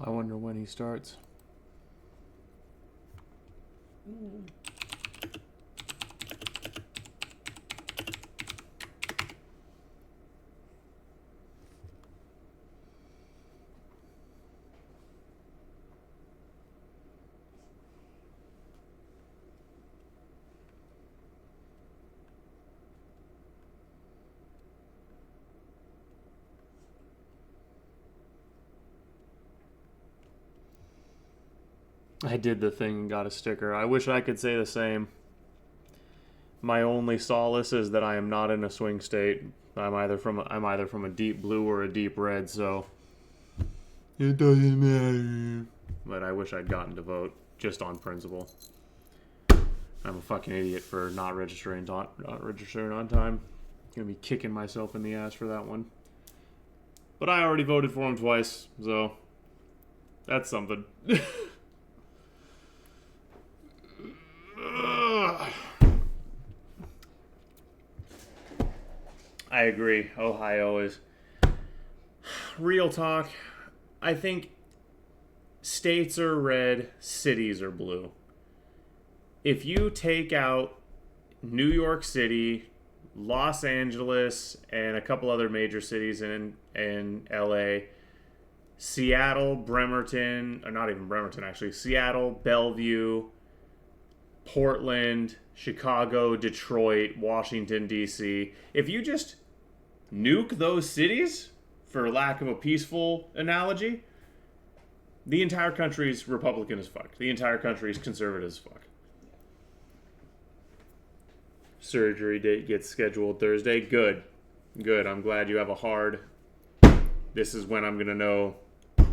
I wonder when he starts. I did the thing and got a sticker. I wish I could say the same. My only solace is that I am not in a swing state. I'm either from a deep blue or a deep red, so it doesn't matter. But I wish I'd gotten to vote just on principle. I'm a fucking idiot for not registering on time. Gonna be kicking myself in the ass for that one. But I already voted for him twice, so that's something. I agree. Ohio is real talk. I think states are red, cities are blue. If you take out New York City, Los Angeles, and a couple other major cities in LA, Seattle, Bremerton, or not even Bremerton actually, Seattle, Bellevue, Portland, Chicago, Detroit, Washington, D.C. If you just nuke those cities, for lack of a peaceful analogy, the entire country's Republican as fuck. The entire country's conservative as fuck. Surgery date gets scheduled Thursday. Good. Good. I'm glad you have a hard. This is when I'm gonna know.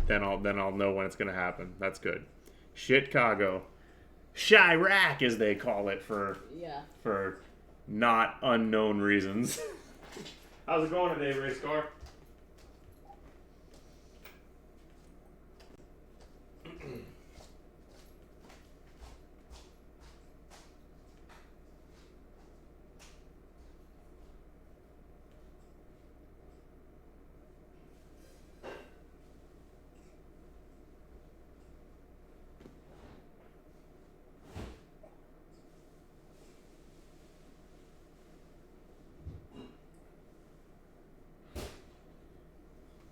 Then I'll know when it's gonna happen. That's good. Chicago. Chirac, as they call it for not unknown reasons. How's it going today, race car?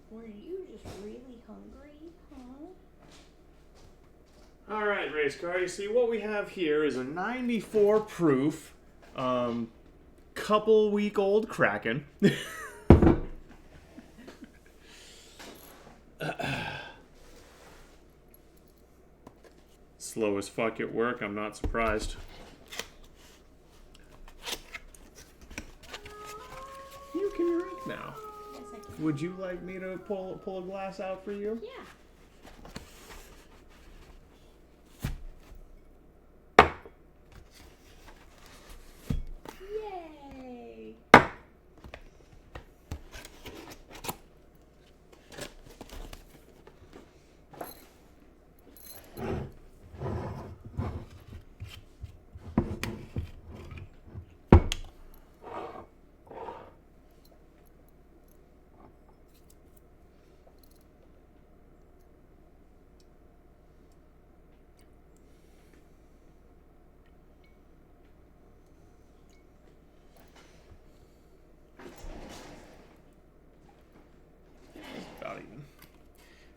Were you just really hungry, huh? All right, race car. You see, what we have here is a 94 proof, couple-week-old Kraken. Slow as fuck at work. I'm not surprised. You can drink now. Yes, I can. Would you like me to pull a glass out for you? Yeah. Yay!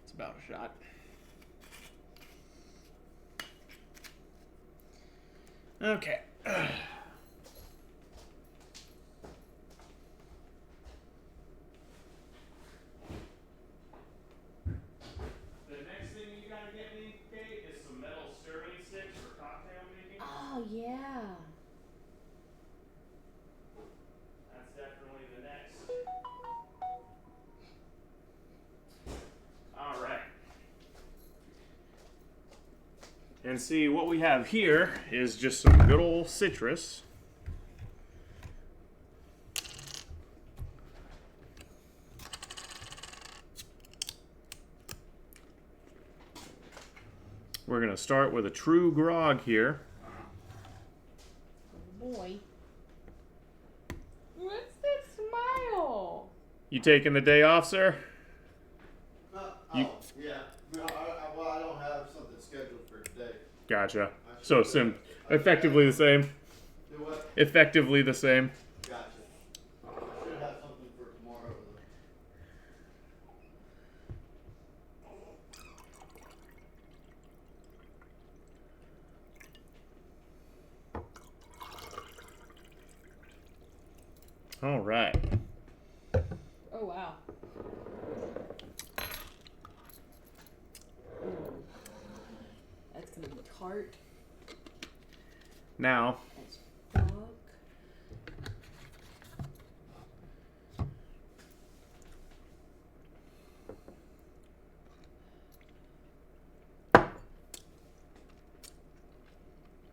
It's about a shot. Okay. The next thing you gotta get me, Kate, is some metal stirring sticks for cocktail making. Oh, yeah. That's definitely the next. All right. And see, what we have here is just some good old citrus. We're going to start with a true grog here. Oh, boy. What's that smile? You taking the day off, sir? Yeah. Gotcha. So effectively the same. Do what? Effectively the same. Gotcha. I should have something for tomorrow, though. All right. Oh wow. Ooh. That's gonna be tart Now, as fuck.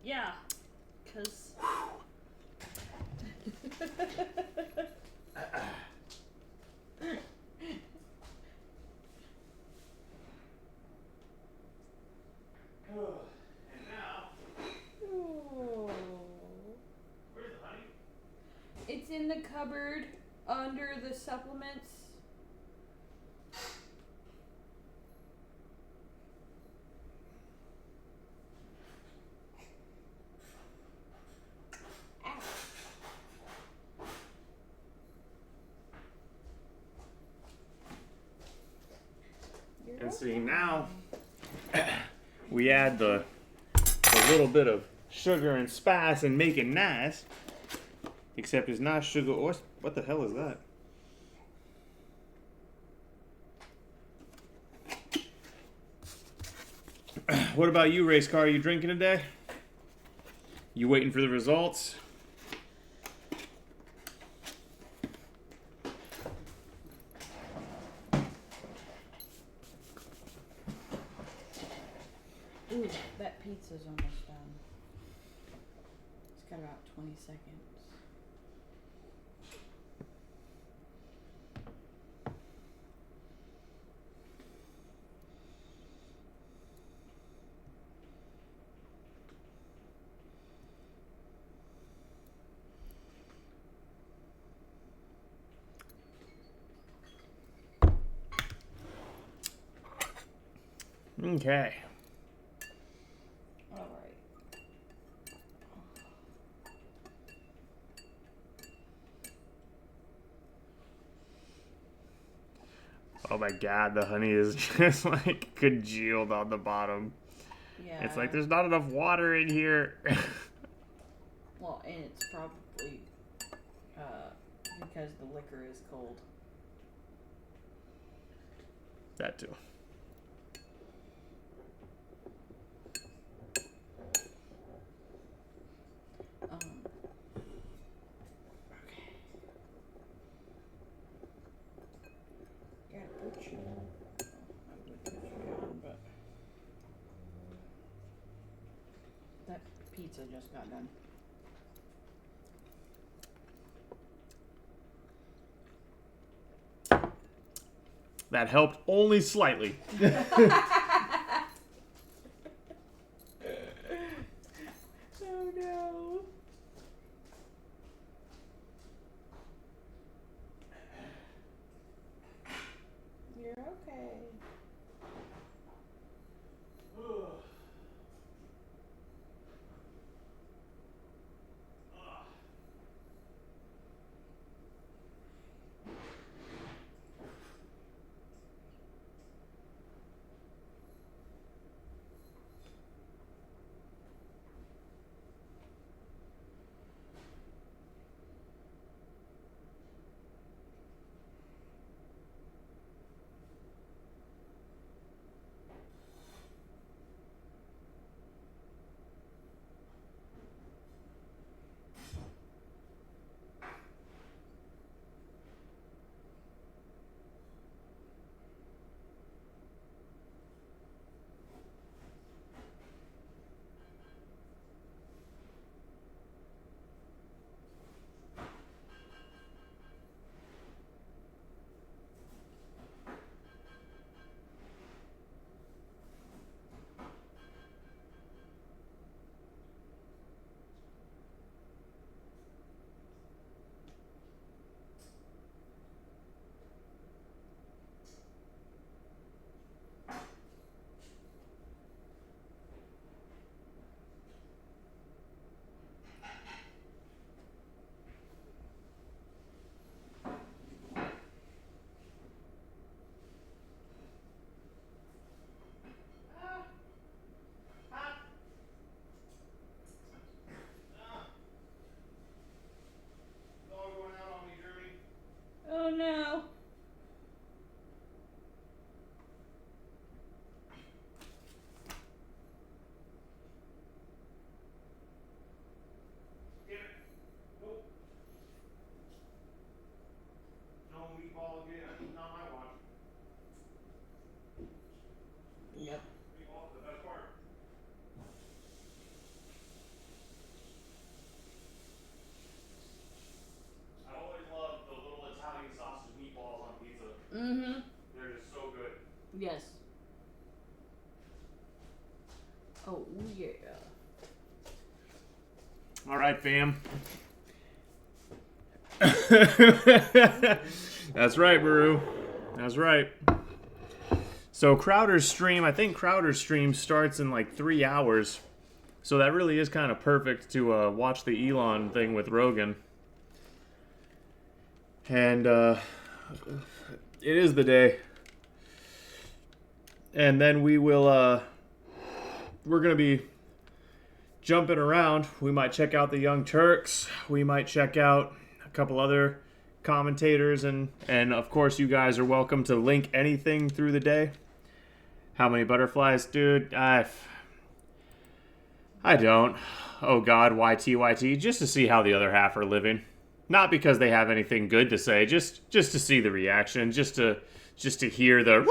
Yeah, cause. and now, Oh. where's the honey? It's in the cupboard under the supplements. Ow. You're And see welcome. now, we add the little bit of sugar and spice and make it nice. Except it's not sugar or what the hell is that? What about you, race car? Are you drinking today? You waiting for the results? Ooh, that pizza's almost done. It's got about 20 seconds. Okay. All right. Oh my god, the honey is just like congealed on the bottom. Yeah. It's like there's not enough water in here. Well, and it's probably because the liquor is cold. That too. Okay. Gotta put you. I would put you down, but that pizza just got done. That helped only slightly. Oh no. You're okay. right, fam. That's right, Baru. That's right. So Crowder's stream, I think Crowder's stream starts in like 3 hours. So that really is kind of perfect to watch the Elon thing with Rogan. And it is the day. And then we will, we're going to be jumping around. We might check out the Young Turks. We might check out a couple other commentators. And of course, you guys are welcome to link anything through the day. How many butterflies? Dude, I don't. Oh God, YT, just to see how the other half are living. Not because they have anything good to say, just to see the reaction, just to hear the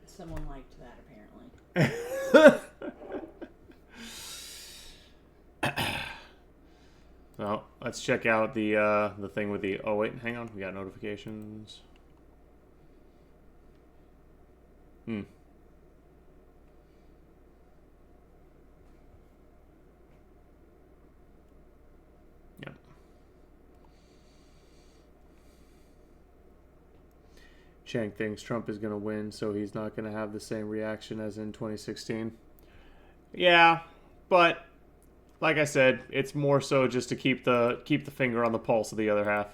Someone liked that, apparently. Well, let's check out the thing with the... Oh, wait, hang on. We got notifications. Yep. Chang thinks Trump is going to win, so he's not going to have the same reaction as in 2016. Yeah, but... Like I said, it's more so just to keep the finger on the pulse of the other half.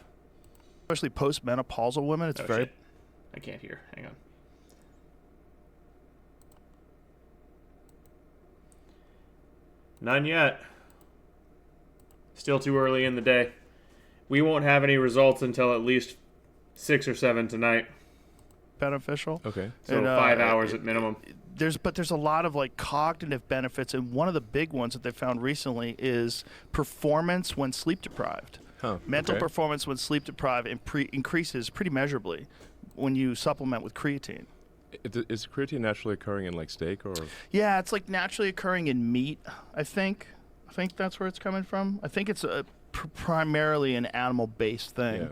Especially post-menopausal women, it's very... Shit. I can't hear. Hang on. None yet. Still too early in the day. We won't have any results until at least 6 or 7 tonight. beneficial. Okay. So And, 5 hours at minimum. There's a lot of like cognitive benefits, and one of the big ones that they found recently is performance when sleep deprived. Huh. Mental okay. performance when sleep deprived increases pretty measurably when you supplement with creatine. Is creatine naturally occurring in like steak or? Yeah, it's like naturally occurring in meat. I think that's where it's coming from. I think it's primarily an animal-based thing. Yeah.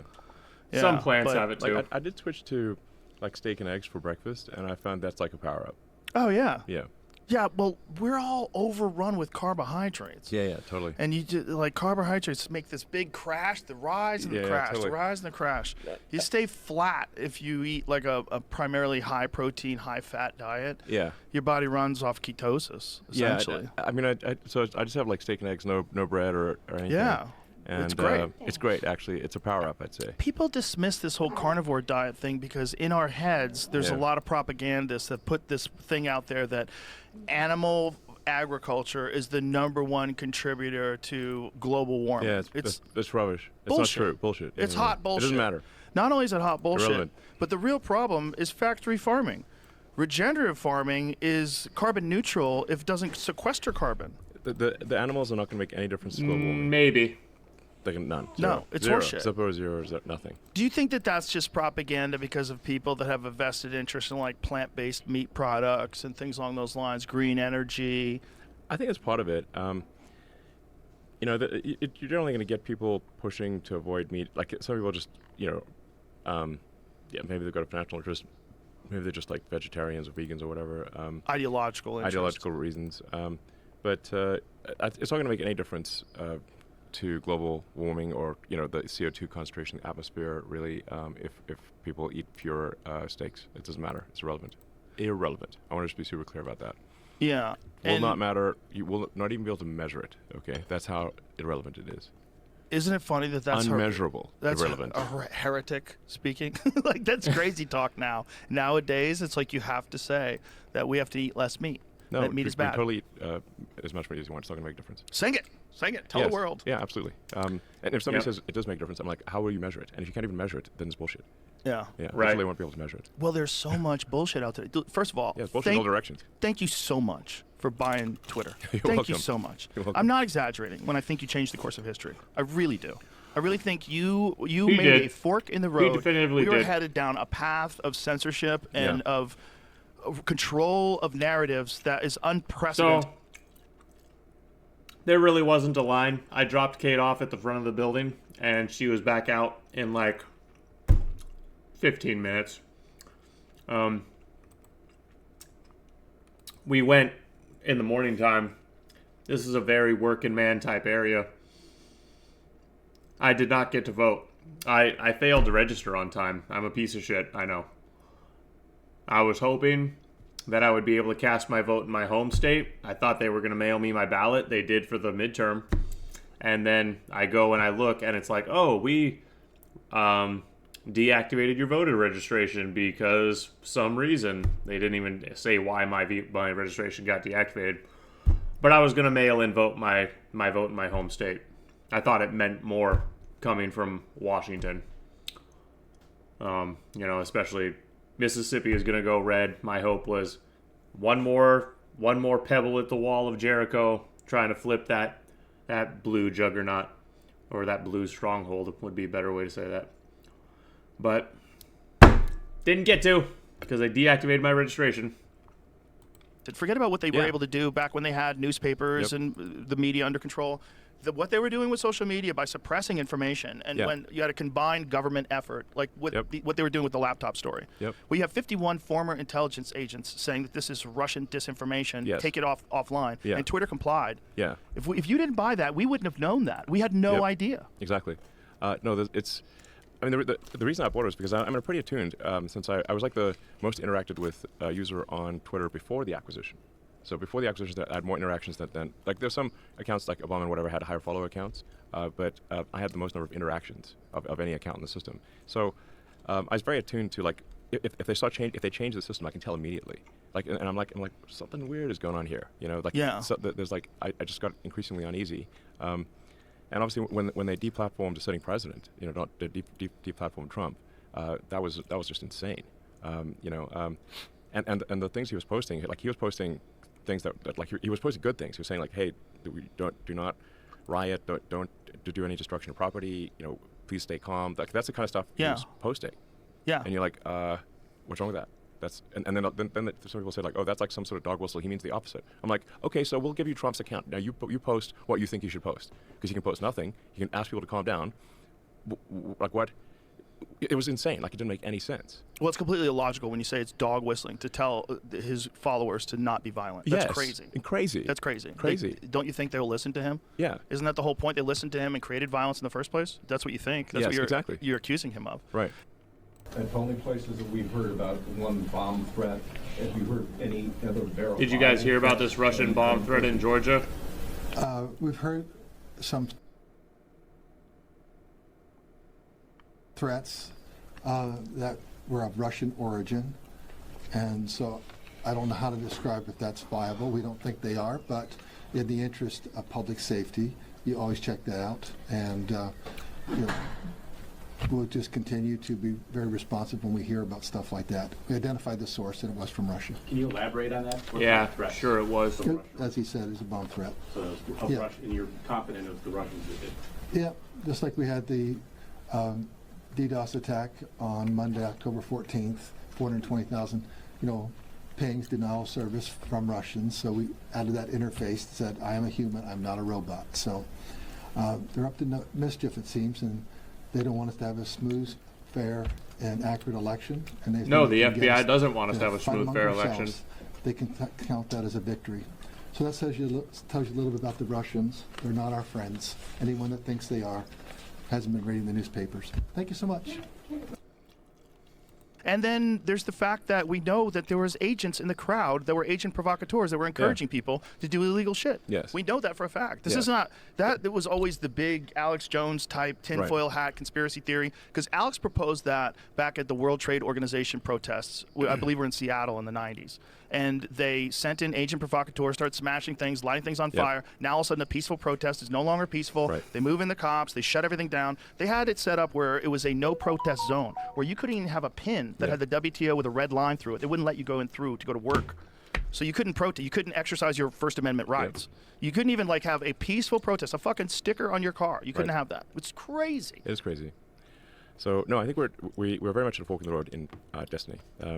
Yeah, Some plants but- have it too. Like I did switch to like steak and eggs for breakfast, and I found that's like a power up. Oh yeah. Yeah. Yeah. Well, we're all overrun with carbohydrates. Yeah. Yeah. Totally. And you do, like carbohydrates make this big crash, the rise and the Yeah, crash, totally. the rise and the crash. You stay flat if you eat like a primarily high protein, high fat diet. Yeah. Your body runs off ketosis essentially. Yeah. I mean, I just have like steak and eggs, no bread or anything. Yeah. And It's great. It's great, actually. It's a power up, I'd say. People dismiss this whole carnivore diet thing because in our heads there's a Yeah. lot of propagandists that put this thing out there that animal agriculture is the #1 contributor to global warming. Yeah, that's rubbish. It's Bullshit. not true. Bullshit. It's Yeah. hot bullshit. It doesn't matter. Not only is it hot bullshit, Irrelevant. but the real problem is factory farming. Regenerative farming is carbon neutral if it doesn't sequester carbon. The animals are not going to make any difference to global warming. Maybe. Like none. No, Zero. it's Zero. horseshit. Zero, zero, zero, nothing. Do you think that that's just propaganda because of people that have a vested interest in like plant-based meat products and things along those lines, green energy? I think it's part of it. You're generally going to get people pushing to avoid meat. Like some people just, maybe they've got a financial interest. Maybe they're just like vegetarians or vegans or whatever. Ideological interest. Ideological reasons. But it's not going to make any difference to global warming or the CO2 concentration in the atmosphere. Really, if people eat fewer steaks, it doesn't matter. It's irrelevant. Irrelevant. I want to just be super clear about that. Yeah. Will not matter. You will not even be able to measure it. Okay, that's how irrelevant it is. Isn't it funny that that's Unmeasurable. That's irrelevant. a heretic speaking. Like that's crazy talk now. Nowadays, it's like you have to say that we have to eat less meat. No, that meat you is can bad. totally eat as much meat as you want. It's not going to make a difference. Sing it. Tell Yes. the world. Yeah, absolutely. And if somebody Yep. says it does make a difference, I'm like, how will you measure it? And if you can't even measure it, then it's bullshit. Yeah. Yeah, Right. that's why they won't be able to measure it. Well, there's so much bullshit out there. First of all, Yeah, it's bullshit in all directions. thank you so much for buying Twitter. You're Thank you welcome. so much. You're welcome. I'm not exaggerating when I think you changed the course of history. I really do. I really think you He made did. a fork in the road. definitively we were did. headed down a path of censorship and Yeah. of control of narratives that is unprecedented. So there really wasn't a line. I dropped Kate off at the front of the building, and she was back out in like 15 minutes. we went in the morning time. This is a very working man type area. I did not get to vote. I failed to register on time. I'm a piece of shit, I know. I was hoping that I would be able to cast my vote in my home state. I thought they were going to mail me my ballot. They did for the midterm. And then I go and I look, and it's like, oh, we deactivated your voter registration because some reason. They didn't even say why my registration got deactivated. But I was going to mail in vote my vote in my home state. I thought it meant more coming from Washington. Especially Mississippi is going to go red. My hope was one more pebble at the wall of Jericho, trying to flip that blue juggernaut, or that blue stronghold would be a better way to say that. But didn't get to, because I deactivated my registration. Forget about what they were able to do back when they had newspapers and the media under control. What they were doing with social media by suppressing information, and when you had a combined government effort, like what they were doing with the laptop story. We have 51 former intelligence agents saying that this is Russian disinformation, take it offline, and Twitter complied. If you didn't buy that, we wouldn't have known that. We had no idea. Exactly. No, it's... I mean, the reason I bought it was because I'm pretty attuned, since I was like the most interacted with user on Twitter before the acquisition. So before the acquisition, I had more interactions than like there's some accounts like Obama and whatever had higher follower accounts, but I had the most number of interactions of any account in the system. So I was very attuned to like if they change the system, I can tell immediately. Like and I'm like something weird is going on here, So there's like I just got increasingly uneasy. And obviously, when they deplatformed a sitting president, not deplatformed Trump, that was just insane, And the things he was posting, like he was posting things that like he was posting good things. He was saying like, hey, do not riot, don't do any destruction of property, please stay calm. Like that's the kind of stuff he was posting. And you're like, what's wrong with that? And then some people say like, oh, that's like some sort of dog whistle. He means the opposite. I'm like, okay, so we'll give you Trump's account. Now you post what you think you should post, because you can post nothing. You can ask people to calm down. Like what? It was insane. Like it didn't make any sense. Well, it's completely illogical when you say it's dog whistling to tell his followers to not be violent. That's crazy. Crazy. That's crazy. Crazy. Don't you think they'll listen to him? Yeah. Isn't that the whole point? They listened to him and created violence in the first place? That's what you think. That's what you're accusing him of. Right. At the only places that we've heard about one bomb threat. Have you heard any other barrel? Did you guys hear about this Russian bomb threat in Georgia? We've heard some threats that were of Russian origin, and so I don't know how to describe if that's viable. We don't think they are, but in the interest of public safety, you always check that out, and we'll just continue to be very responsive when we hear about stuff like that. We identified the source, and it was from Russia. Can you elaborate on that? Yeah, sure it was. As he said, it's a bomb threat. So Russia, and you're confident of the Russians that did? Yeah, just like we had the DDoS attack on Monday, October 14th, 420,000, pings, denial of service from Russians. So we added that interface that said, I am a human, I'm not a robot. So they're up to no mischief, it seems, and they don't want us to have a smooth, fair, and accurate election. And they no, the FBI doesn't want us to have a smooth, fair election. They can count that as a victory. So that tells you a little bit about the Russians. They're not our friends. Anyone that thinks they are hasn't been reading the newspapers. Thank you so much. And then there's the fact that we know that there was agents in the crowd that were agent provocateurs that were encouraging people to do illegal shit. Yes. We know that for a fact. This is not that. It was always the big Alex Jones type tinfoil hat conspiracy theory, because Alex proposed that back at the World Trade Organization protests. I believe we're in Seattle in the 90s. And they sent in agent provocateurs, started smashing things, lighting things on fire. Now all of a sudden a peaceful protest is no longer peaceful. Right. They move in the cops. They shut everything down. They had it set up where it was a no protest zone, where you couldn't even have a pin that had the WTO with a red line through it. They wouldn't let you go in through to go to work. So you couldn't protest. You couldn't exercise your First Amendment rights. You couldn't even have a peaceful protest, a fucking sticker on your car. You couldn't have that. It's crazy. It is crazy. So no, I think we're very much at a fork in the road in Destiny, So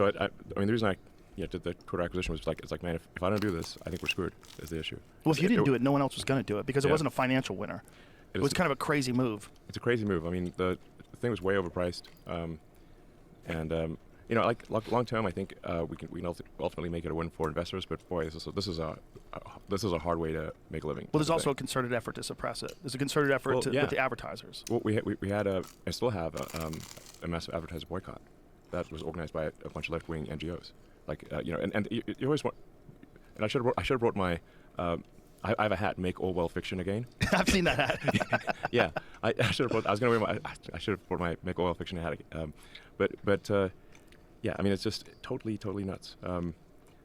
I mean, the reason I did the Twitter acquisition was it's like, man, if I don't do this, I think we're screwed. Is the issue? Well, if you didn't do it, no one else was going to do it, because it wasn't a financial winner. It was kind of a crazy move. It's a crazy move. I mean, the thing was way overpriced, and like long term, I think we can ultimately make it a win for investors. But boy, this is a hard way to make a living. Well, there's also a concerted effort to suppress it. There's a concerted effort with the advertisers. Well, we had I still have a massive advertiser boycott that was organized by a bunch of left-wing NGOs. And you always want. And I should have brought my. I have a hat. Make Orwell fiction again. I've seen that hat. Yeah, I should have brought. I was going to wear my. I should have brought my Make Orwell fiction hat. Yeah, I mean, it's just totally nuts.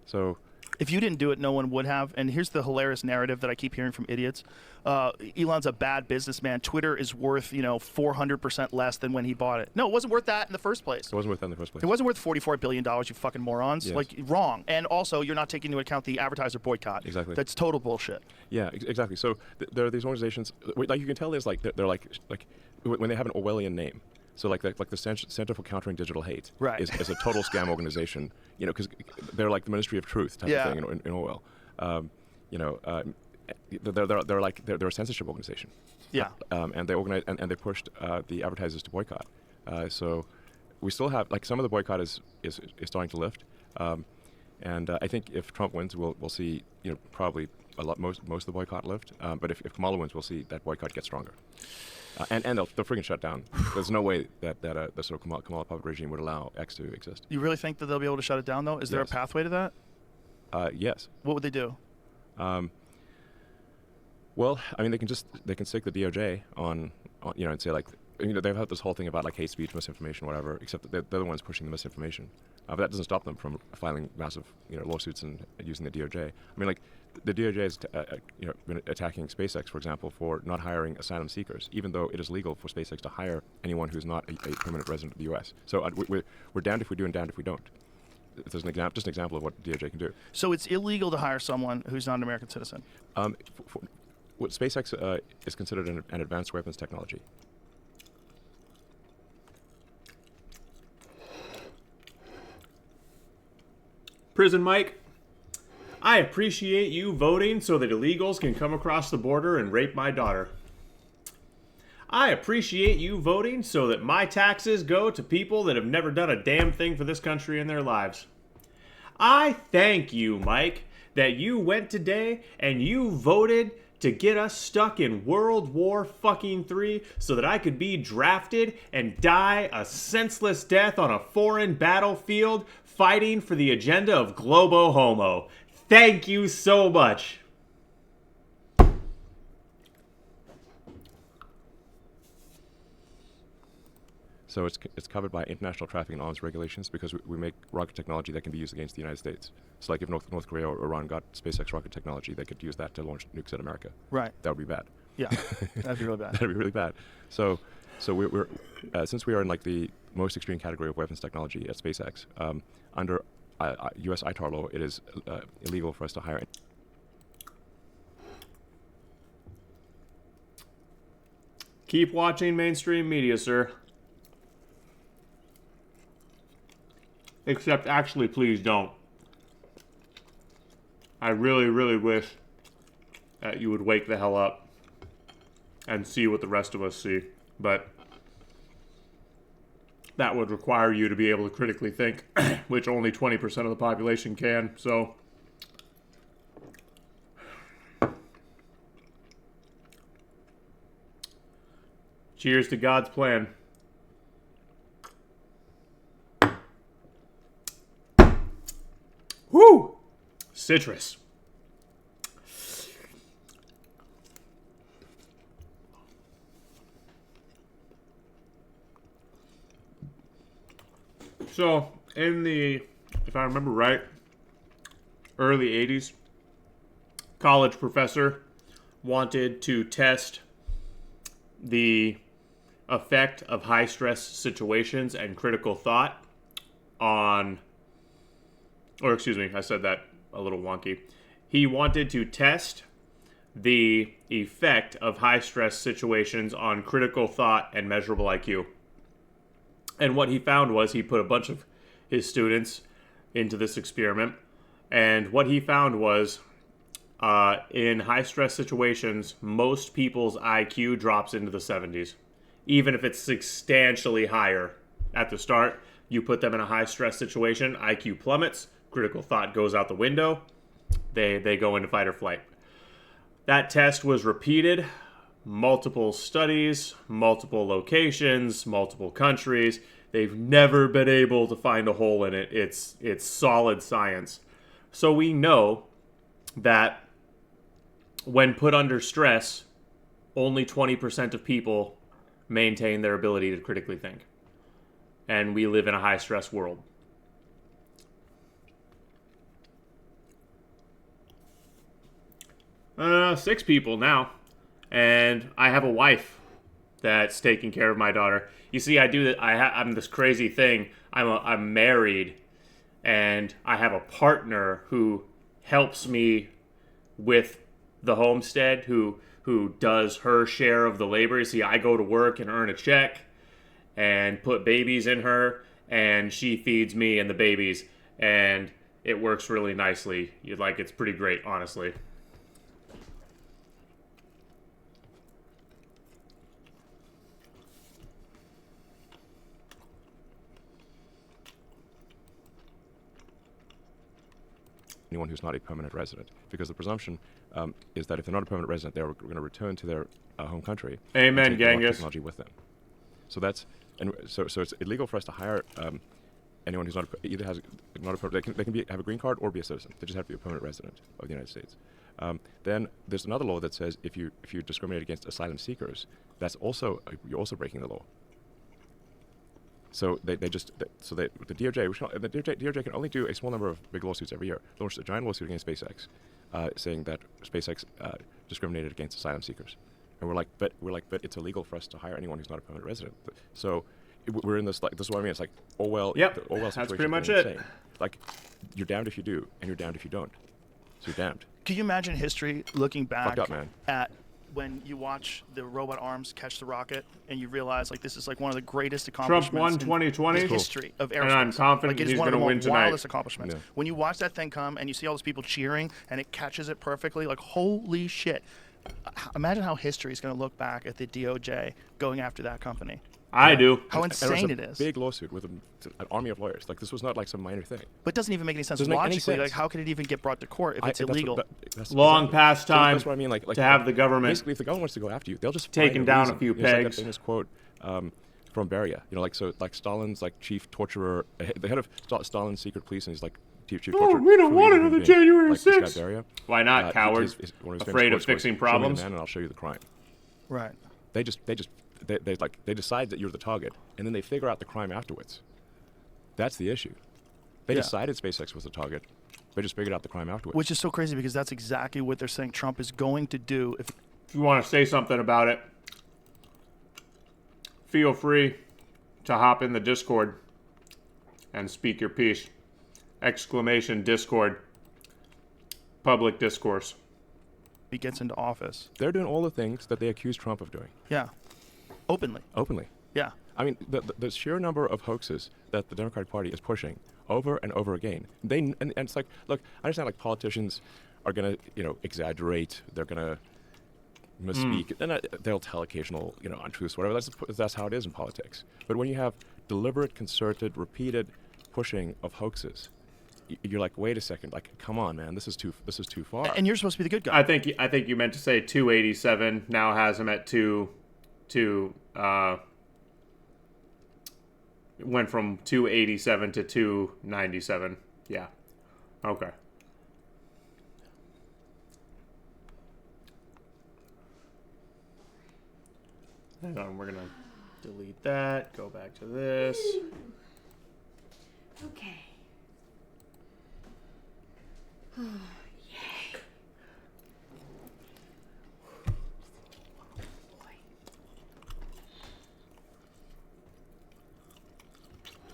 So. If you didn't do it, no one would have. And here's the hilarious narrative that I keep hearing from idiots. Elon's a bad businessman. Twitter is worth, 400% less than when he bought it. No, it wasn't worth that in the first place. It wasn't worth that in the first place. It wasn't worth $44 billion, you fucking morons. Yes. Like, wrong. And also, you're not taking into account the advertiser boycott. Exactly. That's total bullshit. Yeah, exactly. So there are these organizations, like you can tell there's they're like when they have an Orwellian name. So like the Center for Countering Digital Hate is a total scam organization, because they're like the Ministry of Truth type of thing in Orwell. They're a censorship organization. Yeah. And they organize and they pushed the advertisers to boycott. So we still have some of the boycott is starting to lift. And I think if Trump wins, we'll see probably most of the boycott lift. But if Kamala wins, we'll see that boycott get stronger. And they'll freaking shut down. There's no way that the sort of Kamala puppet regime would allow X to exist. You really think that they'll be able to shut it down, though? Is there a pathway to that? Yes. What would they do? Well, I mean, they can stick the DOJ on and say they've had this whole thing about hate speech, misinformation, whatever. Except that they're the ones pushing the misinformation. But that doesn't stop them from filing massive lawsuits and using the DOJ. I mean, the DOJ has been attacking SpaceX, for example, for not hiring asylum seekers, even though it is legal for SpaceX to hire anyone who's not a permanent resident of the U.S. So we're damned if we do and damned if we don't. There's just an example of what DOJ can do. So it's illegal to hire someone who's not an American citizen. What SpaceX is considered an advanced weapons technology. Prison Mike, I appreciate you voting so that illegals can come across the border and rape my daughter. I appreciate you voting so that my taxes go to people that have never done a damn thing for this country in their lives. I thank you, Mike, that you went today and you voted to get us stuck in World War fucking III so that I could be drafted and die a senseless death on a foreign battlefield fighting for the agenda of Globo Homo. Thank you so much. So it's covered by international traffic and arms regulations because we make rocket technology that can be used against the United States. So if North Korea or Iran got SpaceX rocket technology, they could use that to launch nukes at America. Right. That would be bad. Yeah, that'd be really bad. That'd be really bad. So we're since we are in the most extreme category of weapons technology at SpaceX, under U.S. ITAR law, it is illegal for us to hire. Keep watching mainstream media, sir. Except actually, please don't. I really, really wish that you would wake the hell up and see what the rest of us see. But that would require you to be able to critically think, which only 20% of the population can. So cheers to God's plan. Woo! Citrus. So, in the, if I remember right, early 80s, college professor wanted to test the effect of high-stress situations and critical thought on, or excuse me, I said that a little wonky. He wanted to test the effect of high-stress situations on critical thought and measurable IQ. And what he found was he put a bunch of his students into this experiment. And what he found was in high-stress situations, most people's IQ drops into the 70s. Even if it's substantially higher at the start, You put them in a high stress situation, IQ plummets, critical thought goes out the window, they go into fight or flight. That test was repeated, multiple studies, multiple locations, multiple countries. They've never been able to find a hole in it. It's solid science. So we know that when put under stress, only 20% of people maintain their ability to critically think. And we live in a high stress world. Six people now. And I have a wife that's taking care of my daughter. You see, I do that. I'm this crazy thing. I'm married, and I have a partner who helps me with the homestead, who does her share of the labor. You see, I go to work and earn a check and put babies in her, and she feeds me and the babies, and it works really nicely. It's pretty great, honestly. Anyone who's not a permanent resident, because the presumption is that if they're not a permanent resident, they're going to return to their home country. Amen, and take a lot of Genghis. technology with them. So so it's illegal for us to hire anyone who's either has not a permanent. They can have a green card or be a citizen. They just have to be a permanent resident of the United States. Then there's another law that says if you discriminate against asylum seekers, that's also you're also breaking the law. So the DOJ can only do a small number of big lawsuits every year. Launched a giant lawsuit against SpaceX, saying that SpaceX discriminated against asylum seekers, and we're like, but it's illegal for us to hire anyone who's not a permanent resident. So we're in this this is what I mean. It's like Orwell. Yep, the Orwell that's situation pretty much being it. insane. Like you're damned if you do, and you're damned if you don't. So you're damned. Can you imagine history looking back Fucked up, man. at when you watch the robot arms catch the rocket and you realize this is one of the greatest accomplishments Trump won 2020. in the history of aerospace. And I'm confident it is he's one of gonna the win most tonight. wildest accomplishments. Yeah. When you watch that thing come and you see all those people cheering and it catches it perfectly, holy shit. Imagine how history is going to look back at the DOJ going after that company. I do. How And it insane was it a is. big lawsuit with an army of lawyers. This was not some minor thing. But it doesn't even make any sense Doesn't make any logically. sense. How could it even get brought to court if it's illegal? Long past So time that's what I mean. to have the government Basically, if the government wants to go after you, they'll just taking find down reason. a few It's like that pegs. famous quote from Beria. Stalin's chief torturer, the head of Stalin's secret police, and he's chief torturer. we don't want another January This guy 6th. Beria. Why not, coward? One of his famous Afraid of quotes was, fixing "Show me the problems? man and I'll show you the crime." Right. They decide that you're the target, and then they figure out the crime afterwards. That's the issue. They decided SpaceX was the target. They just figured out the crime afterwards. Which is so crazy because that's exactly what they're saying Trump is going to do. If you want to say something about it, feel free to hop in the Discord and speak your piece. !Discord. Public discourse. he gets into office. They're doing all the things that they accuse Trump of doing. Yeah. Openly. Openly. Yeah. I mean, the sheer number of hoaxes that the Democratic Party is pushing over and over again. And it's like, look, I understand politicians are going to, exaggerate. They're going to misspeak. And they'll tell occasional, untruths, whatever. That's how it is in politics. But when you have deliberate, concerted, repeated pushing of hoaxes, you're like, wait a second, come on, man, this is too far. And you're supposed to be the good guy. I think you meant to say 287. Now has him at went from 287 to 297. Yeah. Okay. Hang on, we're gonna delete that. Go back to this. Okay.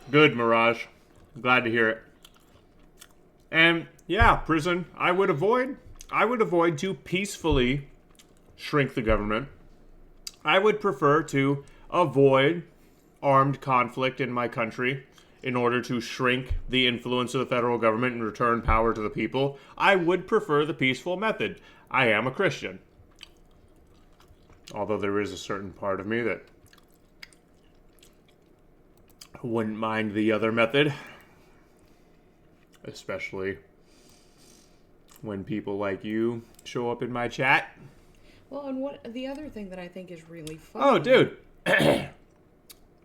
Good, Mirage. Glad to hear it. And yeah, prison. I would avoid to peacefully shrink the government. I would prefer to avoid armed conflict in my country in order to shrink the influence of the federal government and return power to the people. I would prefer the peaceful method. I am a Christian. Although there is a certain part of me that I wouldn't mind the other method. Especially when people like you show up in my chat. Well, and what the other thing that I think is really funny. Oh, dude.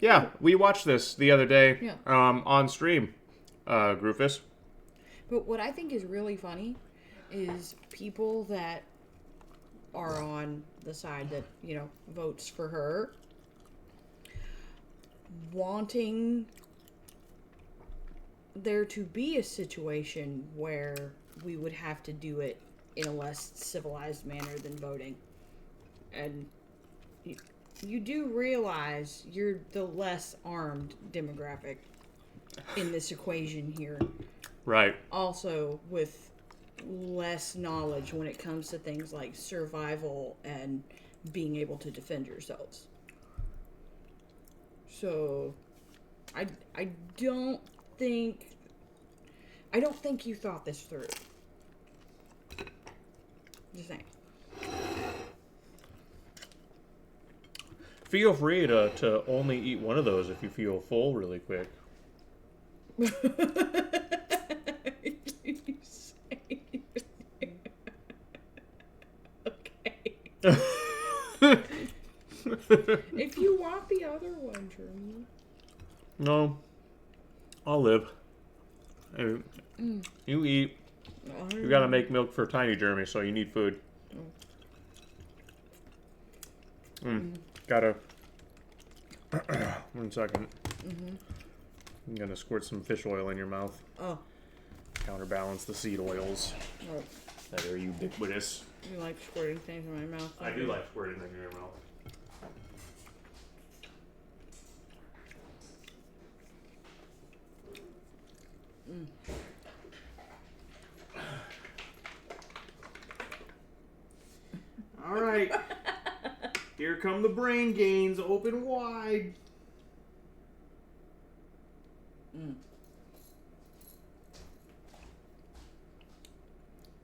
Yeah, we watched this the other day. Yeah. On stream, Groofus. But what I think is really funny is people that are on the side that, you know, votes for her wanting there to be a situation where we would have to do it in a less civilized manner than voting. And you do realize you're the less armed demographic in this equation here. Right. Also with less knowledge when it comes to things like survival and being able to defend yourselves. So I don't think you thought this through. Just saying. Feel free to only eat one of those if you feel full really quick. Okay. If you want the other one, Jeremy. No. I'll live. You eat. You gotta make milk for tiny Jeremy, so you need food. Gotta. 1 second. I'm gonna squirt some fish oil in your mouth. Oh. Counterbalance the seed oils Oh. that are ubiquitous. You like squirting things in my mouth? I do like squirting things in your mouth. All right. Here come the brain gains. Open wide.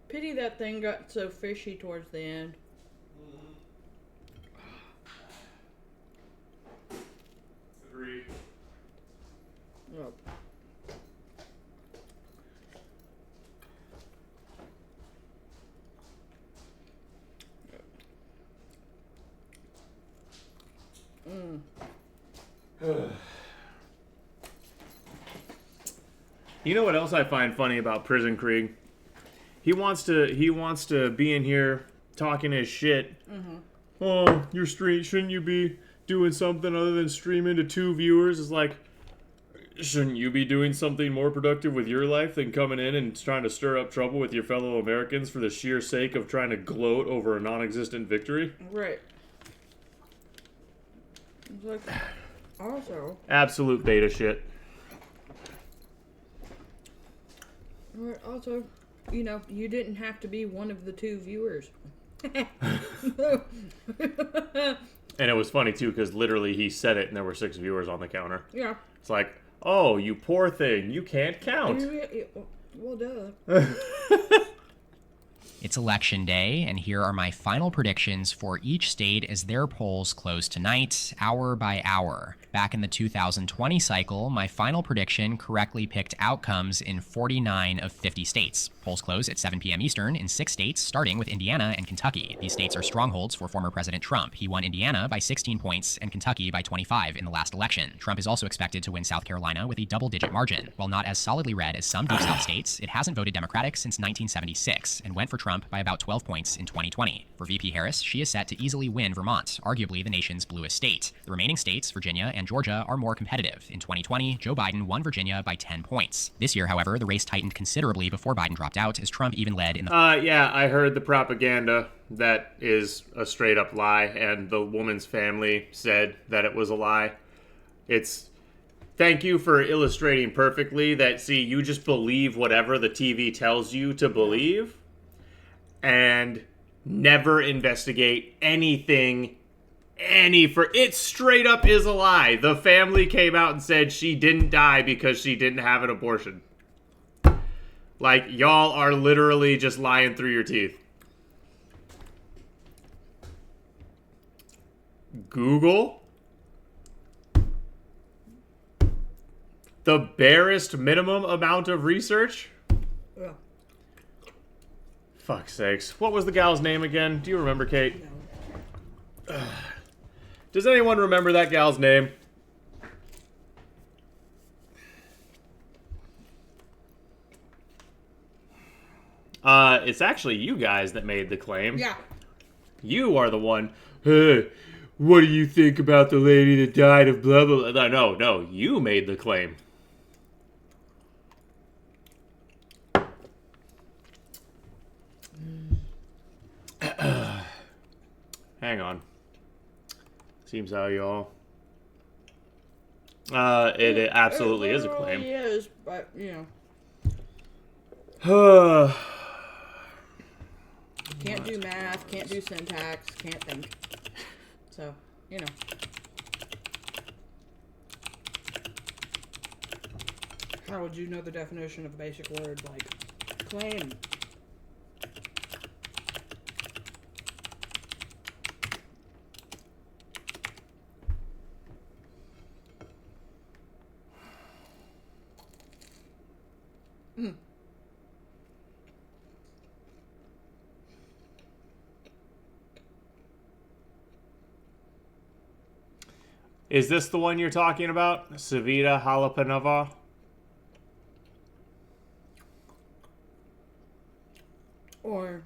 Pity that thing got so fishy towards the end. Agreed. Oh. You know what else I find funny about Prison Krieg? He wants to be in here talking his shit. Oh, your stream, shouldn't you be doing something other than streaming to 2 viewers? It's like, shouldn't you be doing something more productive with your life than coming in and trying to stir up trouble with your fellow Americans for the sheer sake of trying to gloat over a non-existent victory? Right. It's like, also, Absolute beta shit. also, you know, you didn't have to be one of the 2 viewers. And it was funny too, because literally he said it and there were 6 viewers on the counter. Yeah. It's like, oh, you poor thing, you can't count. Well, duh. It's Election Day, and here are my final predictions for each state as their polls close tonight, hour by hour. Back in the 2020 cycle, my final prediction correctly picked outcomes in 49 of 50 states. Polls close at 7 p.m. Eastern in 6 states, starting with Indiana and Kentucky. These states are strongholds for former President Trump. He won Indiana by 16 points and Kentucky by 25 in the last election. Trump is also expected to win South Carolina with a double-digit margin. While not as solidly red as some deep South states, it hasn't voted Democratic since 1976 and went for Trump by about 12 points in 2020. For VP Harris, she is set to easily win Vermont, arguably the nation's bluest state. The remaining states, Virginia and Georgia, are more competitive. In 2020, Joe Biden won Virginia by 10 points. This year, however, the race tightened considerably before Biden dropped out, as Trump even led in the... Yeah, I heard the propaganda. That is a straight-up lie, and the woman's family said that it was a lie. It's... Thank you for illustrating perfectly that, see, you just believe whatever the TV tells you to believe, and never investigate anything it straight up is a lie. The family came out and said she didn't die because she didn't have an abortion. Like, y'all are literally just lying through your teeth. Google the barest minimum amount of research? Yeah. Fuck's sakes. What was the gal's name again? Do you remember, Kate? No. Does anyone remember that gal's name? It's actually you guys that made the claim. Yeah. You are the one. Hey, what do you think about the lady that died of blah, blah, blah? No, you made the claim. Hang on. Seems how y'all. It absolutely is a claim. It is, but, can't do math, can't do syntax, can't think. So, How would you know the definition of a basic word like claim? Is this the one you're talking about? Savita Halapanova? Or,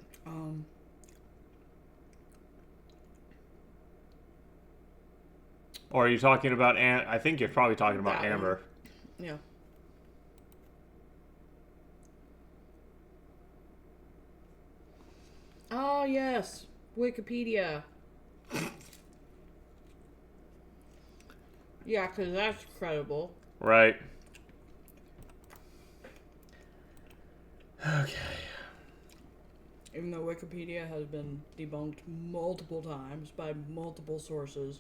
Or are you talking about I think you're probably talking about That one. Amber. yeah. Oh, yes. Wikipedia. Yeah, because that's credible. Right. Okay. Even though Wikipedia has been debunked multiple times by multiple sources.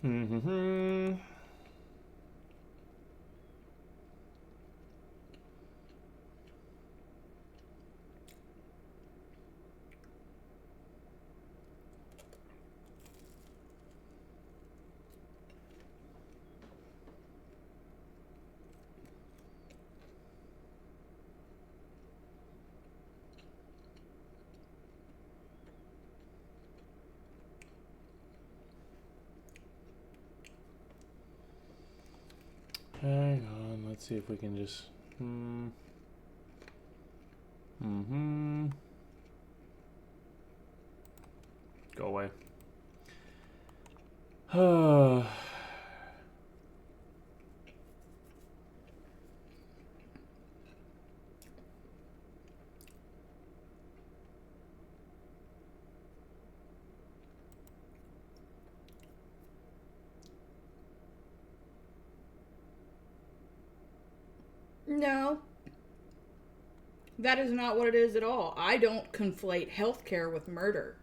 Mm-hmm. Hang on, let's see if we can just. Go away. No. That is not what it is at all. I don't conflate healthcare with murder.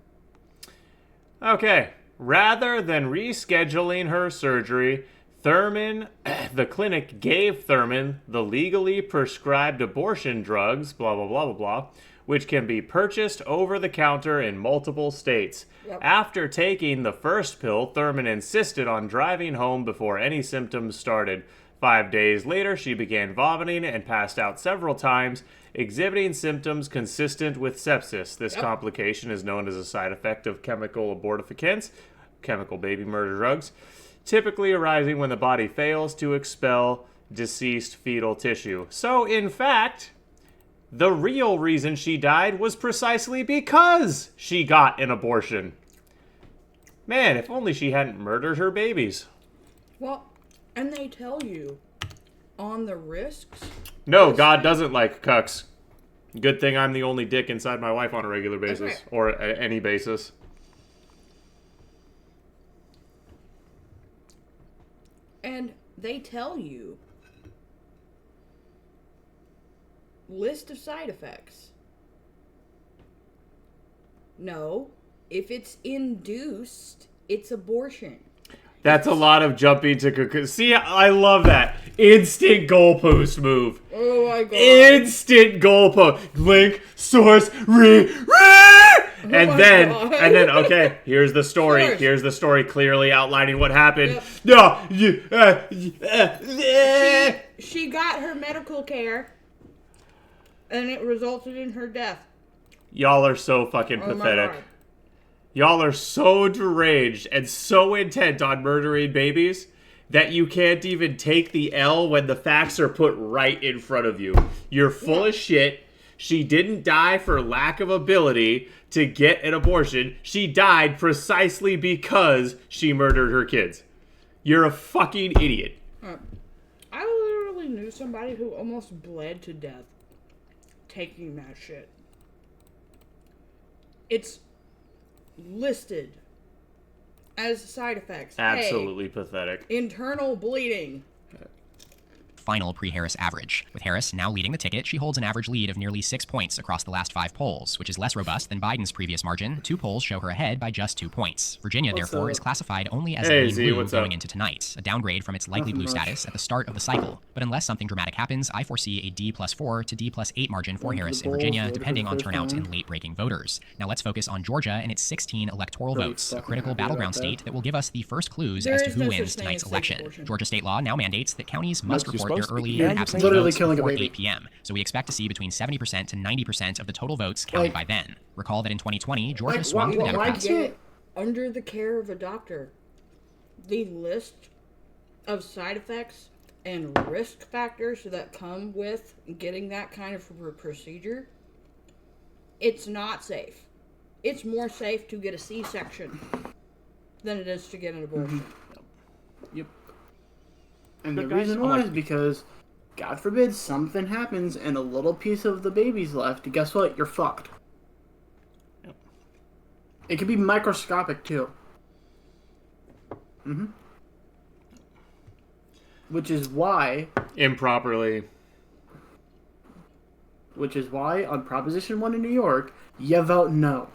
Okay. Rather than rescheduling her surgery, the clinic gave Thurman the legally prescribed abortion drugs, blah, blah, blah, blah, blah, which can be purchased over the counter in multiple states. Yep. After taking the first pill, Thurman insisted on driving home before any symptoms started. 5 days later, she began vomiting and passed out several times, exhibiting symptoms consistent with sepsis. This complication is known as a side effect of chemical abortificants, chemical baby murder drugs, typically arising when the body fails to expel deceased fetal tissue. So, in fact, the real reason she died was precisely because she got an abortion. Man, if only she hadn't murdered her babies. Well, and they tell you on the risks. No, God doesn't like cucks. Good thing I'm the only dick inside my wife on a regular basis. Okay. Or any basis. And they tell you list of side effects. No, if it's induced, it's abortion. That's a lot of jumping to... See, I love that. Instant goalpost move. Oh my god. Instant goalpost. Link, source, and my then God. and then okay, here's the story. First. Here's the story clearly outlining what happened. Yep. No, She got her medical care, and it resulted in her death. y'all are so fucking Oh my pathetic. God. Y'all are so deranged and so intent on murdering babies that you can't even take the L when the facts are put right in front of you. You're full of shit. She didn't die for lack of ability to get an abortion. She died precisely because she murdered her kids. You're a fucking idiot. I literally knew somebody who almost bled to death taking that shit. It's listed as side effects. Absolutely pathetic. Internal bleeding. Final pre-Harris average. With Harris now leading the ticket, she holds an average lead of nearly 6 points across the last 5 polls, which is less robust than Biden's previous margin. 2 polls show her ahead by just 2 points. Virginia, therefore, is classified only as Hey, lean Z, blue what's going up? into tonight, a downgrade from its likely blue status at the start of the cycle. But unless something dramatic happens, I foresee a D+4 to D+8 margin for Harris in Virginia, depending on turnout and late-breaking voters. Now let's focus on Georgia and its 16 electoral votes, a critical battleground state that will give us the first clues There as to is who no wins such thing tonight's as safe election. abortion. Georgia state law now mandates that counties must you're report their supposed to. early Yeah, and you're absentee literally votes killing a before baby. 8 p.m. So we expect to see between 70% to 90% of the total votes counted by then. Recall that in 2020, Georgia swung to the Why Democrats. get it under the care of a doctor? The list of side effects and risk factors that come with getting that kind of procedure, it's not safe. It's more safe to get a C-section than it is to get an abortion. Yep. And But the guys, reason I'm why like- is because, God forbid, something happens and a little piece of the baby's left. Guess what? You're fucked. It could be microscopic too. Which is why Improperly. on Proposition 1 in New York, you vote no.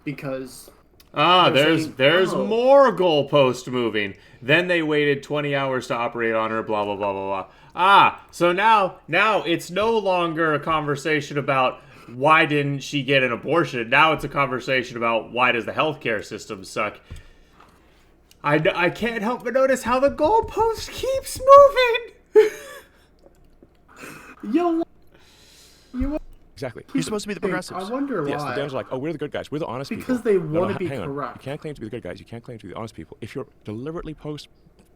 Because They're saying, There's oh. more goalpost moving. Then they waited 20 hours to operate on her, blah, blah, blah, blah, blah. So now it's no longer a conversation about why didn't she get an abortion. Now it's a conversation about why does the healthcare system suck. I can't help but notice how the goalpost keeps moving. you Exactly. You're supposed to be the progressives. I wonder Yes, the why. Dems are like, oh, we're the good guys. We're the honest people. Because they No, wanna be hang on. correct. You can't claim to be the good guys. You can't claim to be the honest people. If you're deliberately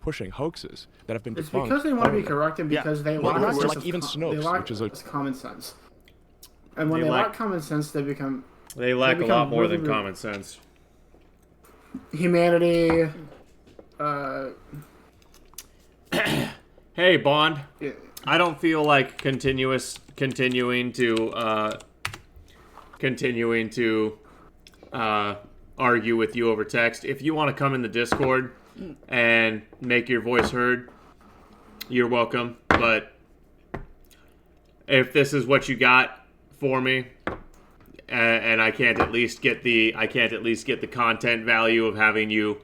pushing hoaxes that have been It's debunked. because they want to be by- correct and Yeah. because they Well, lack we're a sense like of even they Snopes, lack which is a- common sense. And when They they lack- lack common sense, they become They lack a become lot more really, than really- common sense. humanity. Hey, Bond. Yeah. I don't feel like continuing to argue with you over text. If you want to come in the Discord and make your voice heard, you're welcome. But if this is what you got for me, and I can't at least get the content value of having you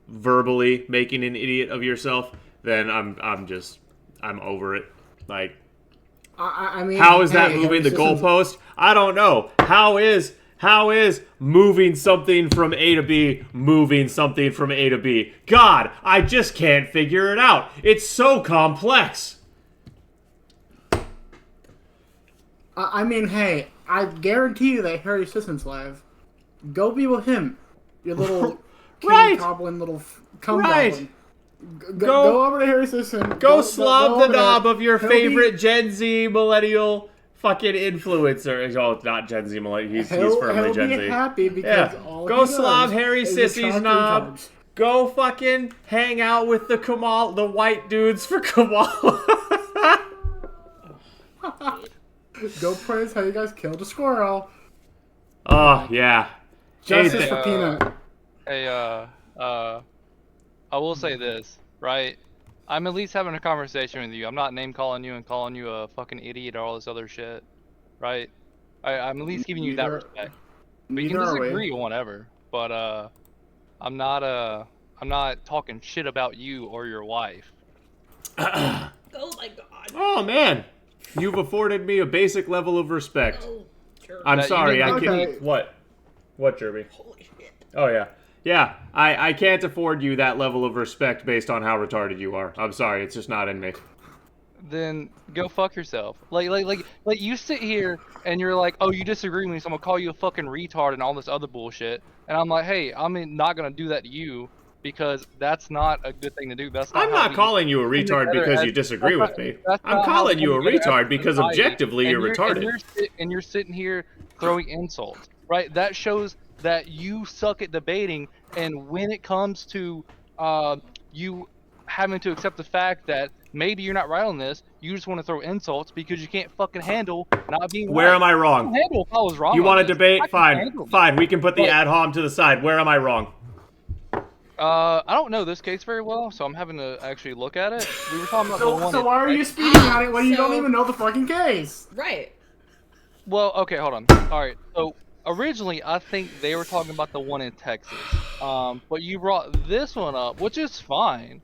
verbally making an idiot of yourself, then I'm over it. Like, I mean, how is that hey, moving the systems- goalpost? I don't know. How is moving something from A to B moving something from A to B? God, I just can't figure it out. It's so complex. I mean, hey, I guarantee you that Harry Sisson's live. Go be with him, you little Right. king goblin, little cum Right. goblin. Go over to Harry Sisson. Go slob the over there. knob of your He'll favorite be- Gen Z millennial fucking influencer. Oh, it's not Gen Z millennial. He's firmly he'll Gen be Z. happy because Yeah. all Go he slob does Harry is Sissy's attract knob. retards. Go fucking hang out with the white dudes for Kamala. Go praise how you guys killed a squirrel. Oh, yeah. Justice Hey, for Peanut. Hey, I will say this, right? I'm at least having a conversation with you. I'm not name calling you and calling you a fucking idiot or all this other shit, right? I'm at least giving you that Neither- respect. But you can Neither are we. disagree or whatever. But I'm not talking shit about you or your wife. Oh my god. Oh, man. You've afforded me a basic level of respect. Oh, I'm That you sorry. I didn't- can. Okay. What? What, Jerby? Holy shit. Oh yeah, yeah. I can't afford you that level of respect based on how retarded you are. I'm sorry. It's just not in me. Then go fuck yourself. Like you sit here and you're like, oh, you disagree with me, so I'm gonna call you a fucking retard and all this other bullshit. And I'm like, hey, I'm not gonna do that to you because that's not a good thing to do. That's not. I'm how not we calling you a come retard together because as- you disagree that's with not- me. that's I'm not how we calling you a come together as retard because society. objectively And you're retarded. And you're sitting here throwing insults, right? That shows that you suck at debating. And when it comes to you having to accept the fact that maybe you're not right on this, you just want to throw insults because you can't fucking handle not being Where right. am I wrong? I can handle if I was wrong. You on want to this. I debate? can Fine, handle it. fine. We can put the But- ad hom to the side. Where am I wrong? I don't know this case very well, so I'm having to actually look at it. We were talking about the one. So in why are you Texas. speaking on it when you don't So- even know the fucking case? Right. Well, okay, hold on. All right, so originally I think they were talking about the one in Texas, but you brought this one up, which is fine.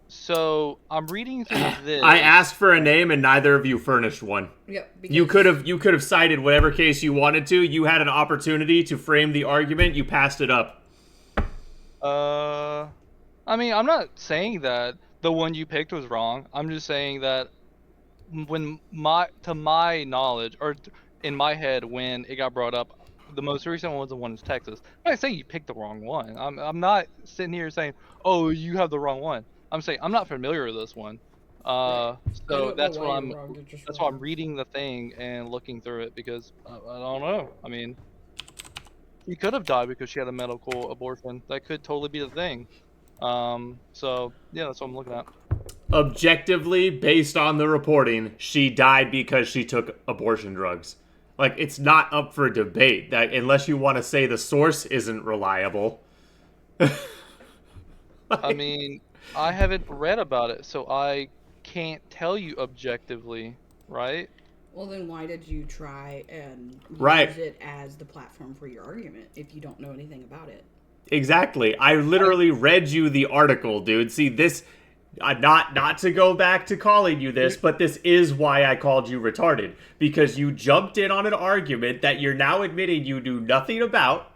So I'm reading through this. I asked for a name and neither of you furnished one. Yep. You because- could have cited whatever case you wanted to. You had an opportunity to frame the argument. You passed it up. I mean, I'm not saying that the one you picked was wrong. I'm just saying that to my knowledge, or in my head, when it got brought up, the most recent one was the one in Texas. I'm not saying you picked the wrong one. I'm not sitting here saying, oh, you have the wrong one. I'm saying I'm not familiar with this one. Right. I So don't that's know why why I'm you're wrong, you're just that's why I'm wrong. reading the thing and looking through it because I don't know. I mean, she could have died because she had a medical abortion. That could totally be the thing. So yeah, that's what I'm looking at. Objectively, based on the reporting, she died because she took abortion drugs. Like, it's not up for debate. That unless you want to say the source isn't reliable. I mean, I haven't read about it, so I can't tell you objectively, right? Well, then why did you try and Right. use it as the platform for your argument if you don't know anything about it? Exactly. I literally read you the article, dude. See, this, not to go back to calling you this, but this is why I called you retarded. Because you jumped in on an argument that you're now admitting you knew nothing about,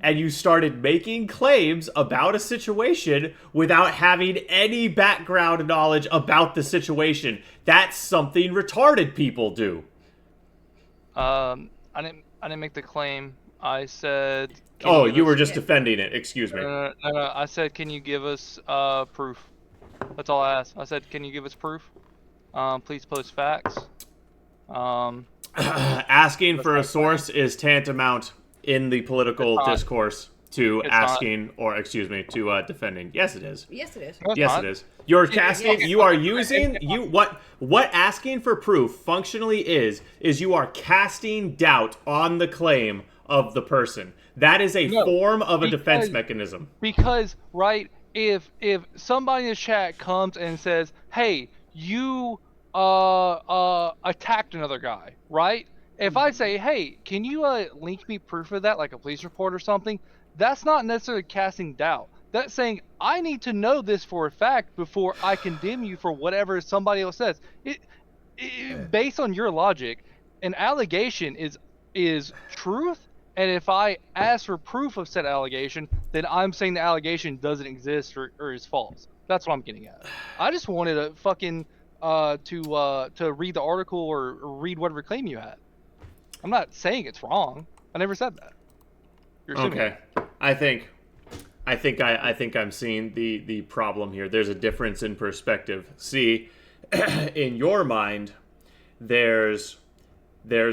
and you started making claims about a situation without having any background knowledge about the situation. That's something retarded people do. I didn't make the claim. I said. can Oh, give you us- were just defending it. Excuse me. No. I said, can you give us proof? That's all I asked. I said, can you give us proof? Please post facts. Asking for a source is tantamount in the political It's not. discourse to It's not. asking, or excuse me, to defending. Yes, it is. Yes, it is. No, it's Yes, not. it is. You're It- casting. yes. You are using what asking for proof functionally is you are casting doubt on the claim of the person. That is a No, form of a defense because- mechanism. Because right, if somebody in the chat comes and says, "Hey, you attacked another guy," right? If I say, "Hey, can you link me proof of that, like a police report or something?" That's not necessarily casting doubt. That's saying I need to know this for a fact before I condemn you for whatever somebody else says. Based on your logic, an allegation is truth. And if I ask for proof of said allegation, then I'm saying the allegation doesn't exist or is false. That's what I'm getting at. I just wanted to fucking to read the article or read whatever claim you had. I'm not saying it's wrong. I never said that. You're assuming. Okay, I think I'm seeing the problem here. There's a difference in perspective. See, in your mind, there's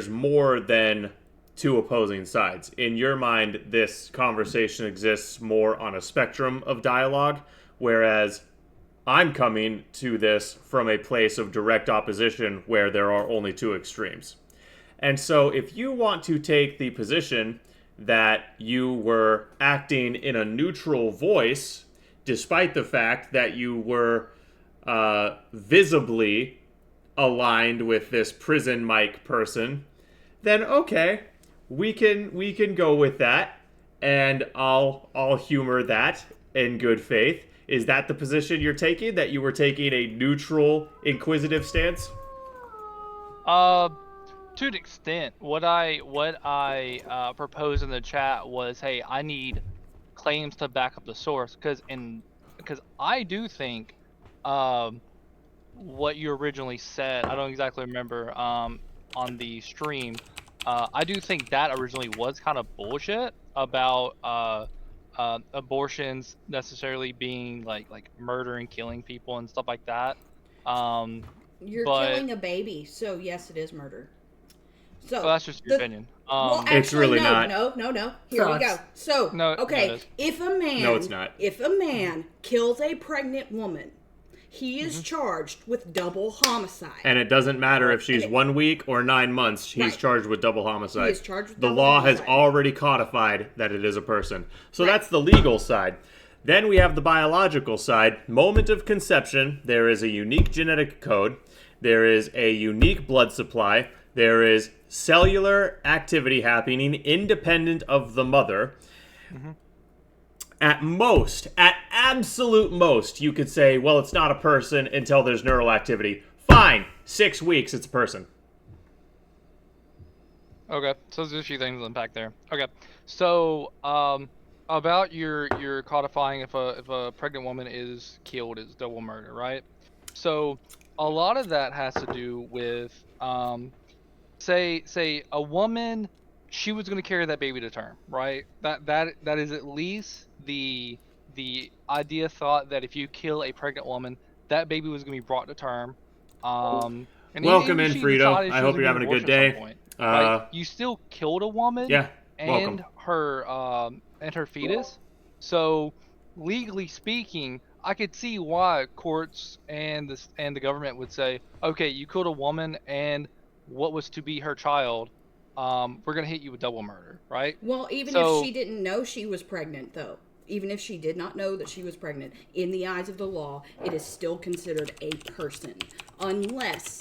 more than two opposing sides. In your mind, this conversation exists more on a spectrum of dialogue, whereas I'm coming to this from a place of direct opposition where there are only two extremes. And so if you want to take the position that you were acting in a neutral voice, despite the fact that you were visibly aligned with this prison mic person, then okay, we can go with that, and I'll humor that in good faith. Is that the position you're taking? That you were taking a neutral, inquisitive stance? to an extent, what I proposed in the chat was, hey, I need claims to back up the source, because I do think what you originally said, I don't exactly remember on the stream. I do think that originally was kind of bullshit about abortions necessarily being like murder and killing people and stuff like that. You're but killing a baby, so yes, it is murder. So well, that's just your opinion. Well, actually, it's really no, not. No. Here we go. So, No, okay, no, it is. if a man, No, it's not. If a man kills a pregnant woman, he is charged with double homicide. And it doesn't matter if she's 1 week or 9 months, he's Right. charged with double homicide. He is charged with the double law homicide. has already codified that it is a person. So Right. that's the legal side. Then we have the biological side. Moment of conception, there is a unique genetic code. There is a unique blood supply. There is cellular activity happening independent of the mother. At most, at absolute most, you could say, well, it's not a person until there's neural activity. Fine. 6 weeks, it's a person. Okay, so there's a few things to unpack there. Okay, so about your codifying if a pregnant woman is killed is double murder, right? So a lot of that has to do with say a woman, she was going to carry that baby to term, right? That is at least the thought that if you kill a pregnant woman, that baby was going to be brought to term. And Welcome even if in, she Frito. decided she I was hope gonna you're get having a an good abortion at day. some point, right? You still killed a woman. Yeah, and welcome. her fetus. So legally speaking, I could see why courts and the government would say, okay, you killed a woman and what was to be her child, we're gonna hit you with double murder, right? Well, even if she didn't know she was pregnant, though, even if she did not know that she was pregnant, in the eyes of the law, it is still considered a person, unless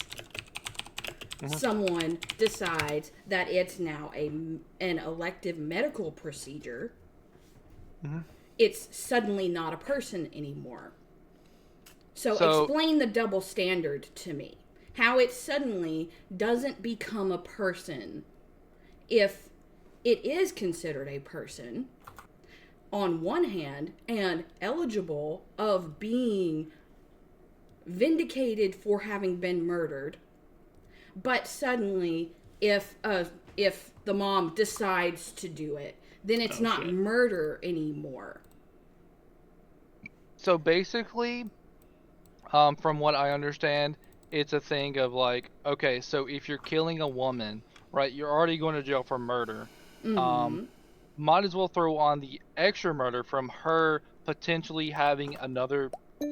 someone decides that it's now an elective medical procedure. It's suddenly not a person anymore. So explain the double standard to me. How it suddenly doesn't become a person if it is considered a person on one hand and eligible of being vindicated for having been murdered, but suddenly if the mom decides to do it, then it's not murder anymore. So basically, from what I understand, it's a thing of like, okay, so if you're killing a woman, right, you're already going to jail for murder. Might as well throw on the extra murder from her potentially having another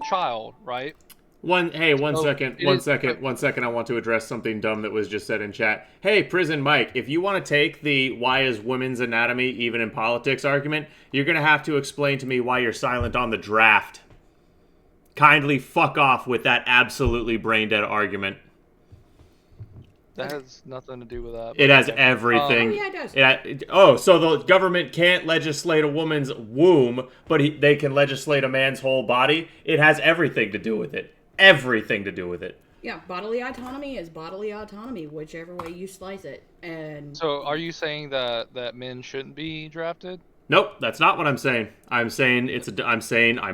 child, right? One second. I want to address something dumb that was just said in chat. Hey, Prison Mike, if you want to take the why is women's anatomy even in politics argument, you're going to have to explain to me why you're silent on the draft. Kindly fuck off with that absolutely brain dead argument. That has nothing to do with that. It has everything. Oh, yeah, it So does. the government can't legislate a woman's womb, but they can legislate a man's whole body? It has everything to do with it. Everything to do with it. Yeah, bodily autonomy is bodily autonomy, whichever way you slice it. And so are you saying that men shouldn't be drafted? Nope, that's not what I'm saying. I'm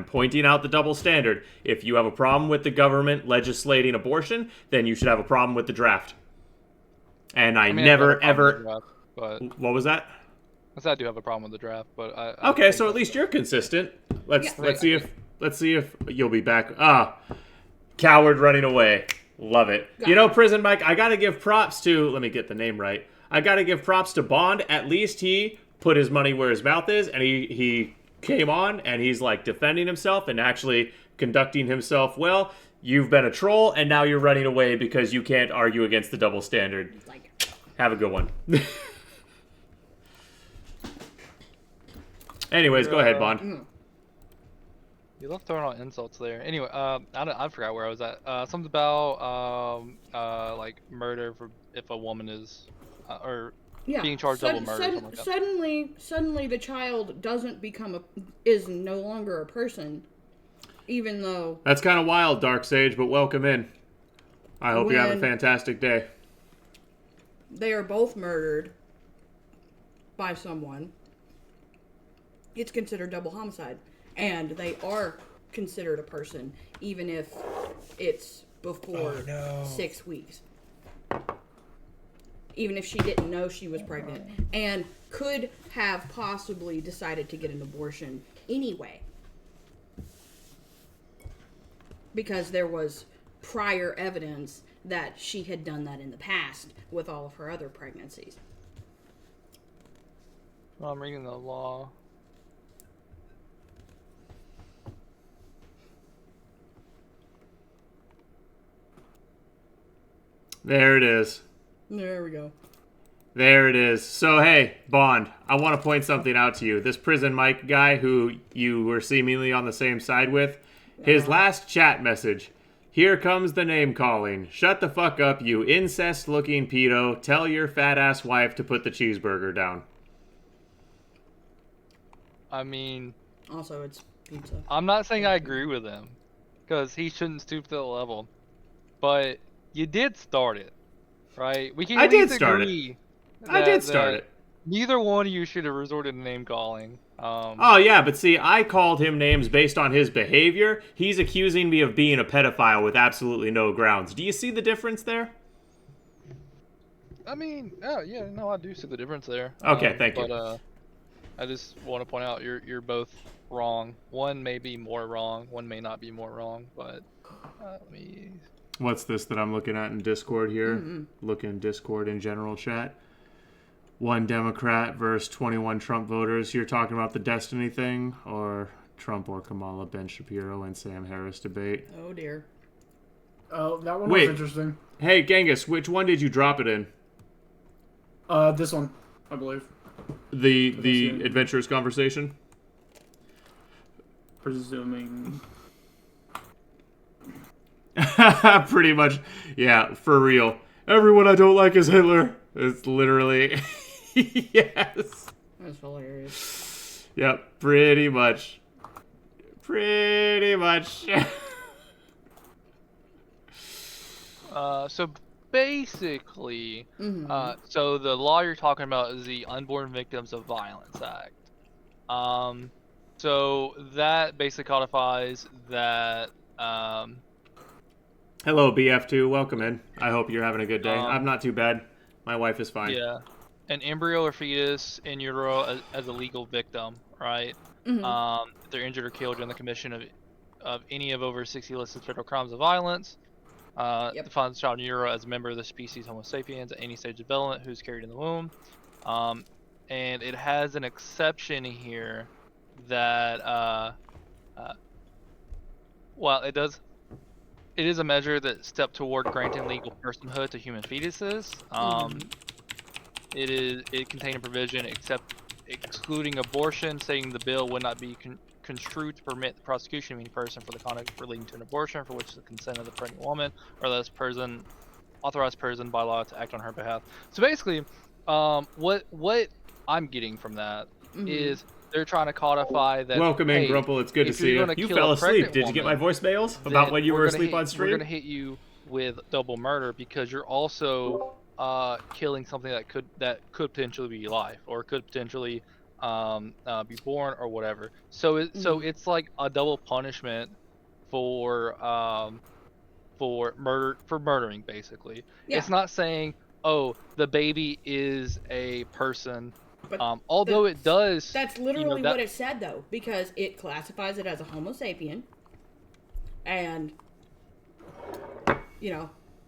pointing out the double standard. If you have a problem with the government legislating abortion, then you should have a problem with the draft. And I never ever. Draft, but what was that? I do have a problem with the draft, but okay, so at least you're consistent. Let's see if you'll be back. Coward running away. Love it. You know, Prison Mike, I gotta give props to. Let me get the name right. I gotta give props to Bond. At least he put his money where his mouth is, and he came on and he's like defending himself and actually conducting himself well. You've been a troll, and now you're running away because you can't argue against the double standard. Have a good one. Anyways, go ahead, Bond. You love throwing out insults there. Anyway, I forgot where I was at. Something about like murder for if a woman is being charged double murder. Something like that. Suddenly the child doesn't is no longer a person. Even though... That's kind of wild, Dark Sage, but welcome in. I hope you have a fantastic day. they are both murdered by someone, it's considered double homicide. And they are considered a person, even if it's before 6 weeks. Even if she didn't know she was pregnant. And could have possibly decided to get an abortion anyway. Because there was prior evidence that she had done that in the past with all of her other pregnancies. Well, I'm reading the law. There it is. There we go. There it is. So, hey, Bond, I want to point something out to you. This Prison Mike guy who you were seemingly on the same side with, his last chat message, "Here comes the name calling. Shut the fuck up, you incest-looking pedo. Tell your fat-ass wife to put the cheeseburger down." I mean... Also, it's pizza. I'm not saying I agree with him, because he shouldn't stoop to the level. But you did start it, right? We can I at did least start agree it. I did start that it. Neither one of you should have resorted to name calling. Oh, yeah, but see, I called him names based on his behavior. He's accusing me of being a pedophile with absolutely no grounds. Do you see the difference there? I mean, yeah, no, I do see the difference there. Okay, thank you. But I just want to point out you're both wrong. One may be more wrong, one may not be more wrong, but let me... What's this that I'm looking at in Discord here? Look in Discord in general chat. 1 Democrat versus 21 Trump voters. You're talking about the Destiny thing, or Trump or Kamala, Ben Shapiro and Sam Harris debate? Oh dear. Oh, that one Wait. was interesting. Hey, Genghis, which one did you drop it in? This one, I believe. The Adventurous conversation? Presuming. Pretty much, yeah, for real. Everyone I don't like is Hitler. It's literally, yes. That's hilarious. Yep, pretty much. Pretty much. So basically, so the law you're talking about is the Unborn Victims of Violence Act. So that basically codifies that. Hello, BF2. Welcome in. I hope you're having a good day. I'm not too bad. My wife is fine. Yeah, an embryo or fetus in utero as a legal victim, right? If they're injured or killed during the commission of any of over 60 listed federal crimes of violence, defines the child in utero as a member of the species Homo sapiens at any stage of development who's carried in the womb. And it has an exception here that, well, it is a measure that step toward granting legal personhood to human fetuses. It contained a provision excluding abortion, saying the bill would not be construed to permit the prosecution of any person for the conduct relating to an abortion for which the consent of the pregnant woman or this person, authorized person by law to act on her behalf. So basically, what I'm getting from that is they're trying to codify that. Welcome in, Grumple. It's good to see you. You fell asleep. Did you get my voicemails about when you were asleep on stream? We're gonna hit you with double murder because you're also killing something that could potentially be life or could potentially be born or whatever. So it's like a double punishment for murdering basically. Yeah. It's not saying, oh, the baby is a person. But although it does, that's literally what it said though, because it classifies it as a Homo sapien, and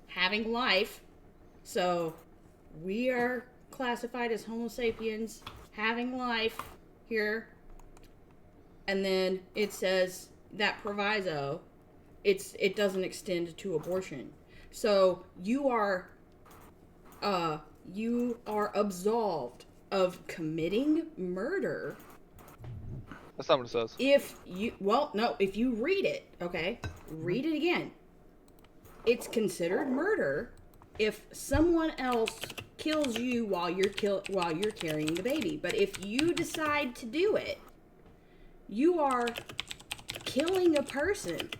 having life. So we are classified as Homo sapiens having life here, and then it says that proviso, it doesn't extend to abortion. So you are absolved of committing murder. That's not what it says. If you read it, okay? Read it again. It's considered murder if someone else kills you while you're carrying the baby. But if you decide to do it, you are killing a person.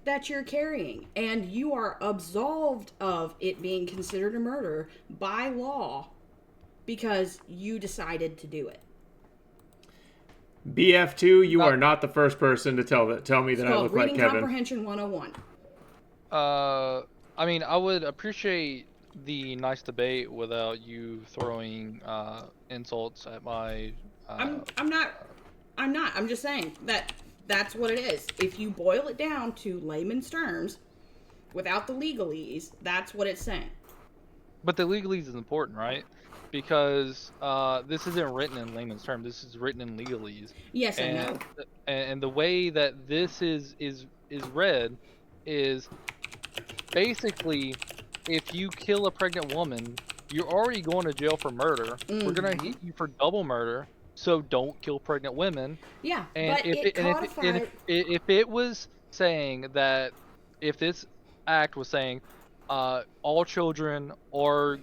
that you're carrying, and you are absolved of it being considered a murder by law because you decided to do it. BF2, you are not the first person to tell me that I look like Reading Kevin. Comprehension 101. I mean, I would appreciate the nice debate without you throwing insults at my. I'm not. I'm just saying that's what it is. If you boil it down to layman's terms, without the legalese, that's what it's saying. But the legalese is important, right? Because this isn't written in layman's terms. This is written in legalese. Yes, I know. And the way that this is read is basically, if you kill a pregnant woman, you're already going to jail for murder. Mm-hmm. We're gonna hit you for double murder. So don't kill pregnant women. Yeah, and but if it was saying that, if this act was saying all children or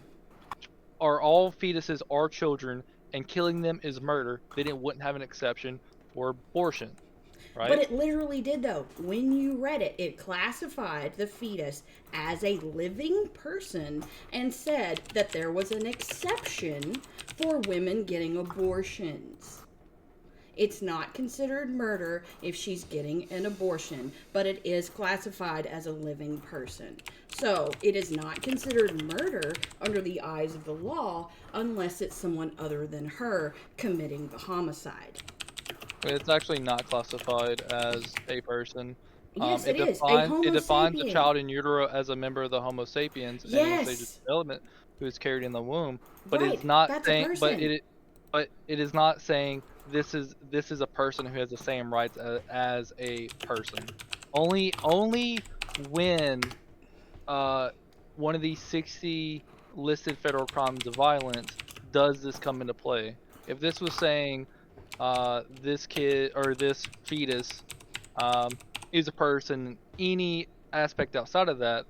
all fetuses are children and killing them is murder, then it wouldn't have an exception for abortion, right? But it literally did, though. When you read it, it classified the fetus as a living person and said that there was an exception for women getting abortions. It's not considered murder if she's getting an abortion, but it is classified as a living person. So it is not considered murder under the eyes of the law unless it's someone other than her committing the homicide. It's actually not classified as a person. Yes, it is. It defines sapien. a child in utero as a member of the Homo sapiens and in stage of development who is carried in the womb. But Right, it's not that's a saying. person. But it is not saying this is a person who has the same rights as a person. Only when one of these 60 listed federal crimes of violence does this come into play. If this was saying this kid or this fetus is a person, any aspect outside of that,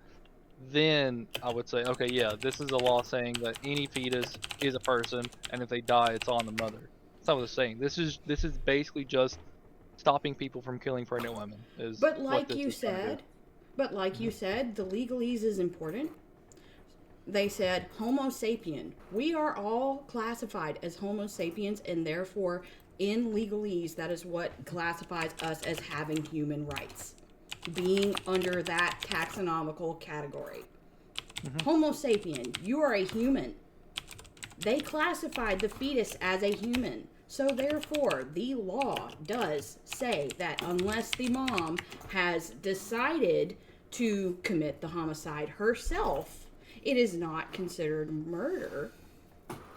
then I would say, okay, yeah, this is a law saying that any fetus is a person, and if they die, it's on the mother. That's not what it's saying. This is basically just stopping people from killing pregnant women. But like you said, the legalese is important. They said Homo sapien. We are all classified as Homo sapiens, and therefore, in legalese, that is what classifies us as having human rights, being under that taxonomical category. Homo sapien, you are a human. They classified the fetus as a human. So therefore, the law does say that unless the mom has decided to commit the homicide herself, it is not considered murder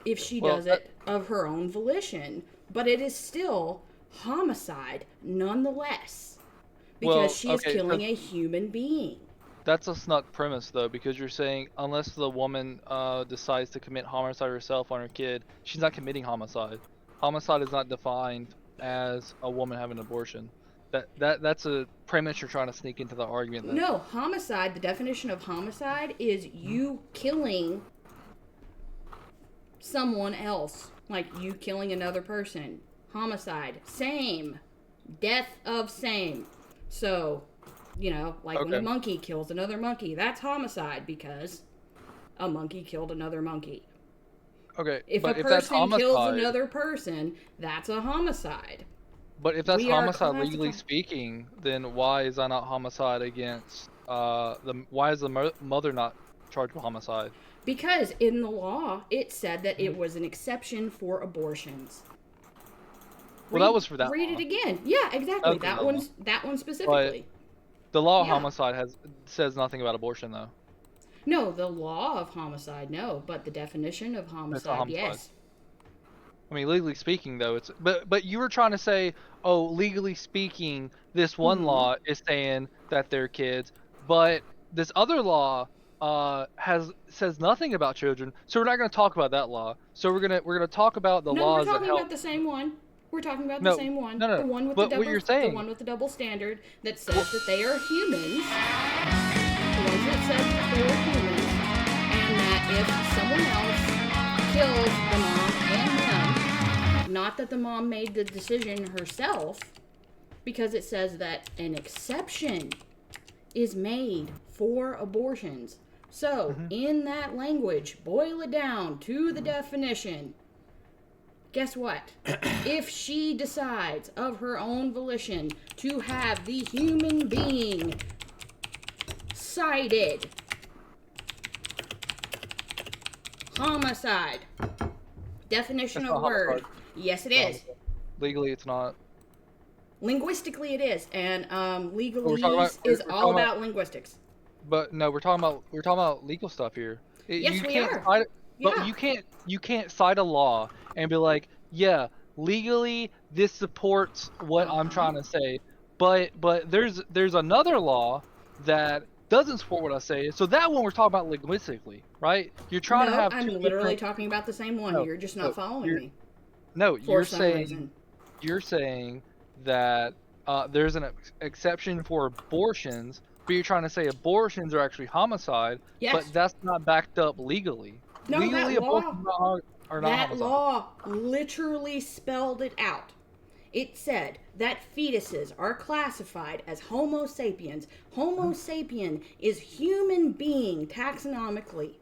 if she does it of her own volition. But it is still homicide nonetheless, because she is killing a human being. That's a snug premise, though, because you're saying unless the woman decides to commit homicide herself on her kid, she's not committing homicide. Homicide is not defined as a woman having an abortion. That's a premise you're trying to sneak into the argument. No, homicide, the definition of homicide is you killing someone else, like you killing another person. Homicide, same. Death of same. So, like when a monkey kills another monkey, that's homicide because a monkey killed another monkey. Okay, if a person kills another person, that's a homicide. But if that's homicide legally speaking, then why is that not homicide against why is the mother not charged with homicide? Because in the law, it said that it was an exception for abortions. Well, that was for that. Read it again. Yeah, exactly. That one specifically. But the law of homicide says nothing about abortion, though. No, the law of homicide, no, but the definition of homicide, yes. I mean, legally speaking, though, it's but you were trying to say, oh, legally speaking, this one law is saying that they're kids, but this other law says nothing about children, so we're not going to talk about that law. So we're gonna talk about the laws that help. No, we're talking about the same one. We're talking about the same one. No. The one with the one with the double standard that says that they are humans. The ones that says that they are humans, and that if someone else kills the mom and them, not that the mom made the decision herself, because it says that an exception is made for abortions. So, in that language, boil it down to the definition. Guess what? If she decides of her own volition to have the human being cited, homicide. Definition of word. Yes, it is. Legally, it's not. Linguistically, it is, and legalese is all about linguistics. But no, we're talking about legal stuff here. Yes, we are. But you can't cite a law and be like, yeah, legally this supports what I'm trying to say. But there's another law that doesn't support what I say. So that one we're talking about linguistically, right? You're trying to have. I'm literally talking about the same one. You're just not following me. No, you're saying that there's an exception for abortions. But you're trying to say abortions are actually homicide, but that's not backed up legally. No, legally, that law, are not that homicide. law literally spelled it out. It said that fetuses are classified as Homo sapiens. Homo sapien is human being taxonomically.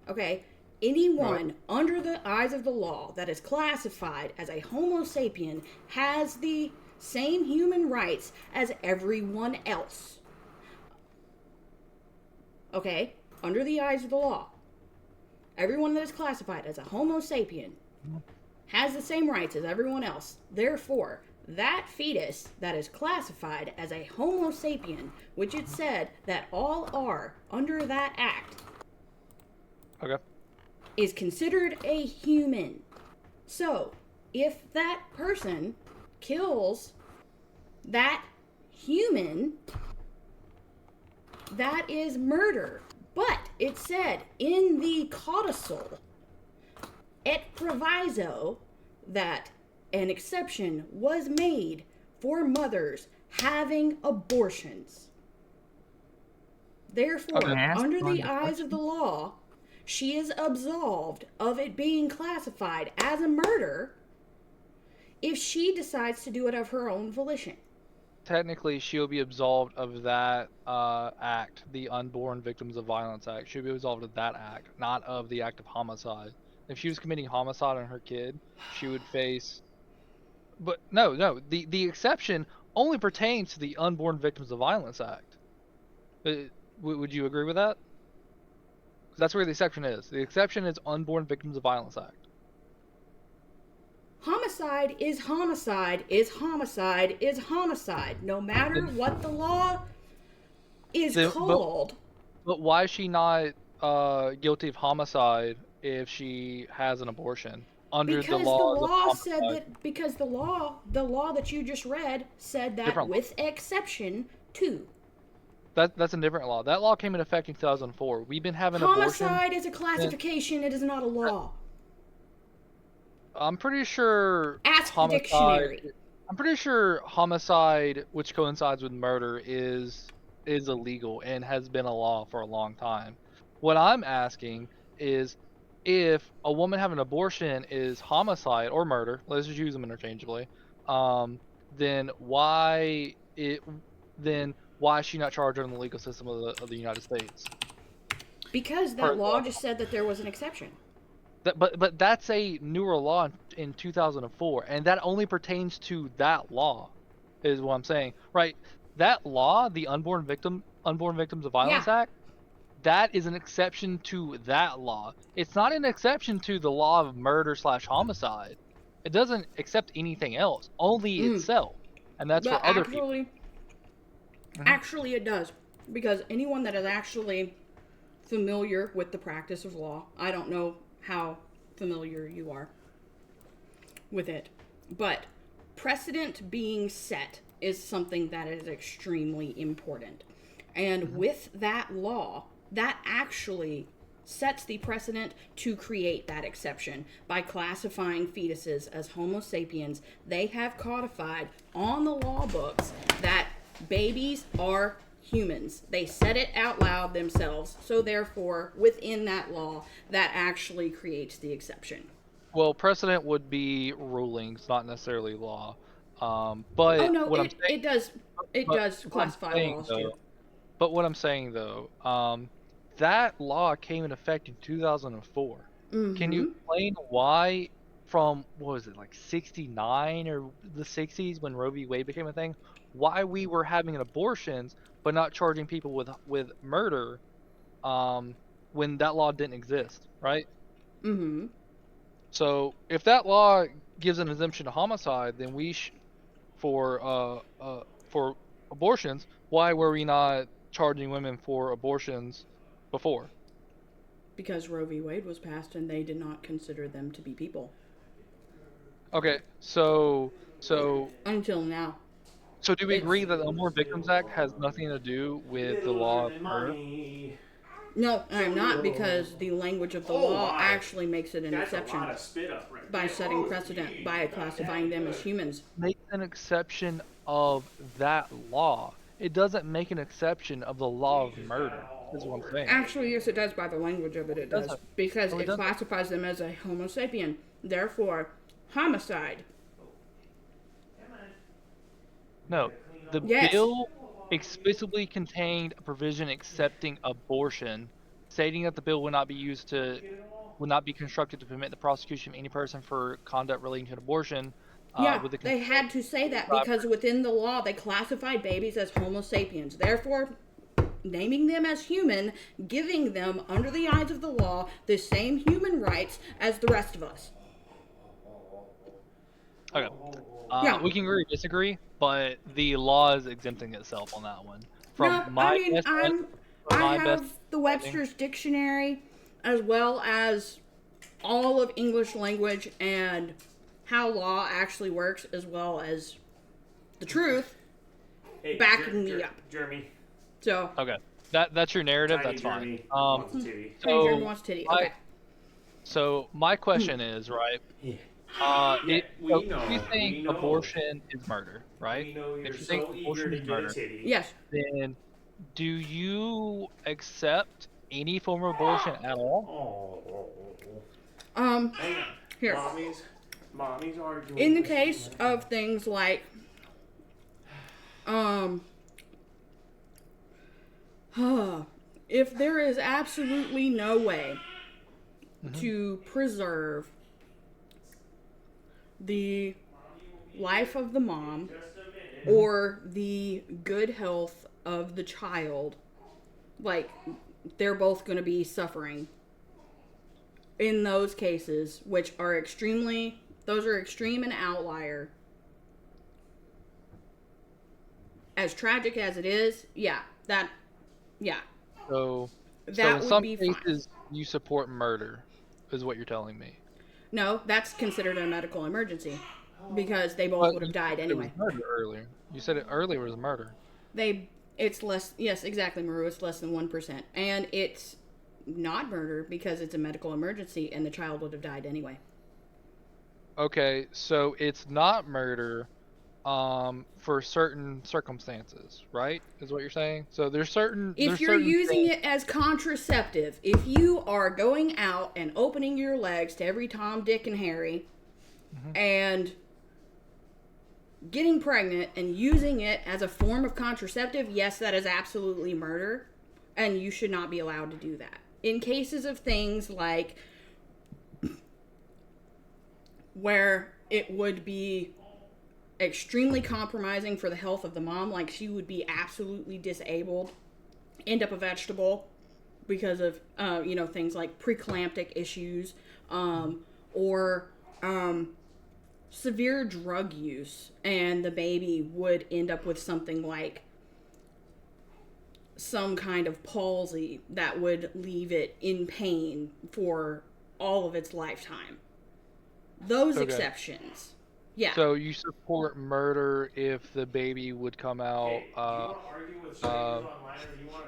Okay? Anyone under the eyes of the law that is classified as a Homo sapien has the same human rights as everyone else. Okay, under the eyes of the law, everyone that is classified as a Homo sapien has the same rights as everyone else. Therefore, that fetus that is classified as a Homo sapien, which it said that all are under that act, is considered a human. So, if that person kills that human, that is murder. But it said in the codicil et proviso that an exception was made for mothers having abortions. Therefore, under the eyes of the law, she is absolved of it being classified as a murder if she decides to do it of her own volition. Technically, she'll be absolved of that act, the Unborn Victims of Violence Act. She'll be absolved of that act, not of the act of homicide. If she was committing homicide on her kid, she would face... But no, the exception only pertains to the Unborn Victims of Violence Act. Would you agree with that? 'Cause that's where the exception is. The exception is Unborn Victims of Violence Act. Homicide is homicide is homicide is homicide, no matter what the law is called. But why is she not guilty of homicide if she has an abortion under the law? Because the law that you just read said that with exception to. That's a different law. That law came into effect in 2004. We've been having homicide is a classification. It is not a law. I'm pretty sure ask the dictionary. I'm pretty sure homicide, which coincides with murder, is illegal and has been a law for a long time. What I'm asking is, if a woman having an abortion is homicide or murder, let's just use them interchangeably, then why is she not charged under the legal system of the United States? Because that law just said that there was an exception. But that's a newer law in 2004, and that only pertains to that law, is what I'm saying. Right? That law, the Unborn Victims of Violence Act, that is an exception to that law. It's not an exception to the law of murder/homicide. It doesn't accept anything else, only itself, and that's for other people. Actually, it does, because anyone that is actually familiar with the practice of law, I don't know how familiar you are with it, but precedent being set is something that is extremely important. And with that law, that actually sets the precedent to create that exception by classifying fetuses as Homo sapiens. They have codified on the law books that babies are humans. They said it out loud themselves, so therefore within that law that actually creates the exception. Well, precedent would be rulings, not necessarily law. But it does classify laws too. But what I'm saying though, that law came in effect in 2004. Can you explain why, from what was it, like 69 or the 60s when Roe v. Wade became a thing, why we were having abortions but not charging people with murder, when that law didn't exist, right? So if that law gives an exemption to homicide, then for abortions, why were we not charging women for abortions before? Because Roe v. Wade was passed and they did not consider them to be people. Okay, so until now. So do we agree that the No More Victims Act has nothing to do with the law of murder? No, I'm not, because the language of the law actually makes it an exception by setting precedent, by classifying them as humans. Make an exception of that law. It doesn't make an exception of the law of murder, is what I'm saying. Actually, yes, it does. By the language of it, it does. Because it classifies them as a Homo sapien. Therefore, homicide. No, the bill explicitly contained a provision accepting abortion, stating that the bill would not be constructed to permit the prosecution of any person for conduct relating to an abortion. They had to say that because within the law they classified babies as Homo sapiens. Therefore, naming them as human, giving them, under the eyes of the law, the same human rights as the rest of us. Okay. We can agree or disagree, but the law is exempting itself on that one. I have the Webster's Dictionary, as well as all of English language and how law actually works, as well as the truth, backing me up. Jeremy. So. Okay. That's your narrative. That's fine. Jeremy wants titty. Okay. So my question is, right? If you think abortion is murder, right? If you think abortion is murder, yes. Then do you accept any form of abortion at all? Here. Mommy's arguing. In the case of things like, if there is absolutely no way to preserve the life of the mom or the good health of the child, like, they're both going to be suffering in those cases, which are extreme and outlier. As tragic as it is, So that in would some be cases, you support murder, is what you're telling me. No, that's considered a medical emergency because they both would have died anyway. It was murder earlier. You said it earlier was murder. It's less. Yes, exactly, Maru. It's less than 1%, and it's not murder because it's a medical emergency, and the child would have died anyway. Okay, so it's not murder, for certain circumstances, right? Is what you're saying? So there's certain. If you're using it as contraceptive, if you are going out and opening your legs to every Tom, Dick, and Harry, and getting pregnant and using it as a form of contraceptive, yes, that is absolutely murder, and you should not be allowed to do that. In cases of things like where it would be extremely compromising for the health of the mom, like she would be absolutely disabled, end up a vegetable because of things like preeclamptic issues, or severe drug use, and the baby would end up with something like some kind of palsy that would leave it in pain for all of its lifetime. Those exceptions. Yeah. So you support murder if the baby would come out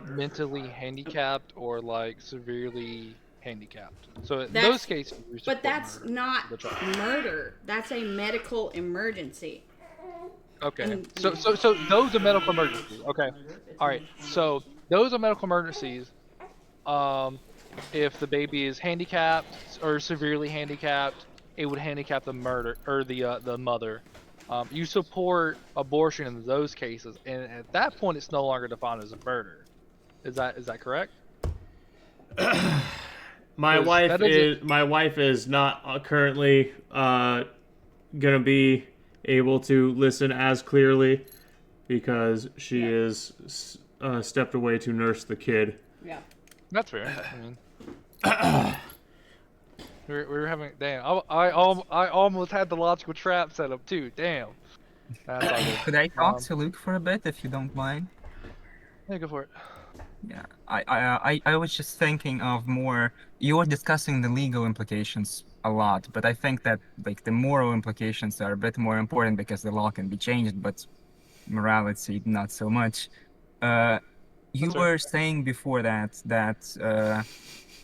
mentally handicapped or like severely handicapped. So in those cases, you support but that's not murder. That's a medical emergency. Okay. So those are medical emergencies. Okay. All right. So those are medical emergencies. If the baby is handicapped or severely handicapped, it would handicap the murder or the mother. You support abortion in those cases, and at that point, it's no longer defined as a murder. Is that correct? My 'Cause wife is not currently gonna be able to listen as clearly because she is stepped away to nurse the kid. Yeah. That's fair. I mean, we were having. Damn, I almost had the logical trap set up too. Damn. That's all good. Could I talk to Luke for a bit, if you don't mind? Yeah, go for it. Yeah, I was just thinking of more. You were discussing the legal implications a lot, but I think that like the moral implications are a bit more important because the law can be changed, but morality not so much. You were saying before that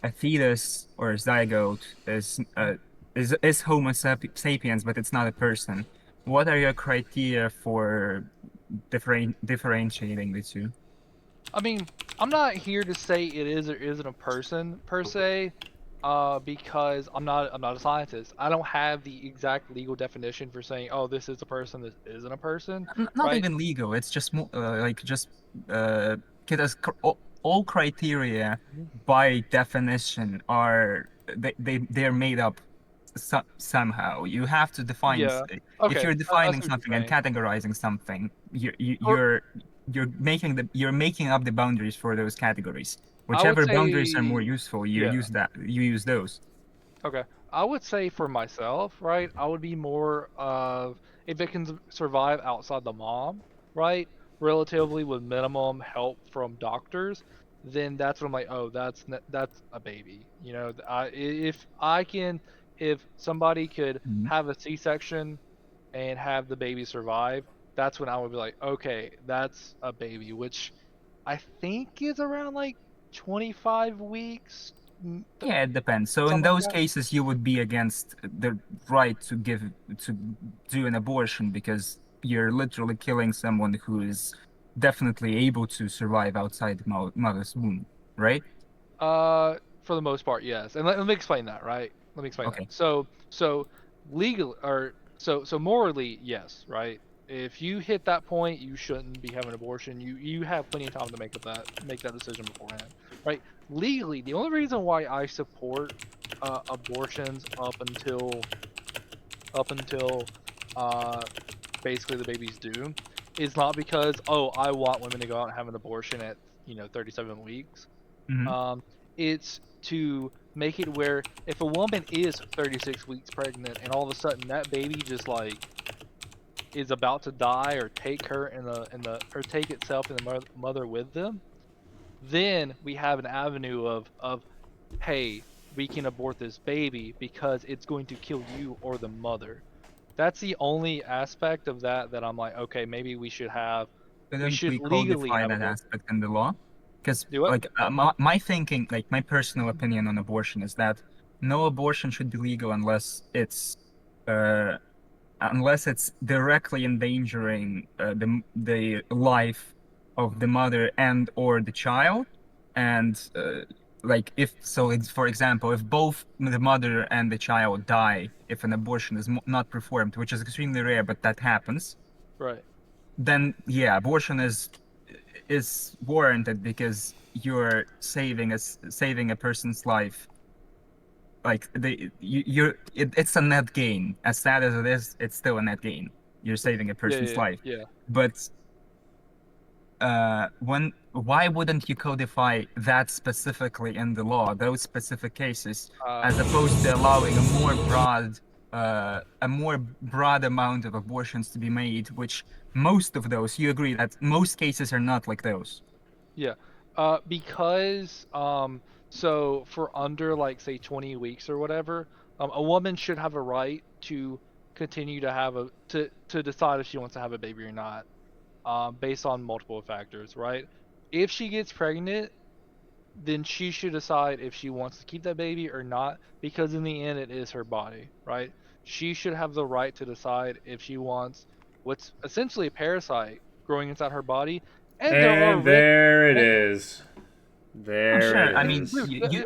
a fetus or a zygote is Homo sapiens, but it's not a person. What are your criteria for differentiating the two? I mean, I'm not here to say it is or isn't a person per se, because I'm not a scientist. I don't have the exact legal definition for saying, oh, this is a person, this isn't a person. Not right? even legal. It's just more because all criteria by definition are they're made up somehow. You have to define. Yeah. If Okay, you're I defining see what something you're and saying. categorizing something, you're making up the boundaries for those categories. Whichever boundaries are more say- useful, you yeah. use those. Okay. I would say for myself, right, I would be more of if it can survive outside the mom, right, relatively with minimum help from doctors, then that's when I'm like, oh, that's a baby. You know, if somebody could have a C-section and have the baby survive, that's when I would be like, okay, that's a baby, which I think is around like 25 weeks. Yeah, it depends. So in Something like those that. cases, you would be against the right to do an abortion because you're literally killing someone who is definitely able to survive outside the mother's womb, right? For the most part, yes. And let me explain that, right? Let me explain Okay. that. So legal or so morally, yes, right? If you hit that point, you shouldn't be having an abortion. You have plenty of time to make that decision beforehand, right? Legally, the only reason why I support abortions up until basically the baby's due is not because, oh, I want women to go out and have an abortion at 37 weeks. Mhm. It's to make it where if a woman is 36 weeks pregnant and all of a sudden that baby just like is about to die or take take itself and the mother with them, then we have an avenue of hey, we can abort this baby because it's going to kill you or the mother. That's the only aspect of that I'm like, okay, maybe we should Couldn't we legally codify have that abortion. aspect in the law? Because Do what? like my thinking, like my personal opinion on abortion is that no abortion should be legal unless it's directly endangering the life of the mother and or the child, and like if so, it's, for example, if both the mother and the child die if an abortion is not performed, which is extremely rare, but that happens. Right. Then yeah, abortion is warranted because you're saving a person's life. Like it's a net gain. As sad as it is, it's still a net gain. You're saving a person's life. Yeah. But why wouldn't you codify that specifically in the law, those specific cases, as opposed to allowing a more broad amount of abortions to be made, which most of those, you agree that most cases are not like those? Yeah. Because so for under like say 20 weeks or whatever, a woman should have a right to continue to to decide if she wants to have a baby or not, based on multiple factors, right? If she gets pregnant, then she should decide if she wants to keep that baby or not, because in the end it is her body, right? She should have the right to decide if she wants what's essentially a parasite growing inside her body. And there are there it is. There sure. it I mean, is.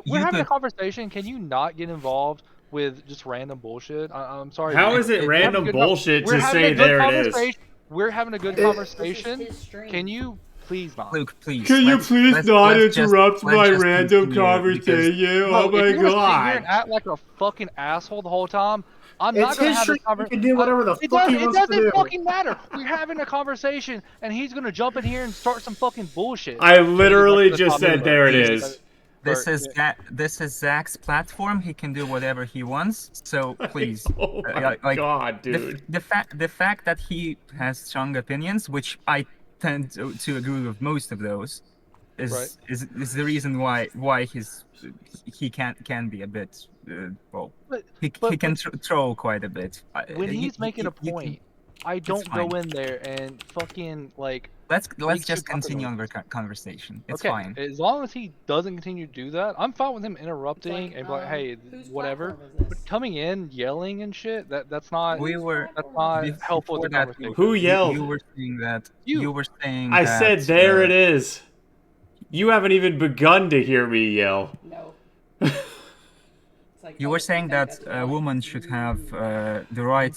we're having a conversation. Can you not get involved with just random bullshit? I'm sorry. How is it random bullshit to say there it is? We're having a good conversation. Can you please not. Luke, please. Can you please not let's just- interrupt let's my just random continue, because- conversation? Bro, Oh my if you're gonna sit here and god. act like a fucking asshole the whole time, I'm It's not gonna his have this stream. He conversation. can do whatever the fuck he It wants to doesn't do. fucking matter. We're having a conversation, and he's gonna jump in here and start some fucking bullshit. I literally Like the just topic, said but there it please, is. This Or- is this is Zach's platform. He can do whatever he wants. So please, Oh my god, dude. the fact that he has strong opinions, which I tend to agree with most of those, is the reason why he can be a bit well. He can troll quite a bit. When he's making a you point, can- I don't go fine. in there and fucking like. Let's make just super continue noise. our conversation. It's Okay, fine. as long as he doesn't continue to do that, I'm fine with him interrupting and be like, "Hey, whatever." But coming in, yelling and shit, that's not. That's not helpful with the conversation. Who yelled? You were saying that. You were saying. I that, said there it is. You haven't even begun to hear me yell. No. You were saying that a woman should have the right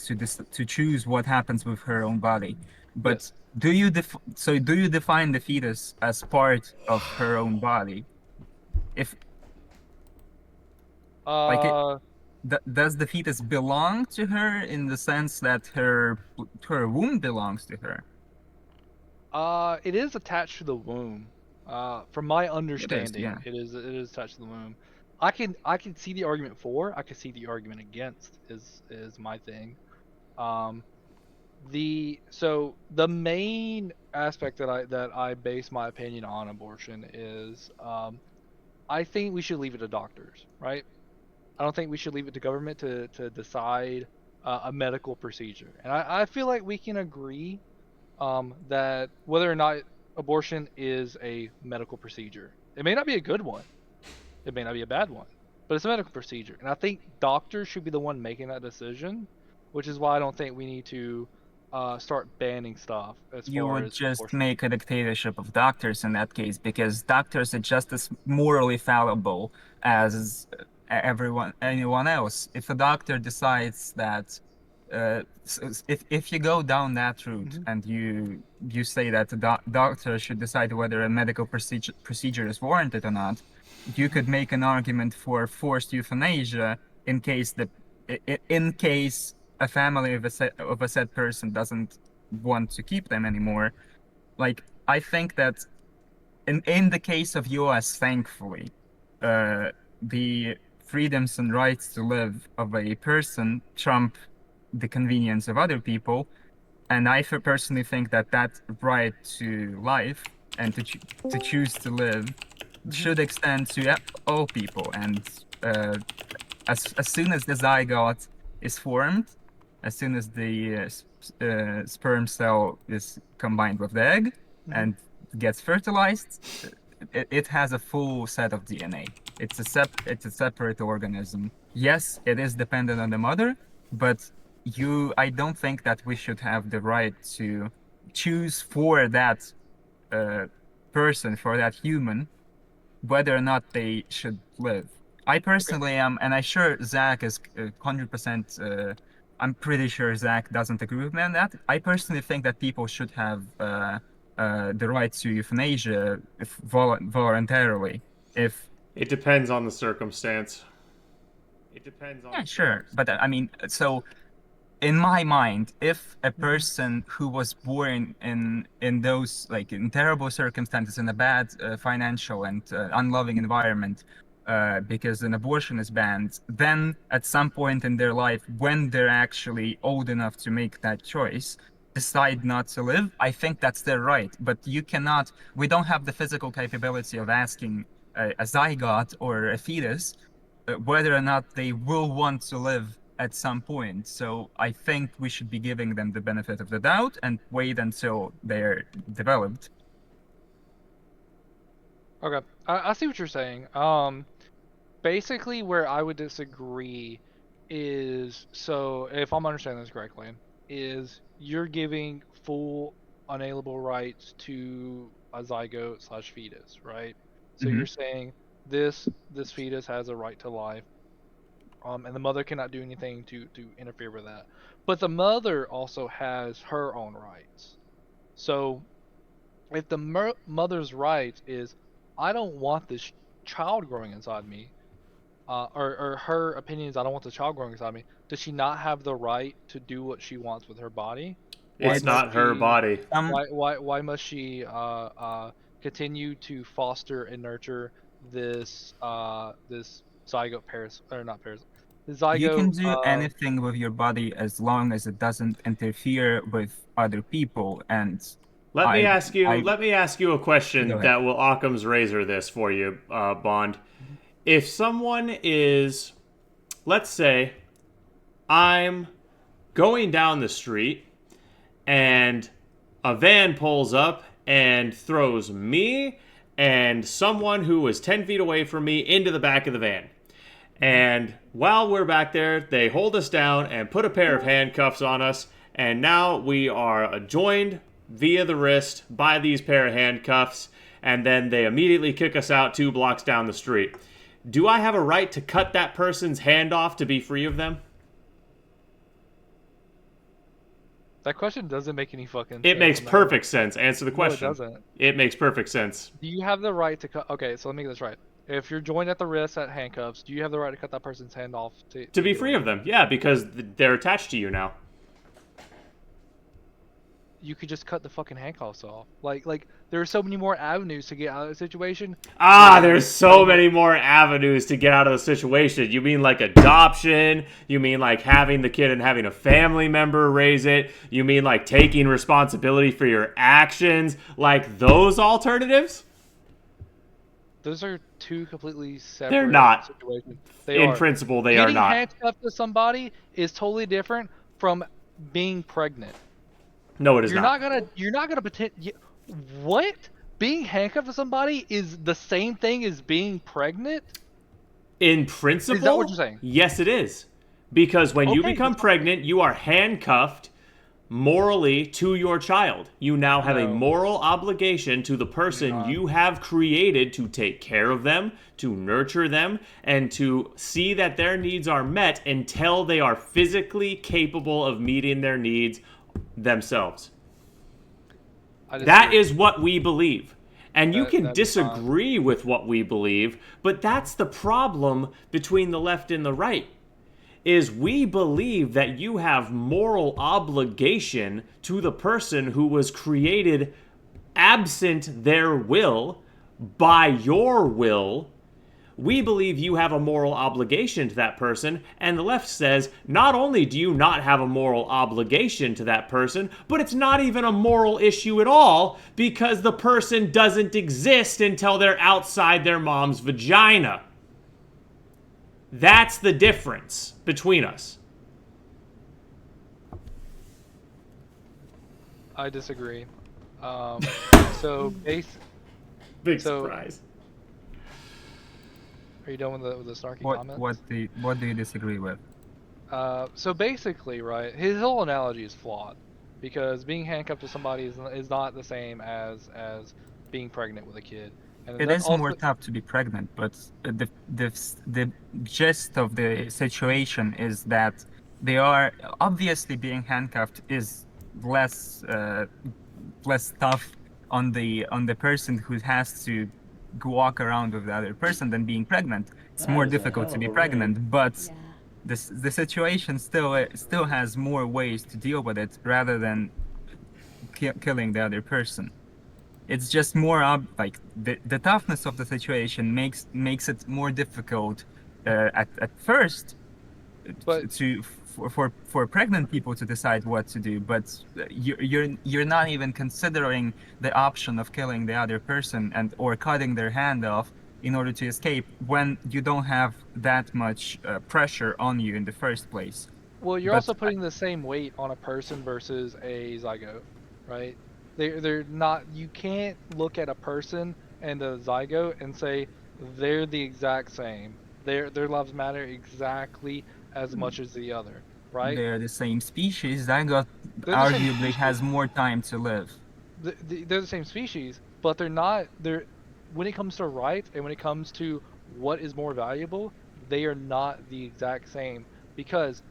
to choose what happens with her own body, but do you define the fetus as part of her own body? If does the fetus belong to her in the sense that her womb belongs to her? It is attached to the womb. From my understanding, yeah. it is attached to the womb. I can see the argument for. I can see the argument against. Is my thing. The main aspect that I base my opinion on abortion is I think we should leave it to doctors, right? I don't think we should leave it to government to decide a medical procedure. And I feel like we can agree that whether or not abortion is a medical procedure. It may not be a good one. It may not be a bad one, but it's a medical procedure. And I think doctors should be the one making that decision, which is why I don't think we need to start banning stuff. You would just make a dictatorship of doctors in that case, because doctors are just as morally fallible as anyone else. If a doctor decides that, if you go down that route and you say that the doctor should decide whether a medical procedure is warranted or not, you could make an argument for forced euthanasia in case a family of a said person doesn't want to keep them anymore. Like, I think that in the case of US, thankfully, the freedoms and rights to live of a person trump the convenience of other people, and I personally think that right to life and to choose to live should extend to all people. And as soon as the zygote is formed, as soon as the sperm cell is combined with the egg and gets fertilized, it has a full set of DNA. It's a separate organism. Yes, it is dependent on the mother, but I don't think that we should have the right to choose for that person, for that human, whether or not they should live. I personally am, and I'm sure Zach is 100%. I'm pretty sure Zach doesn't agree with me on that. I personally think that people should have the right to euthanasia voluntarily. If it depends on the circumstance. It depends on. Yeah, sure, but I mean, so in my mind, if a person who was born in those, like, in terrible circumstances, in a bad financial and unloving environment, because an abortion is banned, then at some point in their life, when they're actually old enough to make that choice, decide not to live, I think that's their right. But we don't have the physical capability of asking a zygote or a fetus whether or not they will want to live at some point. So I think we should be giving them the benefit of the doubt and wait until they're developed. Okay, I see what you're saying. Basically, where I would disagree is, so if I'm understanding this correctly, is you're giving full unalienable rights to a zygote / fetus, right? So you're saying this fetus has a right to life, and the mother cannot do anything to interfere with that. But the mother also has her own rights. So if the mother's right is, I don't want this child growing inside me, or her opinion is, I don't want the child growing inside me, does she not have the right to do what she wants with her body? It's not her body. Why must she continue to foster and nurture this this zygote the zygote? You can do anything with your body as long as it doesn't interfere with other people. And let me ask you a question that will Occam's razor this for you, Bond. If someone is, let's say, I'm going down the street and a van pulls up and throws me and someone who was 10 feet away from me into the back of the van. And while we're back there, they hold us down and put a pair of handcuffs on us, and now we are joined via the wrist by these pair of handcuffs, and then they immediately kick us out 2 blocks down the street. Do I have a right to cut that person's hand off to be free of them? That question doesn't make any fucking sense. It makes perfect sense. Answer the question. No, it doesn't. It makes perfect sense. Do you have the right to cut? Okay, so let me get this right. If you're joined at the wrist at handcuffs, do you have the right to cut that person's hand off to be free of them? Yeah, because they're attached to you now. You could just cut the fucking handcuffs off. Like there are so many more avenues to get out of the situation. There's so many more avenues to get out of the situation. You mean like adoption? You mean like having the kid and having a family member raise it? You mean like taking responsibility for your actions? Like those alternatives? Those are 2 completely separate They're not. situations. In principle, they are not. Getting handcuffed to somebody is totally different from being pregnant. No, it is not. You're not gonna pretend. What? Being handcuffed to somebody is the same thing as being pregnant? In principle? Is that what you're saying? Yes, it is. Because when you become pregnant, you are handcuffed morally to your child. You now have a moral obligation to the person you have created to take care of them, to nurture them, and to see that their needs are met until they are physically capable of meeting their needs themselves. That is what we believe. And you can disagree with what we believe, but that's the problem between the left and the right. Is we believe that you have moral obligation to the person who was created absent their will by your will. We believe you have a moral obligation to that person, and the left says not only do you not have a moral obligation to that person, but it's not even a moral issue at all because the person doesn't exist until they're outside their mom's vagina. That's the difference between us. I disagree. Big surprise. Are you done with the snarky comments? What do you disagree with? So basically, right, his whole analogy is flawed because being handcuffed to somebody is not the same as being pregnant with a kid. And it is more tough to be pregnant, but the gist of the situation is that they are obviously being handcuffed is less tough on the person who has to walk around with the other person than being pregnant. It's more difficult to be pregnant, but the situation still has more ways to deal with it rather than killing the other person. It's just more like the toughness of the situation makes it more difficult at first for pregnant people to decide what to do, but you're not even considering the option of killing the other person or cutting their hand off in order to escape when you don't have that much pressure on you in the first place. Well, you're also putting the same weight on a person versus a zygote, right? They're not. You can't look at a person and a zygote and say they're the exact same. Their lives matter exactly as much as the other, right? They're the same species. Zygote arguably has more time to live. They're the same species, but they're not. When it comes to rights and when it comes to what is more valuable, they are not the exact same because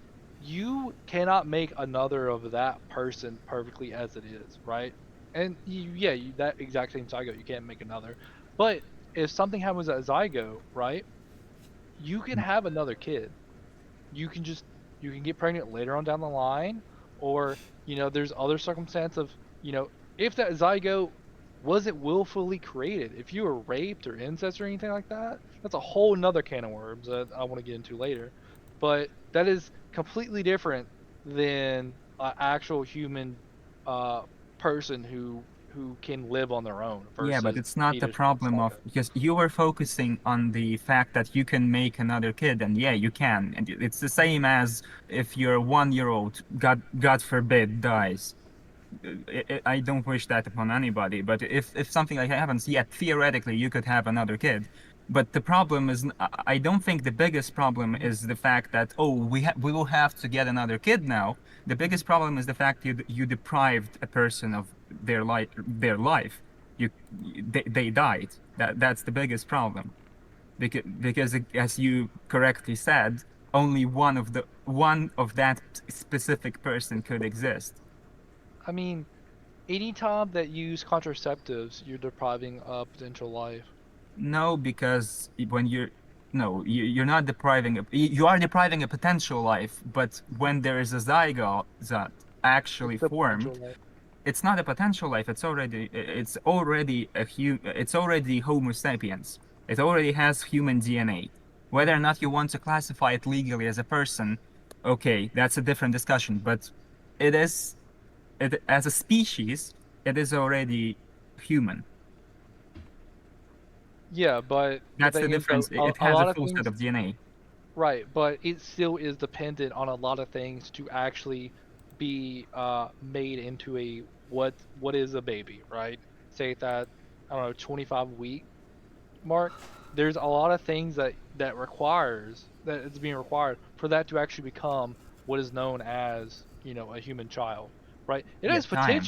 you cannot make another of that person perfectly as it is, right? And that exact same zygote, you can't make another. But if something happens at zygote, right, you can have another kid. You can get pregnant later on down the line, or there's other circumstance of if that zygote wasn't willfully created, if you were raped or incest or anything like that, that's a whole nother can of worms that I want to get into later. But that is completely different than an actual human person who can live on their own Yeah, but versus it's not the fetus problem of, zygote. because you were focusing on the fact that you can make another kid, and yeah, you can. And it's the same as if your 1-year-old, God forbid, dies. I don't wish that upon anybody, but if something like that happens, yeah, theoretically you could have another kid. But the problem is, I don't think the biggest problem is the fact that, oh, we will have to get another kid now. The biggest problem is the fact you deprived a person of their life. They died. That's the biggest problem. Because as you correctly said, only one of that specific person could exist. I mean, anytime that you use contraceptives, you're depriving a potential life. No, because when you're not depriving you are depriving a potential life, but when there is a zygote that actually It's a formed, potential life. it's not a potential life. It's already Homo sapiens. It already has human DNA. Whether or not you want to classify it legally as a person, okay, that's a different discussion. But it is, as a species, it is already human. Yeah, but the That's the thing is, though, difference. It a has a lot of full set things, of DNA. right? But it still is dependent on a lot of things to actually be made into a what is a baby, right? Say that, I don't know, 25-week mark. There's a lot of things that it's being required for that to actually become what is known as a human child, right? Yeah, time.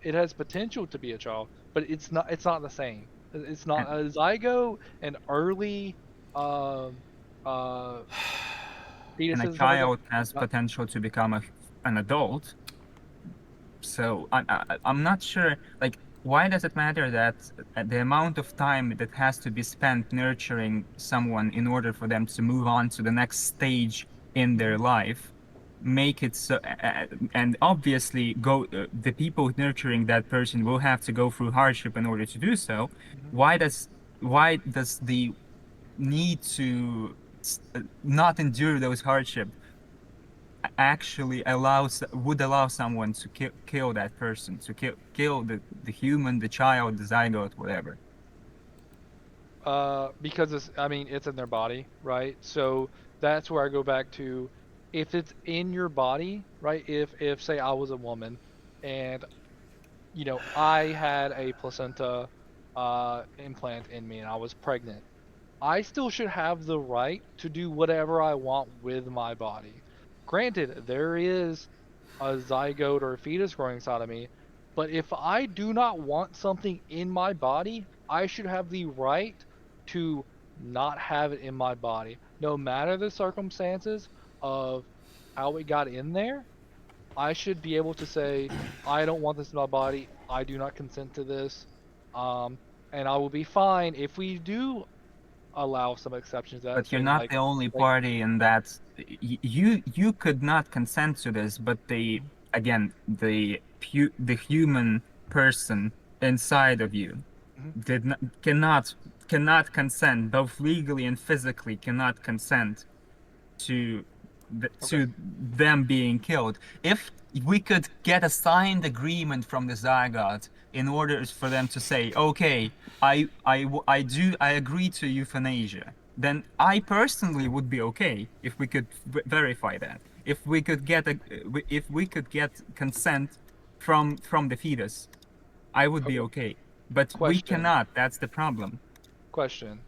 It has potential to be a child, but it's not the same. It's not And, a zygote and early uh and a fetuses and stuff like that. child has potential to become an adult. So I'm not sure, like, why does it matter that the amount of time that has to be spent nurturing someone in order for them to move on to the next stage in their life, make it so, and obviously the people nurturing that person will have to go through hardship in order to do so. Why does the need to not endure those hardships actually would allow someone to kill that person, to kill the human, the child, the zygote, whatever? Because it's in their body, right? So that's where I go back to, if it's in your body, right? If say I was a woman and I had a placenta implant in me and I was pregnant, I still should have the right to do whatever I want with my body. Granted, there is a zygote or a fetus growing inside of me, but if I do not want something in my body, I should have the right to not have it in my body, no matter the circumstances of how it got in there. I should be able to say, I don't want this in my body. I do not consent to this. Um, and I will be fine if we do allow some exceptions to that, But you're saying not the only party in that. You could not consent to this, but the human person inside of you did not cannot consent, both legally and physically cannot consent to to them being killed. If we could get a signed agreement from the zygote in order for them to say, okay, I agree to euthanasia, then I personally would be okay if we could verify that. If we could get consent from the fetus, I would be okay. But we Question. cannot. That's the problem. Question.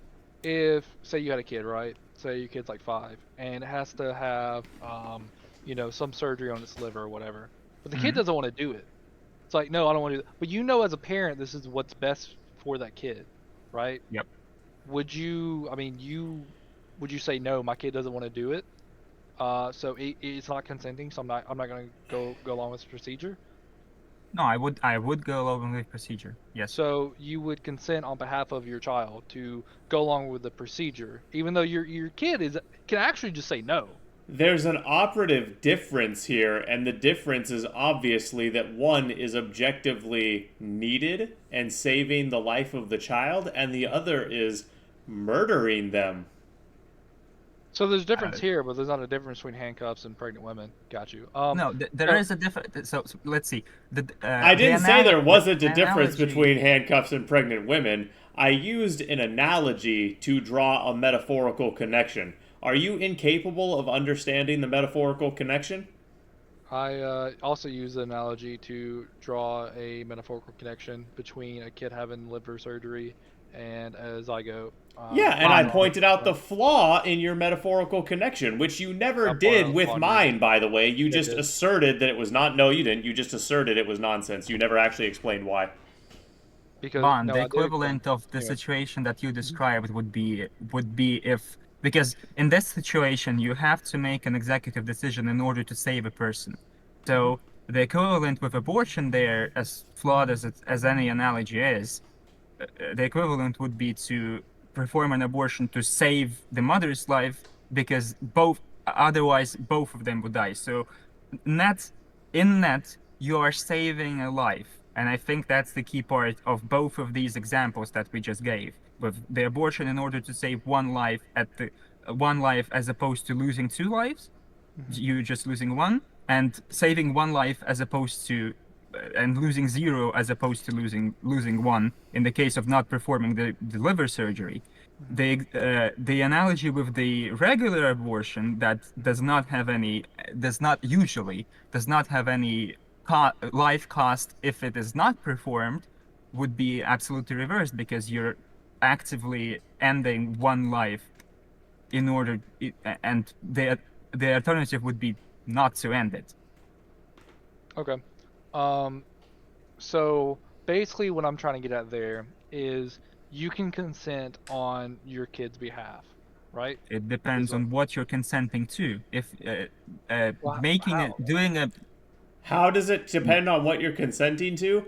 If say you had a kid, right? Say your kid's like 5 and it has to have some surgery on its liver or whatever. But the kid Mhm. doesn't want to do it. It's like, no, I don't want to do that. But as a parent, this is what's best for that kid, right? Yep. Would you would you say no, my kid doesn't want to do it? So it's not consenting, so I'm not gonna go along with this procedure? No, I would go along with procedure. Yes. So you would consent on behalf of your child to go along with the procedure, even though your kid can actually just say no. There's an operative difference here, and the difference is obviously that one is objectively needed and saving the life of the child, and the other is murdering them. So there's a difference here, but there's not a difference between handcuffs and pregnant women. Got you. No, there is a difference. So let's see. I didn't say there wasn't a difference analogy- between handcuffs and pregnant women. I used an analogy to draw a metaphorical connection. Are you incapable of understanding the metaphorical connection? I also use the analogy to draw a metaphorical connection between a kid having liver surgery and a zygote. Yeah, and I pointed out the flaw in your metaphorical connection, which you never did with mine, by the way. You just asserted that it was not. No, you didn't. You just asserted it was nonsense. You never actually explained why. Because Bond, the equivalent of the situation that you described would be if, because in this situation you have to make an executive decision in order to save a person. So the equivalent with abortion there, as flawed as any analogy is, the equivalent would be to perform an abortion to save the mother's life, because otherwise both of them would die. So in that you are saving a life. And I think that's the key part of both of these examples that we just gave. With the abortion in order to save one life as opposed to losing two lives, you just losing one, and saving one life as opposed to and losing zero as opposed to losing one in the case of not performing the liver surgery. The analogy with the regular abortion that does not have any life cost if it is not performed would be absolutely reversed, because you're actively ending one life and the alternative would be not to end it. Okay. So basically what I'm trying to get at there is you can consent on your kid's behalf, right? It depends on what you're consenting to. If How does it depend on what you're consenting to?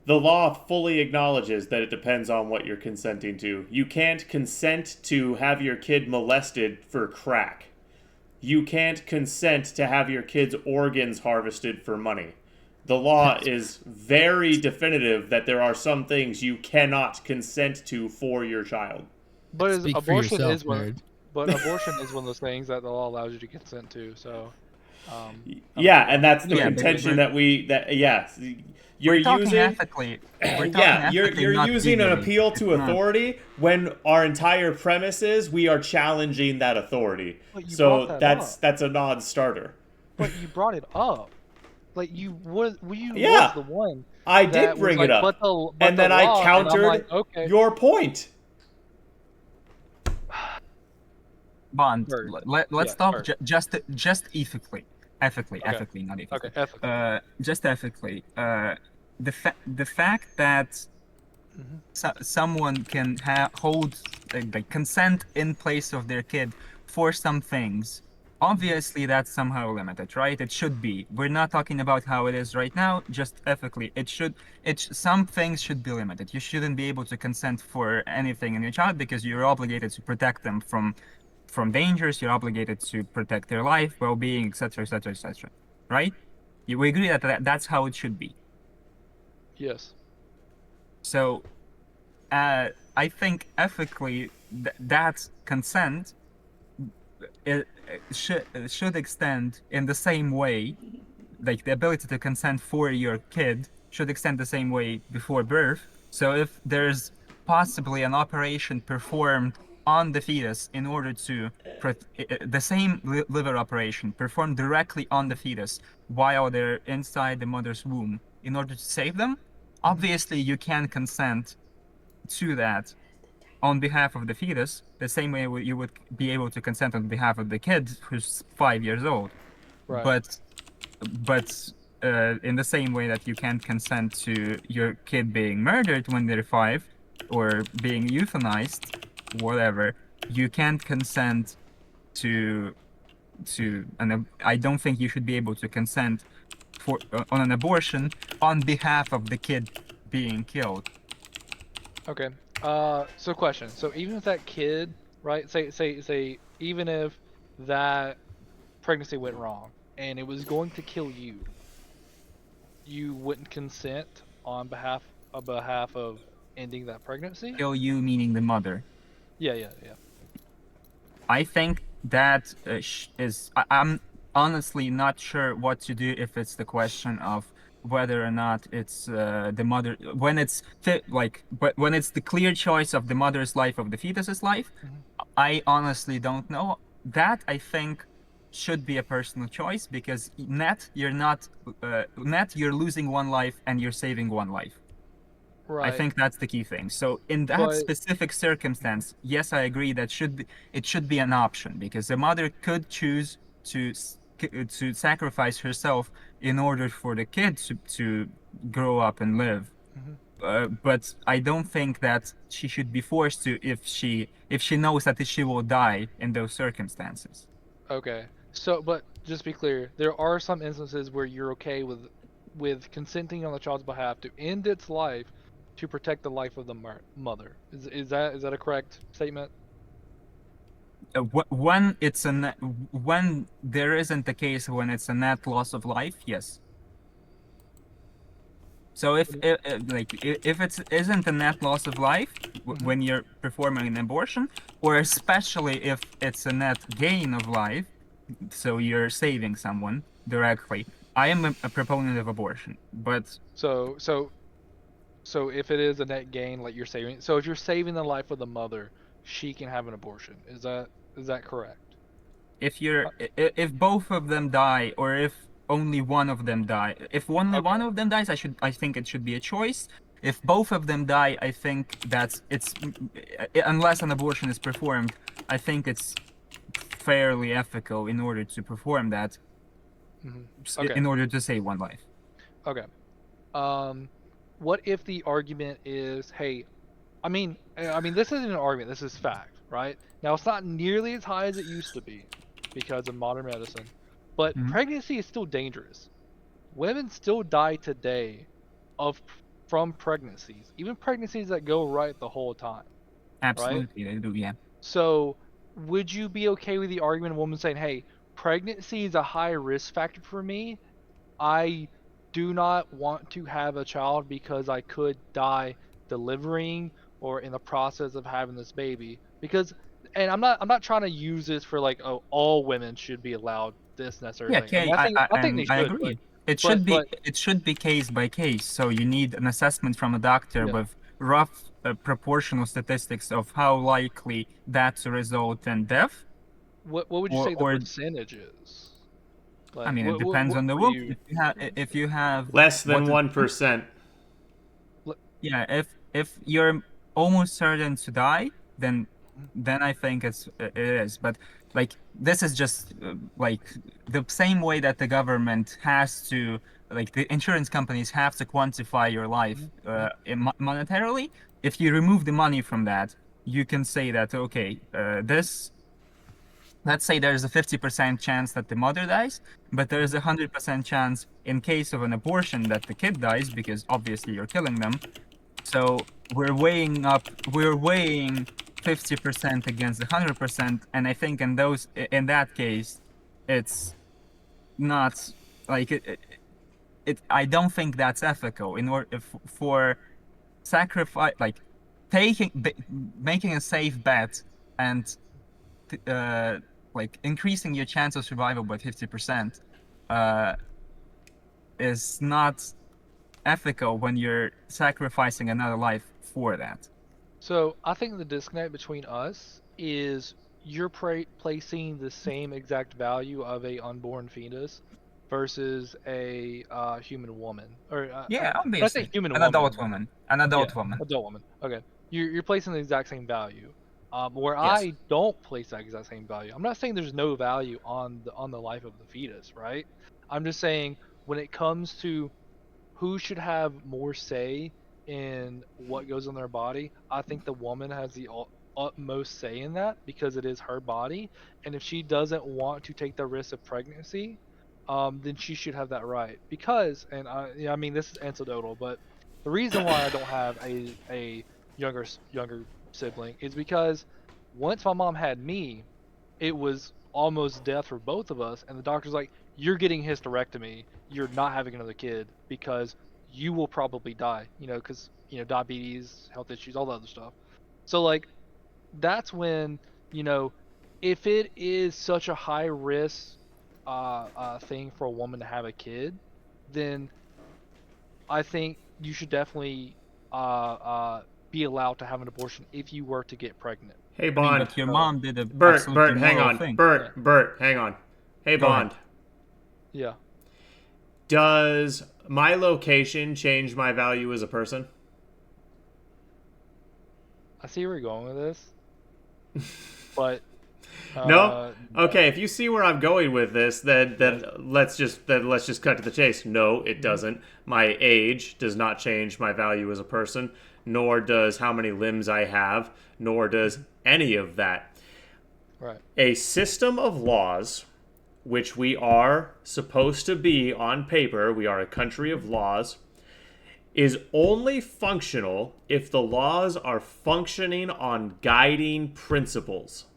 The law fully acknowledges that it depends on what you're consenting to. You can't consent to have your kid molested for crack. You can't consent to have your kid's organs harvested for money. The law is very definitive that there are some things you cannot consent to for your child. But abortion is one of those things that the law allows you to consent to. So, yeah, and that's the contention you're using ethically. You're using an appeal to authority when our entire premise is we are challenging that authority. So that's a non-starter. But you brought it up. Like you was the one. I did bring it up, and then I countered your point. Bond, let's talk just ethically, not ethically. Okay, ethically. Just ethically. The fact that someone can hold consent in place of their kid for some things. Obviously, that's somehow limited, right? It should be. We're not talking about how it is right now, just ethically. Some things should be limited. You shouldn't be able to consent for anything in your child because you're obligated to protect them from dangers. You're obligated to protect their life, well-being, etc., right? We agree that that's how it should be. Yes. So, I think ethically, that consent it should extend in the same way, like the ability to consent for your kid should extend the same way before birth. So if there's possibly an operation performed on the fetus in order to the same liver operation performed directly on the fetus while they're inside the mother's womb in order to save them, obviously you can consent to that on behalf of the fetus, the same way you would be able to consent on behalf of the kid who's 5 years old. Right. But in the same way that you can't consent to your kid being murdered when they're 5 or being euthanized, whatever, you can't consent to and I don't think you should be able to consent on an abortion on behalf of the kid being killed. Okay. So question. So even if that kid, right? Say even if that pregnancy went wrong and it was going to kill you, you wouldn't consent on behalf of ending that pregnancy? Kill you meaning the mother. Yeah. I think that I'm honestly not sure what to do if it's the question of whether or not it's the mother when it's but when it's the clear choice of the mother's life of the fetus's life. I honestly don't know. That I think should be a personal choice, because net you're losing one life and you're saving one life. Right. I think that's the key thing. So in that specific circumstance, yes, I agree that it should be an option, because the mother could choose to sacrifice herself in order for the kid to grow up and live. But I don't think that she should be forced to if she knows that she will die in those circumstances. Okay. So, but just be clear, there are some instances where you're okay with consenting on the child's behalf to end its life to protect the life of the mother. Is that a correct statement? When when there isn't a case when it's a net loss of life, yes. So if it isn't a net loss of life when you're performing an abortion, or especially if it's a net gain of life, so you're saving someone directly, I am a proponent of abortion. But so if it is a net gain, like you're saving, so if you're saving the life of the mother, she can have an abortion. Is that correct? If both of them die, or if only one of them die, if only one of them dies, I think it should be a choice. If both of them die, I think it's unless an abortion is performed, I think it's fairly ethical in order to perform that, in order to save one life. Okay. What if the argument is, hey, I mean, this isn't an argument. This is fact, right? Now, it's not nearly as high as it used to be because of modern medicine, but pregnancy is still dangerous. Women still die today from pregnancies, even pregnancies that go right the whole time. Absolutely, right? they do, yeah. So, would you be okay with the argument of a woman saying, hey, pregnancy is a high risk factor for me. I do not want to have a child because I could die delivering or in the process of having this baby. Because, and I'm not trying to use this for like, oh, all women should be allowed this and that sort of thing. I think they should. I agree. It should be case by case. So you need an assessment from a doctor with rough proportional statistics of how likely that to result in death. What would you say the percentage is? Like, I mean, it depends on the woman. If you have less than 1%. Yeah, if you're almost certain to die, then I think it is. But like, this is just like the same way that the government has to, like, the insurance companies have to quantify your life monetarily. If you remove the money from that, you can say that, okay, let's say there's a 50% chance that the mother dies, but there's a 100% chance in case of an abortion that the kid dies, because obviously you're killing them. So we're weighing 50% against the 100%, and I think in that case, it's not like I don't think that's ethical. In order for sacrifice, like making a safe bet and like increasing your chance of survival by 50% is not ethical when you're sacrificing another life for that. So I think the disconnect between us is you're placing the same exact value of a unborn fetus versus a human woman, or obviously, I say human an woman, adult woman, adult woman. Okay, you're placing the exact same value. Where Yes. I don't place that exact same value. I'm not saying there's no value on the life of the fetus, right? I'm just saying when it comes to who should have more say in what goes on their body, I think the woman has the utmost say in that because it is her body. And if she doesn't want to take the risk of pregnancy, then she should have that right. Because, and I mean, this is anecdotal, but the reason why I don't have a younger sibling is because once my mom had me, it was almost death for both of us, and the doctor's like, "You're getting hysterectomy. You're not having another kid because you will probably die. Because diabetes, health issues, all the other stuff." So like, that's when if it is such a high risk thing for a woman to have a kid, then I think you should definitely be allowed to have an abortion if you were to get pregnant. Hey, Bond. But your mom did a Bert, absolutely hang moral on. thing. Bert, hang on. Hey, Go Bond. ahead. Yeah. Does my location change my value as a person? I see where you're going with this, but no. Okay, if you see where I'm going with this, then let's just cut to the chase. No, it doesn't. My age does not change my value as a person, nor does how many limbs I have, nor does any of that. Right. A system of laws, which we are supposed to be on paper, we are a country of laws, is only functional if the laws are functioning on guiding principles.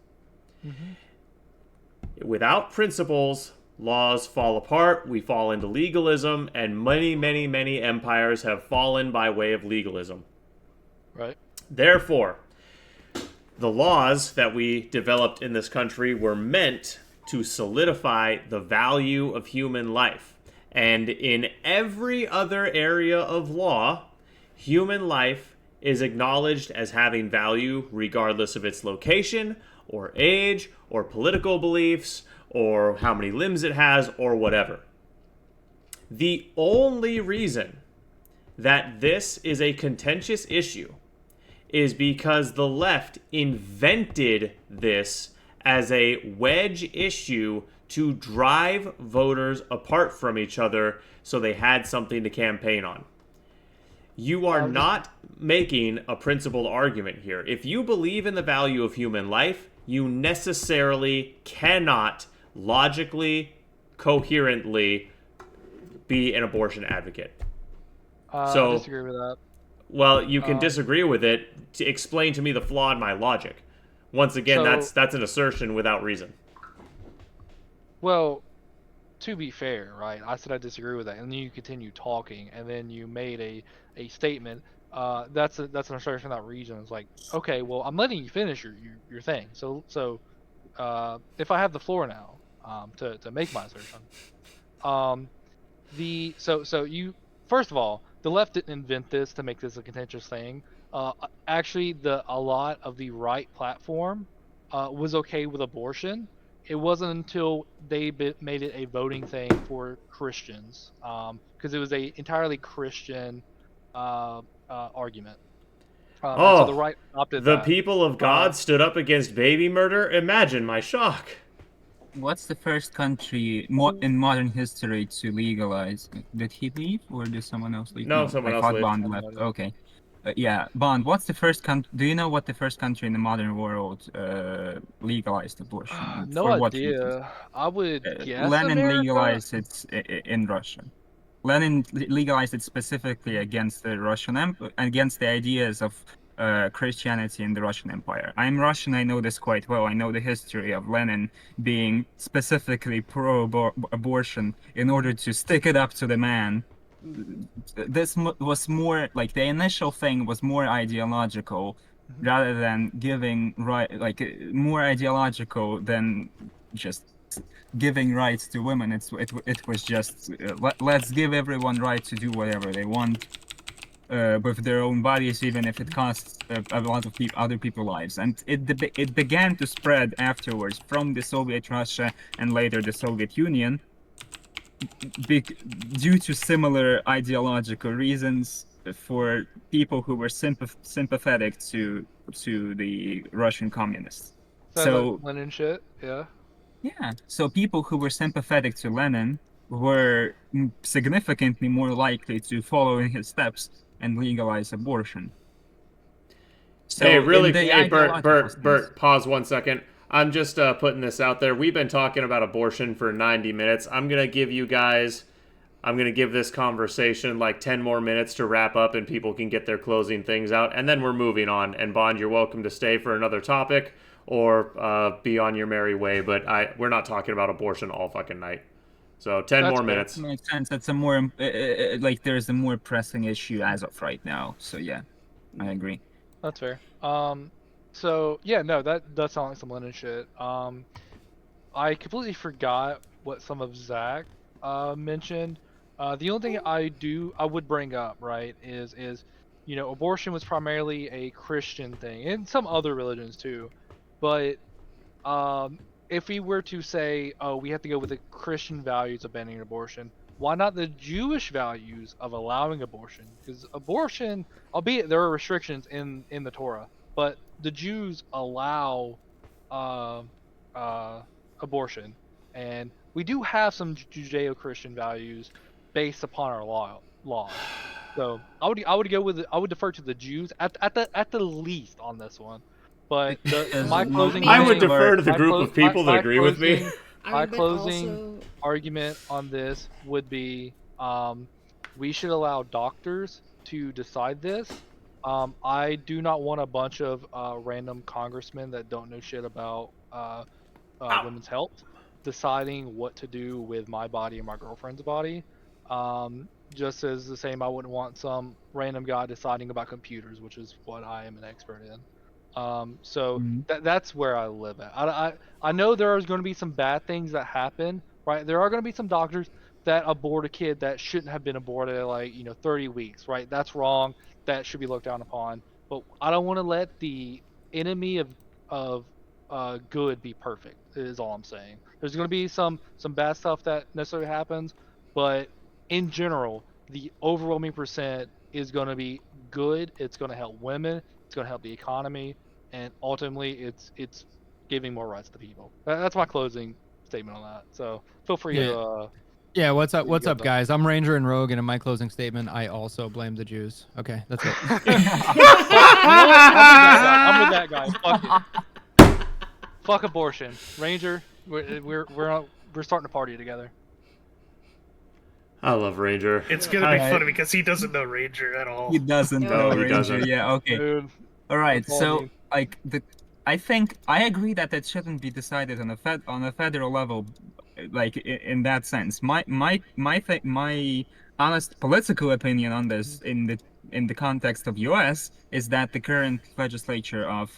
Mm-hmm. Without principles, laws fall apart, we fall into legalism, and many, many, many empires have fallen by way of legalism. Right. Therefore, the laws that we developed in this country were meant to solidify the value of human life. And in every other area of law, human life is acknowledged as having value regardless of its location, or age, or political beliefs, or how many limbs it has, or whatever. The only reason that this is a contentious issue is because the left invented this as a wedge issue to drive voters apart from each other so they had something to campaign on. You are not making a principled argument here. If you believe in the value of human life, you necessarily cannot logically, coherently be an abortion advocate. I disagree with that. Well, you can disagree with it. To explain to me the flaw in my logic. Once again, that's an assertion without reason. Well, to be fair, right? I said I disagree with that, and then you continue talking, and then you made a statement. That's an assertion without reason. It's like, okay, well, I'm letting you finish your thing. So if I have the floor now, to make my assertion, so you first of all, the left didn't invent this to make this a contentious thing. Actually, a lot of the right platform was okay with abortion. It wasn't until they made it a voting thing for Christians, because it was a entirely Christian argument. So the right opted the that. people of God stood up against baby murder? Imagine my shock. What's the first country in modern history to legalize? Did he leave, or did someone else leave? No, someone else left. Bond left. Okay. Yeah, Bond. What's the first country? Do you know what the first country in the modern world legalized abortion? No idea. I would guess Lenin America? legalized it in Russia. Lenin legalized it specifically against the against the ideas of Christianity in the Russian Empire. I'm Russian, I know this quite well. I know the history of Lenin being specifically pro-abortion in order to stick it up to the man. This was more like the initial thing was more ideological rather than giving more ideological than just giving rights to women. It was just let's give everyone right to do whatever they want with their own bodies, even if it costs a lot of other people's lives. And it began to spread afterwards from the Soviet Russia and later the Soviet Union due to similar ideological reasons for people who were sympathetic to the Russian communists. So Lenin shit, yeah. Yeah, so people who were sympathetic to Lenin were significantly more likely to follow in his steps and legalize abortion. So Bert, pause 1 second. I'm just putting this out there. We've been talking about abortion for 90 minutes. I'm going to give this conversation like 10 more minutes to wrap up and people can get their closing things out. And then we're moving on. And Bond, you're welcome to stay for another topic or be on your merry way. But we're not talking about abortion all fucking night. So 10 more minutes. Makes sense. That's a more, like there's a more pressing issue as of right now. So yeah, I agree. That's fair. So yeah, no, that does sound like some Lennon shit. I completely forgot what some of Zach mentioned. The only thing I would bring up, right, is abortion was primarily a Christian thing, and some other religions too. But if we were to say, oh, we have to go with the Christian values of banning abortion, why not the Jewish values of allowing abortion? Because abortion, albeit there are restrictions in the Torah, but the Jews allow abortion, and we do have some Judeo-Christian values based upon our laws. So I would go with I would defer to the Jews at the least on this one. But my closing I would defer to the group of people that agree with me. My closing argument on this would be we should allow doctors to decide this. I do not want a bunch of random congressmen that don't know shit about women's health deciding what to do with my body and my girlfriend's body. Just as the same, I wouldn't want some random guy deciding about computers, which is what I am an expert in. So that's where I live at. I know there is going to be some bad things that happen, right? There are going to be some doctors that abort a kid that shouldn't have been aborted at 30 weeks, right? That's wrong. That should be looked down upon. But I don't want to let the enemy of good be perfect. Is all I'm saying. There's going to be some bad stuff that necessarily happens, but in general, the overwhelming percent is going to be good. It's going to help women. It's going to help the economy. And ultimately, it's giving more rights to people. That's my closing statement on that. So feel free to. Yeah, what's up, guys? I'm Ranger and Rogue, and in my closing statement, I also blame the Jews. Okay, that's it. I'm with that guy. Fuck it. Fuck abortion, Ranger. We're starting a party together. I love Ranger. It's gonna be funny because he doesn't know Ranger at all. He doesn't know he Ranger. doesn't. Yeah. Okay. Dude, all right. So I think I agree that it shouldn't be decided on a federal level, like in that sense. My honest political opinion on this in the context of U.S. is that the current legislature of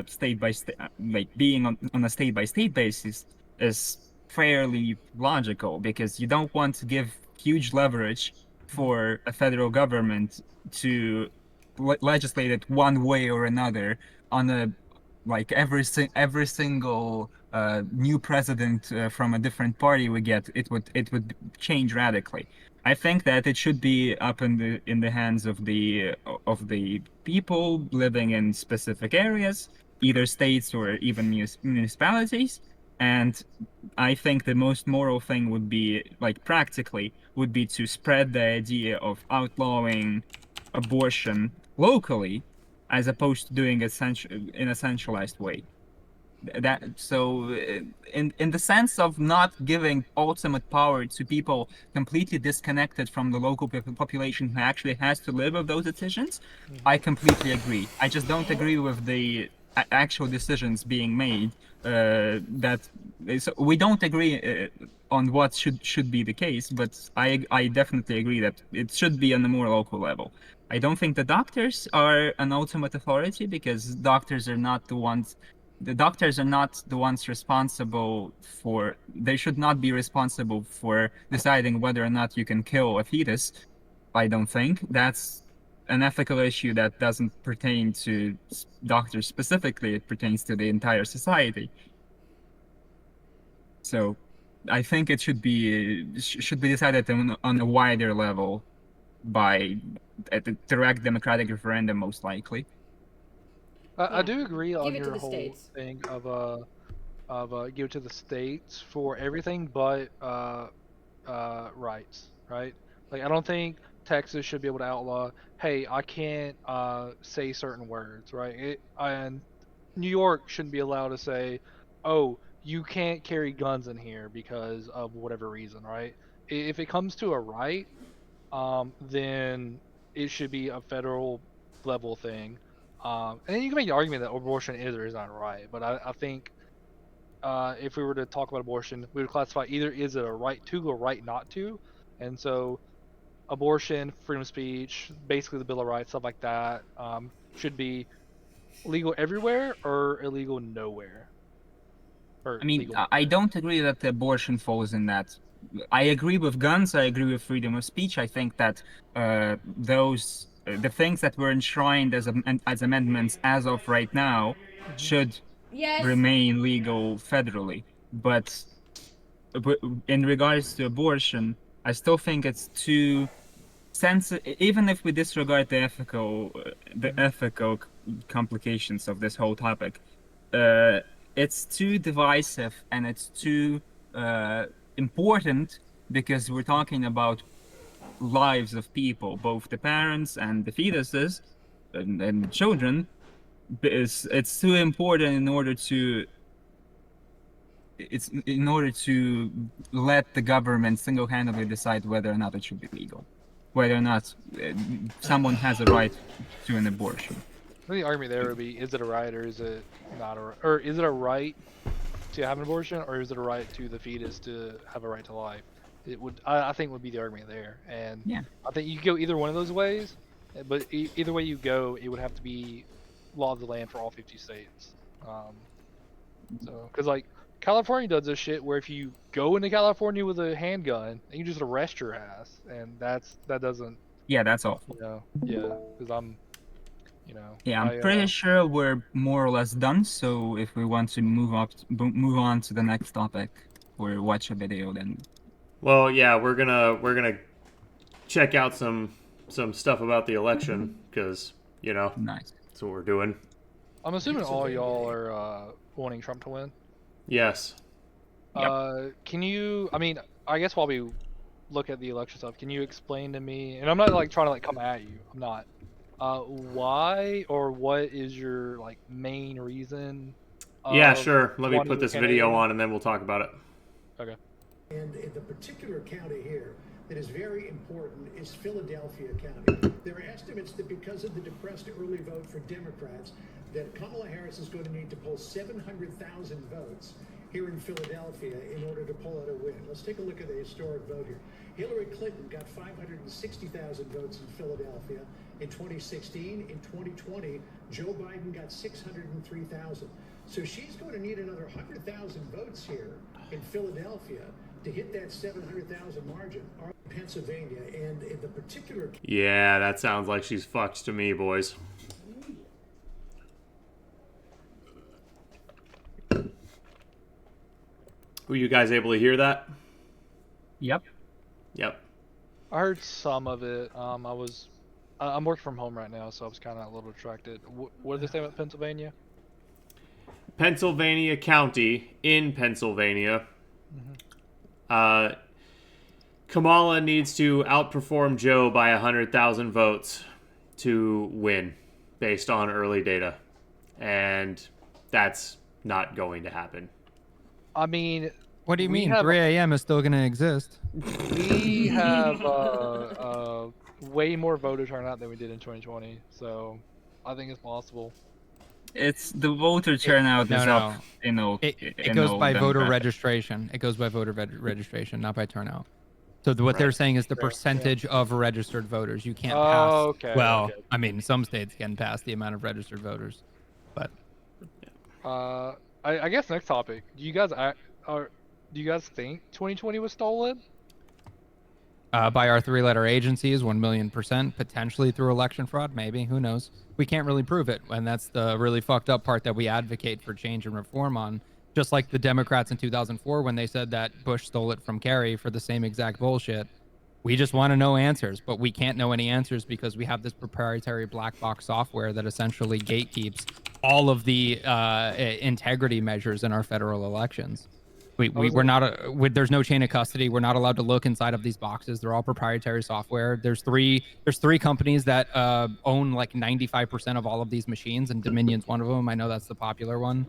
state by state, like being on a state by state basis, is fairly logical because you don't want to give huge leverage for a federal government to legislate it one way or another on a every single new president from a different party we get, it would change radically. I think that it should be up in the hands of the people living in specific areas, either states or even municipalities. And I think the most moral thing would be, practically, would be to spread the idea of outlawing abortion locally, as opposed to doing it in a centralized way. In the sense of not giving ultimate power to people completely disconnected from the local population who actually has to live with those decisions, I completely agree. I just don't agree with the actual decisions being made. We don't agree on what should be the case, but I definitely agree that it should be on a more local level. I don't think the doctors are an ultimate authority because doctors are not the ones responsible for. They should not be responsible for deciding whether or not you can kill a fetus. I don't think that's an ethical issue that doesn't pertain to doctors specifically. It pertains to the entire society. So I think it should be decided on a wider level by a direct democratic referendum, most likely. I do agree on Give it to your the whole states. thing of give it to the states for everything but rights, right? Like I don't think Texas should be able to outlaw, hey, I can't say certain words, right? And New York shouldn't be allowed to say, "Oh, you can't carry guns in here because of whatever reason," right? If it comes to a right, then it should be a federal level thing. And then you can make the argument that abortion is or is not right, but I think if we were to talk about abortion, we would classify either is it a right to or right not to, and so abortion, freedom of speech, basically the Bill of Rights, stuff like that, should be legal everywhere or illegal nowhere. Or I mean, legal I don't agree that abortion falls in that. I agree with guns. I agree with freedom of speech. I think that those the things that were enshrined as amendments as of right now should remain legal federally. But in regards to abortion, I still think it's too sensitive. Even if we disregard the ethical complications of this whole topic, it's too divisive and it's too important because we're talking about lives of people, both the parents and the fetuses and the children. It's too important in order to let the government single-handedly decide whether or not it should be legal, whether or not someone has a right to an abortion. I think the argument there would be: is it a right or is it not or is it a right to have an abortion, or is it a right to the fetus to have a right to life? It would, I think, would be the argument there, and yeah. I think you could go either one of those ways, but either way you go, it would have to be law of the land for all 50 states. So, because like California does this shit where if you go into California with a handgun, you can just arrest your ass, and that doesn't. Yeah, that's awful. Yeah, because I'm. Yeah, I'm pretty sure we're more or less done. So if we want to move on to the next topic, or watch a video, then. Well, yeah, we're gonna check out some stuff about the election because nice. That's what we're doing. I'm assuming all y'all are wanting Trump to win. Yes. Can you? I mean, I guess while we look at the election stuff, can you explain to me? And I'm not like trying to like come at you. I'm not. Why or what is your like main reason? Yeah, sure. Let me put this video on and then we'll talk about it. Okay. And in the particular county here that is very important is Philadelphia County. There are estimates that because of the depressed early vote for Democrats, that Kamala Harris is going to need to pull 700,000 votes here in Philadelphia in order to pull out a win. Let's take a look at the historic vote here. Hillary Clinton got 560,000 votes in Philadelphia in 2016. In 2020, Joe Biden got 603,000. So she's going to need another 100,000 votes here in Philadelphia to hit that 700,000 margin. Pennsylvania, and in the particular. Yeah, that sounds like she's fucked to me, boys. Were you guys able to hear that? Yep. I heard some of it. I'm working from home right now, so I was kind of a little distracted. What did they say about Pennsylvania? Pennsylvania County in Pennsylvania. Kamala needs to outperform Joe by 100,000 votes to win, based on early data, and that's not going to happen. I mean, what do you mean? 3 a.m. is still going to exist. We have way more voter turnout than we did in 2020, so I think it's possible. It's the voter turnout is up. It goes by voter registration. It goes by voter registration, not by turnout. So what they're saying is the percentage of registered voters. You can't pass. Okay. Well, I mean, some states can pass the amount of registered voters, but. I guess next topic. Do you guys think 2020 was stolen? By our 3-letter agencies, 1,000,000%, potentially through election fraud, maybe, who knows? We can't really prove it, and that's the really fucked up part that we advocate for change and reform on. Just like the Democrats in 2004 when they said that Bush stole it from Kerry for the same exact bullshit. We just want to know answers, but we can't know any answers because we have this proprietary black box software that essentially gatekeeps all of the integrity measures in our federal elections. We're not there's no chain of custody. We're not allowed to look inside of these boxes. They're all proprietary software. There's three companies that own like 95% of all of these machines, and Dominion's one of them. I know that's the popular one.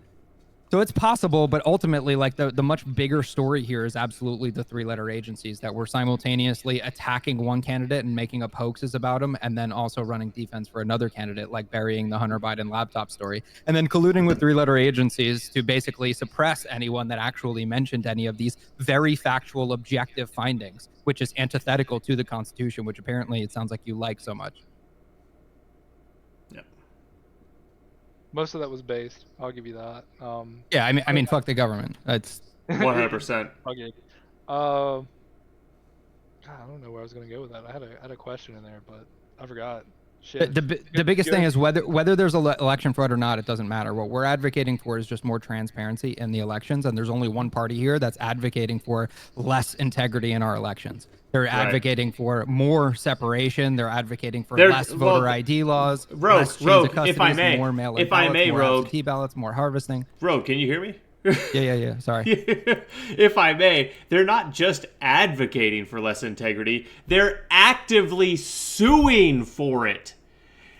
So it's possible, but ultimately, like the much bigger story here is absolutely the three-letter agencies that were simultaneously attacking one candidate and making up hoaxes about him, and then also running defense for another candidate, like burying the Hunter Biden laptop story, and then colluding with three-letter agencies to basically suppress anyone that actually mentioned any of these very factual, objective findings, which is antithetical to the Constitution, which apparently it sounds like you like so much. Most of that was based. I'll give you that. Yeah, I mean, fuck the government. It's 100%. Okay. God, I don't know where I was gonna go with that. I had a question in there, but I forgot. Shit. The biggest thing is whether there's election fraud or not, it doesn't matter. What we're advocating for is just more transparency in the elections, and there's only one party here that's advocating for less integrity in our elections. They're advocating for more separation. They're advocating for less voter ID laws, less chains of custody, more mail-in ballots, more absentee ballots, more harvesting. Rogue, can you hear me? Yeah. Sorry. If I may, they're not just advocating for less integrity, they're actively suing for it.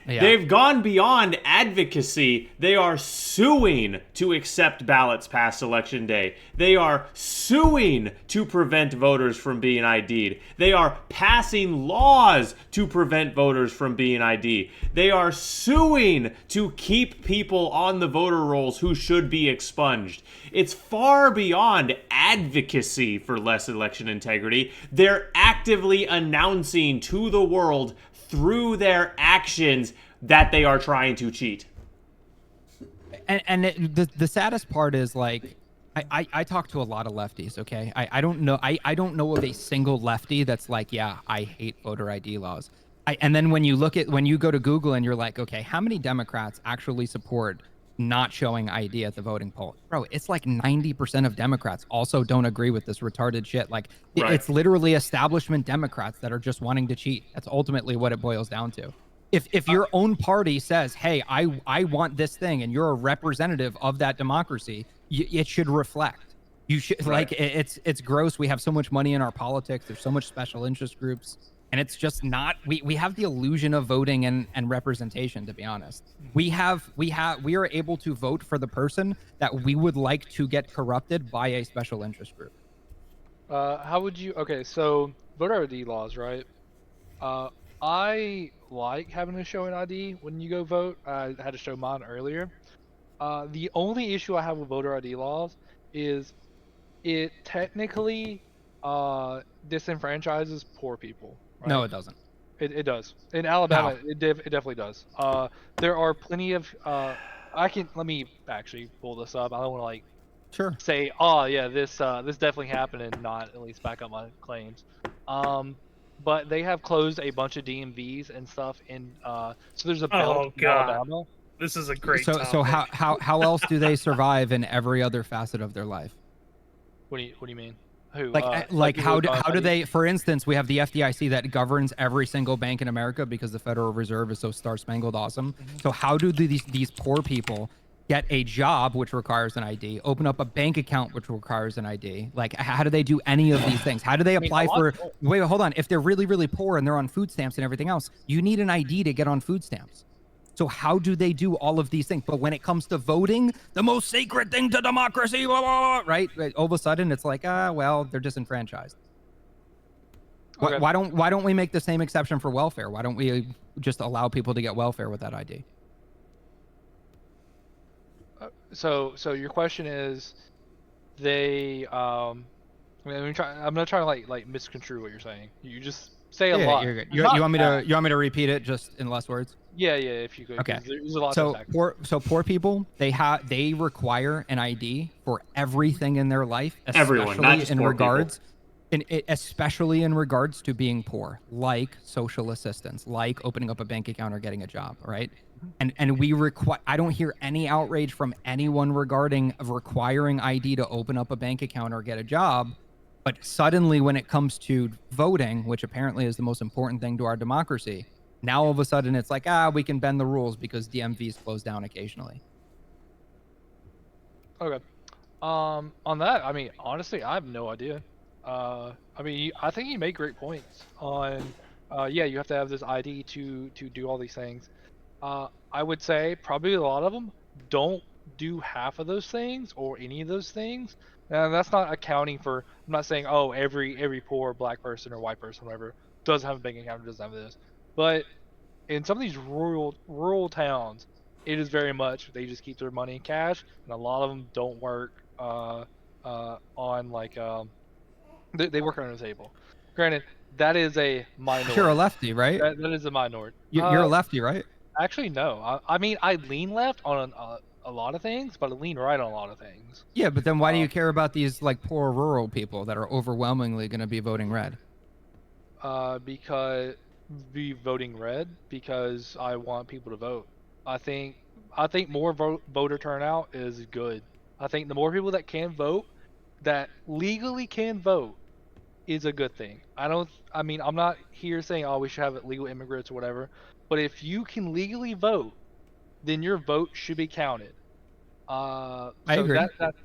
Yeah. They've gone beyond advocacy. They are suing to accept ballots past Election Day. They are suing to prevent voters from being ID'd. They are passing laws to prevent voters from being ID'd. They are suing to keep people on the voter rolls who should be expunged. It's far beyond advocacy for less election integrity. They're actively announcing to the world through their actions that they are trying to cheat. And the saddest part is, like, I talk to a lot of lefties, okay? I don't know of a single lefty that's like, yeah, I hate voter ID laws. And then when you go to Google and you're like, okay, how many Democrats actually support not showing ID at the voting poll? Bro, it's like 90% of Democrats also don't agree with this retarded shit. Like, it's literally establishment Democrats that are just wanting to cheat. That's ultimately what it boils down to. If your own party says, hey, I want this thing, and you're a representative of that democracy, it should reflect. You should like it's gross. We have so much money in our politics. There's so much special interest groups, and it's just not. We have the illusion of voting and representation. To be honest, we are able to vote for the person that we would like to get corrupted by a special interest group. How would you? Okay, so voter ID laws, right? I like having to show an ID when you go vote. I had to show mine earlier. The only issue I have with voter ID laws is it technically disenfranchises poor people. Right? No, it doesn't. It does. In Alabama, it definitely does. There are plenty of. Let me actually pull this up. I don't want to say, oh yeah, this definitely happened, and not at least back up my claims. But they have closed a bunch of DMVs and stuff, and so there's a belt in Alabama. This is a great. So how else do they survive in every other facet of their life? What do you mean? Who? Like how do they? For instance, we have the FDIC that governs every single bank in America because the Federal Reserve is so star-spangled awesome. So how do these poor people get a job, which requires an ID, open up a bank account, which requires an ID? Like, how do they do any of these things? How do they apply for, wait, hold on. If they're really, really poor and they're on food stamps and everything else, you need an ID to get on food stamps. So how do they do all of these things? But when it comes to voting, the most sacred thing to democracy, blah, blah, blah, right? All of a sudden, it's like, well, they're disenfranchised. Okay. Why don't we make the same exception for welfare? Why don't we just allow people to get welfare with that ID? So your question is, they I'm not trying to like misconstrue what you're saying. You just say a lot. You're good. You want me to repeat it just in less words? Yeah, if you could. Okay. There's a lot so poor people, they require an ID for everything in their life, Everyone, not just poor regards. Especially in regards to being poor, like social assistance, like opening up a bank account or getting a job, right? And we require. I don't hear any outrage from anyone regarding requiring ID to open up a bank account or get a job. But suddenly, when it comes to voting, which apparently is the most important thing to our democracy, now all of a sudden it's like, we can bend the rules because DMVs close down occasionally. Okay. On that, I mean, honestly, I have no idea. I mean, I think you make great points on, yeah, you have to have this ID to do all these things. I would say probably a lot of them don't do half of those things or any of those things. And that's not accounting for. I'm not saying, oh, every poor black person or white person, whatever, doesn't have a bank account or doesn't have this. But in some of these rural towns, it is very much they just keep their money in cash, and a lot of them don't work on like they work under the table. Granted, that is a minority. You're a lefty, right? That is a minority. You're a lefty, right? Actually, no. I mean, I lean left on a lot of things, but I lean right on a lot of things. Yeah, but then why do you care about these like poor rural people that are overwhelmingly going to be voting red? Because be voting red because I want people to vote. I think more voter turnout is good. I think the more people that can vote, that legally can vote, is a good thing. I mean, I'm not here saying, oh, we should have legal immigrants or whatever. But if you can legally vote, then your vote should be counted. I agree.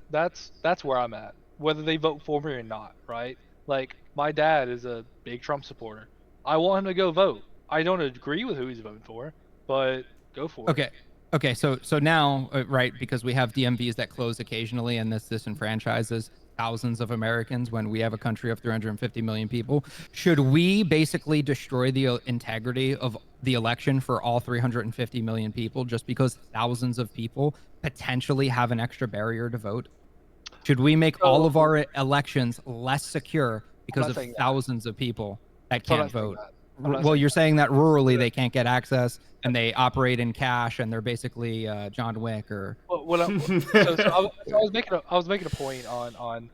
That's where I'm at. Whether they vote for me or not, right? Like, my dad is a big Trump supporter. I want him to go vote. I don't agree with who he's voting for, but go for it. Okay. So now, right, because we have DMVs that close occasionally, and this disenfranchises thousands of Americans when we have a country of 350 million people. Should we basically destroy the integrity of the election for all 350 million people just because thousands of people potentially have an extra barrier to vote? Should we make all of our elections less secure because of thousands of people that can't vote? Well, you're saying that rurally they can't get access and they operate in cash and they're basically John Wick or. Well, I was making a point on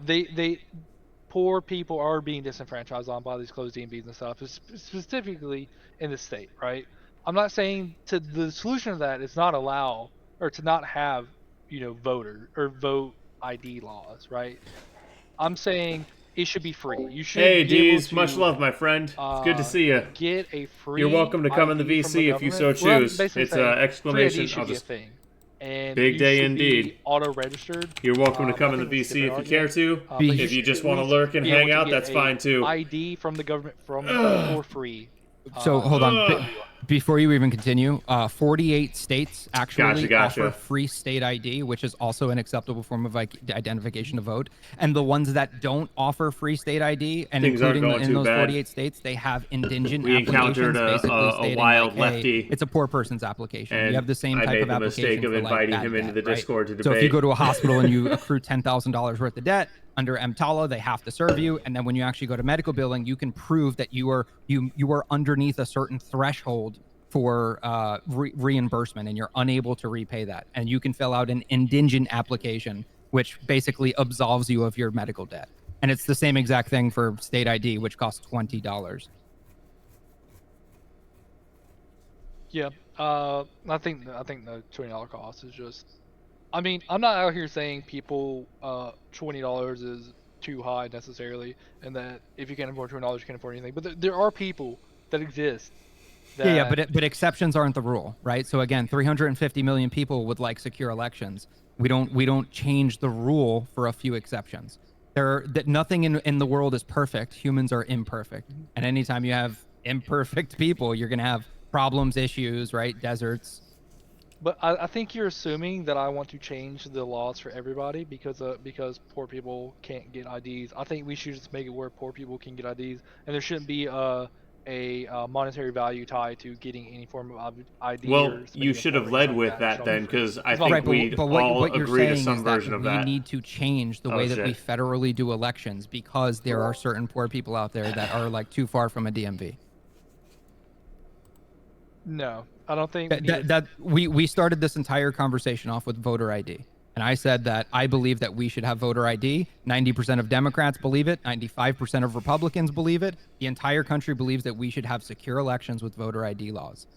they poor people are being disenfranchised on by these closed DMVs and stuff, specifically in the state, right? I'm not saying the solution to that is not allow or to not have vote ID laws, right? I'm saying it should be free. You should. Hey, Deez, much love, my friend. It's good to see you. Get a free. You're welcome to come in the VC if you so choose. It's exclamation. I'll just thing. And big day indeed. Auto-registered. You're welcome to come in the VC if you care to. If you just want to lurk and hang out, that's fine too. ID from the government for free. So hold on. Before you even continue, 48 states actually offer free state ID, which is also an acceptable form of identification to vote. And the ones that don't offer free state ID, and including in those 48 states, they have indigent applications. Basically a wild like, lefty. Hey, it's a poor person's application. You have the same type of application. I made the mistake of inviting him into the Discord to debate. So if you go to a hospital and you accrue $10,000 worth of debt, under EMTALA, they have to serve you, and then when you actually go to medical billing, you can prove that you are underneath a certain threshold for reimbursement, and you're unable to repay that. And you can fill out an indigent application, which basically absolves you of your medical debt. And it's the same exact thing for state ID, which costs $20. Yeah, I think the $20 cost is just. I mean, I'm not out here saying people $20 is too high necessarily, and that if you can't afford $20, you can't afford anything. But there are people that exist. But exceptions aren't the rule, right? So again, 350 million people would like secure elections. We don't change the rule for a few exceptions. Nothing in the world is perfect. Humans are imperfect, and anytime you have imperfect people, you're gonna have problems, issues, right? Deserts. But I think you're assuming that I want to change the laws for everybody because poor people can't get IDs. I think we should just make it where poor people can get IDs, and there shouldn't be a monetary value tied to getting any form of ID. Well, you should have led with that then, because I think we'd all agree to some version of that. We need to change the way that we federally do elections because there are certain poor people out there that are like too far from a DMV. No, I don't think we started this entire conversation off with voter ID. And I said that I believe that we should have voter ID. 90% of Democrats believe it. 95% of Republicans believe it. The entire country believes that we should have secure elections with voter ID laws.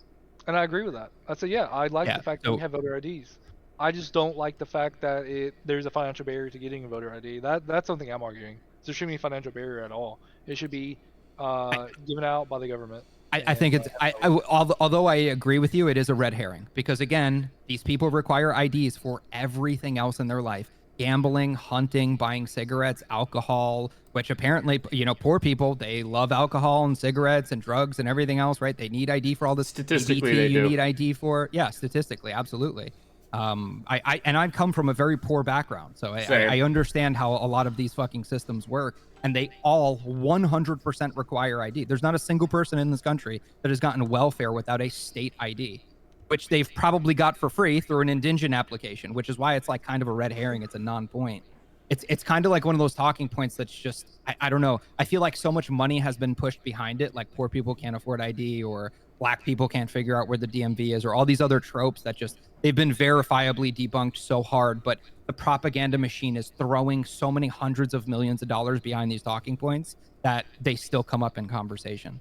And I agree with that. I said, yeah, I like the fact that we have voter IDs. I just don't like the fact that there's a financial barrier to getting a voter ID. That's something I'm arguing. There shouldn't be a financial barrier at all. It should be given out by the government. I think it's although I agree with you, it is a red herring because again, these people require IDs for everything else in their life. gambling, hunting, buying cigarettes, alcohol, which apparently, you know, poor people, they love alcohol and cigarettes and drugs and everything else, right? They need ID for all this. Statistically, DVT, they you do. need ID for. Yeah, statistically, absolutely. I come from a very poor background, so I understand how a lot of these fucking systems work, and they all 100% require ID. There's not a single person in this country that has gotten welfare without a state ID, which they've probably got for free through an indigent application, which is why it's like kind of a red herring. It's a non-point. It's kind of like one of those talking points that's just, I don't know. I feel like so much money has been pushed behind it, like poor people can't afford ID, or black people can't figure out where the DMV is, or all these other tropes that just, they've been verifiably debunked so hard, but the propaganda machine is throwing so many hundreds of millions of dollars behind these talking points that they still come up in conversation.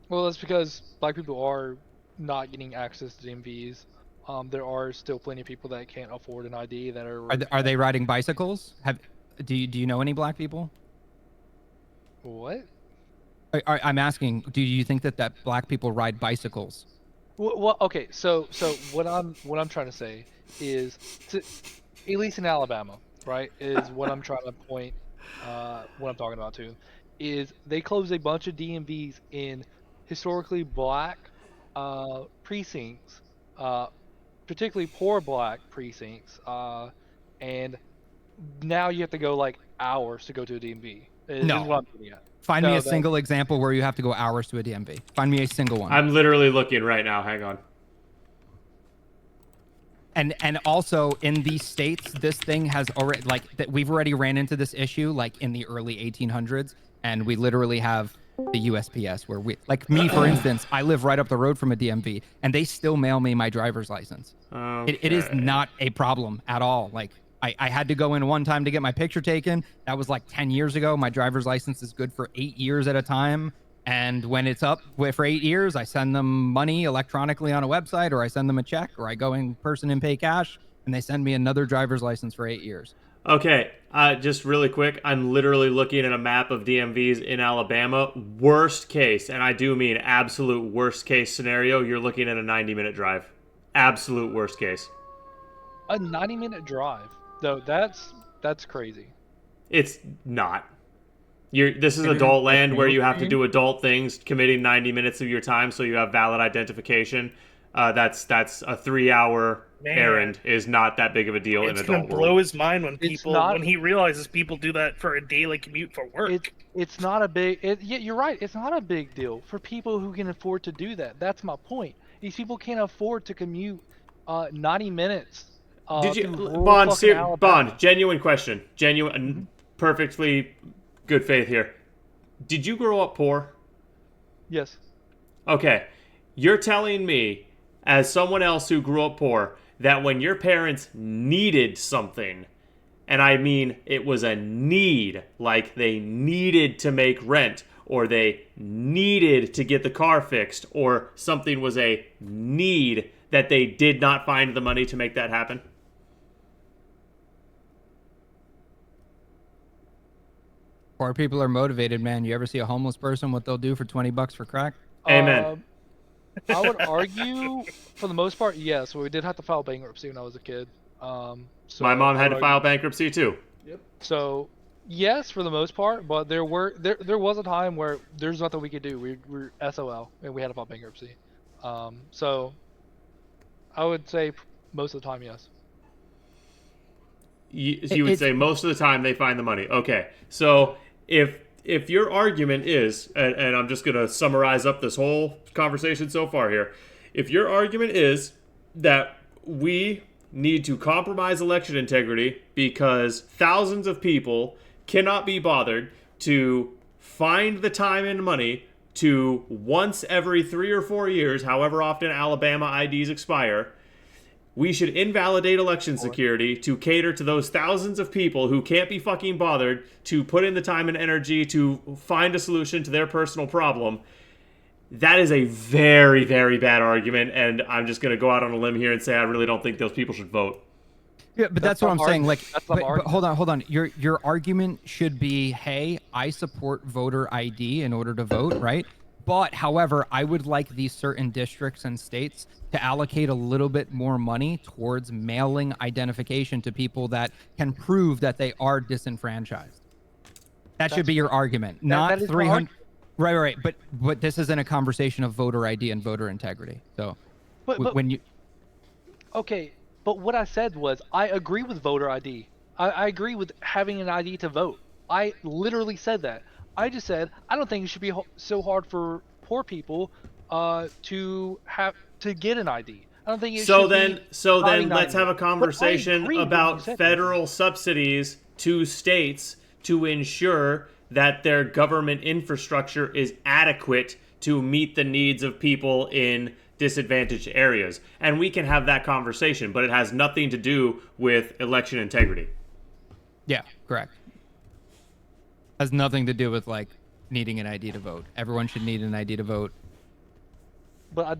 Well, that's because black people are not getting access to DMVs. There are still plenty of people that can't afford an ID that Are they riding bicycles? Do you know any black people? What? I'm asking, do you think that black people ride bicycles? Well, okay. So what I'm trying to say is, at least in Alabama, right? Is what I'm trying to point, what I'm talking about too, is they closed a bunch of DMVs in historically black precincts, particularly poor black precincts, and now you have to go like hours to go to a DMV. Is what I'm getting at. Find me a single example where you have to go hours to a DMV. Find me a single one. I'm literally looking right now. Hang on. And also in these states, this thing has already, like, that we've already ran into this issue like in the early 1800s, and we literally have the USPS where we, like me for instance, I live right up the road from a DMV, and they still mail me my driver's license. Okay. It is not a problem at all. Like, I had to go in one time to get my picture taken. That was like 10 years ago. My driver's license is good for 8 years at a time. And when it's up for 8 years, I send them money electronically on a website, or I send them a check, or I go in person and pay cash, and they send me another driver's license for 8 years. Okay, just really quick, I'm literally looking at a map of DMVs in Alabama. Worst case, and I do mean absolute worst case scenario, you're looking at a 90-minute drive. Absolute worst case. A 90-minute drive. Though that's crazy. It's not. This is adult land where you have to do adult things, committing 90 minutes of your time so you have valid identification. That's a 3-hour errand is not that big of a deal in adult world. It's gonna blow his mind when when he realizes people do that for a daily commute for work. It's not a big. Yeah, you're right. It's not a big deal for people who can afford to do that. That's my point. These people can't afford to commute 90 minutes. Did you, Bond, genuine question. Genuine, perfectly good faith here. Did you grow up poor? Yes. Okay. You're telling me, as someone else who grew up poor, that when your parents needed something, and I mean it was a need, like they needed to make rent, or they needed to get the car fixed, or something was a need, that they did not find the money to make that happen? Poor people are motivated, man. You ever see a homeless person, what they'll do for $20 for crack? Amen. I would argue, for the most part, yes. We did have to file bankruptcy when I was a kid. So my mom had to file bankruptcy too. Yep. So, yes, for the most part, but there was a time where there's nothing we could do. We were SOL and we had to file bankruptcy. So, I would say most of the time, yes. You would say most of the time they find the money. Okay, so if your argument is, and I'm just going to summarize up this whole conversation so far here, if your argument is that we need to compromise election integrity because thousands of people cannot be bothered to find the time and money to once every 3 or 4 years, however often Alabama IDs expire, we should invalidate election security to cater to those thousands of people who can't be fucking bothered to put in the time and energy to find a solution to their personal problem. That is a very, very bad argument, and I'm just going to go out on a limb here and say I really don't think those people should vote. Yeah, but that's what I'm saying. Like, but hold on. Your argument should be, hey, I support voter ID in order to vote, right? But, however, I would like these certain districts and states to allocate a little bit more money towards mailing identification to people that can prove that they are disenfranchised. That should be your argument, not 300. Right. But this isn't a conversation of voter ID and voter integrity. So, when you. Okay, but what I said was I agree with voter ID. I agree with having an ID to vote. I literally said that. I just said I don't think it should be so hard for poor people to get an ID. I don't think it so should then be so then having let's ID. have a conversation But I agree with what about you said. federal subsidies to states to ensure that their government infrastructure is adequate to meet the needs of people in disadvantaged areas. And we can have that conversation, but it has nothing to do with election integrity. Yeah, correct. Has nothing to do with like needing an ID to vote. Everyone should need an ID to vote. But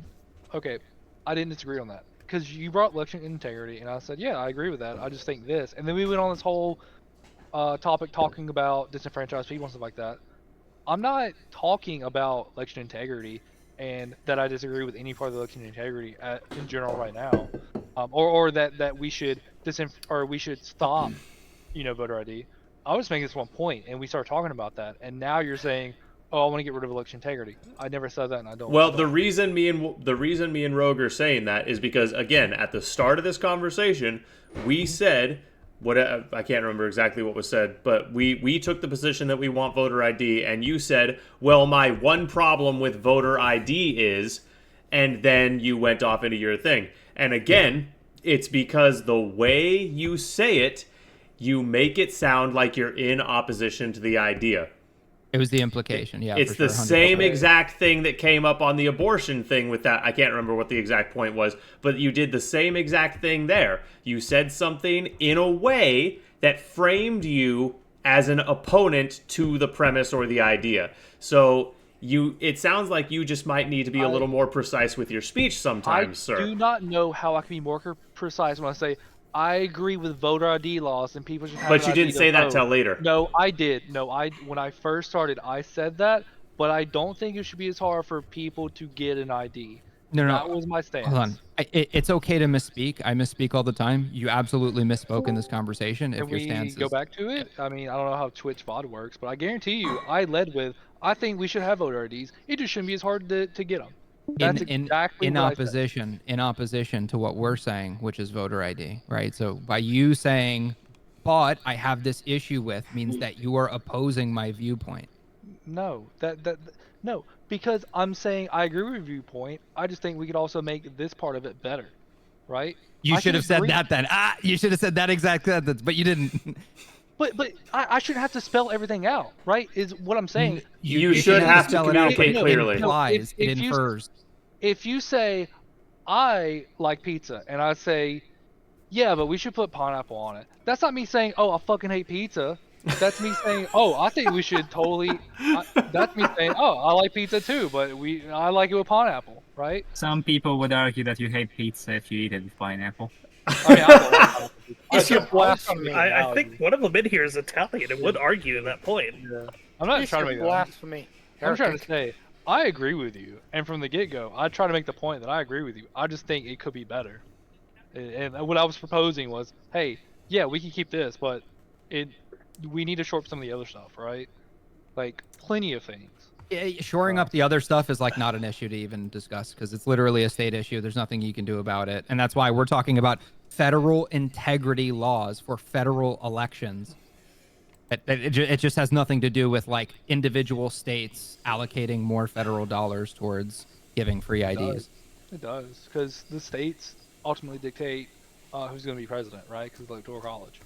I didn't disagree on that because you brought election integrity, and I said, yeah, I agree with that. I just think this, and then we went on this whole topic talking about disenfranchised people and stuff like that. I'm not talking about election integrity and that I disagree with any part of the election integrity in general right now, or that we should we should stop, voter ID. I was making this one point, and we started talking about that, and now you're saying, "Oh, I want to get rid of election integrity." I never said that, and I don't. Well, the reason me and Rogue are saying that is because, again, at the start of this conversation, we said what I can't remember exactly what was said, but we took the position that we want voter ID, and you said, "Well, my one problem with voter ID is," and then you went off into your thing. And again, it's because the way you say it, you make it sound like you're in opposition to the idea. It was the implication, yeah. It's the same exact thing that came up on the abortion thing with that. I can't remember what the exact point was, but you did the same exact thing there. You said something in a way that framed you as an opponent to the premise or the idea. So it sounds like you just might need to be a little more precise with your speech sometimes, sir. I do not know how I can be more precise when I say I agree with voter ID laws and people should have. But you didn't say that till later. No, I did. No, when I first started, I said that, but I don't think it should be as hard for people to get an ID. No. That was my stance. Hold on. It's okay to misspeak. I misspeak all the time. You absolutely misspoke in this conversation. Can we go back to it? I mean, I don't know how Twitch VOD works, but I guarantee you, I led with, I think we should have voter IDs. It just shouldn't be as hard to get them. That's exactly in opposition to what we're saying, which is voter ID, right? So by you saying, but I have this issue with, means that you are opposing my viewpoint. No, no, because I'm saying I agree with your viewpoint. I just think we could also make this part of it better, right? You should have said that then. You should have said that exact sentence, but you didn't. But I shouldn't have to spell everything out, right? Is what I'm saying. You should have to communicate clearly. It infers. If you say, I like pizza, and I say, yeah, but we should put pineapple on it. That's not me saying, oh, I fucking hate pizza. That's me saying, oh, I think we should totally. That's me saying, oh, I like pizza too, but I like it with pineapple, right? Some people would argue that you hate pizza if you eat it with pineapple. I think one of them in here is Italian and would argue that point. Yeah. I'm not trying to make blasphemy. I'm trying to say I agree with you, and from the get-go, I try to make the point that I agree with you. I just think it could be better. And what I was proposing was, hey, yeah, we can keep this, but we need to shore up some of the other stuff, right? Like plenty of things. Shoring up the other stuff is like not an issue to even discuss because it's literally a state issue. There's nothing you can do about it. And that's why we're talking about federal integrity laws for federal elections. It just has nothing to do with like individual states allocating more federal dollars towards giving free IDs. It does, because the states ultimately dictate who's going to be president, right? Because of the Electoral College.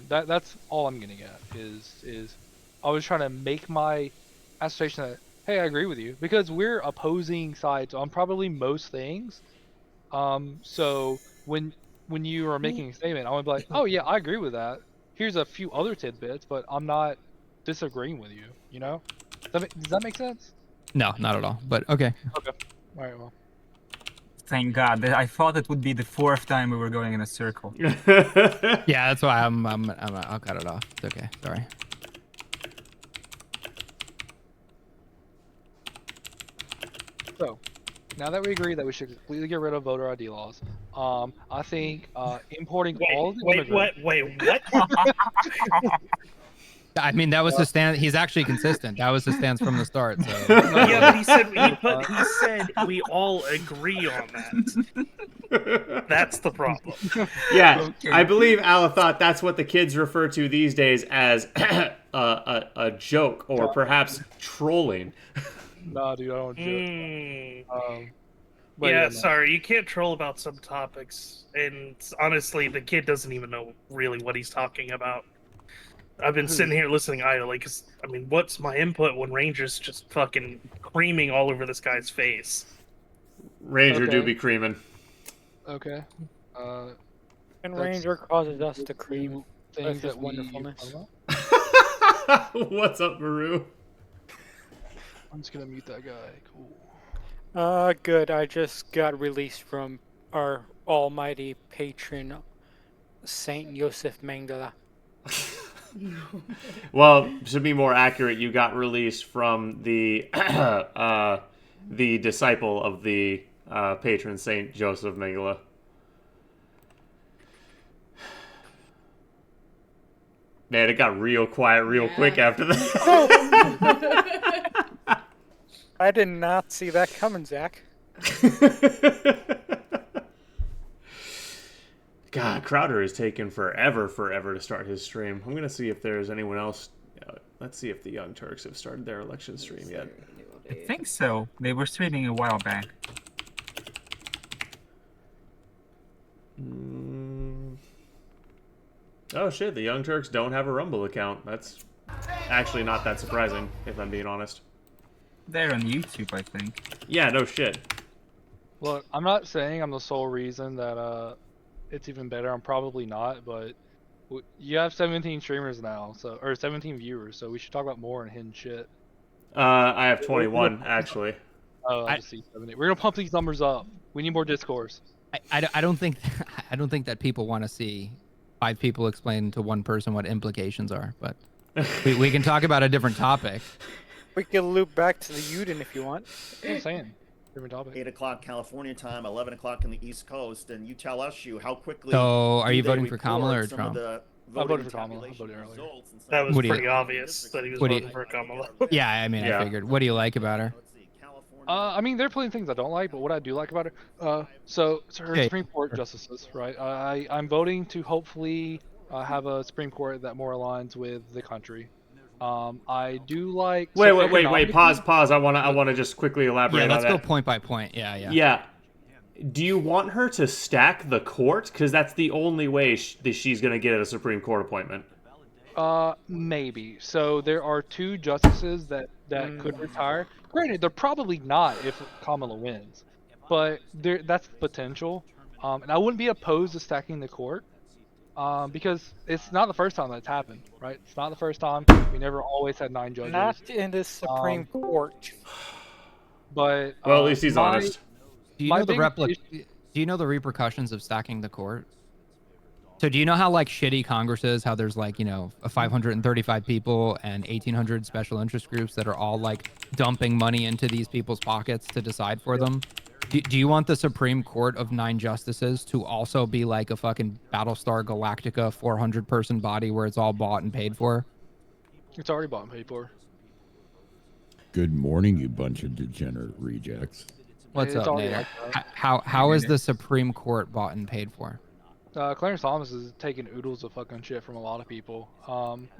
That's all I'm getting at is I was trying to make my assertion that, hey, I agree with you, because we're opposing sides on probably most things. So when you are making a statement, I would be like, oh yeah, I agree with that. Here's a few other tidbits, but I'm not disagreeing with you. You know? Does that make sense? No, not at all. But okay. Okay. All right. Well. Thank God. I thought it would be the fourth time we were going in a circle. Yeah, that's why I'll cut it off. It's okay. Sorry. So, now that we agree that we should completely get rid of voter ID laws, I think importing all of the immigrants. Wait, what? I mean, that was his stand. He's actually consistent. That was his stance from the start. So. Yeah, but he said we all agree on that. That's the problem. Yeah, Okay. I believe Ala thought that's what the kids refer to these days as a joke or perhaps trolling. Nah, dude, I don't joke. Yeah, sorry, you can't troll about some topics, and honestly, the kid doesn't even know really what he's talking about. I've been sitting here listening idly, because, I mean, what's my input when Ranger's just fucking creaming all over this guy's face? Ranger do be creaming. Okay. And Ranger causes us to cream. That's Things that just wonderfulness. What's up, Maru? I'm just gonna mute that guy. Cool. Good. I just got released from our almighty patron, Saint Joseph Mengele. Well, to be more accurate, you got released from the the disciple of the patron Saint Joseph Mengele. Man, it got real quiet real quick after that. I did not see that coming, Zach. God, Crowder is taking forever to start his stream. I'm going to see if there's anyone else. Let's see if the Young Turks have started their election stream yet. I think so. They were streaming a while back. Oh shit, the Young Turks don't have a Rumble account. That's actually not that surprising, if I'm being honest. They're on YouTube, I think. Yeah, no shit. Look, I'm not saying I'm the sole reason that it's even better. I'm probably not, but you have 17 streamers now, or 17 viewers, so we should talk about more and hidden shit. I have 21 actually. Oh, I just see 70. We're gonna pump these numbers up. We need more discourse. I don't think that people want to see 5 people explain to one person what implications are, but we can talk about a different topic. We can loop back to the Uden if you want. I'm saying. Different topic. 8 o'clock California time, 11 o'clock in the East Coast, and you tell us how quickly. So, are you do they voting for Kamala or record some of Trump? the I voted for voting Kamala. I voted tabulation earlier. results and some That of was the pretty different obvious that he was What do you- voting for Kamala. Yeah, I mean, I figured. What do you like about her? I mean, there are plenty of things I don't like, but what I do like about her, so her Okay. Supreme Court justices, right? I'm voting to hopefully have a Supreme Court that more aligns with the country. I do like. Wait. Pause. I wanna just quickly elaborate. Yeah, on let's that. go point by point. Yeah. Yeah. Do you want her to stack the court? Because that's the only way she's gonna get a Supreme Court appointment. Maybe. So there are 2 justices that could retire. Granted, they're probably not if Kamala wins, but that's the potential. And I wouldn't be opposed to stacking the court, because it's not the first time that's happened, right? It's not the first time. We never always had 9 judges. Not in the Supreme Court. But well, at least he's honest. Do you know the repercussions of stacking the court? So do you know how like shitty Congress is? How there's like, 535 people and 1,800 special interest groups that are all like dumping money into these people's pockets to decide for them? Do you want the Supreme Court of 9 justices to also be like a fucking Battlestar Galactica 400-person body where it's all bought and paid for? It's already bought and paid for. Good morning, you bunch of degenerate rejects. What's It's up, already Nate? like How is the Supreme Court bought and paid for? Clarence Thomas is taking oodles of fucking shit from a lot of people.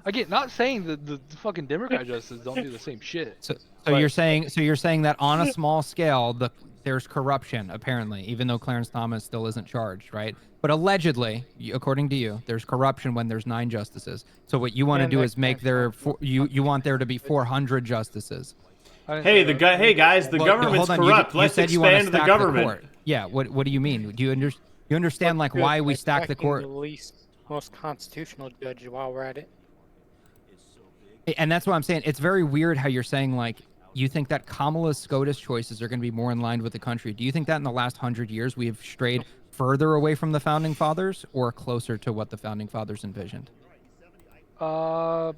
Again, not saying that the fucking Democrat justices don't do the same shit. So you're saying that on a small scale, there's corruption apparently, even though Clarence Thomas still isn't charged, right? But allegedly, according to you, there's corruption when there's 9 justices. So what you want to do is make you want there to be 400 justices. Hey, guys, the government's corrupt. Let's expand the government. Yeah. What do you mean? Do you understand like why we stack the court? The least most constitutional judge while we're at it. And that's what I'm saying. It's very weird how you're saying like you think that Kamala SCOTUS choices are going to be more in line with the country. Do you think that in the last 100 years we have strayed further away from the founding fathers or closer to what the founding fathers envisioned? Well,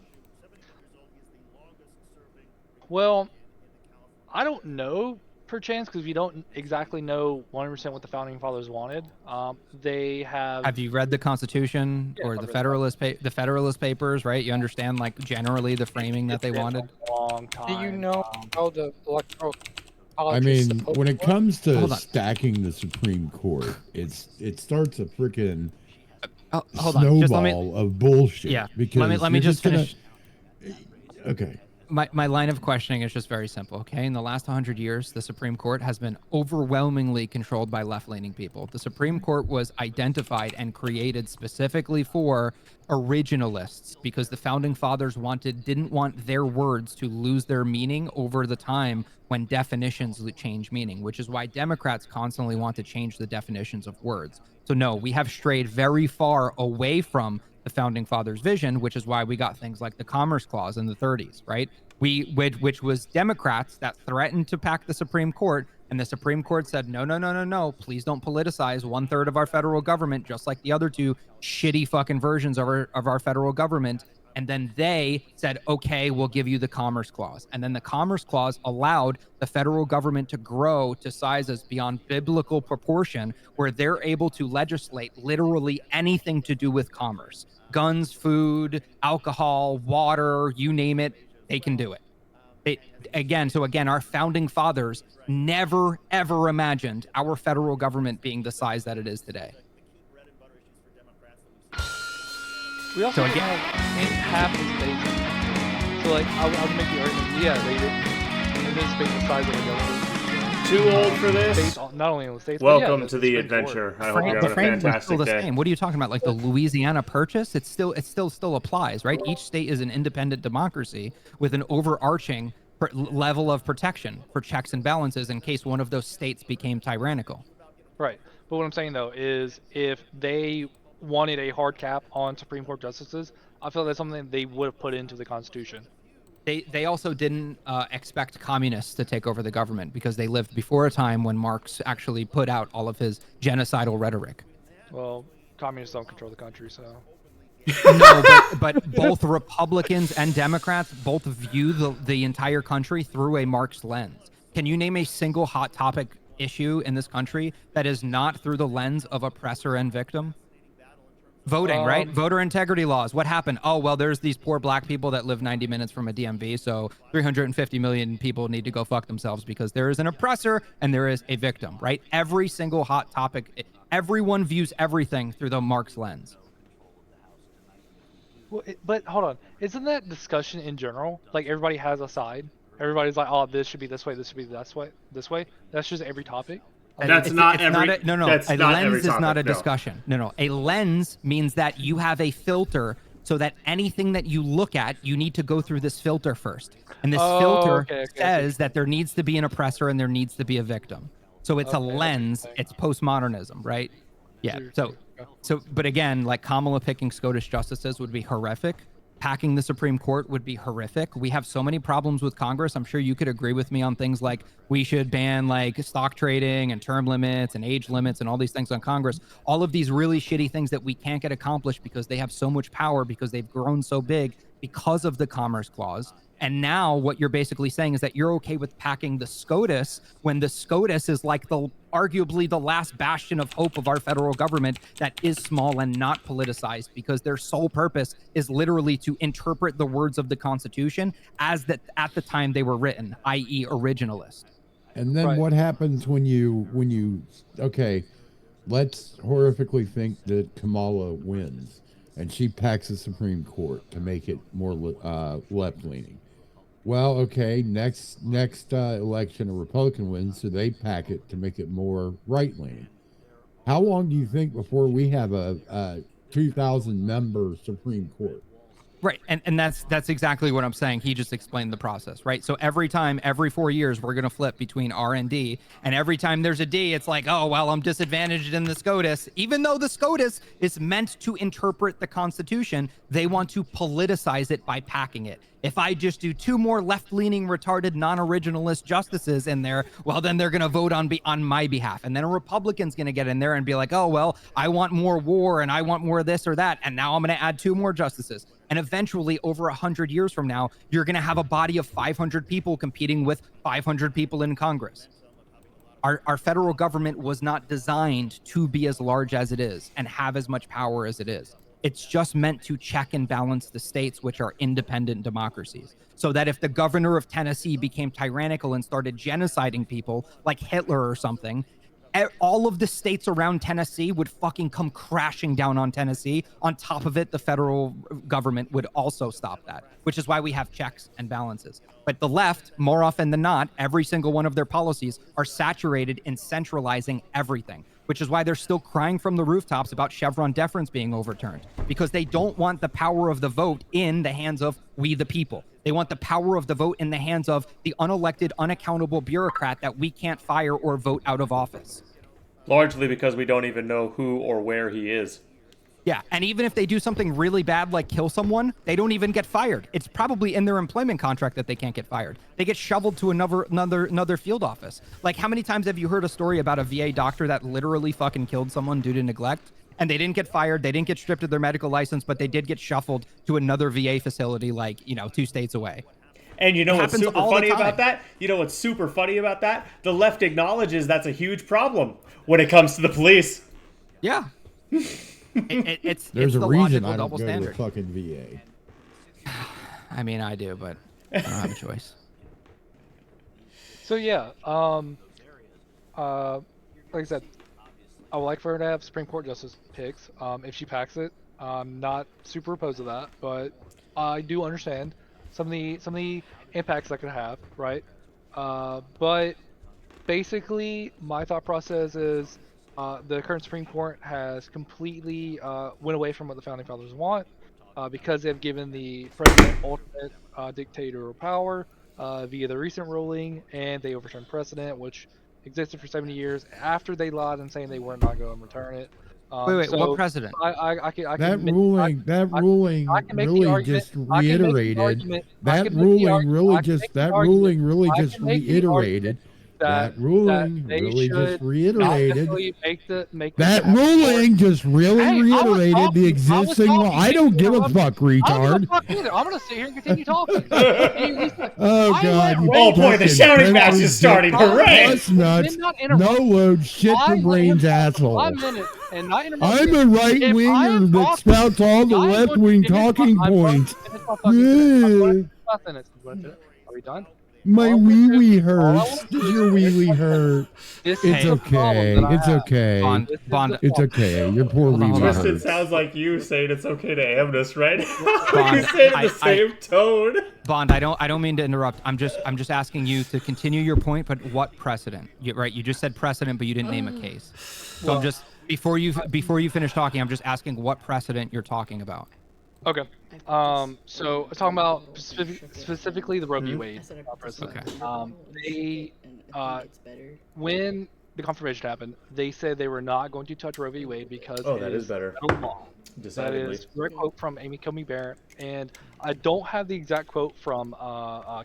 I don't know perchance, because we don't exactly know 100% what the founding fathers wanted. They have. Have you read the Constitution or the Federalist Papers? Right, you understand like generally the framing that they wanted. A long time. Do you know how the electoral college I is mean, supposed when to it work? comes to Hold on. stacking the Supreme Court, it starts a freaking Hold on. Just let me- snowball of bullshit. Yeah. Because Let me you're just gonna- finish. Okay. My line of questioning is just very simple, okay? In the last 100 years, the Supreme Court has been overwhelmingly controlled by left-leaning people. The Supreme Court was identified and created specifically for originalists because the founding fathers didn't want their words to lose their meaning over the time when definitions change meaning, which is why Democrats constantly want to change the definitions of words. So no, we have strayed very far away from the founding fathers' vision, which is why we got things like the Commerce Clause in the 30s, right? Which was Democrats that threatened to pack the Supreme Court, and the Supreme Court said, no, please don't politicize 1/3 of our federal government, just like the other two shitty fucking versions of our federal government. And then they said, okay, we'll give you the Commerce Clause. And then the Commerce Clause allowed the federal government to grow to sizes beyond biblical proportion, where they're able to legislate literally anything to do with commerce. Guns, food, alcohol, water, you name it, they can do it. Again, our founding fathers never, ever imagined our federal government being the size that it is today. We also So have in half the states. So like, I would make the argument, yeah, they didn't anticipate the size of the government. Too old for this? States, not only in the states, but Welcome yeah, to the Supreme Court. adventure. I hope you're The having a framing is still fantastic the day. same. What are you talking about? Like the Louisiana Purchase? It still applies, right? Each state is an independent democracy with an overarching level of protection for checks and balances in case one of those states became tyrannical. Right. But what I'm saying though is if they wanted a hard cap on Supreme Court justices, I feel that's something they would have put into the Constitution. They also didn't expect communists to take over the government because they lived before a time when Marx actually put out all of his genocidal rhetoric. Well, communists don't control the country, so. No, but both Republicans and Democrats both view the entire country through a Marx lens. Can you name a single hot topic issue in this country that is not through the lens of oppressor and victim? Voting, right? Voter integrity laws. What happened? Oh, well, there's these poor black people that live 90 minutes from a DMV, so 350 million people need to go fuck themselves because there is an oppressor and there is a victim, right? Every single hot topic, everyone views everything through the Marx lens. Well, but hold on. Isn't that discussion in general? Like everybody has a side. Everybody's like, oh, this should be this way. This should be this way. That's just every topic. That's not every. No. That's A not lens every is not topic, a no. discussion. No. A lens means that you have a filter so that anything that you look at, you need to go through this filter first. And this filter says that there needs to be an oppressor and there needs to be a victim. So it's a lens. It's postmodernism, right? Yeah. So, but again, like Kamala picking Scottish justices would be horrific. Packing the Supreme Court would be horrific. We have so many problems with Congress. I'm sure you could agree with me on things like we should ban like stock trading and term limits and age limits and all these things on Congress. All of these really shitty things that we can't get accomplished because they have so much power because they've grown so big because of the Commerce Clause. And now what you're basically saying is that you're okay with packing the SCOTUS when the SCOTUS is like arguably the last bastion of hope of our federal government that is small and not politicized because their sole purpose is literally to interpret the words of the Constitution as that at the time they were written, i.e. originalist. And then what happens when you okay, let's horrifically think that Kamala wins and she packs the Supreme Court to make it more left-leaning. Well, okay, next election a Republican wins, so they pack it to make it more right-leaning. How long do you think before we have a 2,000-member Supreme Court? Right, and that's exactly what I'm saying. He just explained the process, right? So every 4 years, we're going to flip between R and D, and every time there's a D, it's like, oh, well, I'm disadvantaged in the SCOTUS. Even though the SCOTUS is meant to interpret the Constitution, they want to politicize it by packing it. If I just do 2 more left-leaning, retarded, non-originalist justices in there, well, then they're going to vote on my behalf. And then a Republican's going to get in there and be like, oh, well, I want more war and I want more this or that. And now I'm going to add 2 more justices. And eventually, over 100 years from now, you're going to have a body of 500 people competing with 500 people in Congress. Our federal government was not designed to be as large as it is and have as much power as it is. It's just meant to check and balance the states, which are independent democracies. So that if the governor of Tennessee became tyrannical and started genociding people like Hitler or something, all of the states around Tennessee would fucking come crashing down on Tennessee. On top of it, the federal government would also stop that, which is why we have checks and balances. But the left, more often than not, every single one of their policies are saturated in centralizing everything, which is why they're still crying from the rooftops about Chevron deference being overturned, because they don't want the power of the vote in the hands of we the people. They want the power of the vote in the hands of the unelected, unaccountable bureaucrat that we can't fire or vote out of office. Largely because we don't even know who or where he is. Yeah, and even if they do something really bad like kill someone, they don't even get fired. It's probably in their employment contract that they can't get fired. They get shoveled to another field office. Like, how many times have you heard a story about a VA doctor that literally fucking killed someone due to neglect? And they didn't get fired, they didn't get stripped of their medical license, but they did get shuffled to another VA facility like, 2 states away. And you know what's super funny about that? The The left acknowledges that's a huge problem when it comes to the police. Yeah. It's There's the a reason logical I don't double go standard. to the fucking VA. I mean, I do, but I don't have a choice. So yeah, like I said, I would like for her to have Supreme Court justice picks. If she packs it, I'm not super opposed to that, but I do understand some of the impacts that could have, right? But basically, my thought process is the current Supreme Court has completely went away from what the Founding Fathers want because they've given the president ultimate dictatorial power via the recent ruling, and they overturned precedent, which existed for 70 years after they lied and saying they were not going to return it. Wait, so what president? That ruling really just reiterated. That ruling really just reiterated. That ruling really just reiterated. That ruling just really reiterated the existing law. I don't give a fuck, retard. I'm gonna sit here and continue talking. Oh God! Oh boy, the shouting match is starting! Hooray! Nuts, no load, shit for brains, asshole. 5 minutes and not interrupt. I'm a right winger that spouts all the left wing talking points. Are we done? My wee hurts. Does your wee hurt? It's okay. It's okay. Bond. It's okay. Your poor wee hurts. It sounds like you saying it's okay to amnest, right? You say it in the same tone. Bond, I don't mean to interrupt. I'm just asking you to continue your point, but what precedent? You just said precedent, but you didn't name a case. So I'm just before you finish talking, I'm just asking what precedent you're talking about. Okay. So talking about specifically the Roe v. Wade precedent. Okay. When the confirmation happened, they said they were not going to touch Roe v. Wade because that is better. Law. Decidedly. That is a direct quote from Amy Coney Barrett, and I don't have the exact quote from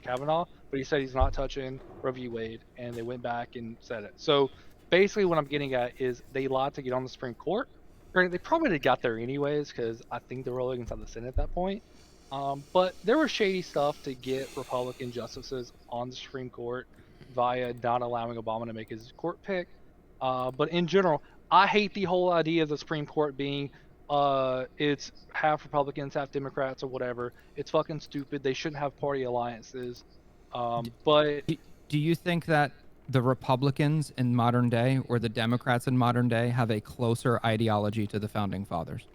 Kavanaugh, but he said he's not touching Roe v. Wade, and they went back and said it. So basically, what I'm getting at is they lied to get on the Supreme Court. They probably got there anyways, because I think they were rolling inside the Senate at that point. But there was shady stuff to get Republican justices on the Supreme Court via not allowing Obama to make his court pick. But in general, I hate the whole idea of the Supreme Court being it's half Republicans, half Democrats, or whatever. It's fucking stupid. They shouldn't have party alliances. But do you think that the Republicans in modern day or the Democrats in modern day have a closer ideology to the Founding Fathers?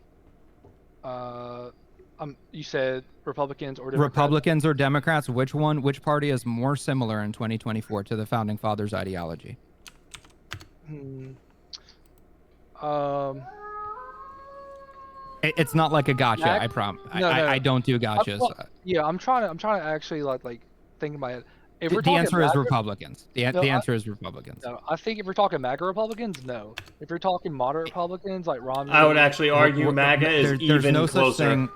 You said Republicans or Democrats? Republicans or Democrats? Which party is more similar in 2024 to the Founding Fathers' ideology? It's not like a gotcha. I promise. I don't do gotchas. I'm trying to actually like think about it. If we're the answer is MAGA, Republicans. The answer is Republicans. No, I think if we're talking MAGA Republicans, no. If you're talking moderate Republicans like Romney, I would actually argue MAGA is even no closer. Such thing.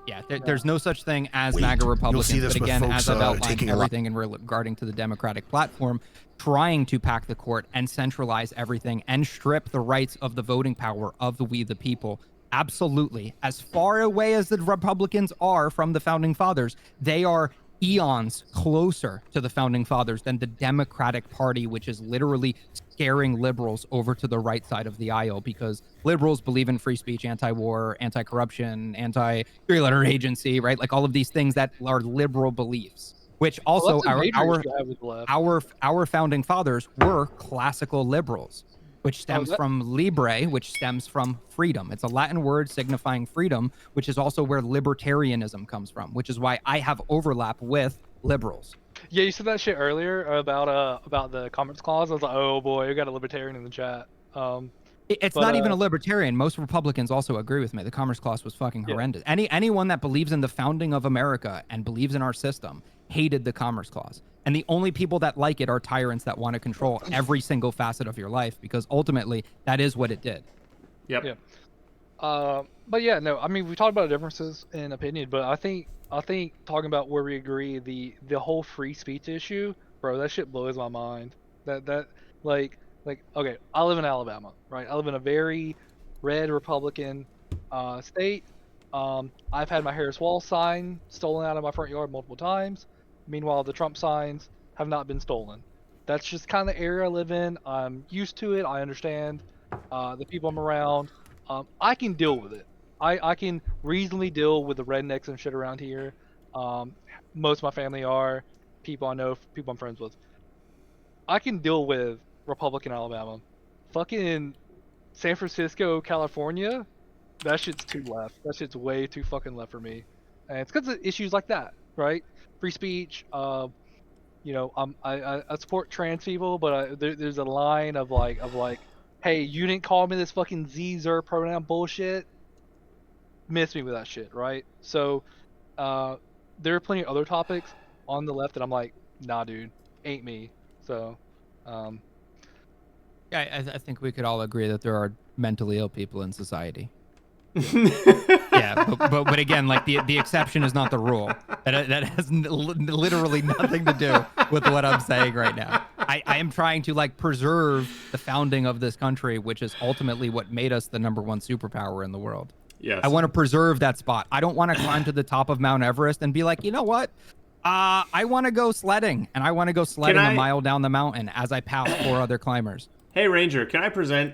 Yeah, there's no such thing as MAGA Republicans. But again, as I've outlined everything in regarding to the Democratic platform, trying to pack the court and centralize everything and strip the rights of the voting power of we the people. Absolutely. As far away as the Republicans are from the Founding Fathers, they are eons closer to the founding fathers than the Democratic Party, which is literally scaring liberals over to the right side of the aisle, because liberals believe in free speech, anti-war, anti-corruption, anti-three-letter agency, right? Like all of these things that are liberal beliefs, which also that's a major issue I have with the left. our founding fathers were classical liberals, which stems from libre, which stems from freedom. It's a Latin word signifying freedom, which is also where libertarianism comes from, which is why I have overlap with liberals. Yeah, you said that shit earlier about the Commerce Clause. I was like, oh boy, we got a libertarian in the chat. It's not even a libertarian. Most Republicans also agree with me. The Commerce Clause was fucking horrendous. Anyone that believes in the founding of America and believes in our system hated the Commerce Clause. And the only people that like it are tyrants that want to control every single facet of your life, because ultimately that is what it did. Yep. Yeah. But yeah, no, I mean, we talked about differences in opinion, but I think talking about where we agree, the whole free speech issue, bro, that shit blows my mind. That like okay, I live in Alabama, right? I live in a very red Republican state. I've had my Harris Wall sign stolen out of my front yard multiple times. Meanwhile, the Trump signs have not been stolen. That's just kind of the area I live in. I'm used to it. I understand the people I'm around. I can deal with it. I can reasonably deal with the rednecks and shit around here. Most of my family are people I know, people I'm friends with. I can deal with Republican Alabama. Fucking San Francisco, California, that shit's too left. That shit's way too fucking left for me. And it's because of issues like that, right? Free speech. You know, I support trans people, but there's a line of like, hey, you didn't call me this fucking Z-zer pronoun bullshit. Miss me with that shit, right? So, there are plenty of other topics on the left that I'm like, nah, dude, ain't me. So, yeah, I think we could all agree that there are mentally ill people in society. Yeah, but again, like the exception is not the rule. That has literally nothing to do with what I'm saying right now. I am trying to like preserve the founding of this country, which is ultimately what made us the #1 superpower in the world. Yes. I want to preserve that spot. I don't want to climb to the top of Mount Everest and be like, you know what? I want to go sledding, and I want to go sledding a mile down the mountain as I pass 4 other climbers. Hey, Ranger, can I present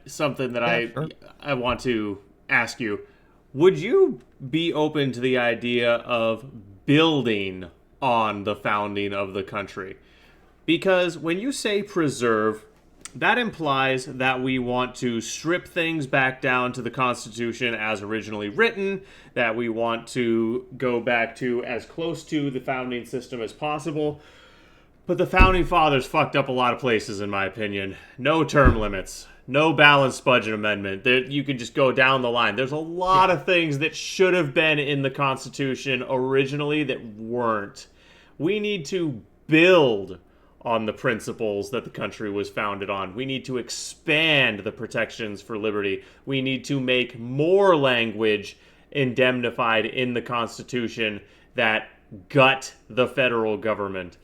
something that sure. I want to ask you? Would you be open to the idea of building on the founding of the country? Because when you say preserve, that implies that we want to strip things back down to the Constitution as originally written, that we want to go back to as close to the founding system as possible. But the Founding Fathers fucked up a lot of places, in my opinion. No term limits. No balanced budget amendment. You can just go down the line. There's a lot of things that should have been in the Constitution originally that weren't. We need to build on the principles that the country was founded on. We need to expand the protections for liberty. We need to make more language indemnified in the Constitution that gut the federal government.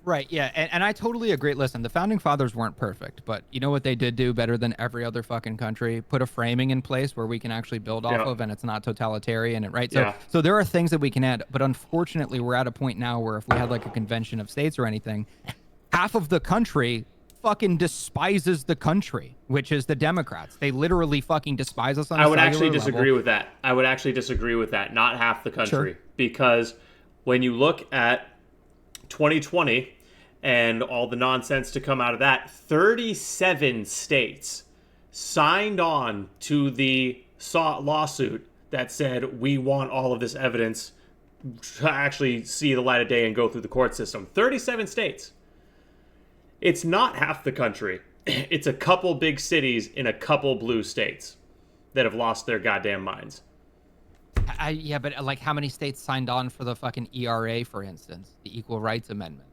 Right, yeah, and I totally agree. Listen, the Founding Fathers weren't perfect, but you know what they did do better than every other fucking country? Put a framing in place where we can actually build off of, and it's not totalitarian, right? So there are things that we can add, but unfortunately, we're at a point now where if we had like a convention of states or anything, half of the country fucking despises the country, which is the Democrats. They literally fucking despise us on a I would actually cellular disagree level. with that. I would actually disagree with that. Not half the country. Sure. Because when you look at 2020 and all the nonsense to come out of that, 37 states signed on to the lawsuit that said we want all of this evidence to actually see the light of day and go through the court system. 37 states. It's not half the country. It's a couple big cities in a couple blue states that have lost their goddamn minds. Yeah, but like how many states signed on for the fucking ERA, for instance, the Equal Rights Amendment,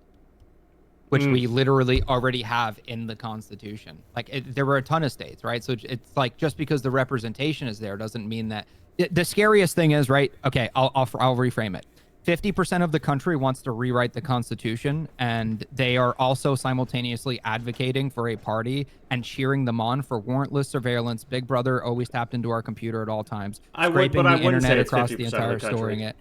which we literally already have in the Constitution. Like there were a ton of states, right? So it's like just because the representation is there doesn't mean that. The scariest thing is, right? Okay, I'll reframe it. 50% of the country wants to rewrite the Constitution, and they are also simultaneously advocating for a party and cheering them on for warrantless surveillance. Big Brother always tapped into our computer at all times, scraping the internet across the entire, storing it.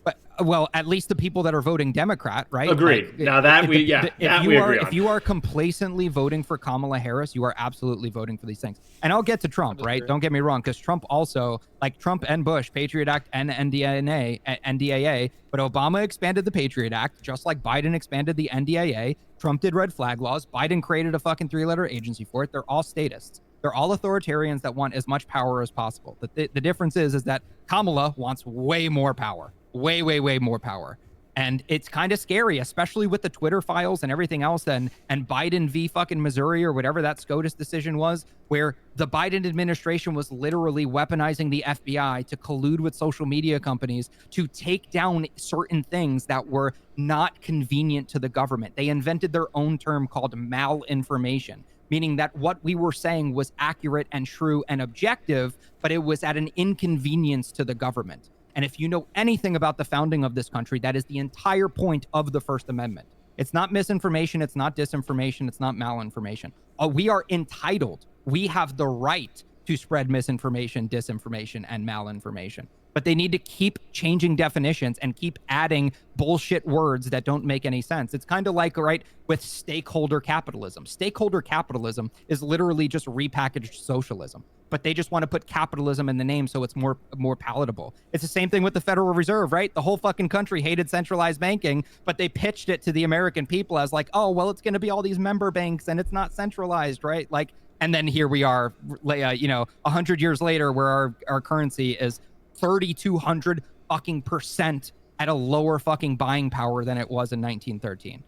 But, well, at least the people that are voting Democrat, right? Agreed. Like, Now that we agree on. If you are complacently voting for Kamala Harris, you are absolutely voting for these things. And I'll get to Trump, right? Don't get me wrong, because Trump also, like Trump and Bush, Patriot Act and NDAA, but Obama expanded the Patriot Act, just like Biden expanded the NDAA. Trump did red flag laws. Biden created a fucking 3-letter agency for it. They're all statists. They're all authoritarians that want as much power as possible. The difference is that Kamala wants way more power. Way more power. And it's kind of scary, especially with the Twitter files and everything else, and Biden v. fucking Missouri or whatever that SCOTUS decision was, where the Biden administration was literally weaponizing the FBI to collude with social media companies to take down certain things that were not convenient to the government. They invented their own term called malinformation, meaning that what we were saying was accurate and true and objective, but it was at an inconvenience to the government. And if you know anything about the founding of this country, that is the entire point of the First Amendment. It's not misinformation. It's not disinformation. It's not malinformation. We are entitled. We have the right to spread misinformation, disinformation, and malinformation. But they need to keep changing definitions and keep adding bullshit words that don't make any sense. It's kind of like, right, with stakeholder capitalism. Stakeholder capitalism is literally just repackaged socialism, but they just want to put capitalism in the name so it's more palatable. It's the same thing with the Federal Reserve, right? The whole fucking country hated centralized banking, but they pitched it to the American people as like, oh, well, it's going to be all these member banks and it's not centralized, right? Like, and then here we are, 100 years later, where our currency is 3,200 fucking % at a lower fucking buying power than it was in 1913.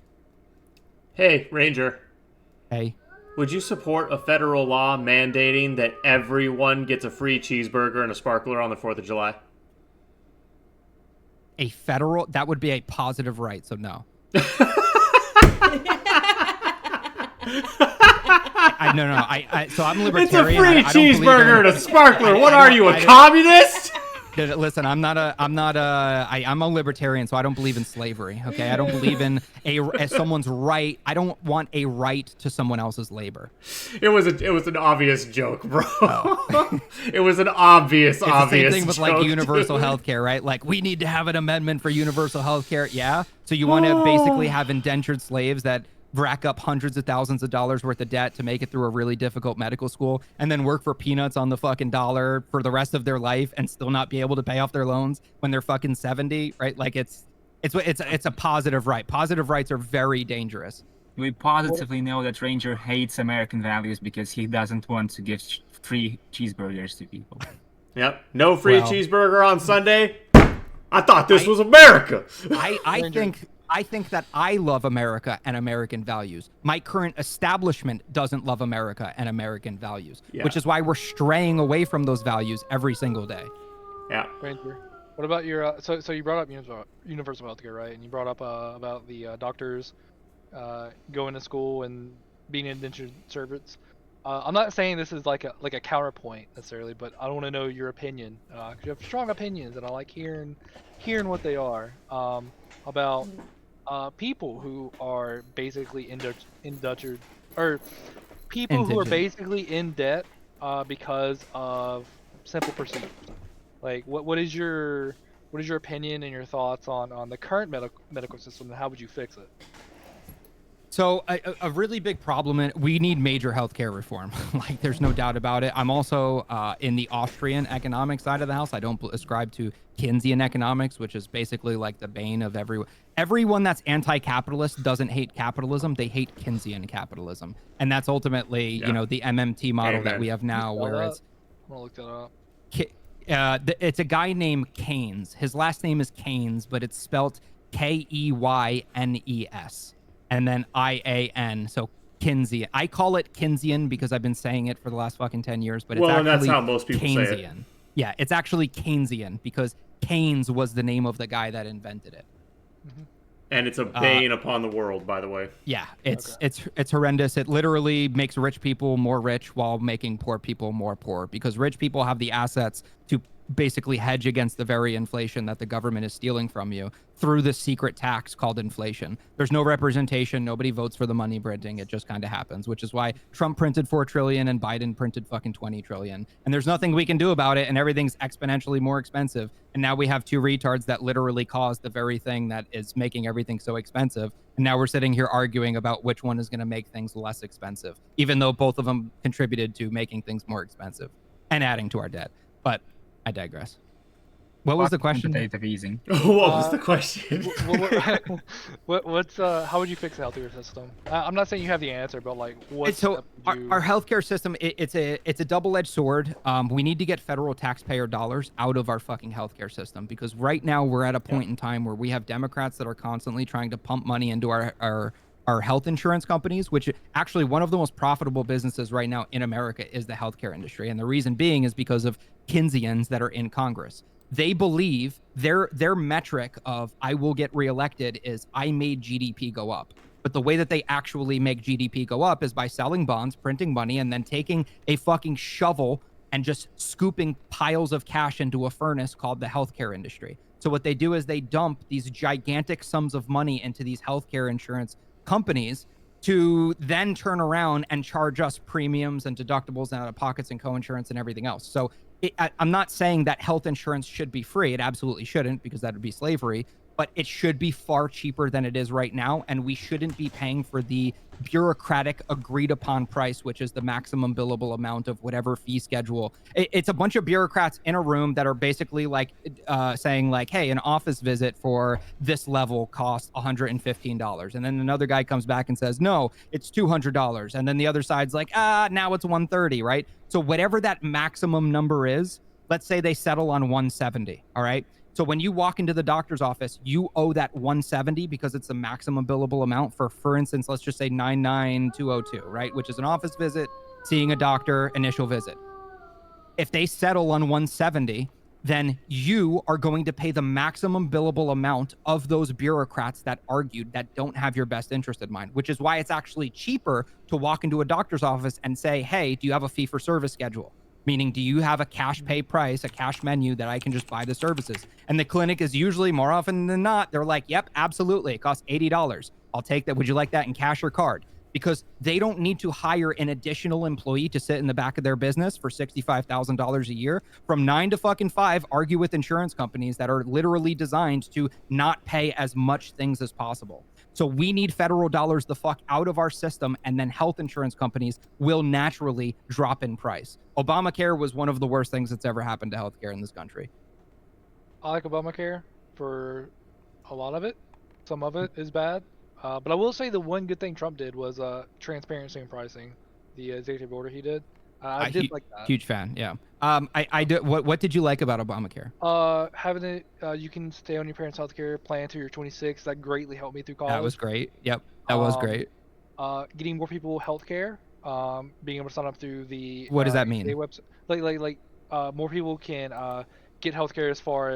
Hey, Ranger. Hey. Would you support a federal law mandating that everyone gets a free cheeseburger and a sparkler on the 4th of July? That would be a positive right, so no. So I'm libertarian. It's a free cheeseburger and a sparkler. What are you, a communist? Listen, I'm a libertarian, so I don't believe in slavery. Okay, I don't believe in someone's right. I don't want a right to someone else's labor. It was an obvious joke, bro. Oh. It was an obvious the same thing with joke, like universal health care, right? Like, we need to have an amendment for universal health care. Yeah, so you want to basically have indentured slaves that rack up hundreds of thousands of dollars worth of debt to make it through a really difficult medical school, and then work for peanuts on the fucking dollar for the rest of their life and still not be able to pay off their loans when they're fucking 70, right? Like, it's a positive right. Positive rights are very dangerous. We positively know that Ranger hates American values because he doesn't want to give free cheeseburgers to people. Yep. No free cheeseburger on Sunday. I thought this was America. I think that I love America and American values. My current establishment doesn't love America and American values, which is why we're straying away from those values every single day. Yeah. Ranger, what about your so you brought up universal healthcare, right? And you brought up about the doctors going to school and being indentured servants. I'm not saying this is like a counterpoint necessarily, but I want to know your opinion, because you have strong opinions, and I like hearing what they are about people who are basically indentured, or people who are basically in debt because of simple procedures. Like, what is your opinion and your thoughts on the current medical system, and how would you fix it? So a really big problem, we need major healthcare reform. Like, there's no doubt about it. I'm also in the Austrian economic side of the house. I don't ascribe to Keynesian economics, which is basically like the bane of everyone that's anti-capitalist doesn't hate capitalism. They hate Keynesian capitalism. And that's ultimately, the MMT model that we have now, where it's... I'm going to look that up. It's a guy named Keynes. His last name is Keynes, but it's spelt Keynes. And then IAN, so Keynesian. I call it Keynesian because I've been saying it for the last fucking 10 years, but it's actually that's how most people Keynesian. say it. Yeah, it's actually Keynesian because Keynes was the name of the guy that invented it. And it's a bane upon the world, by the way. Yeah, it's horrendous. It literally makes rich people more rich while making poor people more poor, because rich people have the assets to basically hedge against the very inflation that the government is stealing from you through the secret tax called inflation. There's no representation. Nobody votes for the money printing. It just kind of happens, which is why Trump printed 4 trillion and Biden printed fucking 20 trillion. And there's nothing we can do about it. And everything's exponentially more expensive. And now we have 2 retards that literally caused the very thing that is making everything so expensive. And now we're sitting here arguing about which one is going to make things less expensive, even though both of them contributed to making things more expensive and adding to our debt. But I digress. What was the question? Easing. What was the question? What's how would you fix the healthcare system? I'm not saying you have the answer, but like, what? So our healthcare system, it's a double-edged sword. We need to get federal taxpayer dollars out of our fucking healthcare system, because right now we're at a point in time where we have Democrats that are constantly trying to pump money into our health insurance companies, which actually one of the most profitable businesses right now in America is the healthcare industry. And the reason being is because of Keynesians that are in Congress. They believe their metric of I will get reelected is I made GDP go up. But the way that they actually make GDP go up is by selling bonds, printing money, and then taking a fucking shovel and just scooping piles of cash into a furnace called the healthcare industry. So what they do is they dump these gigantic sums of money into these healthcare insurance companies to then turn around and charge us premiums and deductibles and out of pockets and co-insurance and everything else. So I'm not saying that health insurance should be free. It absolutely shouldn't, because that would be slavery. But it should be far cheaper than it is right now, and we shouldn't be paying for the bureaucratic agreed upon price, which is the maximum billable amount of whatever fee schedule. It's a bunch of bureaucrats in a room that are basically like saying like, hey, an office visit for this level costs $115. And then another guy comes back and says, no, it's $200. And then the other side's like, now it's $130, right? So whatever that maximum number is, let's say they settle on $170, all right? So when you walk into the doctor's office, you owe that $170 because it's the maximum billable amount for instance, let's just say 99202, right? Which is an office visit, seeing a doctor, initial visit. If they settle on $170, then you are going to pay the maximum billable amount of those bureaucrats that argued that don't have your best interest in mind, which is why it's actually cheaper to walk into a doctor's office and say, hey, do you have a fee for service schedule? Meaning, do you have a cash pay price, a cash menu that I can just buy the services? And the clinic is usually, more often than not, they're like, yep, absolutely. It costs $80. I'll take that. Would you like that in cash or card? Because they don't need to hire an additional employee to sit in the back of their business for $65,000 a year from 9 to fucking 5, argue with insurance companies that are literally designed to not pay as much things as possible. So we need federal dollars the fuck out of our system, and then health insurance companies will naturally drop in price. Obamacare was one of the worst things that's ever happened to healthcare in this country. I like Obamacare for a lot of it. Some of it is bad. But I will say the one good thing Trump did was transparency in pricing, the executive order he did. I did like that. Huge fan, yeah. I do. What did you like about Obamacare? Having it, you can stay on your parents' healthcare plan until you're 26. That greatly helped me through college. That was great. Yep, that was great. Getting more people healthcare, being able to sign up through the what does that mean? Website. Like more people can get healthcare as far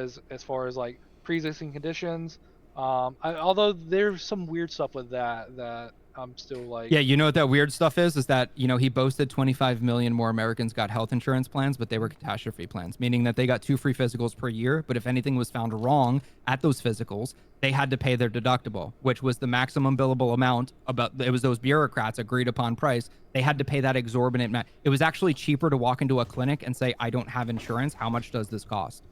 as like pre-existing conditions. Although there's some weird stuff with that I'm still like... Yeah, you know what that weird stuff is that, you know, he boasted 25 million more Americans got health insurance plans, but they were catastrophe plans, meaning that they got 2 free physicals per year, but if anything was found wrong at those physicals, they had to pay their deductible, which was the maximum billable amount. It was those bureaucrats agreed upon price. They had to pay that exorbitant amount. It was actually cheaper to walk into a clinic and say, I don't have insurance. How much does this cost?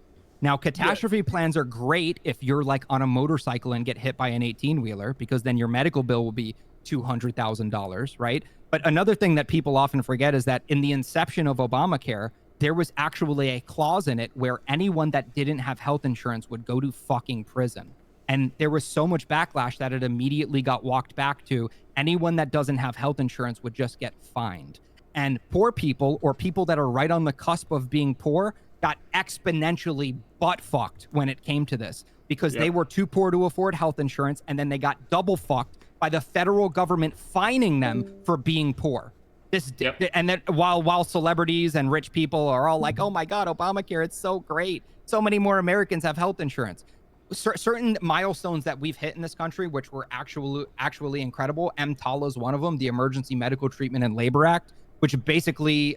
Now, catastrophe plans are great if you're like on a motorcycle and get hit by an 18-wheeler, because then your medical bill will be $200,000, right? But another thing that people often forget is that in the inception of Obamacare, there was actually a clause in it where anyone that didn't have health insurance would go to fucking prison. And there was so much backlash that it immediately got walked back to anyone that doesn't have health insurance would just get fined. And poor people, or people that are right on the cusp of being poor, got exponentially butt-fucked when it came to this, because they were too poor to afford health insurance, and then they got double fucked by the federal government fining them for being poor. And then while celebrities and rich people are all like, oh my God, Obamacare, it's so great. So many more Americans have health insurance. Certain milestones that we've hit in this country, which were actually incredible. EMTALA is one of them, the Emergency Medical Treatment and Labor Act, which basically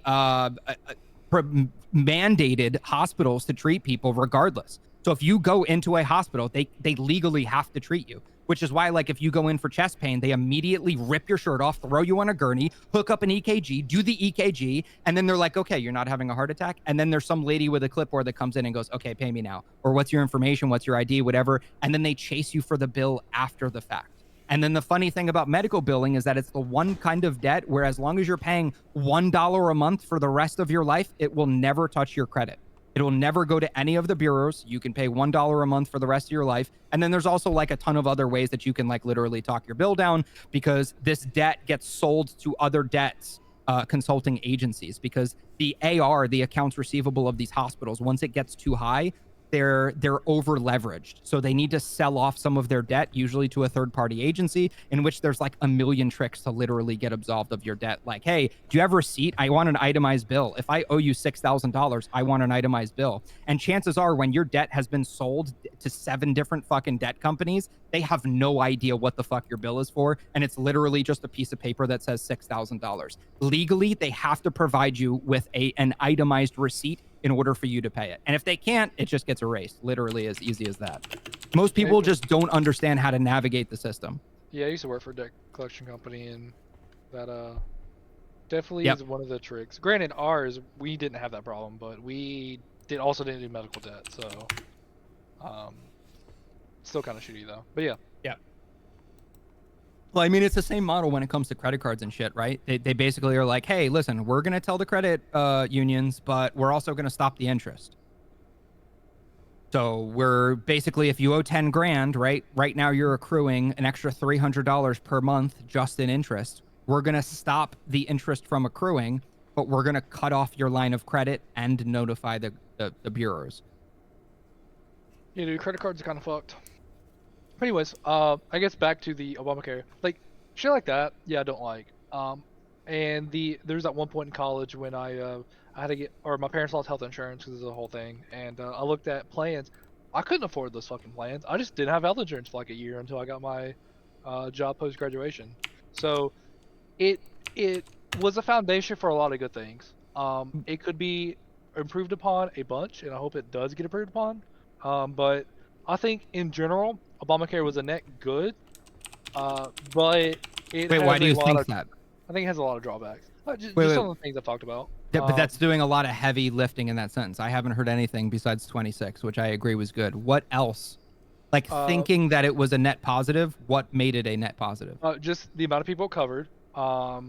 mandated hospitals to treat people regardless. So if you go into a hospital, they legally have to treat you, which is why, like, if you go in for chest pain, they immediately rip your shirt off, throw you on a gurney, hook up an EKG, do the EKG, and then they're like, okay, you're not having a heart attack. And then there's some lady with a clipboard that comes in and goes, okay, pay me now. Or what's your information? What's your ID? Whatever. And then they chase you for the bill after the fact. And then the funny thing about medical billing is that it's the one kind of debt where as long as you're paying $1 a month for the rest of your life, it will never touch your credit. It will never go to any of the bureaus. You can pay $1 a month for the rest of your life. And then there's also like a ton of other ways that you can like literally talk your bill down, because this debt gets sold to other debts consulting agencies, because the AR, the accounts receivable of these hospitals, once it gets too high, they're over leveraged. So they need to sell off some of their debt, usually to a third party agency, in which there's like a million tricks to literally get absolved of your debt. Like, hey, do you have a receipt? I want an itemized bill. If I owe you $6,000, I want an itemized bill. And chances are when your debt has been sold to 7 different fucking debt companies, they have no idea what the fuck your bill is for. And it's literally just a piece of paper that says $6,000. Legally, they have to provide you with an itemized receipt in order for you to pay it. And if they can't, it just gets erased. Literally as easy as that. Most people just don't understand how to navigate the system. Yeah, I used to work for a debt collection company, and that definitely is one of the tricks. Granted, ours, we didn't have that problem, but we also didn't do medical debt, so still kind of shitty though. But yeah. Yeah. Well, I mean, it's the same model when it comes to credit cards and shit, right? They basically are like, hey, listen, we're going to tell the credit unions, but we're also going to stop the interest. So we're basically, if you owe 10 grand, right now you're accruing an extra $300 per month just in interest. We're going to stop the interest from accruing, but we're going to cut off your line of credit and notify the bureaus. Yeah, dude, credit cards are kind of fucked. Anyways, I guess back to the Obamacare, like shit like that. Yeah, I don't like. And there's that one point in college when I had to get, or my parents lost health insurance because of the whole thing, and I looked at plans. I couldn't afford those fucking plans. I just didn't have health insurance for like a year until I got my job post graduation. So it was a foundation for a lot of good things. It could be improved upon a bunch, and I hope it does get improved upon. But I think in general, Obamacare was a net good, but it Wait, why do you think that? I think it has a lot of drawbacks. Just some of the things I've talked about. Yeah, but that's doing a lot of heavy lifting in that sentence. I haven't heard anything besides 26, which I agree was good. What else? Like thinking that it was a net positive, what made it a net positive? Just the amount of people covered. But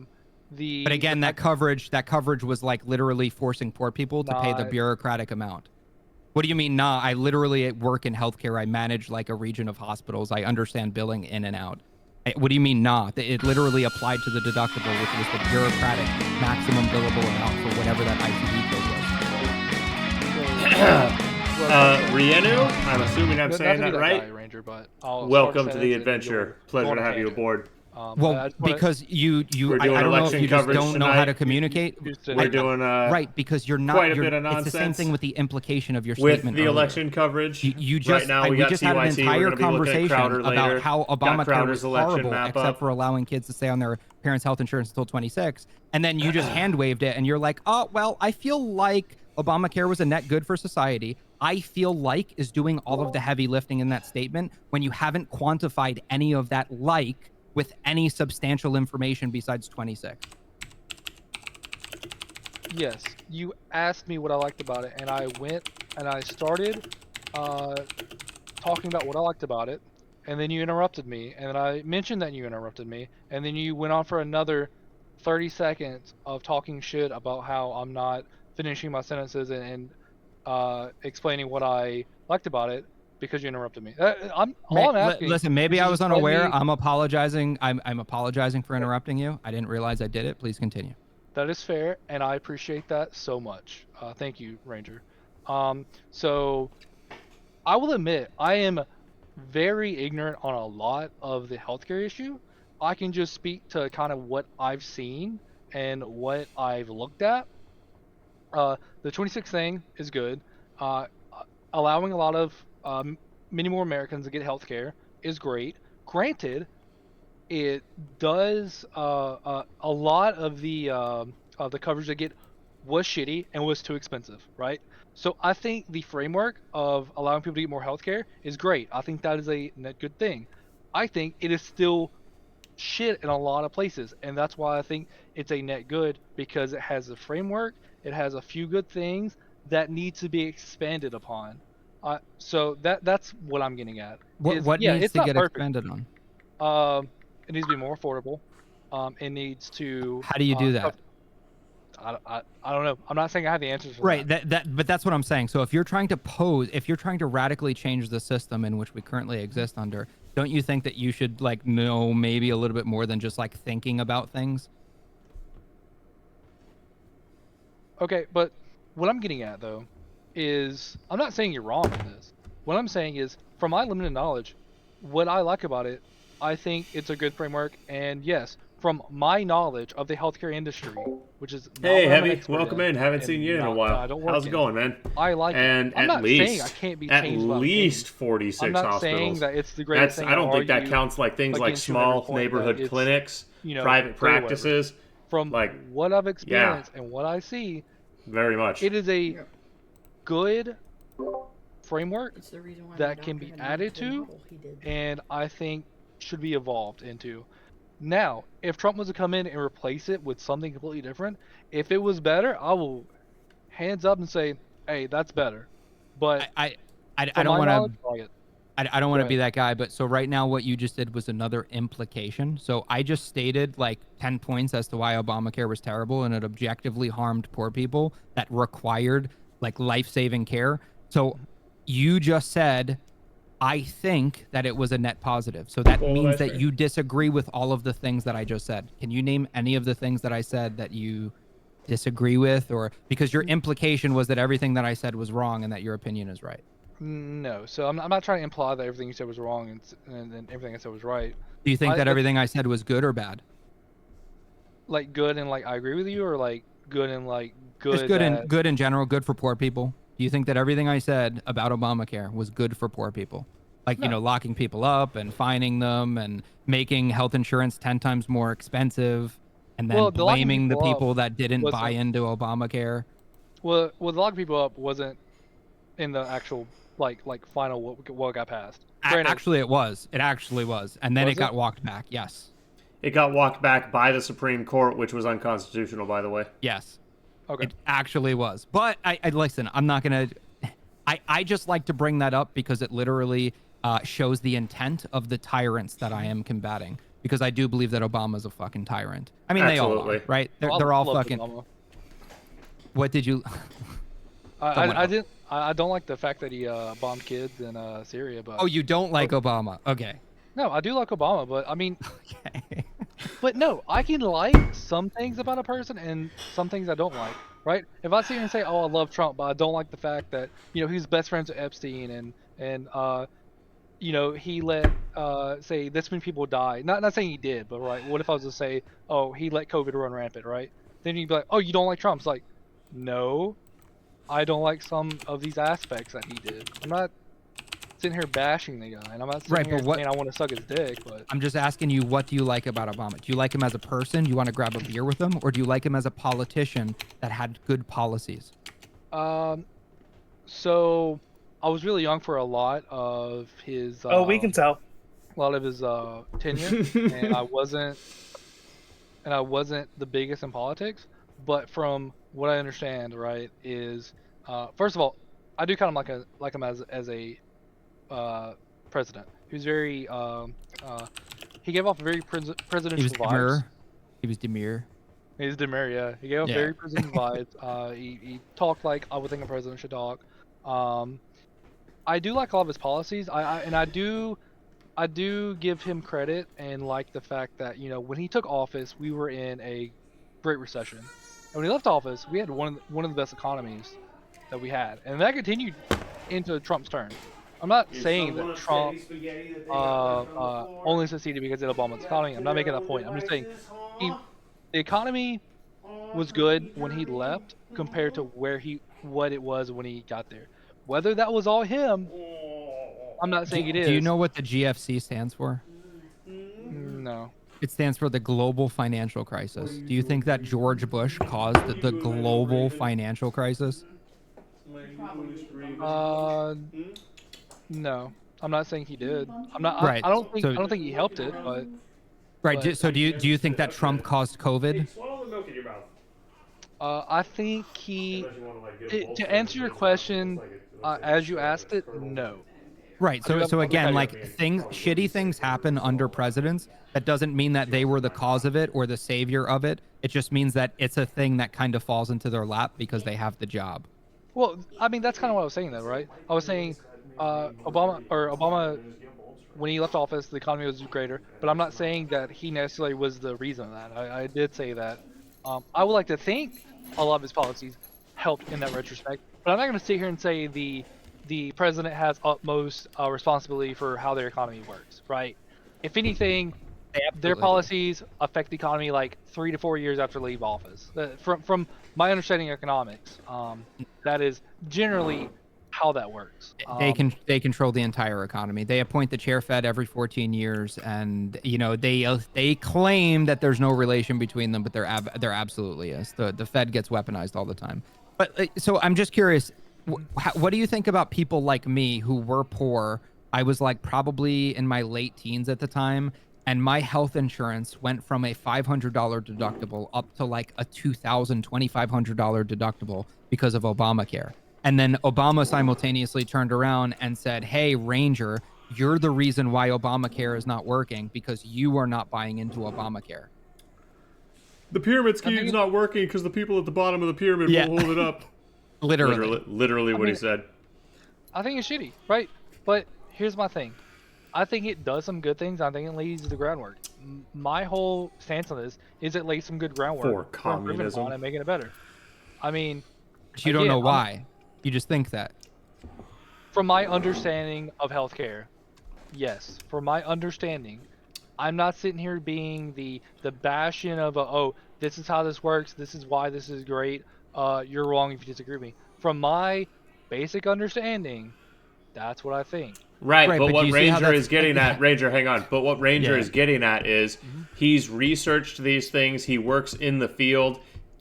again, that coverage was like literally forcing poor people to pay the bureaucratic amount. What do you mean, nah? I literally work in healthcare. I manage like a region of hospitals. I understand billing in and out. What do you mean, nah? It literally applied to the deductible, which was the bureaucratic maximum billable amount for whatever that ICD code was. Rienu, I'm assuming I'm saying that right. Guy, Ranger, but Welcome to the adventure. Pleasure to have you aboard. Well, because I don't know if you just don't know how to communicate. We're doing right, because you're not. Quite a bit of nonsense. It's the same thing with the implication of your with statement the earlier. election coverage. You just we just had an entire conversation about how Obamacare was horrible, except for allowing kids to stay on their parents' health insurance until 26, and then you just hand waved it, and you're like, oh well, I feel like Obamacare was a net good for society. I feel like is doing all of the heavy lifting in that statement when you haven't quantified any of that like with any substantial information besides 26. Yes, you asked me what I liked about it, and I went and I started talking about what I liked about it, and then you interrupted me, and then I mentioned that you interrupted me, and then you went on for another 30 seconds of talking shit about how I'm not finishing my sentences and explaining what I liked about it because you interrupted me. I'm asking. Listen, maybe I was unaware. I'm apologizing. I'm apologizing for interrupting you. I didn't realize I did it. Please continue. That is fair, and I appreciate that so much. Thank you, Ranger. So I will admit I am very ignorant on a lot of the healthcare issue. I can just speak to kind of what I've seen and what I've looked at. The 26 thing is good. Allowing a lot of many more Americans to get healthcare is great. Granted, it does a lot of the coverage they get was shitty and was too expensive, right? So I think the framework of allowing people to get more healthcare is great. I think that is a net good thing. I think it is still shit in a lot of places, and that's why I think it's a net good, because it has a framework, it has a few good things that need to be expanded upon. So that's what I'm getting at. What Yeah, needs it's to not get perfect. expanded on? It needs to be more affordable. It needs to. How do you do that? I don't know. I'm not saying I have the answers for Right. that. But that's what I'm saying. So if you're trying to radically change the system in which we currently exist under, don't you think that you should like know maybe a little bit more than just like thinking about things? Okay, but what I'm getting at though is I'm not saying you're wrong in this. What I'm saying is, from my limited knowledge, what I like about it, I think it's a good framework, and yes, from my knowledge of the healthcare industry, which is not Hey, what I'm an Heavy, expert welcome in. Haven't seen you in a I while. don't work How's it in going, man? I like and it. I'm at not least, saying I can't be at changed by least opinion. 46 I'm not hospitals. saying that it's the greatest That's thing. I don't I'll think that argue counts like things like against you on every small point, neighborhood but it's, clinics, you know, private fair weather. practices. From like what I've yeah, experienced and what I see, very much. it is a good framework It's the reason why my that can doctor be had added the to, model he did. and I think should be evolved into. Now, if Trump was to come in and replace it with something completely different, if it was better, I will hands up and say, hey, that's better. But I from don't my want knowledge, to. like it. I don't want to Go be ahead. that guy, but so right now what you just did was another implication. So I just stated like 10 points as to why Obamacare was terrible and it objectively harmed poor people that required like life-saving care. So you just said, I think that it was a net positive. So that Well, means that's that fair. you disagree with all of the things that I just said. Can you name any of the things that I said that you disagree with, or because your implication was that everything that I said was wrong and that your opinion is right? No, so I'm not trying to imply that everything you said was wrong and everything I said was right. Do you think that everything I said was good or bad? Like good and like I agree with you, or like good and like good Just good that, in good in general, good for poor people. Do you think that everything I said about Obamacare was good for poor people? Like, you know, locking people up and fining them and making health insurance 10 times more expensive and then Well, the locking blaming the people up people that didn't wasn't- buy into Obamacare. Well, the locking people up wasn't in the actual like final what got passed. Granted, Actually, it was. It actually was. And then Was it got it? walked back. Yes. It got walked back by the Supreme Court, which was unconstitutional, by the way. Yes. Okay. It actually was. But I listen, I'm not going to. I just like to bring that up because it literally shows the intent of the tyrants that I am combating. Because I do believe that Obama's a fucking tyrant. I mean, they all are, Absolutely. right? Well, I They're all loved fucking. Obama. What did you? I don't like the fact that he bombed kids in Syria, but Oh, you don't like Obama? Okay. no, I do like Obama, but I mean, but no, I can like some things about a person and some things I don't like, right? If I sit here and say, oh, I love Trump, but I don't like the fact that, you know, he's best friends with Epstein and you know, he let say this many people die. Not saying he did, but right, what if I was to say, oh, he let COVID run rampant, right? Then you'd be like, oh, you don't like Trump? It's like, no, I don't like some of these aspects that he did. I'm not sitting here bashing the guy, and I'm not sitting Right, here but what- saying I want to suck his dick, but I'm just asking you, what do you like about Obama? Do you like him as a person? Do you want to grab a beer with him? Or do you like him as a politician that had good policies? So I was really young for a lot of his. Oh, we can tell. A lot of his tenure, and I wasn't the biggest in politics. But from what I understand, right, is first of all, I do kind of like him as a president. He was very he gave off very presidential He was vibes. demure. He was demure. He was demure, yeah. He gave off Yeah. very presidential vibes. He talked like I would think a president should talk. I do like all of his policies. I do give him credit and like the fact that, you know, when he took office, we were in a great recession. And when he left office, we had one of the best economies that we had. And that continued into Trump's term. I'm not saying that Trump only succeeded because of Obama's economy. I'm not making that point. I'm just saying the economy was good when he left compared to what it was when he got there. Whether that was all him, I'm not saying it is. Do you know what the GFC stands for? No. It stands for the global financial crisis. Do you think that George Bush caused the global financial crisis? No, I'm not saying he did. I'm not. Right. I don't think. So, I don't think he helped it, but. right. But, So do you think that Trump caused COVID? Swallow the milk in your mouth. I think to answer your question, as you asked it, no. Right. So again, like shitty things happen under presidents. That doesn't mean that they were the cause of it or the savior of it. It just means that it's a thing that kind of falls into their lap because they have the job. Well, I mean, that's kind of what I was saying, though, right? I was saying Obama, when he left office, the economy was greater. But I'm not saying that he necessarily was the reason of that. I did say that. I would like to think a lot of his policies helped in that retrospect. But I'm not going to sit here and say the president has utmost responsibility for how their economy works, right? If anything, their policies affect the economy like 3 to 4 years after leave office. From my understanding of economics, that is generally how that works. They control the entire economy. They appoint the chair Fed every 14 years, and they claim that there's no relation between them, but there absolutely is. The Fed gets weaponized all the time. But so I'm just curious, what do you think about people like me who were poor? I was like probably in my late teens at the time, and my health insurance went from a $500 deductible up to like a $2,000, $2,500 deductible because of Obamacare. And then Obama simultaneously turned around and said, hey, Ranger, you're the reason why Obamacare is not working because you are not buying into Obamacare. The pyramid scheme's not working because the people at the bottom of the pyramid won't hold it up. Literally what he said. I think it's shitty, right? But here's my thing. I think it does some good things. I think it lays the groundwork. My whole stance on this is it lays some good groundwork for communism and making it better. I mean, but you don't know why. You just think that. From my understanding of healthcare, yes. From my understanding, I'm not sitting here being the bastion of oh, this is how this works. This is why this is great. You're wrong if you disagree with me. From my basic understanding, that's what I think. Right, but what Ranger is getting at, Ranger, hang on. But what Ranger is getting at is he's researched these things. He works in the field.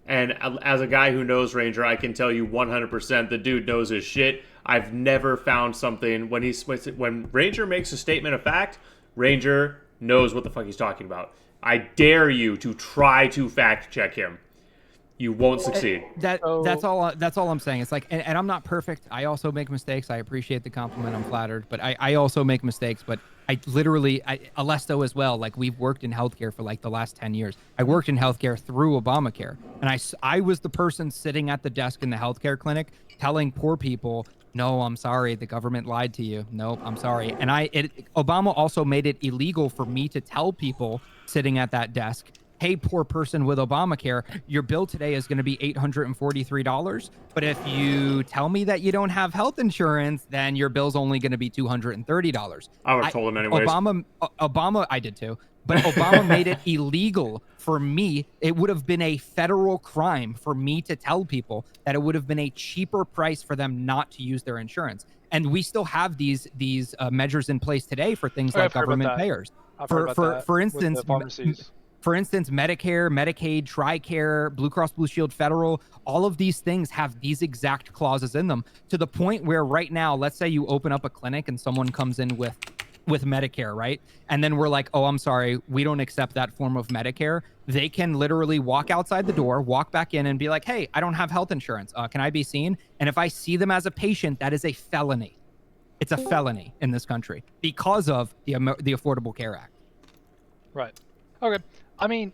And as a guy who knows Ranger, I can tell you 100% the dude knows his shit. I've never found something when Ranger makes a statement of fact, Ranger knows what the fuck he's talking about. I dare you to try to fact check him. You won't succeed. That's all I'm saying. It's like, and I'm not perfect. I also make mistakes. I appreciate the compliment. I'm flattered, but I also make mistakes. But I literally, Alesto as well. Like we've worked in healthcare for like the last 10 years. I worked in healthcare through Obamacare, and I was the person sitting at the desk in the healthcare clinic telling poor people, no, I'm sorry, the government lied to you. Nope, I'm sorry. And Obama also made it illegal for me to tell people sitting at that desk, hey, poor person with Obamacare, your bill today is going to be $843. But if you tell me that you don't have health insurance, then your bill's only going to be $230. I would have told him anyways. Obama, I did too. But Obama made it illegal for me. It would have been a federal crime for me to tell people that it would have been a cheaper price for them not to use their insurance. And we still have these measures in place today for things like government payers. For instance, Medicare, Medicaid, TRICARE, Blue Cross Blue Shield, Federal, all of these things have these exact clauses in them to the point where right now, let's say you open up a clinic and someone comes in with Medicare, right? And then we're like, oh, I'm sorry, we don't accept that form of Medicare. They can literally walk outside the door, walk back in and be like, hey, I don't have health insurance. Can I be seen? And if I see them as a patient, that is a felony. It's a felony in this country because of the Affordable Care Act. Right. Okay. I mean,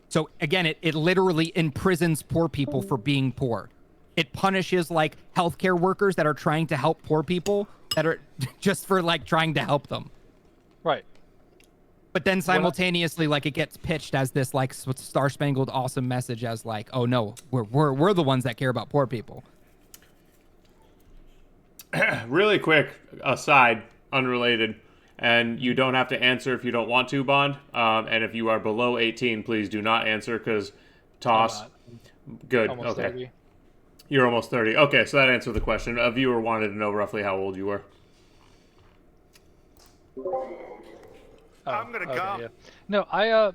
so again, it literally imprisons poor people for being poor. It punishes like healthcare workers that are trying to help poor people that are just for like trying to help them. Right. But then simultaneously, like it gets pitched as this like Star Spangled Awesome message as like, oh no, we're the ones that care about poor people. Really quick aside, unrelated. And you don't have to answer if you don't want to, Bond. And if you are below 18, please do not answer because toss. Good. Almost okay. 30. You're almost 30. Okay, so that answered the question. A viewer wanted to know roughly how old you were. I'm gonna go. Yeah. No,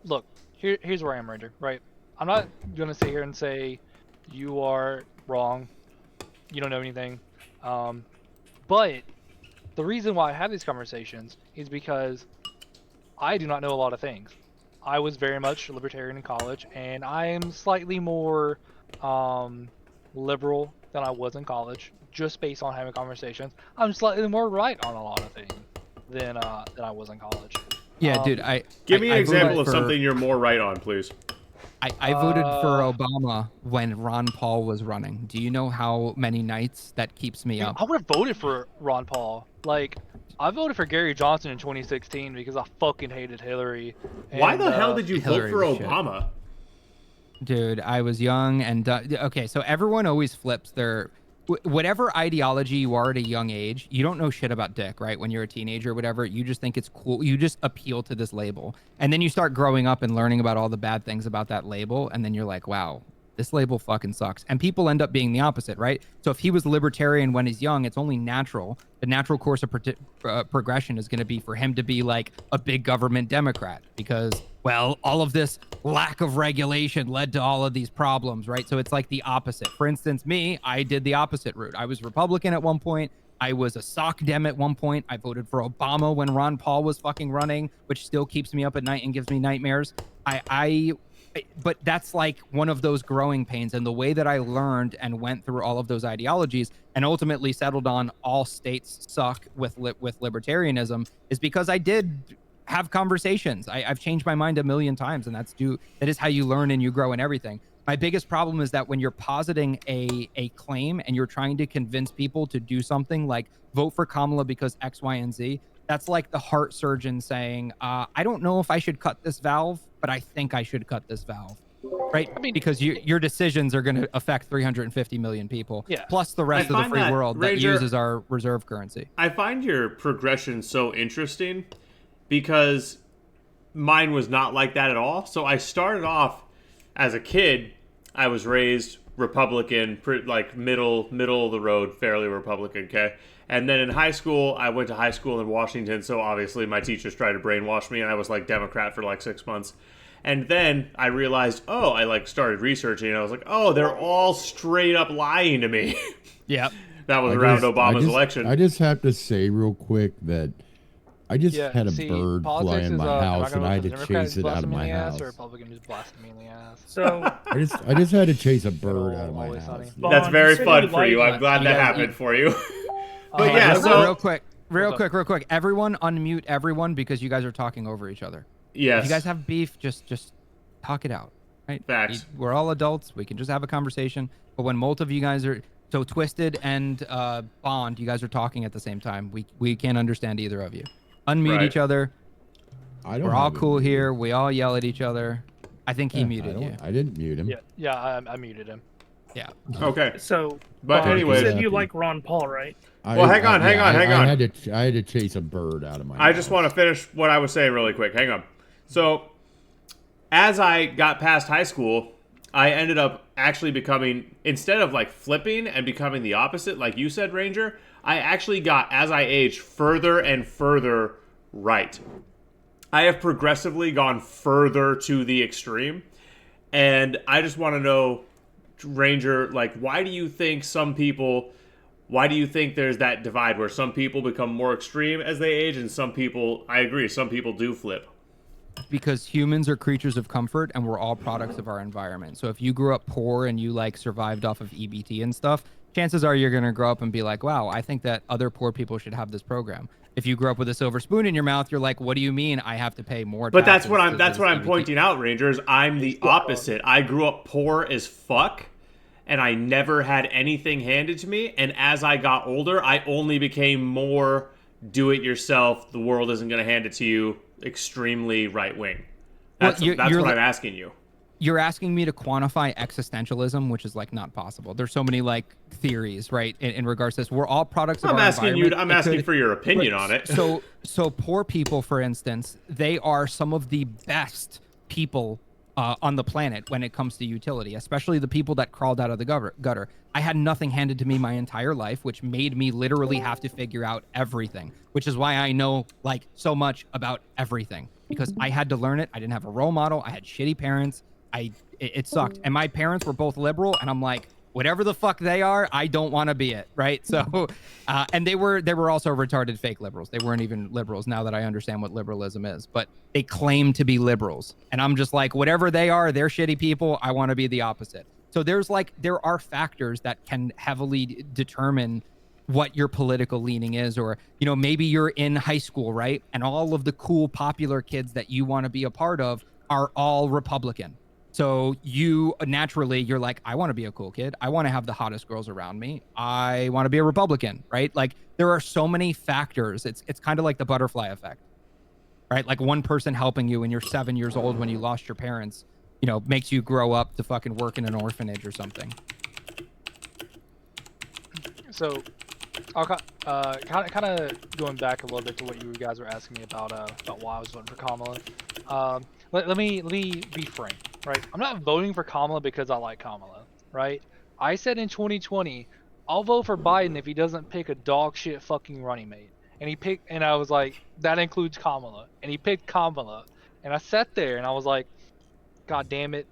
look, here's where I am, Ranger. Right, I'm not gonna sit here and say you are wrong. You don't know anything. But the reason why I have these conversations is because I do not know a lot of things. I was very much libertarian in college, and I am slightly more liberal than I was in college, just based on having conversations. I'm slightly more right on a lot of things than I was in college. Yeah, dude. Give me an example of for- something you're more right on, please. I voted for Obama when Ron Paul was running. Do you know how many nights that keeps me up? I would have voted for Ron Paul. Like, I voted for Gary Johnson in 2016 because I fucking hated Hillary. Why the hell did you vote Hillary for was shit. Obama? Dude, I was young and okay, so everyone always flips their whatever ideology you are at a young age. You don't know shit about dick, right? When you're a teenager or whatever, you just think it's cool. You just appeal to this label. And then you start growing up and learning about all the bad things about that label, and then you're like, wow, this label fucking sucks. And people end up being the opposite, right? So if he was libertarian when he's young, it's only natural. The natural course of progression is going to be for him to be like a big government Democrat because, well, all of this lack of regulation led to all of these problems, right? So it's like the opposite. For instance, me, I did the opposite route. I was Republican at one point. I was a sock dem at one point. I voted for Obama when Ron Paul was fucking running, which still keeps me up at night and gives me nightmares. But that's like one of those growing pains. And the way that I learned and went through all of those ideologies and ultimately settled on all states suck with libertarianism is because I did have conversations. I've changed my mind a million times, and that is how you learn and you grow in everything. My biggest problem is that when you're positing a claim and you're trying to convince people to do something like vote for Kamala because X, Y, and Z, that's like the heart surgeon saying, I don't know if I should cut this valve, but I think I should cut this valve, right? I mean, because your decisions are going to affect 350 million people, plus the rest of the free world that uses our reserve currency. I find your progression so interesting because mine was not like that at all. So I started off as a kid, I was raised Republican, like middle of the road, fairly Republican, okay? And then in high school, I went to high school in Washington, so obviously my teachers tried to brainwash me, and I was like Democrat for like 6 months. And then I realized, I like started researching, and I was like, they're all straight up lying to me. Yep. That was around Obama's election. I just have to say real quick that I just had a bird fly in my house, and I had to chase it out of my house. So I just had to chase a bird out of my house. That's very fun for you. I'm glad that happened for you. But yeah, so real quick. Everyone unmute everyone because you guys are talking over each other. Yes. If you guys have beef, just talk it out, right? Facts. We're all adults. We can just have a conversation. But when both of you guys are so Twisted and Bond, you guys are talking at the same time. We can't understand either of you. Unmute each other. We're all cool here. We all yell at each other. I think he muted you. I didn't mute him. Yeah, I muted him. Yeah. Okay. So, but anyway, you said you like Ron Paul, right? Well, hang on. I had to chase a bird out of my house. I just want to finish what I was saying really quick. Hang on. So, as I got past high school, I ended up actually becoming, instead of like flipping and becoming the opposite, like you said, Ranger, I actually got, as I aged, further and further right. I have progressively gone further to the extreme. And I just want to know, Ranger, like, why do you think there's that divide where some people become more extreme as they age and some people, I agree, some people do flip? Because humans are creatures of comfort and we're all products of our environment. So if you grew up poor and you like survived off of EBT and stuff, chances are you're going to grow up and be like, wow, I think that other poor people should have this program. If you grew up with a silver spoon in your mouth, you're like, what do you mean I have to pay more But taxes that's what I'm pointing out, Rangers. I'm the opposite. I grew up poor as fuck and I never had anything handed to me, and as I got older, I only became more do it yourself, the world isn't going to hand it to you, extremely right wing. That's what I'm asking you. You're asking me to quantify existentialism, which is like not possible. There's so many like theories, right? In regards to this, we're all products of our environment. I'm asking for your opinion on it. So poor people, for instance, they are some of the best people on the planet when it comes to utility, especially the people that crawled out of the gutter. I had nothing handed to me my entire life, which made me literally have to figure out everything, which is why I know like so much about everything, because I had to learn it. I didn't have a role model. I had shitty parents. It sucked. And my parents were both liberal, and I'm like, whatever the fuck they are, I don't want to be it, right? So, and they were also retarded fake liberals. They weren't even liberals now that I understand what liberalism is, but they claim to be liberals. And I'm just like, whatever they are, they're shitty people. I want to be the opposite. So there are factors that can heavily determine what your political leaning is, or, you know, maybe you're in high school, right? And all of the cool, popular kids that you want to be a part of are all Republican. So you're like, I want to be a cool kid. I want to have the hottest girls around me. I want to be a Republican, right? Like there are so many factors. It's kind of like the butterfly effect, right? Like one person helping you when you're 7 years old when you lost your parents, you know, makes you grow up to fucking work in an orphanage or something. So, I'll kind of going back a little bit to what you guys were asking me about why I was voting for Kamala. Let me be frank, right? I'm not voting for Kamala because I like Kamala, right? I said in 2020, I'll vote for Biden if he doesn't pick a dog shit fucking running mate. And I was like, that includes Kamala. And he picked Kamala. And I sat there and I was like, God damn it,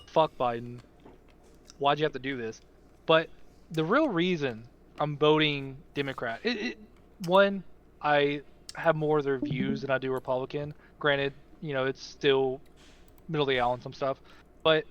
fuck Biden. Why'd you have to do this? But the real reason I'm voting Democrat, one, I have more of their views than I do Republican. Granted, you know, it's still middle of the aisle and some stuff, but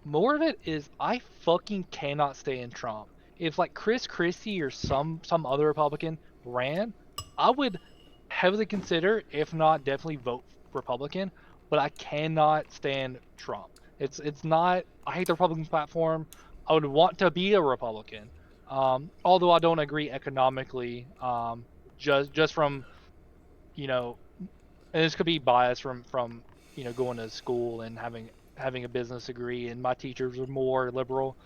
more of it is I fucking cannot stand Trump. If like Chris Christie or some other Republican ran, I would heavily consider, if not definitely vote Republican, but I cannot stand Trump. It's not, I hate the Republican platform. I would want to be a Republican. Although I don't agree economically, just from, you know, and this could be biased from you know, going to school and having a business degree, and my teachers are more liberal.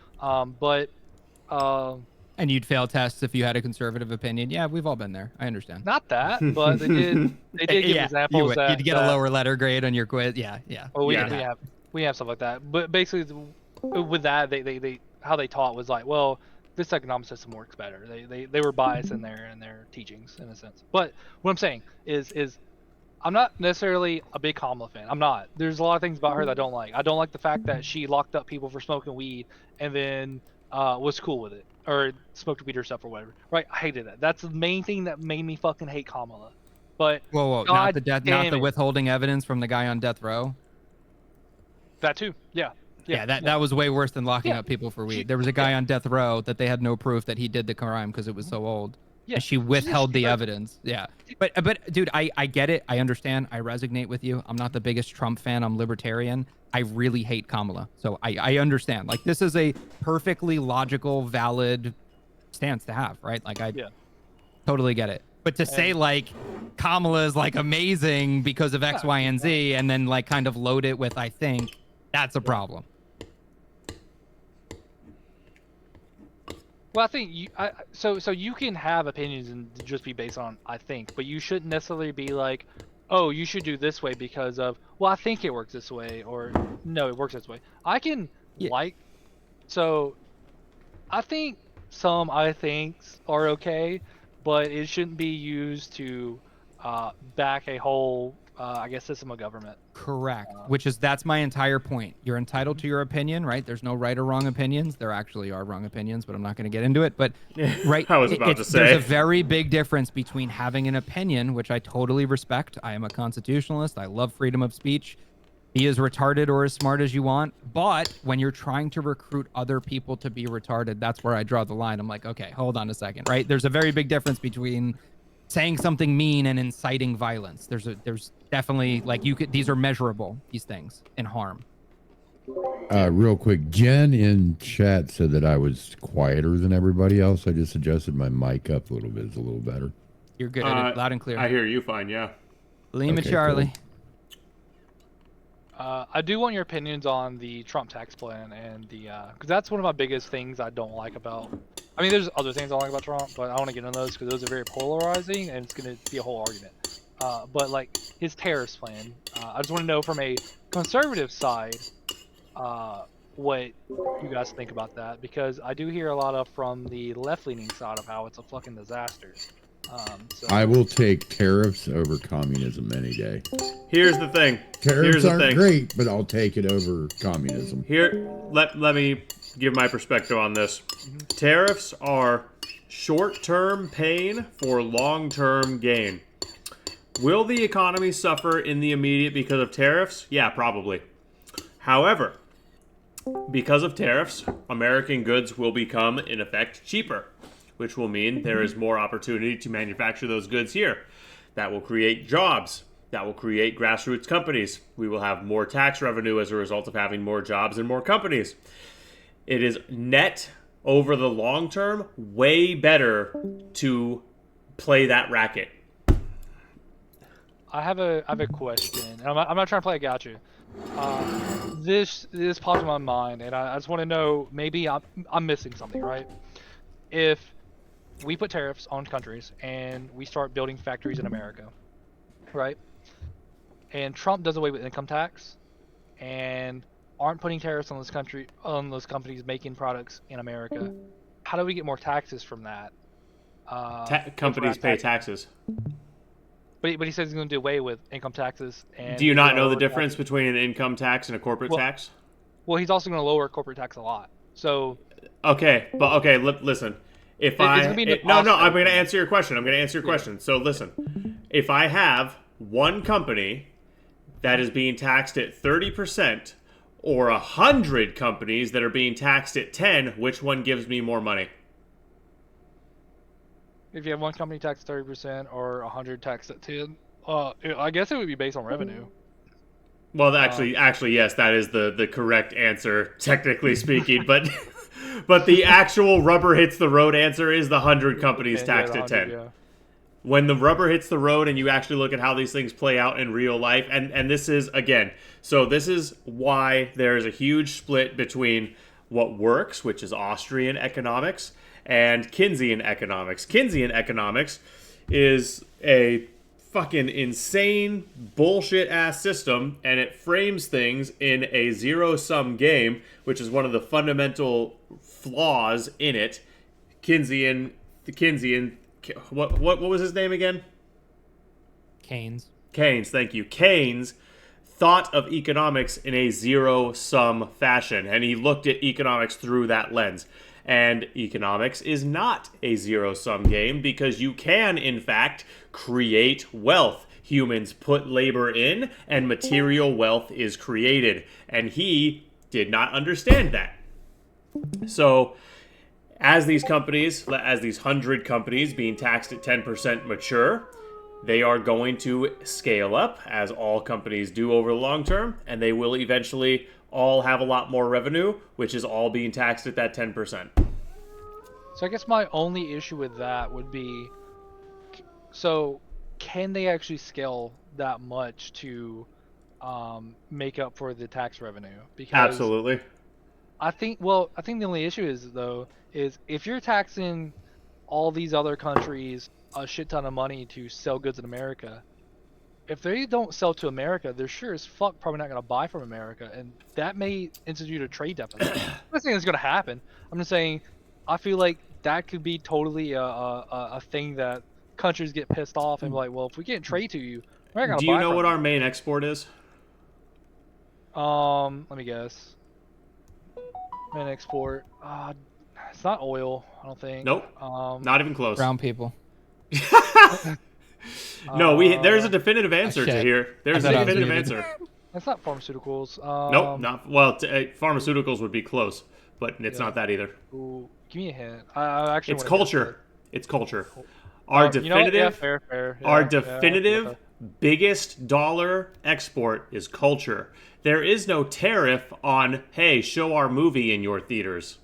And you'd fail tests if you had a conservative opinion. Yeah, we've all been there. I understand. Not that, but they did give examples that you'd get a lower letter grade on your quiz. Yeah. Well, we have stuff like that. But basically, with that, they how they taught was like, well, this economic system works better. They were biased in their teachings in a sense. But what I'm saying is I'm not necessarily a big Kamala fan. I'm not. There's a lot of things about her that I don't like. I don't like the fact that she locked up people for smoking weed and then was cool with it, or smoked weed herself or whatever. Right? I hated that. That's the main thing that made me fucking hate Kamala. But whoa, not the withholding evidence from the guy on death row. That too. Yeah. That was way worse than locking up people for weed. There was a guy on death row that they had no proof that he did the crime because it was so old. Yeah, and she withheld the evidence. Yeah, but dude, I get it. I understand. I resonate with you. I'm not the biggest Trump fan. I'm libertarian. I really hate Kamala. So I understand. Like, this is a perfectly logical, valid stance to have, right? Like, I totally get it. But to say like Kamala is like amazing because of X, Y, and Z, and then like kind of load it with I think, that's a problem. Well, I think so you can have opinions and just be based on I think, but you shouldn't necessarily be like, oh, you should do this way because of, well, I think it works this way, or no, it works this way. I can so I think some I thinks are okay, but it shouldn't be used to back a whole I guess system of government. Correct. That's my entire point. You're entitled to your opinion, right? There's no right or wrong opinions. There actually are wrong opinions, but I'm not going to get into it. But right, I was about to say. There's a very big difference between having an opinion, which I totally respect. I am a constitutionalist. I love freedom of speech. Be as retarded or as smart as you want. But when you're trying to recruit other people to be retarded, that's where I draw the line. I'm like, okay, hold on a second, right? There's a very big difference between saying something mean and inciting violence. There's definitely, like, these are measurable, these things, in harm. Real quick, Jen in chat said that I was quieter than everybody else. I just adjusted my mic up a little bit. It's a little better. You're good at it, loud and clear. I hear you fine, yeah. Lima Charlie. Cool. I do want your opinions on the Trump tax plan and the, because that's one of my biggest things I don't like about, I mean, there's other things I like about Trump, but I don't want to get into those because those are very polarizing and it's going to be a whole argument. But like his tariffs plan, I just want to know from a conservative side, what you guys think about that, because I do hear a lot of from the left-leaning side of how it's a fucking disaster. So I will take tariffs over communism any day. Here's the thing. Tariffs aren't great, but I'll take it over communism. Let me give my perspective on this. Tariffs are short-term pain for long-term gain. Will the economy suffer in the immediate because of tariffs? Yeah, probably. However, because of tariffs, American goods will become, in effect, cheaper, which will mean there is more opportunity to manufacture those goods here. That will create jobs. That will create grassroots companies. We will have more tax revenue as a result of having more jobs and more companies. It is net, over the long term, way better to play that racket. I have a question. I'm not trying to play a gotcha. This popped in my mind, and I just want to know, maybe I'm missing something, right? If we put tariffs on countries and we start building factories in America, right? And Trump does away with income tax, and aren't putting tariffs on those companies making products in America. How do we get more taxes from that? Companies pay taxes. But he says he's going to do away with income taxes. And do you not know the difference between an income tax and a corporate tax? Well, he's also going to lower corporate tax a lot. So. Okay, listen. I'm going to answer your question. So listen, if I have one company that is being taxed at 30%, or 100 companies that are being taxed at 10, which one gives me more money? If you have one company taxed 30% or 100 taxed at 10, I guess it would be based on revenue. Well, actually, yes, that is the correct answer, technically speaking. But the actual rubber hits the road answer is the 100 companies taxed at 10. Yeah. When the rubber hits the road and you actually look at how these things play out in real life, and this is, again, so this is why there is a huge split between what works, which is Austrian economics, and Keynesian economics. Keynesian economics is a fucking insane bullshit-ass system, and it frames things in a zero-sum game, which is one of the fundamental flaws in it. What was his name again? Keynes, thank you. Keynes thought of economics in a zero-sum fashion, and he looked at economics through that lens. And economics is not a zero-sum game, because you can, in fact, create wealth. Humans put labor in, and material wealth is created. And he did not understand that. So, as these 100 companies being taxed at 10% mature, they are going to scale up, as all companies do over the long term, and they will eventually all have a lot more revenue, which is all being taxed at that 10%. So I guess my only issue with that would be, so can they actually scale that much to make up for the tax revenue? Because absolutely. I think the only issue is if you're taxing all these other countries a shit ton of money to sell goods in America, if they don't sell to America, they're sure as fuck probably not going to buy from America, and that may institute a trade deficit. I'm not saying it's going to happen. I'm just saying I feel like that could be totally a thing that countries get pissed off and be like, well, if we can't trade to you, we're not going to buy. Do you know what our main export is? Let me guess. Main export. It's not oil, I don't think. Nope. Not even close. Brown people. No, there's a definitive answer to here. There's a definitive answer. That's not pharmaceuticals. Nope, not well. Pharmaceuticals would be close, but it's not that either. Ooh, give me a hint. I actually. It's culture. It's culture. Our definitive, fair. Yeah, our definitive biggest dollar export is culture. There is no tariff on, hey, show our movie in your theaters.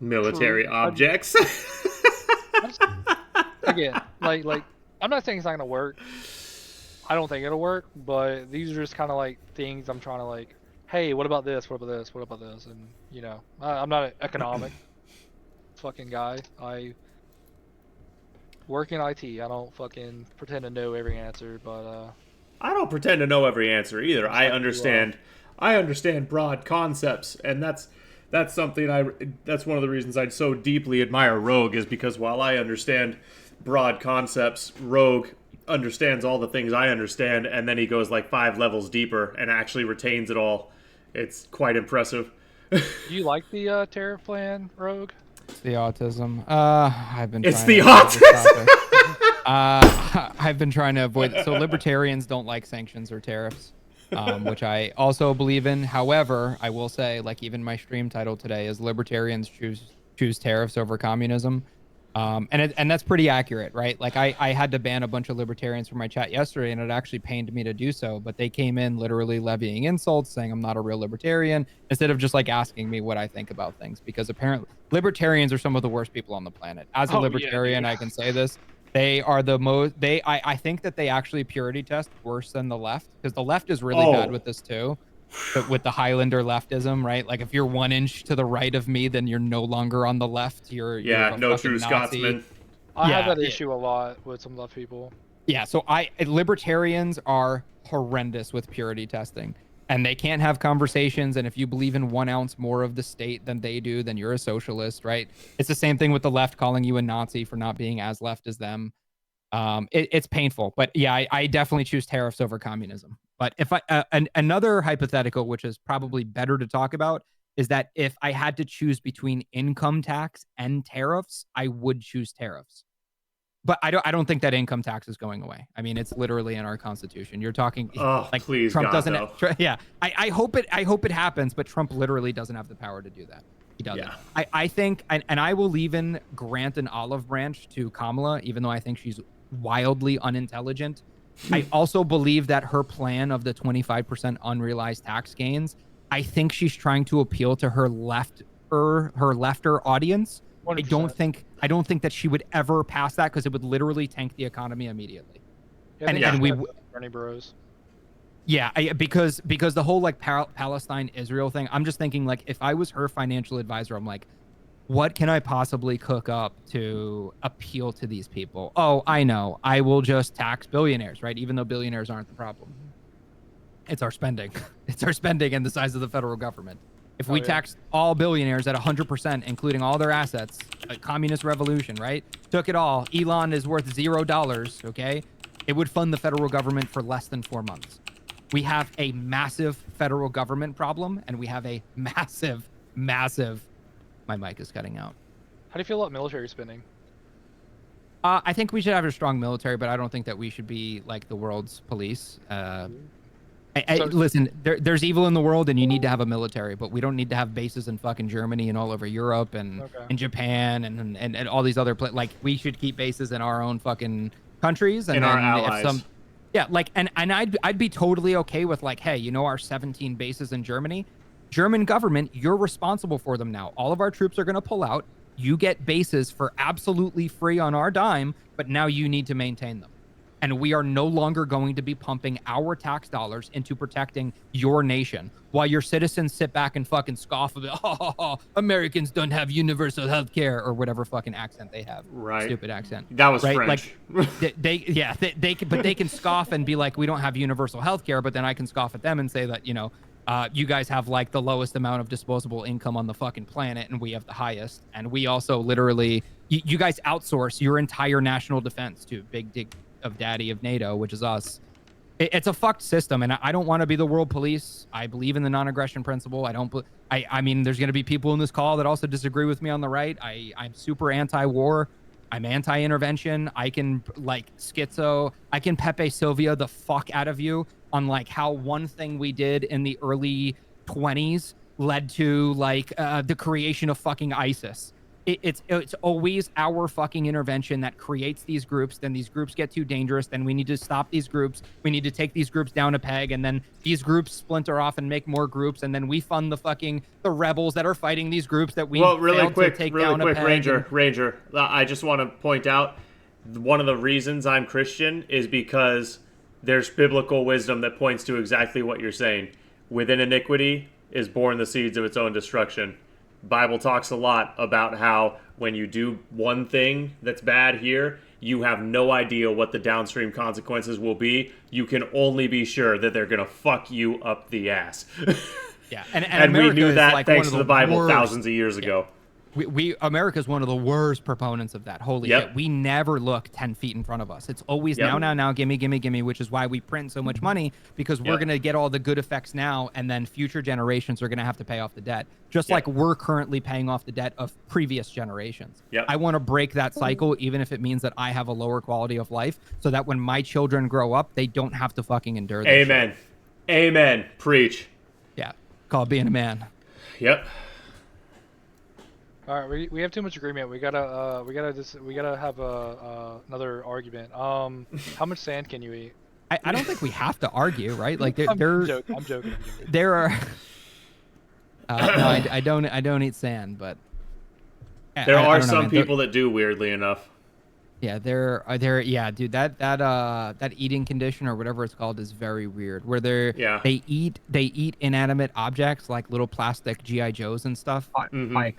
Military objects. Again, like I'm not saying it's not gonna work. I don't think it'll work, but these are just kind of like things I'm trying to like, hey, what about this? What about this? What about this? And I'm not an economic fucking guy. I work in IT. I don't fucking pretend to know every answer, but I don't pretend to know every answer either. I like understand. I understand broad concepts, and that's something that's one of the reasons I so deeply admire Rogue, is because while I understand broad concepts, Rogue understands all the things I understand, and then he goes like 5 levels deeper and actually retains it all. It's quite impressive. do you like the tariff plan, Rogue? It's the autism. I've been. It's trying the to avoid this autism. topic. I've been trying to avoid. So libertarians don't like sanctions or tariffs, which I also believe in. However, I will say, like, even my stream title today is "Libertarians choose tariffs over communism," and that's pretty accurate, right? Like, I had to ban a bunch of libertarians from my chat yesterday, and it actually pained me to do so. But they came in literally levying insults, saying I'm not a real libertarian, instead of just like asking me what I think about things, because apparently libertarians are some of the worst people on the planet. As a libertarian, I can say this. They are the most. I think that they actually purity test worse than the left, because the left is really bad with this too. But with the Highlander leftism, right? Like, if you're 1 inch to the right of me, then you're no longer on the left. You're a no fucking true Nazi. Scotsman. I have that issue a lot with some left people. Yeah, so libertarians are horrendous with purity testing, and they can't have conversations. And if you believe in 1 ounce more of the state than they do, then you're a socialist, right? It's the same thing with the left calling you a Nazi for not being as left as them. It's painful, but yeah, I definitely choose tariffs over communism. But if another hypothetical, which is probably better to talk about, is that if I had to choose between income tax and tariffs, I would choose tariffs. But I don't think that income tax is going away. I mean, it's literally in our constitution. You're talking like please, Trump God, doesn't. Yeah, I hope it happens, but Trump literally doesn't have the power to do that. He doesn't. Yeah. I think, and I will even grant an olive branch to Kamala, even though I think she's wildly unintelligent. I also believe that her plan of the 25% unrealized tax gains, I think she's trying to appeal to her lefter audience. 100%. I don't think that she would ever pass that, because it would literally tank the economy immediately. And we Bernie Bros. Yeah, because the whole like Palestine Israel thing, I'm just thinking, like, if I was her financial advisor, I'm like, what can I possibly cook up to appeal to these people? Oh, I know. I will just tax billionaires, right? Even though billionaires aren't the problem. It's our spending. It's our spending and the size of the federal government. If we taxed all billionaires at 100%, including all their assets, a communist revolution, right? Took it all. Elon is worth $0, okay? It would fund the federal government for less than 4 months. We have a massive federal government problem, and we have a massive. My mic is cutting out. How do you feel about military spending? I think we should have a strong military, but I don't think that we should be like the world's police. Listen, there's evil in the world, and you need to have a military, but we don't need to have bases in fucking Germany and all over Europe and in Japan and all these other places. Like, we should keep bases in our own fucking countries, and in then our allies. If some, yeah, like, and I'd be totally okay with, like, hey, our 17 bases in Germany. German government, you're responsible for them now. All of our troops are going to pull out. You get bases for absolutely free on our dime, but now you need to maintain them. And we are no longer going to be pumping our tax dollars into protecting your nation while your citizens sit back and fucking scoff of it. Americans don't have universal health care, or whatever fucking accent they have. Right. Stupid accent. That was right? French. Like, they can scoff and be like, we don't have universal health care, but then I can scoff at them and say that, you guys have like the lowest amount of disposable income on the fucking planet, and we have the highest. And we also literally, you guys outsource your entire national defense to big dick of daddy of NATO, which is us. It's a fucked system, and I don't want to be the world police. I believe in the non-aggression principle. I mean, there's going to be people in this call that also disagree with me on the right. I'm super anti-war. I'm anti-intervention. I can I can Pepe Sylvia the fuck out of you on like how one thing we did in the early 20s led to like the creation of fucking ISIS. It's always our fucking intervention that creates these groups. Then these groups get too dangerous. Then we need to stop these groups. We need to take these groups down a peg. And then these groups splinter off and make more groups. And then we fund the rebels that are fighting these groups that we failed to take down a peg. Ranger. I just want to point out, one of the reasons I'm Christian is because there's biblical wisdom that points to exactly what you're saying. Within iniquity is born the seeds of its own destruction. Bible talks a lot about how when you do one thing that's bad here, you have no idea what the downstream consequences will be. You can only be sure that they're going to fuck you up the ass. Yeah, and and we America knew is, that like, thanks one to of the Bible worst- thousands of years ago. We America's one of the worst proponents of that. Holy Yep. shit. We never look 10 feet in front of us. It's always Yep. now, gimme, which is why we print so much money, because we're Yep. going to get all the good effects now, and then future generations are going to have to pay off the debt. Just Yep. like we're currently paying off the debt of previous generations. Yep. I want to break that cycle, even if it means that I have a lower quality of life, so that when my children grow up, they don't have to fucking endure this Amen. shit. Amen. Preach. Yeah. Called being a man. Yep. All right, we have too much agreement. We gotta have another argument. How much sand can you eat? I don't think we have to argue, right? Like I'm there joking. there are. No, I don't eat sand, but There I are don't know, some man. people that do, weirdly enough. Yeah, yeah, dude. That eating condition or whatever it's called is very weird. Where they eat inanimate objects like little plastic GI Joes and stuff. Yeah, I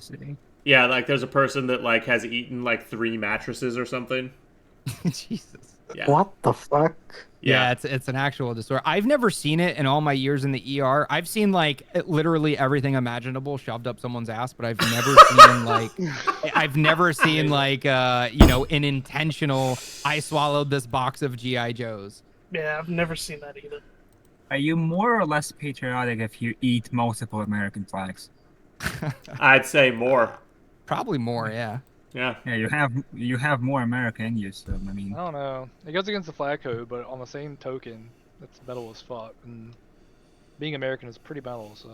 see. Yeah, like there's a person that like has eaten like 3 mattresses or something. Jesus. Yeah. What the fuck? Yeah, it's an actual disorder. I've never seen it in all my years in the ER. I've seen like literally everything imaginable shoved up someone's ass, but I've never seen like an intentional I swallowed this box of GI Joes. Yeah, I've never seen that either. Are you more or less patriotic if you eat multiple American flags? I'd say more. Probably more, yeah. Yeah. Yeah, you have more America in you, so I mean. I don't know. It goes against the flag code, but on the same token, it's metal as fuck. And being American is pretty metal, so.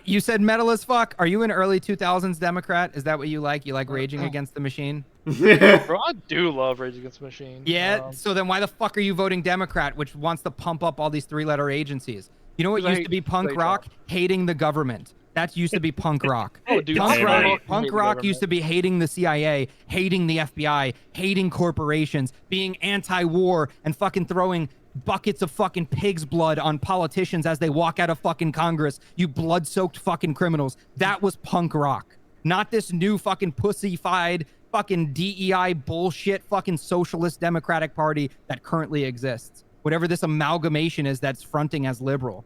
You said metal as fuck. Are you an early 2000s Democrat? Is that what you like? You like Raging Against the Machine? Bro, I do love Rage Against the Machine. Yeah, so then why the fuck are you voting Democrat, which wants to pump up all these 3-letter agencies? You know what used to be punk rock? Hating the government. That used to be punk rock. Oh, dude, Punk rock used to be hating the CIA, hating the FBI, hating corporations, being anti-war, and fucking throwing buckets of fucking pig's blood on politicians as they walk out of fucking Congress. You blood-soaked fucking criminals. That was punk rock. Not this new fucking pussy-fied fucking DEI bullshit fucking socialist Democratic Party that currently exists. Whatever this amalgamation is that's fronting as liberal.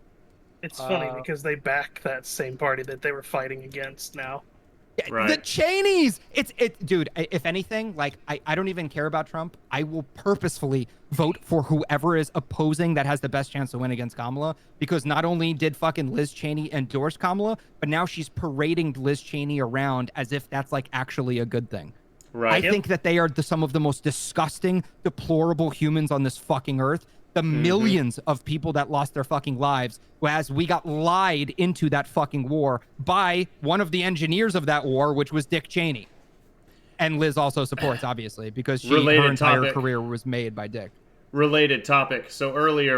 It's funny because they back that same party that they were fighting against now. Right. The Cheneys! Dude, if anything, like, I don't even care about Trump. I will purposefully vote for whoever is opposing that has the best chance to win against Kamala, because not only did fucking Liz Cheney endorse Kamala, but now she's parading Liz Cheney around as if that's, like, actually a good thing. Right. I think that they are some of the most disgusting, deplorable humans on this fucking earth. The millions of people that lost their fucking lives as we got lied into that fucking war by one of the engineers of that war, which was Dick Cheney. And Liz also supports, obviously, because her entire career was made by Dick. Related topic. So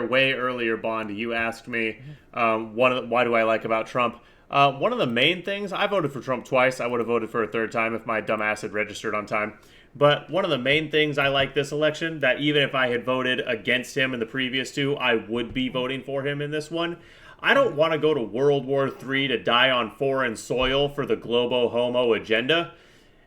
way earlier, Bond, you asked me why do I like about Trump? One of the main things, I voted for Trump twice. I would have voted for a third time if my dumb ass had registered on time. But one of the main things I like this election, that even if I had voted against him in the previous 2, I would be voting for him in this one. I don't want to go to World War III to die on foreign soil for the Globo Homo agenda.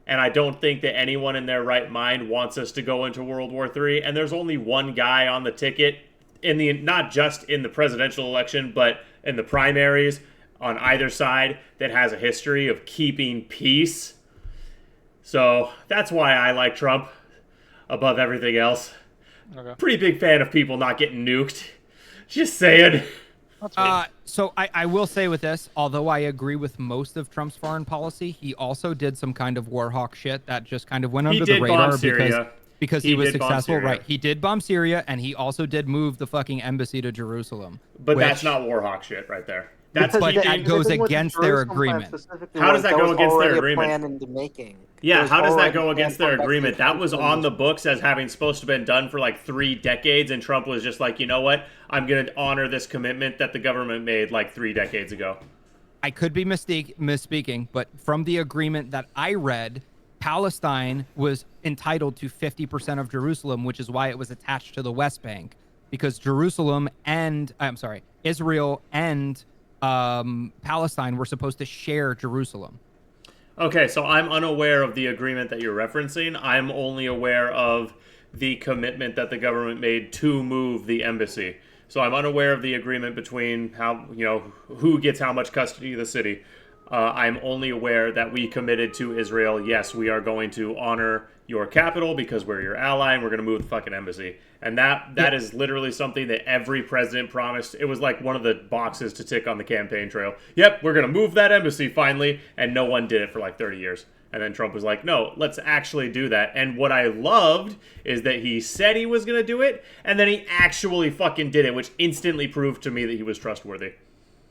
And I don't think that anyone in their right mind wants us to go into World War III. And there's only one guy on the ticket, not just in the presidential election, but in the primaries on either side, that has a history of keeping peace. So that's why I like Trump above everything else. Okay. Pretty big fan of people not getting nuked. Just saying. So I will say with this, although I agree with most of Trump's foreign policy, he also did some kind of war hawk shit that just kind of went under the radar because he was successful. Right. He did bomb Syria, and he also did move the fucking embassy to Jerusalem. But that's not war hawk shit right there. That goes against their agreement. How does that go against their agreement? Plan in the making. Yeah, how does that go against their agreement? That was on the books as having supposed to have been done for like 3 decades, and Trump was just like, you know what? I'm going to honor this commitment that the government made like 3 decades ago. I could be misspeaking, but from the agreement that I read, Palestine was entitled to 50% of Jerusalem, which is why it was attached to the West Bank, because Israel and Palestine were supposed to share Jerusalem. Okay, so I'm unaware of the agreement that you're referencing. I'm only aware of the commitment that the government made to move the embassy. So I'm unaware of the agreement between how, who gets how much custody of the city. I'm only aware that we committed to Israel, yes, we are going to honor your capital because we're your ally and we're going to move the fucking embassy. And that is literally something that every president promised. It was like one of the boxes to tick on the campaign trail. Yep, we're going to move that embassy finally. And no one did it for like 30 years. And then Trump was like, no, let's actually do that. And what I loved is that he said he was going to do it, and then he actually fucking did it, which instantly proved to me that he was trustworthy.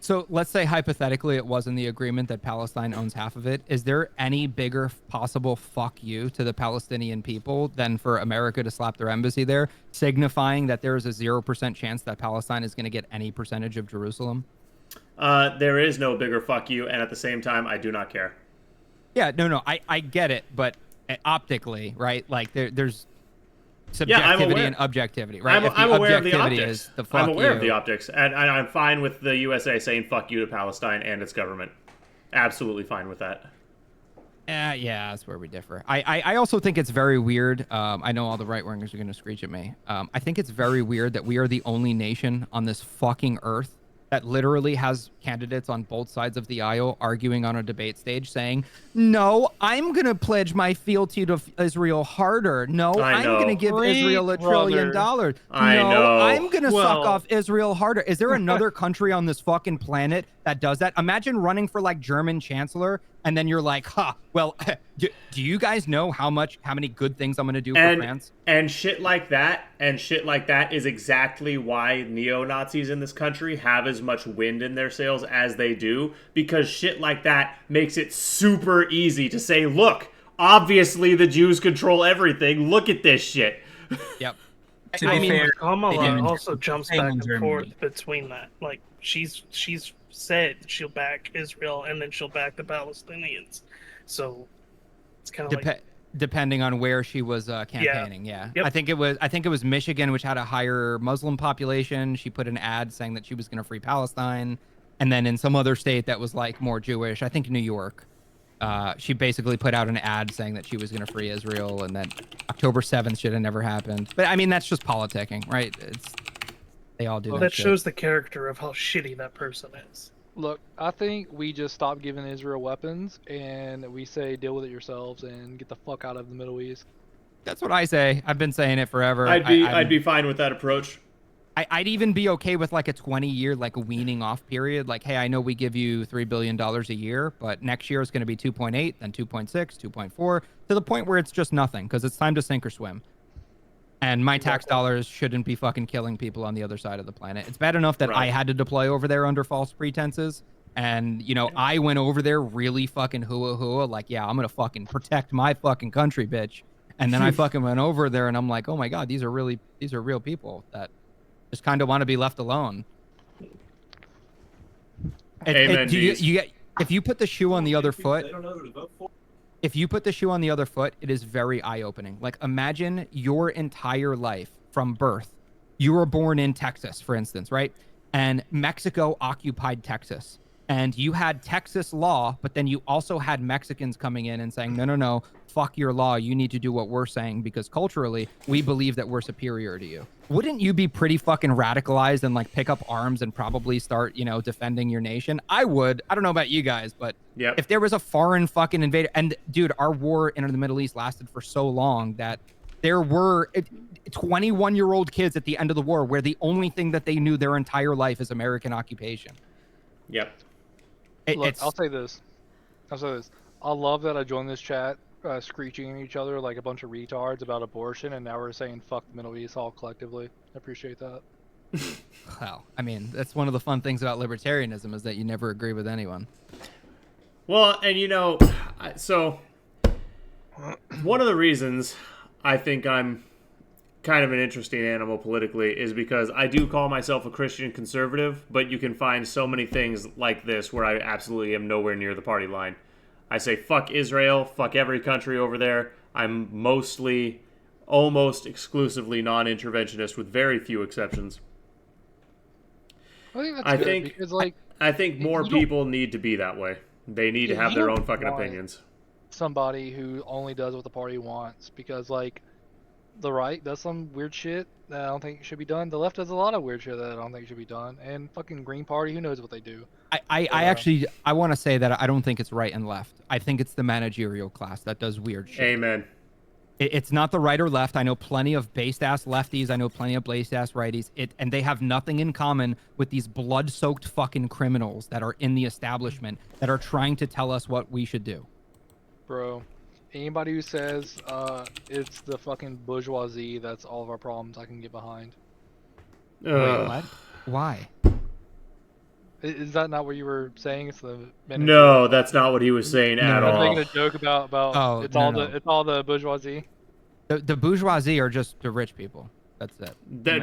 So let's say hypothetically it was in the agreement that Palestine owns half of it. Is there any bigger possible fuck you to the Palestinian people than for America to slap their embassy there, signifying that there is a 0% chance that Palestine is going to get any percentage of Jerusalem? There is no bigger fuck you, and at the same time, I do not care. Yeah, no, I get it, but optically, right? Like there's subjectivity and objectivity, right? I'm aware of the optics. I'm aware of the optics, and I'm fine with the USA saying fuck you to Palestine and its government. Absolutely fine with that. Yeah, that's where we differ. I also think it's very weird. I know all the right-wingers are going to screech at me. I think it's very weird that we are the only nation on this fucking earth that literally has candidates on both sides of the aisle arguing on a debate stage saying, no, I'm going to pledge my fealty to Israel harder. No, I'm going to give Israel $1 trillion. No, I'm going to suck off Israel harder. Is there another country on this fucking planet that does that? Imagine running for like German chancellor and then you're like, well, do you guys know how many good things I'm going to do for France? And shit like that is exactly why neo-Nazis in this country have as much wind in their sails as they do, because shit like that makes it super easy to say, look, obviously the Jews control everything. Look at this shit. Yep. I mean, Kamala also jumps back and forth between that. Like, she's said she'll back Israel and then she'll back the Palestinians. So it's kind of like depending on where she was campaigning. Yeah. Yep. I think it was Michigan, which had a higher Muslim population. She put an ad saying that she was going to free Palestine, and then in some other state that was like more Jewish, I think New York, she basically put out an ad saying that she was going to free Israel, and that October 7th should have never happened. But I mean, that's just politicking, right? They all do. Well, that shows the character of how shitty that person is. Look, I think we just stop giving Israel weapons and we say deal with it yourselves and get the fuck out of the Middle East. That's what I say. I've been saying it forever. I'd be fine with that approach. I'd even be okay with like a 20-year like a weaning off period. Like, hey, I know we give you $3 billion a year, but next year is going to be 2.8, then 2.6, 2.4, to the point where it's just nothing because it's time to sink or swim. And my tax dollars shouldn't be fucking killing people on the other side of the planet. It's bad enough that I had to deploy over there under false pretenses. And, I went over there really fucking hua, like, yeah, I'm going to fucking protect my fucking country, bitch. And then I fucking went over there and I'm like, oh my God, these are real people that just kind of want to be left alone. If you put the shoe on the other foot, it is very eye-opening. Like, imagine your entire life from birth. You were born in Texas, for instance, right? And Mexico occupied Texas. And you had Texas law, but then you also had Mexicans coming in and saying, no, fuck your law. You need to do what we're saying because culturally, we believe that we're superior to you. Wouldn't you be pretty fucking radicalized and like pick up arms and probably start, defending your nation? I would. I don't know about you guys, but if there was a foreign fucking invader, and dude, our war in the Middle East lasted for so long that there were 21-year-old kids at the end of the war where the only thing that they knew their entire life is American occupation. Yep. Look, I'll say this. I love that I joined this chat screeching at each other like a bunch of retards about abortion, and now we're saying fuck the Middle East all collectively. I appreciate that. Well, I mean, that's one of the fun things about libertarianism is that you never agree with anyone. Well, and so one of the reasons I think I'm kind of an interesting animal politically is because I do call myself a Christian conservative, but you can find so many things like this where I absolutely am nowhere near the party line. I say fuck Israel, fuck every country over there. I'm mostly, almost exclusively non-interventionist with very few exceptions. I think that's good because, like, I think more people need to be that way. They need to have their own fucking opinions. somebody who only does what the party wants, because like the right does some weird shit that I don't think should be done. The left does a lot of weird shit that I don't think should be done, and fucking Green Party, who knows what they do. I actually want to say that I don't think it's right and left. I think it's the managerial class that does weird shit. Amen. It's not the right or left. I know plenty of based-ass lefties. I know plenty of based-ass righties. And they have nothing in common with these blood-soaked fucking criminals that are in the establishment that are trying to tell us what we should do. Bro, anybody who says it's the fucking bourgeoisie that's all of our problems, I can get behind. Wait, what? Why? Is that not what you were saying? It's the No, that's not what he was saying at I was all. making a joke about Oh, it's no. all the bourgeoisie. The bourgeoisie are just the rich people. That's it.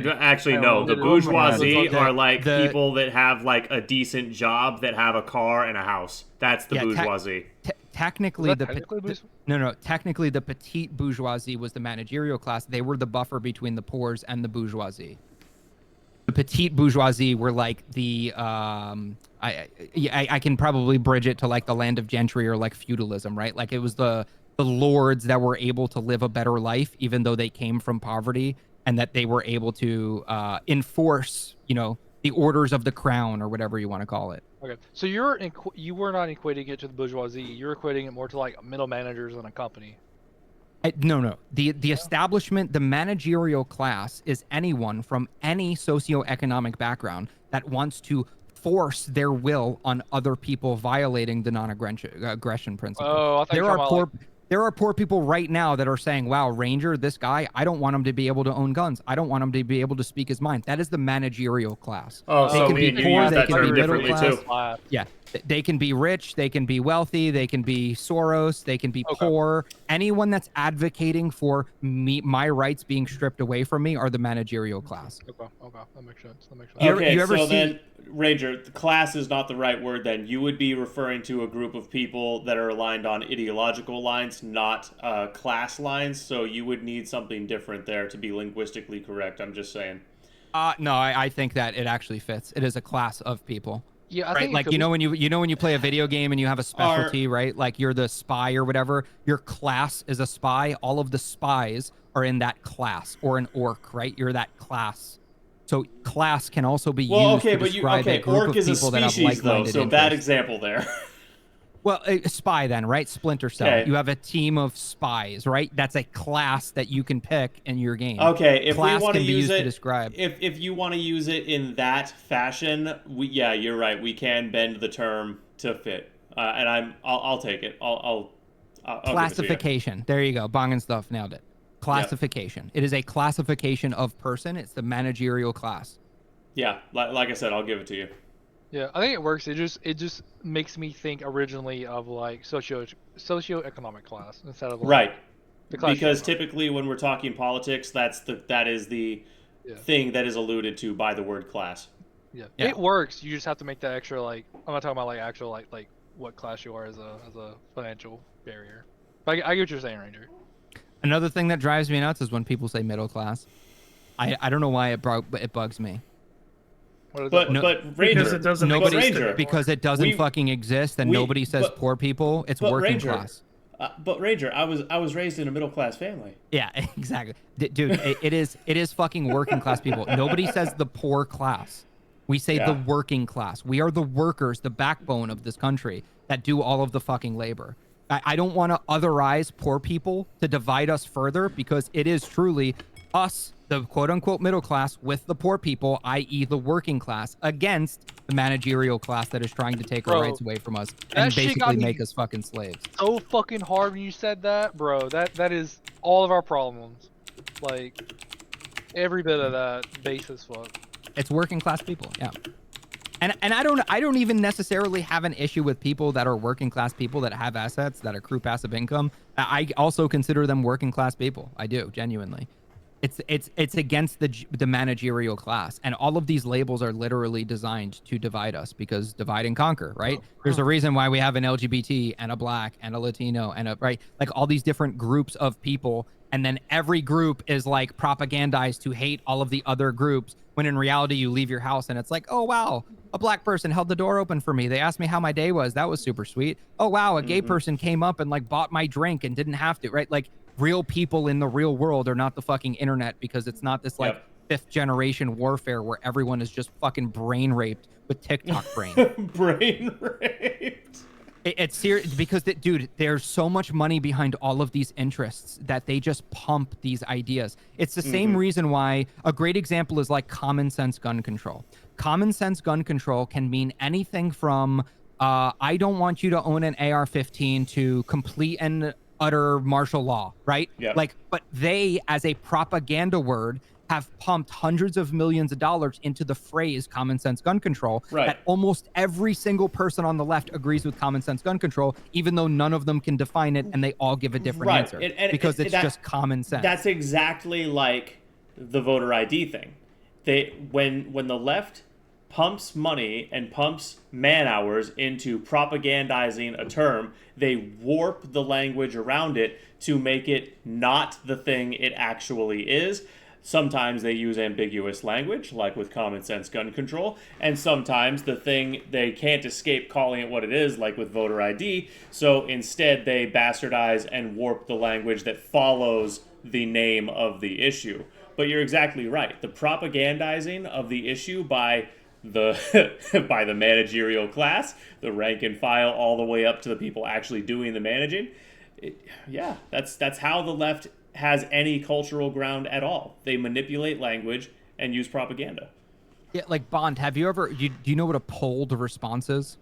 Actually, no. The bourgeoisie are like people that have like a decent job, that have a car and a house. That's the bourgeoisie. Technically, technically the petite bourgeoisie was the managerial class. They were the buffer between the poors and the bourgeoisie. The petite bourgeoisie were like the I can probably bridge it to like the land of gentry or like feudalism, right? Like it was the lords that were able to live a better life even though they came from poverty, and that they were able to enforce, you know, the orders of the crown or whatever you want to call it. Okay, so you were not equating it to the bourgeoisie. You're equating it more to like middle managers in a company. No. The establishment, the managerial class is anyone from any socioeconomic background that wants to force their will on other people, violating the non-aggression principle. Oh, I thought there are poor people right now that are saying, wow, Ranger, this guy, I don't want him to be able to own guns. I don't want him to be able to speak his mind. That is the managerial class. Oh, they so can me be and you poor, use they that can term be middle differently class. too. Yeah, they can be rich, they can be wealthy, they can be Soros, they can be poor. Anyone that's advocating for my rights being stripped away from me are the managerial class. Okay, that makes sense. Okay, so then, Ranger, the class is not the right word then. You would be referring to a group of people that are aligned on ideological lines, not class lines, so you would need something different there to be linguistically correct. I'm just saying. No, I think that it actually fits. It is a class of people. Yeah, I right? think Like when you play a video game and you have a specialty, right? Like you're the spy or whatever. Your class is a spy. All of the spies are in that class, or an orc, right? You're that class. So class can also be used to describe a group orc of is a people that have species though, like-minded so interests. bad example there. Well, a spy then, right? Splinter Cell. Okay. You have a team of spies, right? That's a class that you can pick in your game. Okay, if class we want to can be use used it, to describe. if you want to use it in that fashion, yeah, you're right. We can bend the term to fit, and I'll take it. I'll give it to you. Classification. There you go. Bong and stuff nailed it. Classification. It is a classification of person. It's the managerial class. Yeah, like I said, I'll give it to you. Yeah, I think it works. It just makes me think originally of like socioeconomic class instead of like, Right. the class. Because typically when we're talking politics, that is the thing that is alluded to by the word class. Yeah, it works. You just have to make that extra like I'm not talking about like actual like what class you are as a financial barrier. But I get what you're saying, Ranger. Another thing that drives me nuts is when people say middle class. I don't know why it bugs me. But Ranger, because it doesn't exist. Because it doesn't fucking exist, and nobody says poor people. It's working Ranger, class. But Ranger, I was raised in a middle class family. Yeah, exactly, dude. it is fucking working class people. Nobody says the poor class. We say the working class. We are the workers, the backbone of this country that do all of the fucking labor. I don't want to otherize poor people to divide us further, because it is truly us, the quote-unquote middle class, with the poor people, i.e. the working class, against the managerial class that is trying to take our rights away from us and basically make us fucking slaves. So fucking hard when you said that, bro. That is all of our problems. Like every bit of that base as fuck. It's working class people, yeah. And I don't even necessarily have an issue with people that are working class people that have assets, that accrue passive income. I also consider them working class people. I do, genuinely. It's against the managerial class, and all of these labels are literally designed to divide us, because divide and conquer, right? There's a reason why we have an LGBT and a black and a Latino and a right, like all these different groups of people, and then every group is like propagandized to hate all of the other groups, when in reality you leave your house and it's like, oh wow, a black person held the door open for me. They asked me how my day was. That was super sweet. Oh, wow, a gay person came up and like bought my drink and didn't have to, right? Like real people in the real world are not the fucking internet, because it's not this like 5th generation warfare where everyone is just fucking brain raped with TikTok brain. Brain raped. It's serious because, dude, there's so much money behind all of these interests that they just pump these ideas. It's the same reason why a great example is like common sense gun control. Common sense gun control can mean anything from I don't want you to own an AR-15 to complete and utter martial law, right? Yep. Like, but they, as a propaganda word, have pumped hundreds of millions of dollars into the phrase common sense gun control. Right. That almost every single person on the left agrees with common sense gun control, even though none of them can define it and they all give a different answer because it's just common sense. That's exactly like the voter ID thing. When the left pumps money and pumps man hours into propagandizing a term, they warp the language around it to make it not the thing it actually is. Sometimes they use ambiguous language, like with common sense gun control, and sometimes the thing they can't escape calling it what it is, like with voter ID, so instead they bastardize and warp the language that follows the name of the issue. But you're exactly right. The propagandizing of the issue by the by the managerial class, the rank and file, all the way up to the people actually doing the managing, that's how the left has any cultural ground at all. They manipulate language and use propaganda. Yeah, like Bond, have you ever, do you know what a polled response is?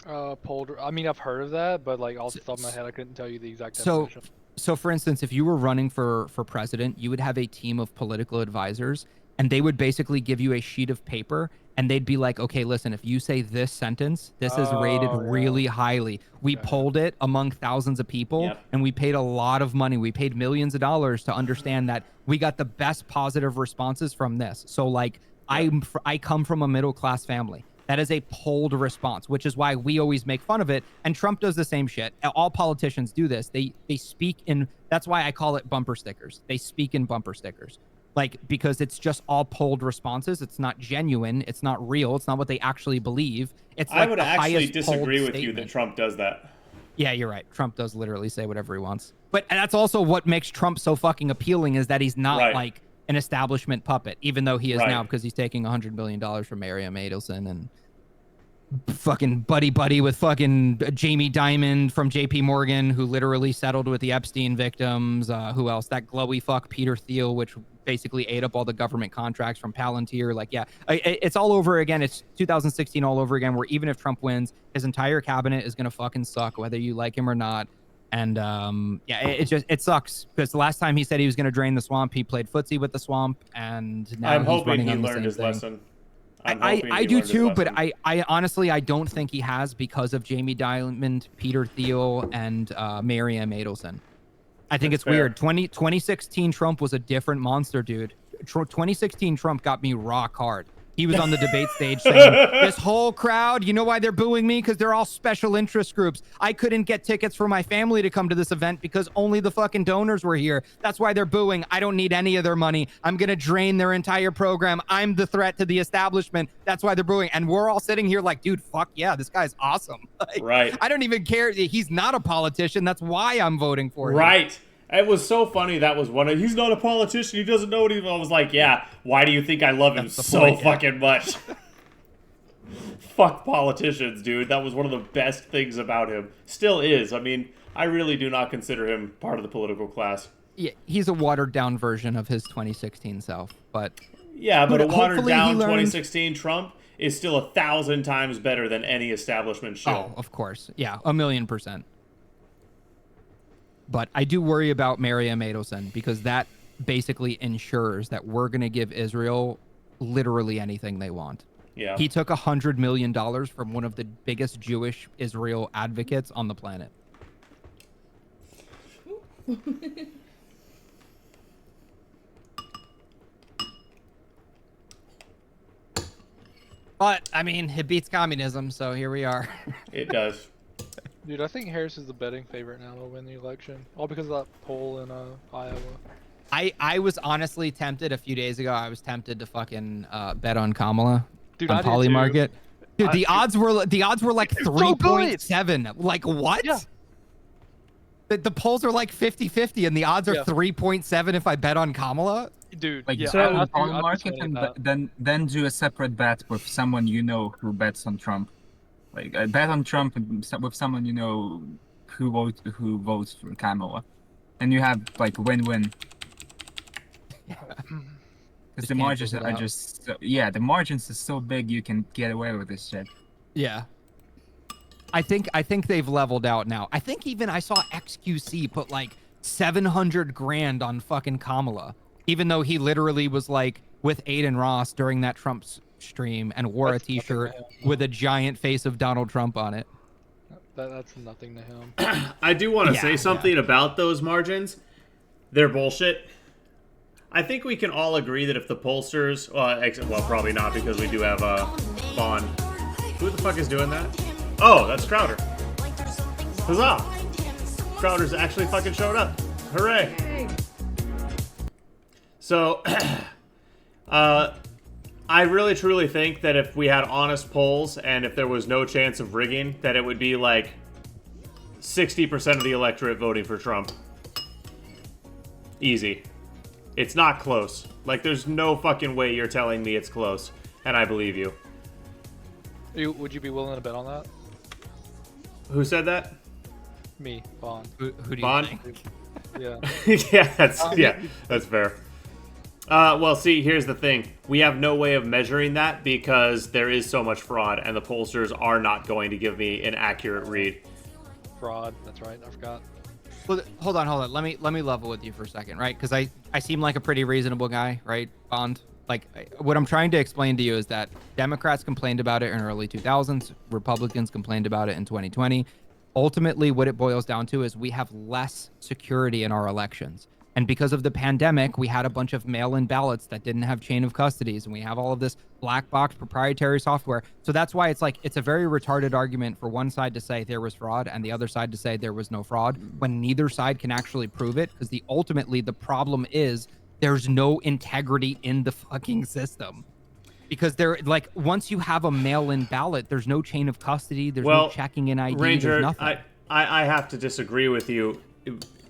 Polled, I mean, I've heard of that, but like off the top of my head, I couldn't tell you the exact definition. So for instance, if you were running for president, you would have a team of political advisors, and they would basically give you a sheet of paper, and they'd be like, okay, listen, if you say this sentence, this is rated really highly. We polled it among thousands of people, and we paid a lot of money. We paid millions of dollars to understand that we got the best positive responses from this. So like, I come from a middle class family. That is a polled response, which is why we always make fun of it. And Trump does the same shit. All politicians do this. They speak in, that's why I call it bumper stickers. They speak in bumper stickers. Like, because it's just all polled responses. It's not genuine. It's not real. It's not what they actually believe. It's like I would the actually highest disagree polled with you that statement. Trump does that. Yeah, you're right. Trump does literally say whatever he wants. But that's also what makes Trump so fucking appealing, is that he's not like an establishment puppet, even though he is now, because he's taking $100 million from Miriam Adelson and fucking buddy with fucking Jamie Dimon from JP Morgan, who literally settled with the Epstein victims. Who else? That glowy fuck Peter Thiel, which basically ate up all the government contracts from Palantir. Like, yeah, it's all over again. It's 2016 all over again, where even if Trump wins, his entire cabinet is gonna fucking suck, whether you like him or not. And yeah, it sucks, because the last time he said he was gonna drain the swamp, he played footsie with the swamp, and now I'm he's hoping running he on the learned same his thing. lesson. I do too, but I honestly, I don't think he has, because of Jamie Dimon, Peter Thiel, and Miriam Adelson. I think it's weird. 2016 Trump was a different monster, dude. 2016 Trump got me rock hard. He was on the debate stage saying, this whole crowd, you know why they're booing me? Because they're all special interest groups. I couldn't get tickets for my family to come to this event because only the fucking donors were here. That's why they're booing. I don't need any of their money. I'm going to drain their entire program. I'm the threat to the establishment. That's why they're booing. And we're all sitting here like, dude, fuck yeah, this guy's awesome. Like, right. I don't even care. He's not a politician. That's why I'm voting for him. Right. It was so funny. That was one of, he's not a politician. He doesn't know what he, I was like, yeah, why do you think I love him so fucking much? Fuck politicians, dude. That was one of the best things about him. Still is. I mean, I really do not consider him part of the political class. Yeah, he's a watered down version of his 2016 self, but yeah, but a watered down he learned... 2016 Trump is still 1,000 times better than any establishment show. Oh, of course. Yeah, 1,000,000%. But I do worry about Miriam Adelson, because that basically ensures that we're going to give Israel literally anything they want. Yeah. He took $100 million from one of the biggest Jewish Israel advocates on the planet. But, I mean, it beats communism, so here we are. It does. Dude, I think Harris is the betting favorite now to win the election. All because of that poll in Iowa. I was honestly tempted a few days ago. I was tempted to fucking bet on Kamala Dude, on I did Polymarket. too. Dude, the odds were like 3.7. Like what? Yeah. The polls are like 50-50, and the odds are 3.7 if I bet on Kamala. Dude, Like, yeah, so I'd be bond market saying and that. then do a separate bet with someone you know who bets on Trump. Like, a bet on Trump and with someone you know who votes for Kamala, and you have like win-win. Because the margins are just the margins are so big you can get away with this shit. Yeah. I think they've leveled out now. I think even I saw XQC put like 700 grand on fucking Kamala, even though he literally was like with Aiden Ross during that Trump stream and wore a t-shirt with a giant face of Donald Trump on it. That's nothing to him. I do want to say something about those margins. They're bullshit. I think we can all agree that if the pollsters, well, probably not because we do have Bond. Who the fuck is doing that? Oh, that's Crowder. Huzzah! Crowder's actually fucking showed up. Hooray! So, I really truly think that if we had honest polls and if there was no chance of rigging, that it would be like 60% of the electorate voting for Trump. Easy. It's not close. Like, there's no fucking way you're telling me it's close, and I believe you. Would you be willing to bet on that? Who said that? Me, Bond. Who do you Bond? think? Yeah. That's fair. Well, see, here's the thing. We have no way of measuring that because there is so much fraud, and the pollsters are not going to give me an accurate read. Fraud. That's right. I forgot. Well, hold on. Let me level with you for a second, right? Because I seem like a pretty reasonable guy, right, Bond? Like, what I'm trying to explain to you is that Democrats complained about it in early 2000s. Republicans complained about it in 2020. Ultimately, what it boils down to is we have less security in our elections. And because of the pandemic, we had a bunch of mail-in ballots that didn't have chain of custodies, and we have all of this black box proprietary software. So that's why it's a very retarded argument for one side to say there was fraud and the other side to say there was no fraud, when neither side can actually prove it, because ultimately the problem is there's no integrity in the fucking system. Because once you have a mail-in ballot, there's no chain of custody, there's no checking in ID, Ranger, there's nothing. I have to disagree with you.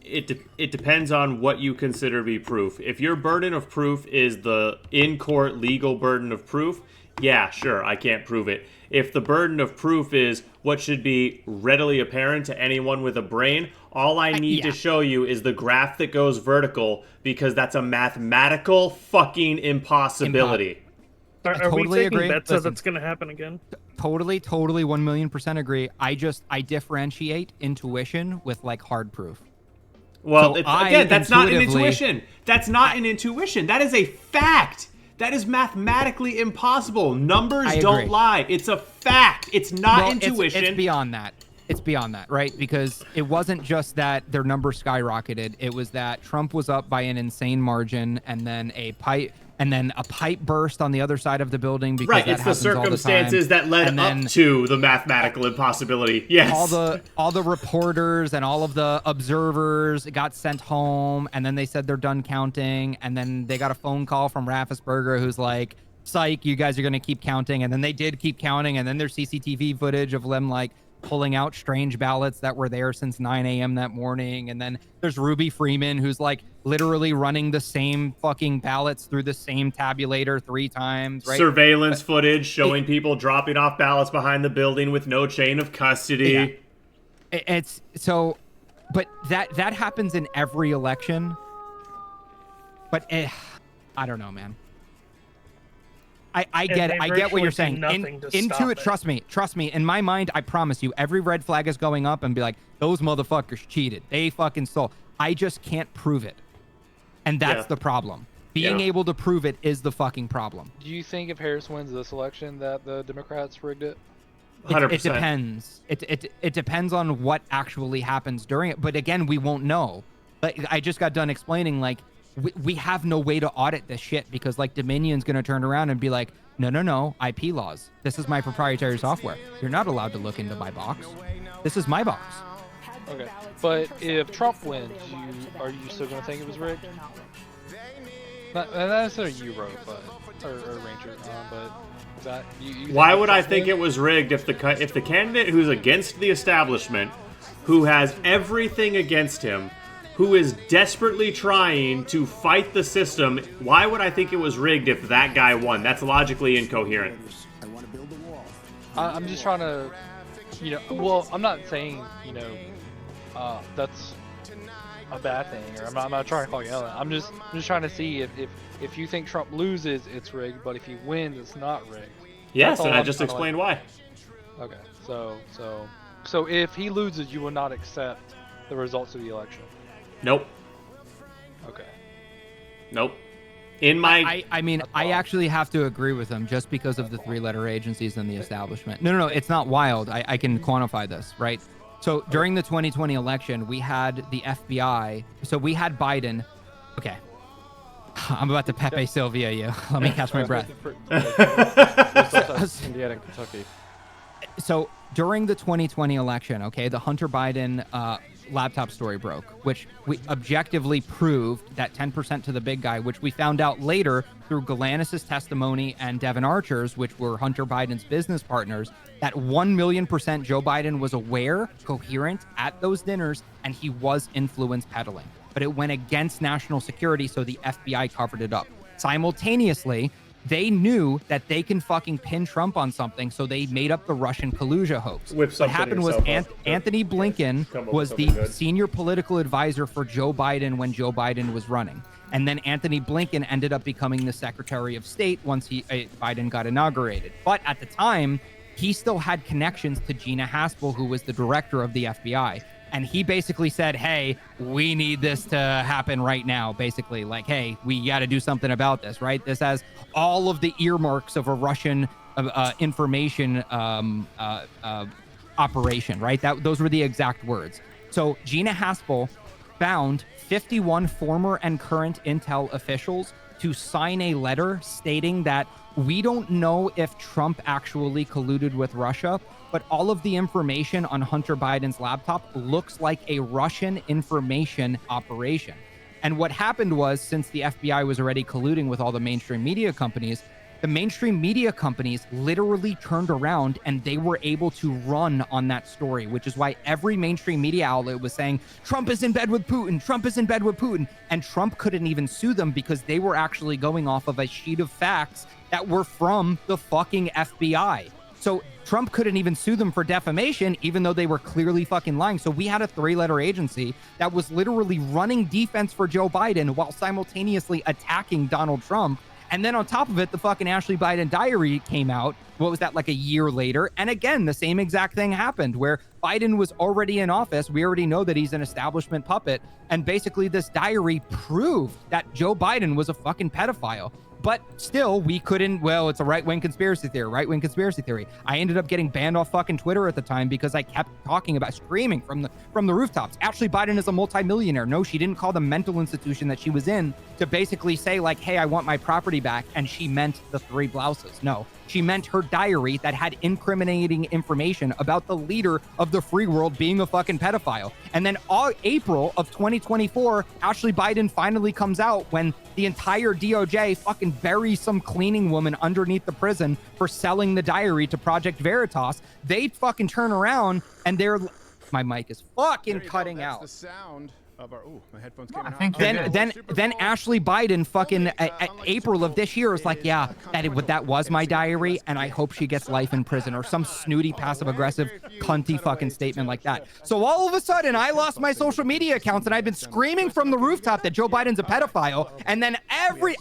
It depends on what you consider to be proof. If your burden of proof is the in-court legal burden of proof, yeah, sure, I can't prove it. If the burden of proof is what should be readily apparent to anyone with a brain, all I need to show you is the graph that goes vertical, because that's a mathematical fucking impossibility. Are we taking bets that that's going to happen again? Totally 1,000,000% agree. I differentiate intuition with like hard proof. Well, so again, that's not an intuition. That's not an intuition. That is a fact. That is mathematically impossible. Numbers don't lie. It's a fact. It's not intuition. It's beyond that. It's beyond that, right? Because it wasn't just that their numbers skyrocketed. It was that Trump was up by an insane margin, and then a pipe burst on the other side of the building. Because right, it's the circumstances that led up to the mathematical impossibility. Yes. All the reporters and all of the observers got sent home, and then they said they're done counting, and then they got a phone call from Raffensperger who's like, psych, you guys are going to keep counting. And then they did keep counting, and then there's CCTV footage of them like pulling out strange ballots that were there since 9 a.m. that morning. And then there's Ruby Freeman, who's like literally running the same fucking ballots through the same tabulator 3 times, right? Surveillance footage showing people dropping off ballots behind the building with no chain of custody. Yeah. It's so, but that happens in every election. But I don't know, man. I get what you're saying. Intuit, trust me. In my mind, I promise you, every red flag is going up and be like, those motherfuckers cheated. They fucking stole. I just can't prove it. And that's the problem. Being able to prove it is the fucking problem. Do you think if Harris wins this election that the Democrats rigged it? 100%. It depends. It depends on what actually happens during it. But again, we won't know. Like, I just got done explaining, like, we have no way to audit this shit because like Dominion's going to turn around and be like, no, IP laws. This is my proprietary software. You're not allowed to look into my box. This is my box. Okay. But if Trump wins, are you still going to think it was rigged? Not necessarily you wrote, but or Ranger, but is that you Why would I think it was rigged if the candidate who's against the establishment, who has everything against him, who is desperately trying to fight the system, why would I think it was rigged if that guy won? That's logically incoherent. I'm just trying to, well, I'm not saying, that's a bad thing, or I'm not trying to call you out. I'm just trying to see if you think Trump loses, it's rigged, but if he wins, it's not rigged. Yes, and I just explained why. Okay, so if he loses, you will not accept the results of the election. Nope. Okay. Nope. I mean, I actually have to agree with him just because of the three-letter agencies and the establishment. No, it's not wild. I can quantify this, right? So during the 2020 election, we had the FBI. So we had Biden. Okay. I'm about to Pepe Sylvia you. Let me catch my breath. Indiana and Kentucky. So during the 2020 election, okay, the Hunter Biden laptop story broke, which we objectively proved that 10% to the big guy, which we found out later through Galanis' testimony and Devin Archer's, which were Hunter Biden's business partners, that 1,000,000% Joe Biden was aware, coherent at those dinners, and he was influence peddling. But it went against national security, so the FBI covered it up. Simultaneously, they knew that they can fucking pin Trump on something, so they made up the Russian collusion hoax. What happened was Anthony Blinken was the senior political advisor for Joe Biden when Joe Biden was running. And then Anthony Blinken ended up becoming the Secretary of State once Biden got inaugurated. But at the time, he still had connections to Gina Haspel, who was the director of the FBI. And he basically said, hey, we need this to happen right now. Basically, like, hey, we got to do something about this, right? This has all of the earmarks of a Russian information operation, right? Those were the exact words. So Gina Haspel found 51 former and current Intel officials to sign a letter stating that we don't know if Trump actually colluded with Russia, but all of the information on Hunter Biden's laptop looks like a Russian information operation. And what happened was, since the FBI was already colluding with all the mainstream media companies, the mainstream media companies literally turned around and they were able to run on that story, which is why every mainstream media outlet was saying, Trump is in bed with Putin, Trump is in bed with Putin. And Trump couldn't even sue them because they were actually going off of a sheet of facts that were from the fucking FBI. So Trump couldn't even sue them for defamation, even though they were clearly fucking lying. So we had a three-letter agency that was literally running defense for Joe Biden while simultaneously attacking Donald Trump. And then on top of it, the fucking Ashley Biden diary came out. What was that, like a year later? And again, the same exact thing happened where Biden was already in office. We already know that he's an establishment puppet. And basically this diary proved that Joe Biden was a fucking pedophile. But still, we couldn't, well, it's a right-wing conspiracy theory. I ended up getting banned off fucking Twitter at the time because I kept talking about, screaming from the rooftops. Ashley Biden is a multimillionaire. No, she didn't call the mental institution that she was in to basically say like, hey, I want my property back. And she meant the 3 blouses. No, she meant her diary that had incriminating information about the leader of the free world being a fucking pedophile. And then April of 2024, Ashley Biden finally comes out when the entire DOJ fucking buries some cleaning woman underneath the prison for selling the diary to Project Veritas. They fucking turn around and they're... My mic is fucking cutting out. That's the sound of our... Ooh, my headphones came out. Then Ashley Biden fucking April of this year is like, yeah, that was my diary, and I hope she gets life in prison, or some snooty, passive-aggressive, cunty fucking statement like that. So all of a sudden, I lost my social media accounts, and I've been screaming from the rooftop that Joe Biden's a pedophile, and then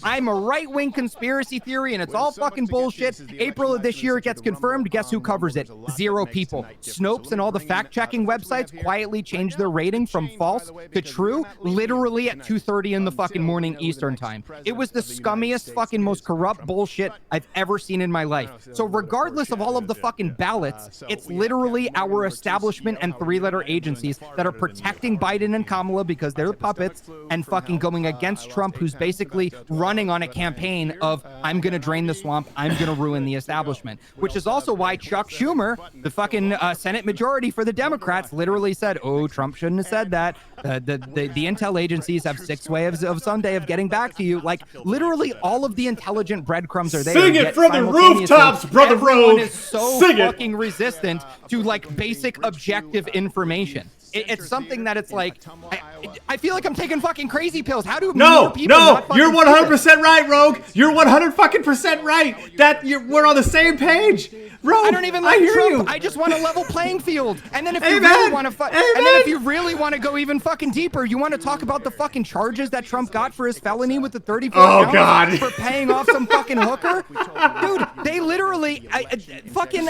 I'm a right-wing conspiracy theory, and it's all fucking bullshit. April of this year, it gets confirmed. Guess who covers it? 0 people. Snopes and all the fact-checking websites quietly changed their rating from false to true, literally at 2:30 in the fucking morning Eastern time. It was the scummiest, fucking most corrupt bullshit I've ever seen in my life. So regardless of all of the fucking ballots, it's literally our establishment and 3-letter agencies that are protecting Biden and Kamala because they're puppets and fucking going against Trump, who's basically running on a campaign of, I'm gonna drain the swamp, I'm gonna ruin the establishment. Which is also why Chuck Schumer, the fucking Senate majority for the Democrats, literally said, oh, Trump shouldn't have said that. The intel agencies have 6 ways of Sunday of getting back to you. Like literally all of the intelligent breadcrumbs are there. Sing it yet from the rooftops, brother everyone Rogue. is so Sing it. fucking resistant to like basic objective information. It's something that it's like, I feel like I'm taking fucking crazy pills. How do more people not fucking you're see this? 100% right, Rogue. You're 100% right. We're on the same page. Rogue, I don't even like hear Trump. you. I just want a level playing field. And then if you Amen. really want to, Amen. and then if you really want to go even fucking deeper, you want to talk about the fucking charges that Trump got for his felony with the 34 Oh, God. for paying off some fucking hooker. Dude, they literally, fucking,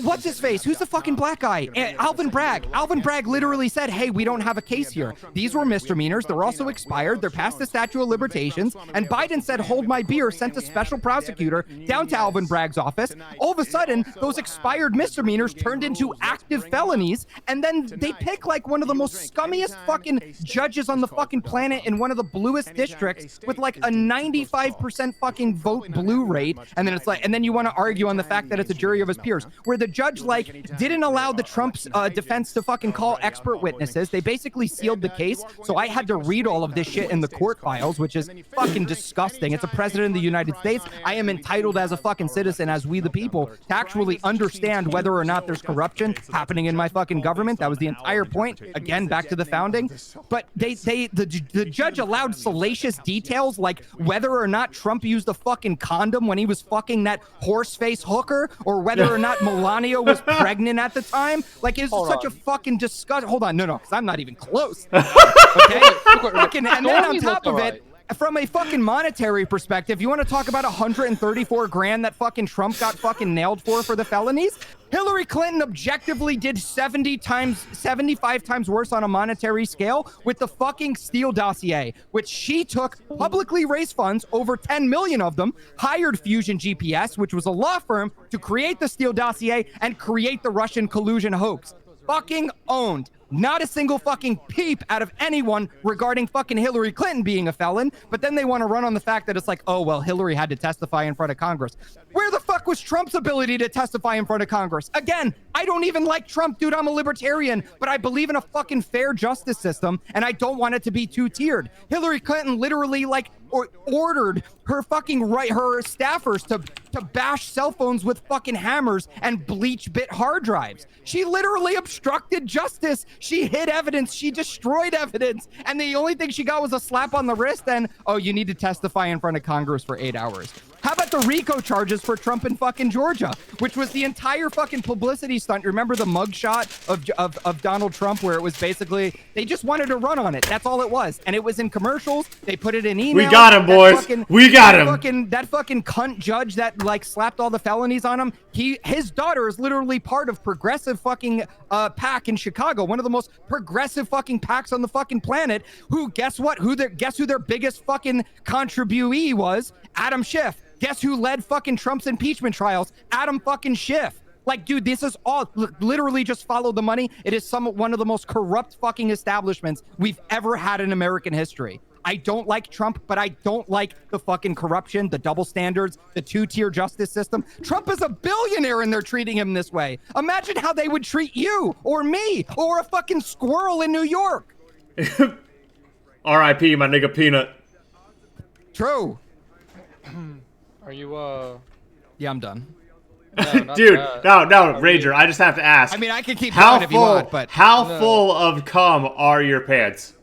what's his face? Who's the fucking black guy? Alvin Bragg. Alvin Bragg literally said, hey, we don't have a case here. These were misdemeanors. They're also expired. They're past the statute of limitations. And Biden said, hold my beer, sent a special prosecutor down to Alvin Bragg's office. All of a sudden, those expired misdemeanors turned into active felonies. And then they pick like one of the most scummiest fucking judges on the fucking planet in one of the bluest districts with like a 95% fucking vote blue rate. And then it's like, and then you want to argue on the fact that it's a jury of his peers, where the judge like didn't allow the Trump's defense to fucking call expert witnesses. They basically sealed the case. So I had to read all of this shit in the court files, which is fucking disgusting. It's a president of the United States. I am entitled as a fucking citizen, as we the people, to actually understand whether or not there's corruption happening in my fucking government. That was the entire point. Again, back to the founding. But the judge allowed salacious details like whether or not Trump used a fucking condom when he was fucking that horse-face hooker, or whether or not Melania was pregnant at the time. Like, it's such a fucking disgust. Hold on, no, because I'm not even close. Okay? Fucking, and then on top of it, from a fucking monetary perspective, you want to talk about 134 grand that fucking Trump got fucking nailed for the felonies? Hillary Clinton objectively did 75 times worse on a monetary scale with the fucking Steele dossier, which she took, publicly raised funds, over 10 million of them, hired Fusion GPS, which was a law firm, to create the Steele dossier and create the Russian collusion hoax. Fucking owned. Not a single fucking peep out of anyone regarding fucking Hillary Clinton being a felon, but then they want to run on the fact that it's like, oh, well, Hillary had to testify in front of Congress. Where the fuck was Trump's ability to testify in front of Congress? Again, I don't even like Trump, dude. I'm a libertarian, but I believe in a fucking fair justice system, and I don't want it to be two-tiered. Hillary Clinton literally, like, ordered her fucking her staffers to bash cell phones with fucking hammers and bleach bit hard drives. She literally obstructed justice. She hid evidence. She destroyed evidence. And the only thing she got was a slap on the wrist and, oh, you need to testify in front of Congress for 8 hours. How about the RICO charges for Trump in fucking Georgia, which was the entire fucking publicity stunt? Remember the mugshot of Donald Trump, where it was basically, they just wanted to run on it. That's all it was. And it was in commercials. They put it in emails. We got him, boys. We got him. That fucking cunt judge that like slapped all the felonies on him. His daughter is literally part of progressive fucking PAC in Chicago, one of the most progressive fucking PACs on the fucking planet. Who, guess what? Guess who their biggest fucking contribuee was? Adam Schiff. Guess who led fucking Trump's impeachment trials? Adam fucking Schiff. Like, dude, this is all literally just follow the money. It is one of the most corrupt fucking establishments we've ever had in American history. I don't like Trump, but I don't like the fucking corruption, the double standards, the two-tier justice system. Trump is a billionaire and they're treating him this way. Imagine how they would treat you or me or a fucking squirrel in New York. R.I.P. my nigga Peanut. True. Are you, Yeah, I'm done. No, dude, no, Rager, I just have to ask. I mean, I can keep going if you want, but... How full of cum are your pants?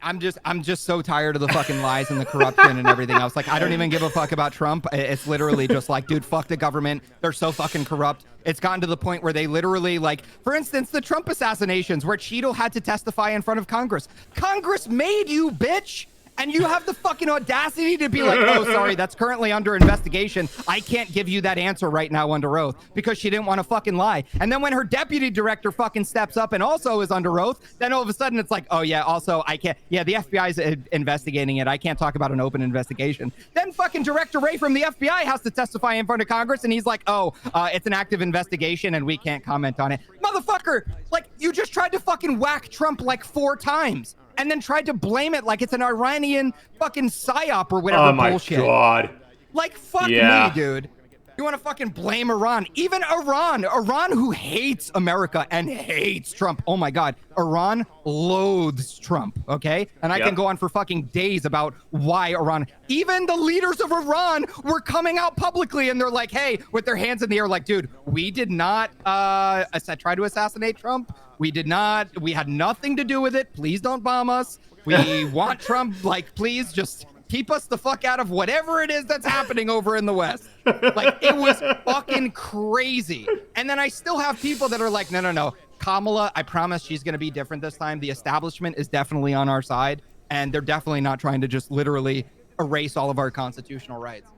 I'm just so tired of the fucking lies and the corruption and everything else. Like, I don't even give a fuck about Trump. It's literally just like, dude, fuck the government. They're so fucking corrupt. It's gotten to the point where they literally, like, for instance, the Trump assassinations where Cheeto had to testify in front of Congress. Congress made you, bitch! And you have the fucking audacity to be like, oh, sorry, that's currently under investigation. I can't give you that answer right now under oath because she didn't want to fucking lie. And then when her deputy director fucking steps up and also is under oath, then all of a sudden it's like, oh, yeah, also I can't. Yeah, the FBI is investigating it. I can't talk about an open investigation. Then fucking Director Ray from the FBI has to testify in front of Congress. And he's like, oh, it's an active investigation and we can't comment on it. Motherfucker, like, you just tried to fucking whack Trump like 4 times. And then tried to blame it like it's an Iranian fucking psyop or whatever bullshit. Oh my god. Like, fuck me, dude. You want to fucking blame Iran? Even Iran who hates America and hates Trump. Oh my God, Iran loathes Trump, okay? And I can go on for fucking days about why Iran, even the leaders of Iran were coming out publicly and they're like, hey, with their hands in the air, like, dude, we did not try to assassinate Trump. We did not, we had nothing to do with it. Please don't bomb us. We want Trump, like, please just keep us the fuck out of whatever it is that's happening over in the West. Like, it was fucking crazy. And then I still have people that are like, no. Kamala, I promise she's going to be different this time. The establishment is definitely on our side. And they're definitely not trying to just literally erase all of our constitutional rights.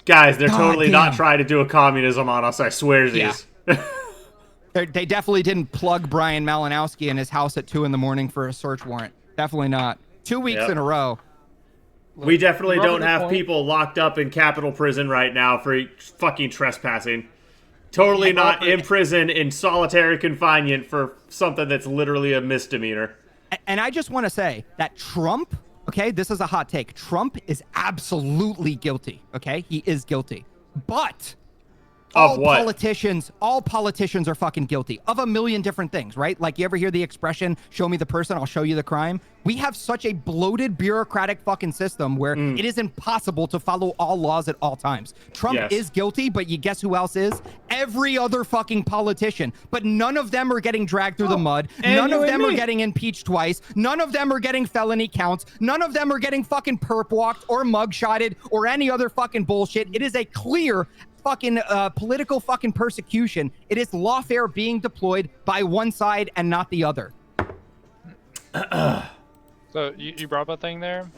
Guys, they're totally not trying to do a communism on us, I swear. Yeah. They definitely didn't plug Brian Malinowski in his house at 2 in the morning for a search warrant. Definitely not. 2 weeks in a row. We definitely don't have people locked up in Capitol Prison right now for fucking trespassing. Totally not in prison in solitary confinement for something that's literally a misdemeanor. And I just want to say that Trump, okay, this is a hot take. Trump is absolutely guilty, okay? He is guilty. But all politicians are fucking guilty of a million different things, right? Like, you ever hear the expression, show me the person, I'll show you the crime? We have such a bloated bureaucratic fucking system where it is impossible to follow all laws at all times. Trump is guilty, but you guess who else is? Every other fucking politician. But none of them are getting dragged through the mud. None of them are getting impeached twice. None of them are getting felony counts. None of them are getting fucking perp walked or mugshotted or any other fucking bullshit. It is a clear fucking political fucking persecution. It is lawfare being deployed by one side and not the other. So you brought up a thing there,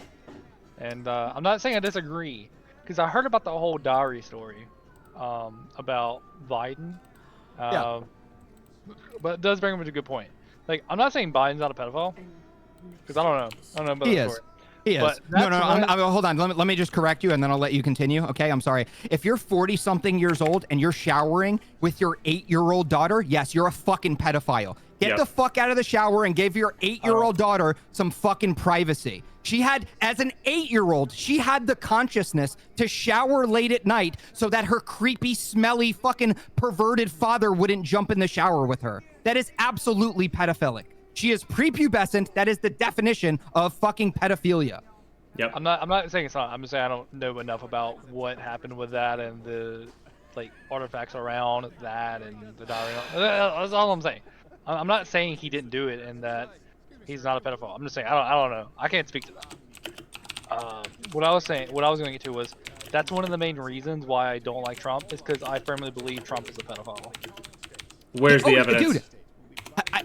and I'm not saying I disagree, because I heard about the whole dowry story about Biden. But it does bring up a good point. Like, I'm not saying Biden's not a pedophile, because I don't know about the story. He is. No, hold on. Let me just correct you, and then I'll let you continue. Okay, I'm sorry. If you're 40-something years old and you're showering with your 8-year-old daughter, yes, you're a fucking pedophile. Get the fuck out of the shower and give your 8-year-old daughter some fucking privacy. She had, as an 8-year-old, she had the consciousness to shower late at night so that her creepy, smelly, fucking perverted father wouldn't jump in the shower with her. That is absolutely pedophilic. She is prepubescent. That is the definition of fucking pedophilia. Yep. I'm not saying it's not. I'm just saying I don't know enough about what happened with that and the artifacts around that and the diary. That's all I'm saying. I'm not saying he didn't do it and that he's not a pedophile. I'm just saying I don't know. I can't speak to that. What I was going to get to was that's one of the main reasons why I don't like Trump is because I firmly believe Trump is a pedophile. Where's the evidence? Dude.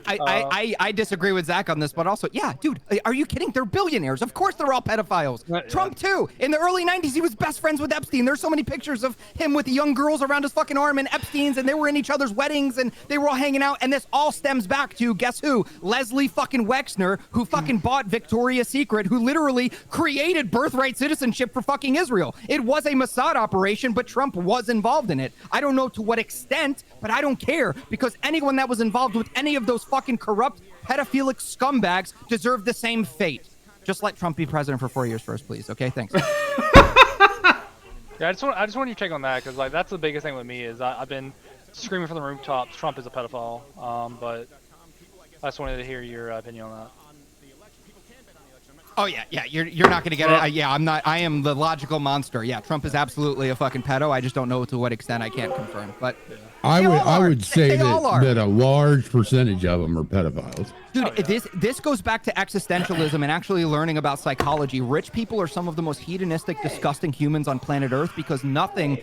I disagree with Zach on this, but also, yeah, dude, are you kidding? They're billionaires. Of course they're all pedophiles. Trump, too. In the early 90s, he was best friends with Epstein. There's so many pictures of him with young girls around his fucking arm and Epstein's, and they were in each other's weddings, and they were all hanging out, and this all stems back to, guess who? Leslie fucking Wexner, who fucking bought Victoria's Secret, who literally created birthright citizenship for fucking Israel. It was a Mossad operation, but Trump was involved in it. I don't know to what extent, but I don't care, because anyone that was involved with any of those fucking corrupt pedophilic scumbags deserve the same fate. Just let Trump be president for 4 years first, please. Okay, thanks. Yeah, I just want your take on that, because that's the biggest thing with me is I've been screaming from the rooftops Trump is a pedophile, but I just wanted to hear your opinion on that. Oh yeah, you're not gonna get it. I'm not. I am the logical monster. Yeah, Trump is absolutely a fucking pedo. I just don't know to what extent. I can't confirm, but I would say that a large percentage of them are pedophiles. Dude, this goes back to existentialism and actually learning about psychology. Rich people are some of the most hedonistic, disgusting humans on planet Earth because nothing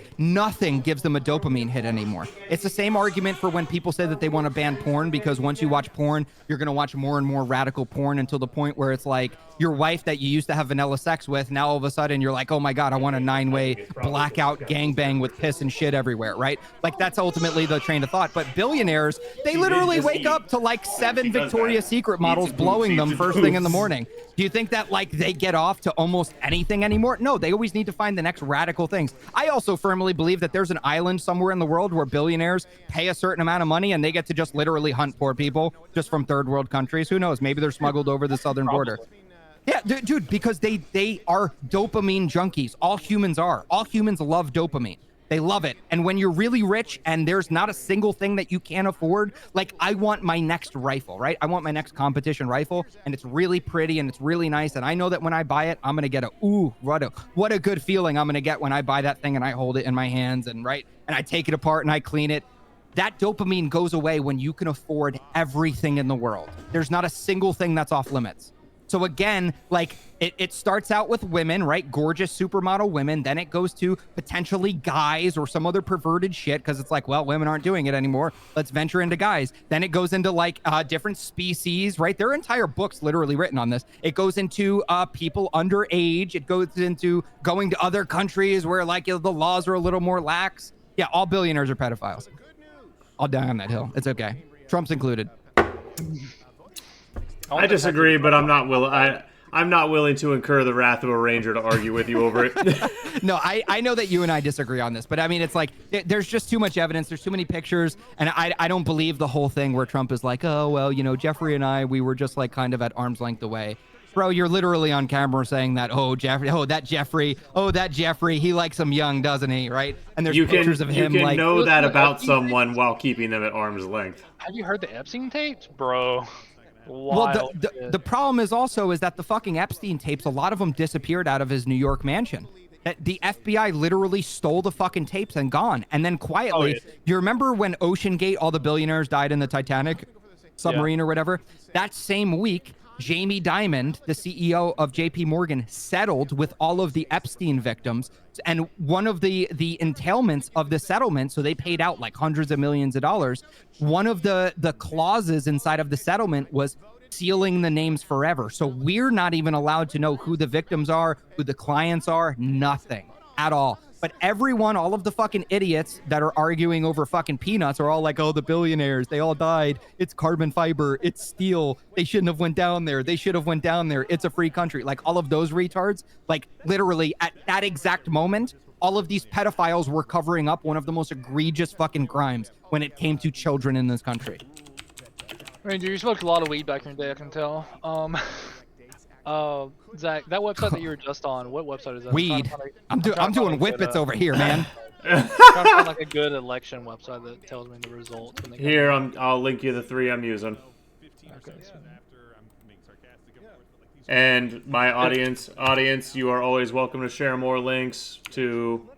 gives them a dopamine hit anymore. It's the same argument for when people say that they want to ban porn because once you watch porn, you're going to watch more and more radical porn until the point where it's like your wife that you used to have vanilla sex with, now all of a sudden you're like, oh my God, I want a 9-way blackout gangbang with piss and shit everywhere, right? Like that's ultimately the train of thought. But billionaires, they literally wake up to like 7 Victoria's Secret models blowing them first thing in the morning. Do you think that like they get off to almost anything anymore? No, they always need to find the next radical things. I also firmly believe that there's an island somewhere in the world where billionaires pay a certain amount of money and they get to just literally hunt poor people just from third world countries. Who knows? Maybe they're smuggled over the southern border. Yeah, dude, because they are dopamine junkies. All humans are. All humans love dopamine. They love it. And when you're really rich and there's not a single thing that you can't afford, like I want my next rifle, right? I want my next competition rifle, and it's really pretty and it's really nice. And I know that when I buy it, I'm going to get what a good feeling I'm going to get when I buy that thing and I hold it in my hands and I take it apart and I clean it. That dopamine goes away when you can afford everything in the world. There's not a single thing that's off limits. So again, like it starts out with women, right? Gorgeous supermodel women. Then it goes to potentially guys or some other perverted shit because it's like, well, women aren't doing it anymore. Let's venture into guys. Then it goes into like different species, right? There are entire books literally written on this. It goes into people underage. It goes into going to other countries where like the laws are a little more lax. Yeah, all billionaires are pedophiles. I'll die on that hill. It's okay. Trump's included. I disagree, but I'm not willing to incur the wrath of a ranger to argue with you over it. No, I know that you and I disagree on this, but I mean, it's like there's just too much evidence. There's too many pictures, and I don't believe the whole thing where Trump is like, oh, well, you know, Jeffrey and I, we were just like kind of at arm's length away. Bro, you're literally on camera saying that, that Jeffrey, he likes him young, doesn't he, right? And there's pictures of him you can like... know that about someone while keeping them at arm's length. Have you heard the Epstein tapes? Bro. Well, the problem is that the fucking Epstein tapes, a lot of them disappeared out of his New York mansion. The FBI literally stole the fucking tapes and gone. And then quietly, you remember when Ocean Gate, all the billionaires died in the Titanic submarine or whatever? That same week, Jamie Dimon, the CEO of JP Morgan, settled with all of the Epstein victims. And one of the entailments of the settlement, so they paid out like hundreds of millions of dollars. One of the clauses inside of the settlement was sealing the names forever. So we're not even allowed to know who the victims are, who the clients are, nothing at all. But everyone, all of the fucking idiots that are arguing over fucking peanuts are all like, oh, the billionaires, they all died. It's carbon fiber. It's steel. They shouldn't have went down there. They should have went down there. It's a free country. Like all of those retards, like literally at that exact moment, all of these pedophiles were covering up one of the most egregious fucking crimes when it came to children in this country. Ranger, you smoked a lot of weed back in the day, I can tell. Zach, that website that you were just on, what website is that? Weed. I'm doing whippets over here, man. I'm trying to find like a good election website that tells me the results. Here, I'll link you the 3 I'm using. Okay, and my audience, you are always welcome to share more links to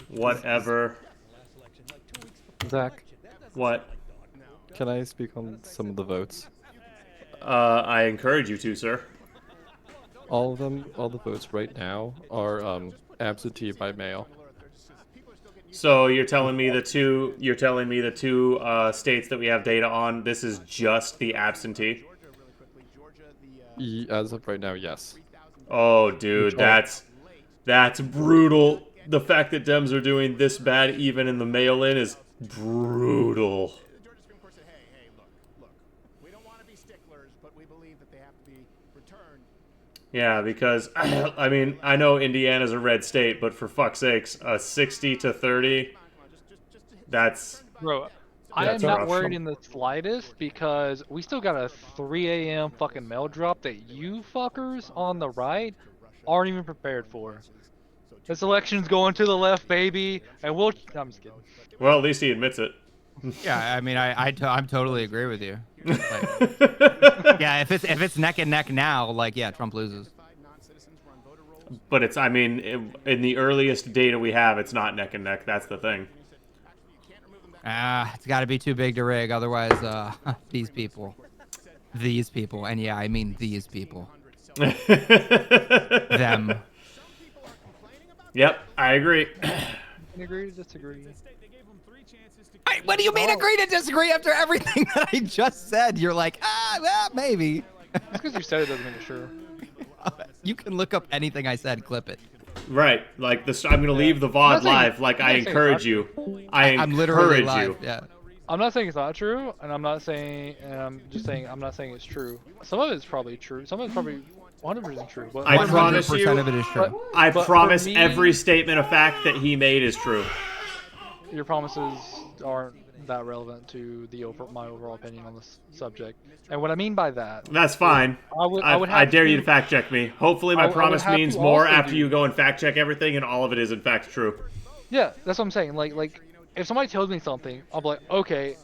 whatever. Zach. What? Can I speak on some of the votes? I encourage you to, sir. All of them, all the votes right now are absentee by mail. So you're telling me the two states that we have data on, this is just the absentee? As of right now, yes. Oh, dude, that's brutal. The fact that Dems are doing this bad even in the mail-in is brutal. Yeah, because, I mean, I know Indiana's a red state, but for fuck's sakes, 60-30, that's... Bro, I am not worried in the slightest because we still got a 3 a.m. fucking mail drop that you fuckers on the right aren't even prepared for. This election's going to the left, baby, and we'll... I'm just kidding. Well, at least he admits it. Yeah, I mean, I'm totally agree with you. Like, yeah, if it's neck and neck now, like, yeah, Trump loses. But it's, I mean, in the earliest data we have, it's not neck and neck. That's the thing. It's got to be too big to rig. Otherwise, these people, and yeah, I mean these people, them. Yep, I agree. Agree to disagree. What do you mean agree to disagree after everything that I just said? You're like, well, maybe. Just because you said it doesn't mean it's true. You can look up anything I said, clip it. Right, like this. I'm gonna leave the VOD live. Like I encourage you. I'm literally live. Yeah. I'm not saying it's not true, and I'm not saying, and I'm just saying I'm not saying it's true. Some of it's probably true. Some of it's probably 100% true. But I promise you, of it is true. I promise every statement of fact that he made is true. Your promises aren't that relevant to my overall opinion on this subject. And what I mean by that... That's fine. I dare you to fact check me. Hopefully my promise means more after you go and fact check everything and all of it is in fact true. Yeah, that's what I'm saying. Like, if somebody tells me something, I'll be like, okay,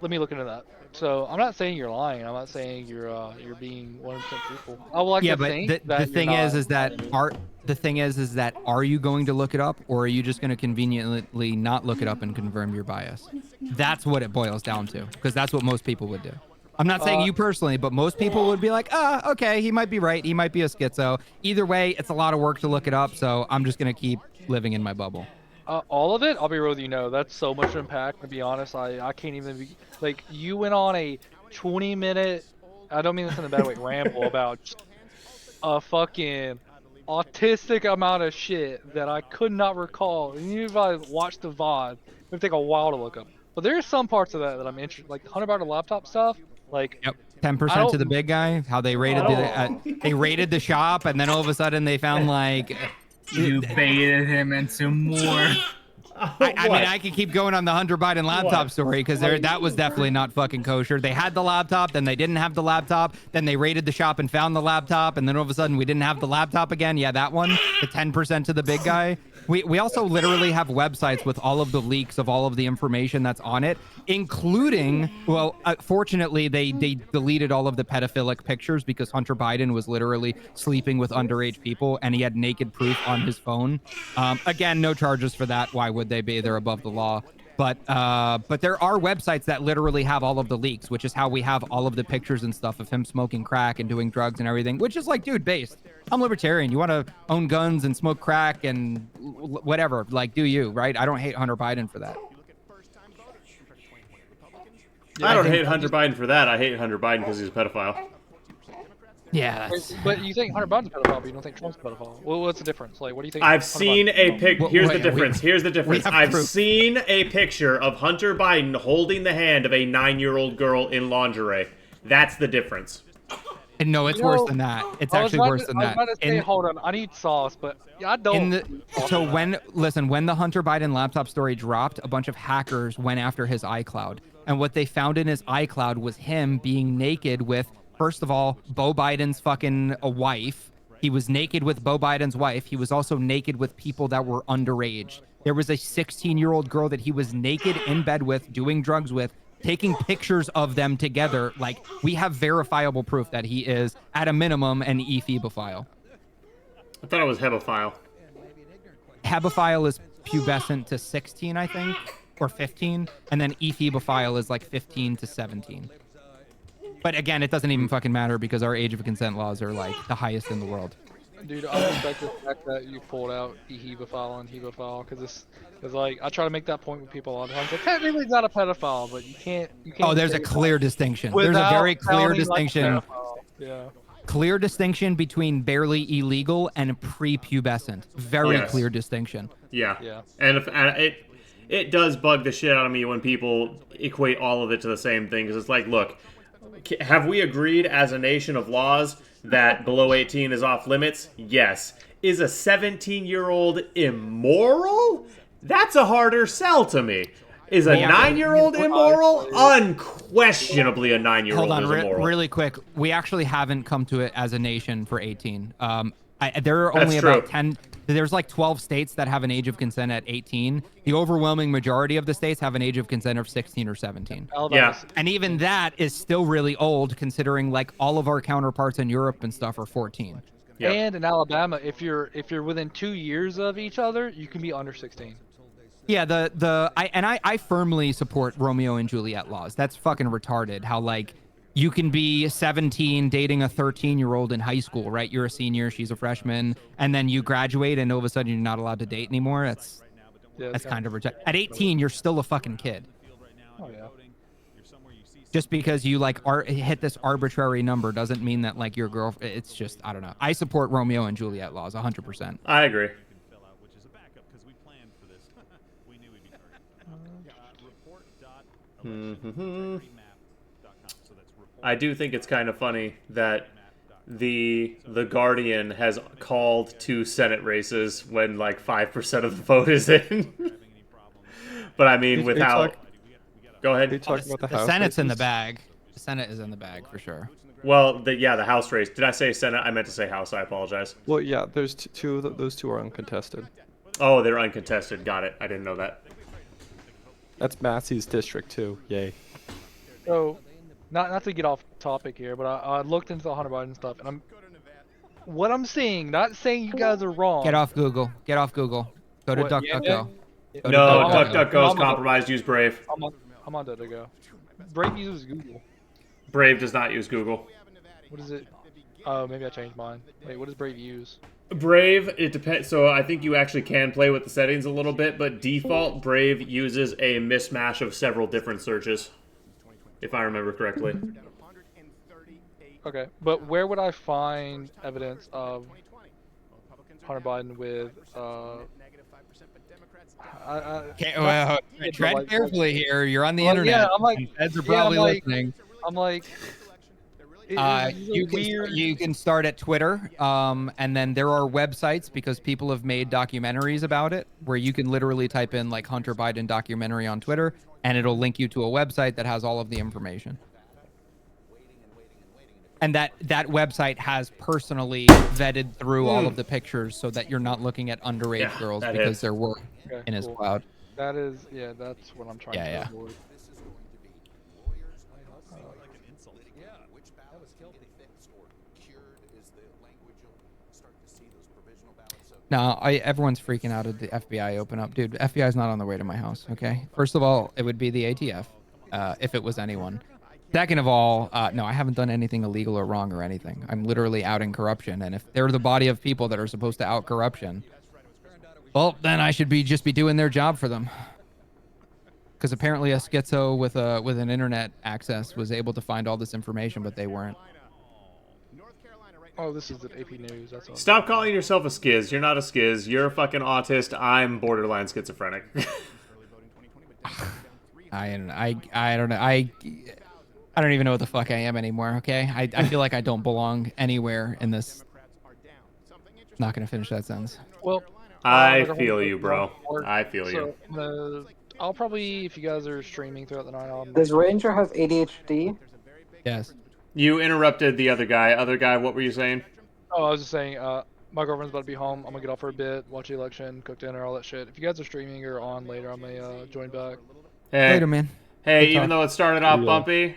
let me look into that. So I'm not saying you're lying. I'm not saying you're being 100% truthful. I would like Yeah, to but think the that thing you're is not that lying. are you going to look it up, or are you just going to conveniently not look it up and confirm your bias? That's what it boils down to, because that's what most people would do. I'm not saying you personally, but most people would be like, okay, he might be right. He might be a schizo. Either way, it's a lot of work to look it up, so I'm just going to keep living in my bubble. All of it, I'll be real with you. No, that's so much impact. To be honest, I can't even be like. You went on a 20-minute. I don't mean this in a bad way. Ramble about a fucking autistic amount of shit that I could not recall. And even if I watched the VOD, it would take a while to look up. But there's some parts of that I'm interested, like the 100 laptop stuff. Like, Yep. I 10% to the don't. big guy. How they rated they rated the shop, and then all of a sudden they found like You baited him into more. I mean, I could keep going on the Hunter Biden laptop story because that was definitely not fucking kosher. They had the laptop, then they didn't have the laptop, then they raided the shop and found the laptop, and then all of a sudden we didn't have the laptop again. Yeah, that one, the 10% to the big guy. We also literally have websites with all of the leaks of all of the information that's on it, including, well, fortunately, they deleted all of the pedophilic pictures because Hunter Biden was literally sleeping with underage people, and he had naked proof on his phone. Again, no charges for that. Why would they be? They're above the law. But there are websites that literally have all of the leaks, which is how we have all of the pictures and stuff of him smoking crack and doing drugs and everything, which is like, dude, based. I'm libertarian. You want to own guns and smoke crack and whatever, like, do you, right? I don't hate Hunter Biden for that. I don't hate Hunter Biden for that. I hate Hunter Biden because he's a pedophile. Yeah, But you think Hunter Biden's a pedophile, but you don't think Trump's a pedophile. Well, what's the difference? Like, what do you think? I've seen a pic. Here's the difference. Here's the difference. I've proof. seen a picture of Hunter Biden holding the hand of a 9-year-old girl in lingerie. That's the difference. And no, it's worse than that. It's actually worse than that. I was about to say, hold on, I need sauce, but I don't. So when the Hunter Biden laptop story dropped, a bunch of hackers went after his iCloud. And what they found in his iCloud was him being naked with, first of all, Beau Biden's fucking wife. He was naked with Beau Biden's wife. He was also naked with people that were underage. There was a 16-year-old girl that he was naked in bed with, doing drugs with, taking pictures of them together. Like, we have verifiable proof that he is, at a minimum, an ephebophile. I thought it was hebophile. Hebophile is pubescent to 16, I think, or 15, and then ephebophile is like 15 to 17. But again, it doesn't even fucking matter because our age of consent laws are like the highest in the world. Dude, I respect the fact that you pulled out ephebophile and hebophile because like I try to make that point with people all the time. Like, technically, he's not a pedophile, but you can't. Oh, there's a clear distinction. There's a very clear distinction. Like yeah. Clear distinction between barely illegal and prepubescent. Very clear distinction. Yeah. And it does bug the shit out of me when people equate all of it to the same thing, because it's like, look, have we agreed as a nation of laws that below 18 is off limits? Yes. Is a 17-year-old immoral? That's a harder sell to me. Is a 9-year-old immoral? Unquestionably a 9-year-old is immoral. Hold on, really quick. We actually haven't come to it as a nation for 18. There are only about 10. There's like 12 states that have an age of consent at 18. The overwhelming majority of the states have an age of consent of 16 or 17. Yeah. And even that is still really old, considering like all of our counterparts in Europe and stuff are 14. Yep. And in Alabama, if you're within 2 years of each other, you can be under 16. Yeah, I firmly support Romeo and Juliet laws. That's fucking retarded. How like you can be 17 dating a 13-year-old in high school, right? You're a senior, she's a freshman, and then you graduate, and all of a sudden you're not allowed to date anymore. That's kind of retarded. At 18, you're still a fucking kid. Oh yeah. Just because you like hit this arbitrary number doesn't mean that like your girl. It's just, I don't know. I support Romeo and Juliet laws 100%. I agree. I do think it's kind of funny that the Guardian has called 2 Senate races when like 5% of the vote is in. But I mean, without. Go ahead. The Senate's in the bag. The Senate is in the bag for sure. Well, the House race. Did I say Senate? I meant to say House. I apologize. Well, yeah, there's those two are uncontested. Oh, they're uncontested. Got it. I didn't know that. That's Massey's district too. Yay. So, not to get off topic here, but I looked into the Hunter Biden stuff, and what I'm seeing, not saying you guys are wrong. Get off Google. Get off Google. Go to What, DuckDuckGo. yeah? Go to No, DuckDuckGo. DuckDuckGo's compromised. Use Brave. I'm on DuckDuckGo. Brave uses Google. Brave does not use Google. What is it? Oh, maybe I changed mine. Wait, what does Brave use? Brave, it depends. So I think you actually can play with the settings a little bit, but default Brave uses a mismatch of several different searches, if I remember correctly. Okay, but where would I find evidence of Hunter Biden with tread carefully here. You're on the Well, internet. yeah, I'm like, and feds are yeah, probably listening. I'm like, You can start at Twitter, and then there are websites because people have made documentaries about it where you can literally type in like Hunter Biden documentary on Twitter, and it'll link you to a website that has all of the information. And that website has personally vetted through all of the pictures so that you're not looking at underage girls because there were in his cloud. That is, yeah, that's what I'm trying to avoid. No, everyone's freaking out at the FBI open up. Dude, the FBI's not on the way to my house, okay? First of all, it would be the ATF, if it was anyone. Second of all, no, I haven't done anything illegal or wrong or anything. I'm literally outing corruption, and if they're the body of people that are supposed to out corruption, well, then I should just be doing their job for them. Because apparently a schizo with an internet access was able to find all this information, but they weren't. Oh, this is the AP News. That's all. Stop calling yourself a skiz. You're not a skiz. You're a fucking autist. I'm borderline schizophrenic. I don't know. I don't even know what the fuck I am anymore. Okay, I feel like I don't belong anywhere in this. Not gonna finish that sentence. Well, I feel you, bro. I feel you. I'll probably, if you guys are streaming throughout the night, Does Ranger have ADHD? Yes. You interrupted the other guy. Other guy, what were you saying? Oh, I was just saying, my girlfriend's about to be home. I'm gonna get off for a bit, watch the election, cook dinner, all that shit. If you guys are streaming or on later, I may join back. Hey, later, man. Hey, Good even talk. though it started off bumpy,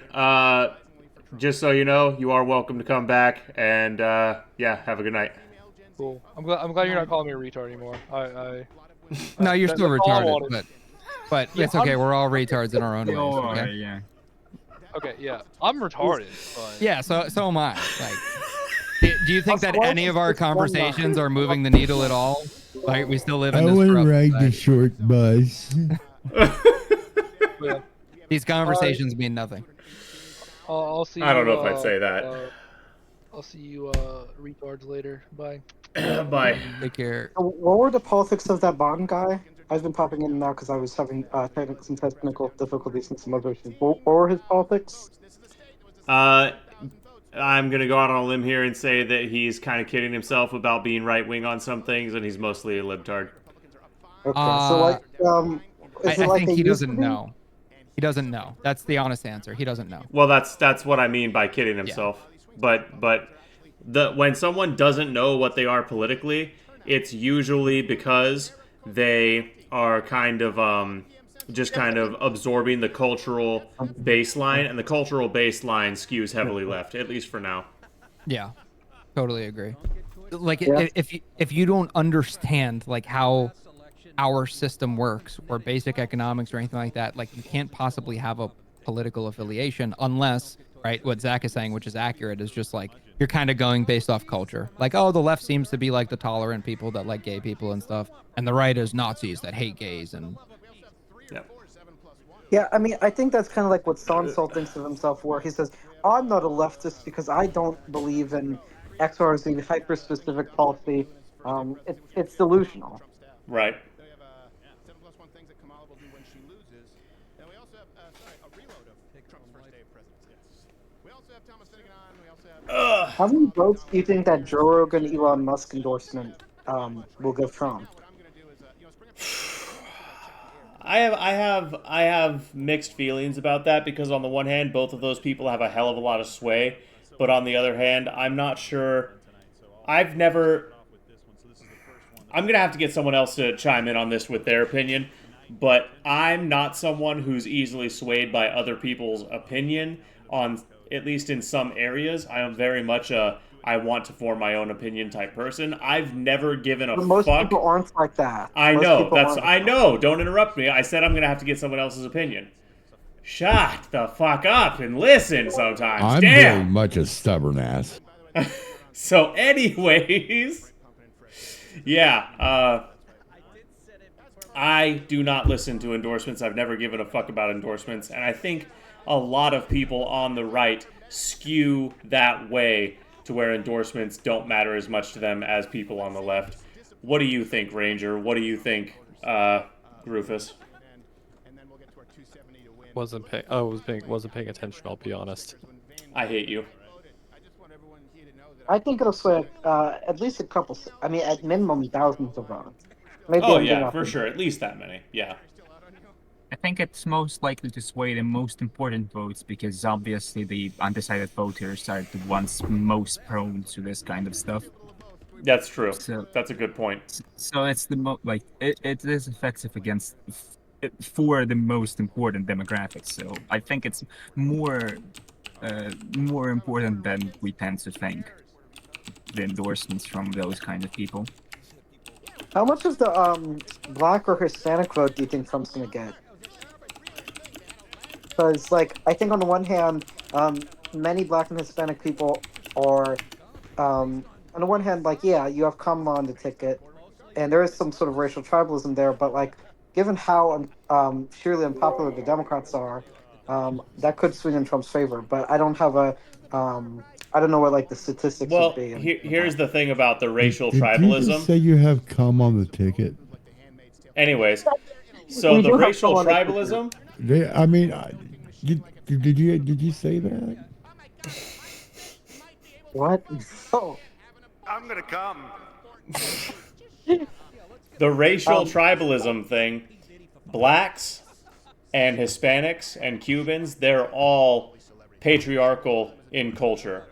just so you know, you are welcome to come back. And yeah, have a good night. Cool. I'm glad you're not calling me a retard anymore. No, you're still that's all I retarded, wanted. but Yeah, it's okay. I'm- We're all retards in our own ways. Oh, Okay. yeah. Okay, yeah, I'm retarded. But... Yeah, so am I. Like, do you think that any of our conversations are moving the needle at all? Like, we still live in I this want to corrupt ride the society. short bus. These conversations mean nothing. I'll see. I don't you, know if I'd say that. I'll see you retards later. Bye. Bye. Take care. So what were the politics of that Bond guy? I've been popping in and out because I was having some technical difficulties and some other issues. What were his politics? I'm gonna go out on a limb here and say that he's kind of kidding himself about being right wing on some things, and he's mostly a libtard. Okay, so like, is I it like think they he used to doesn't be? know. He doesn't know. That's the honest answer. He doesn't know. Well, that's what I mean by kidding himself. But when someone doesn't know what they are politically, it's usually because they are kind of just kind of absorbing the cultural baseline, and the cultural baseline skews heavily left, at least for now. Yeah, totally agree. Like, if you don't understand like how our system works or basic economics or anything like that, like you can't possibly have a political affiliation unless, right, what Zach is saying, which is accurate, is just like you're kind of going based off culture. Like, oh, the left seems to be like the tolerant people that like gay people and stuff, and the right is Nazis that hate gays and. Yeah, I mean, I think that's kind of like what Sonsol thinks of himself, where he says, I'm not a leftist because I don't believe in X, Y, or Z hyper-specific policy. It's delusional. Right. How many votes do you think that Joe Rogan Elon Musk endorsement will give Trump? I have mixed feelings about that, because on the one hand, both of those people have a hell of a lot of sway, but on the other hand, I'm not sure. I'm going to have to get someone else to chime in on this with their opinion, but I'm not someone who's easily swayed by other people's opinion on, at least in some areas. I am very much a I want to form my own opinion type person. I've never given a But most fuck. people aren't like that. I Most know. people That's aren't. I know. Don't interrupt me. I said I'm going to have to get someone else's opinion. Shut the fuck up and listen sometimes. I'm Damn. very much a stubborn ass. So anyways, yeah, I do not listen to endorsements. I've never given a fuck about endorsements, and I think a lot of people on the right skew that way to where endorsements don't matter as much to them as people on the left. What do you think, Ranger? What do you think, Rufus? Wasn't paying attention, I'll be honest. I hate you. I think it'll sway at least a couple. I mean, at minimum, thousands of votes. Maybe Oh ending yeah, up for with- sure. At least that many. Yeah. I think it's most likely to sway the most important votes because obviously the undecided voters are the ones most prone to this kind of stuff. That's true. So, that's a good point. So it's the it is effective against for the most important demographics. So I think it's more important than we tend to think. The endorsements from those kind of people. How much is the black or Hispanic vote do you think Trump's gonna get? Because, like, I think on the one hand, many black and Hispanic people are, on the one hand, like, yeah, you have Kamala on the ticket, and there is some sort of racial tribalism there, but, like, given how surely unpopular the Democrats are, that could swing in Trump's favor. But I don't have a, I don't know what, like, the statistics Well, would be. here's the thing about the racial Did you tribalism. just say you have cum on the ticket? Anyways, so We the do have racial someone that- tribalism. I mean, did you say that? What? Oh. I'm gonna come. The racial tribalism thing, blacks and Hispanics and Cubans, they're all patriarchal in culture.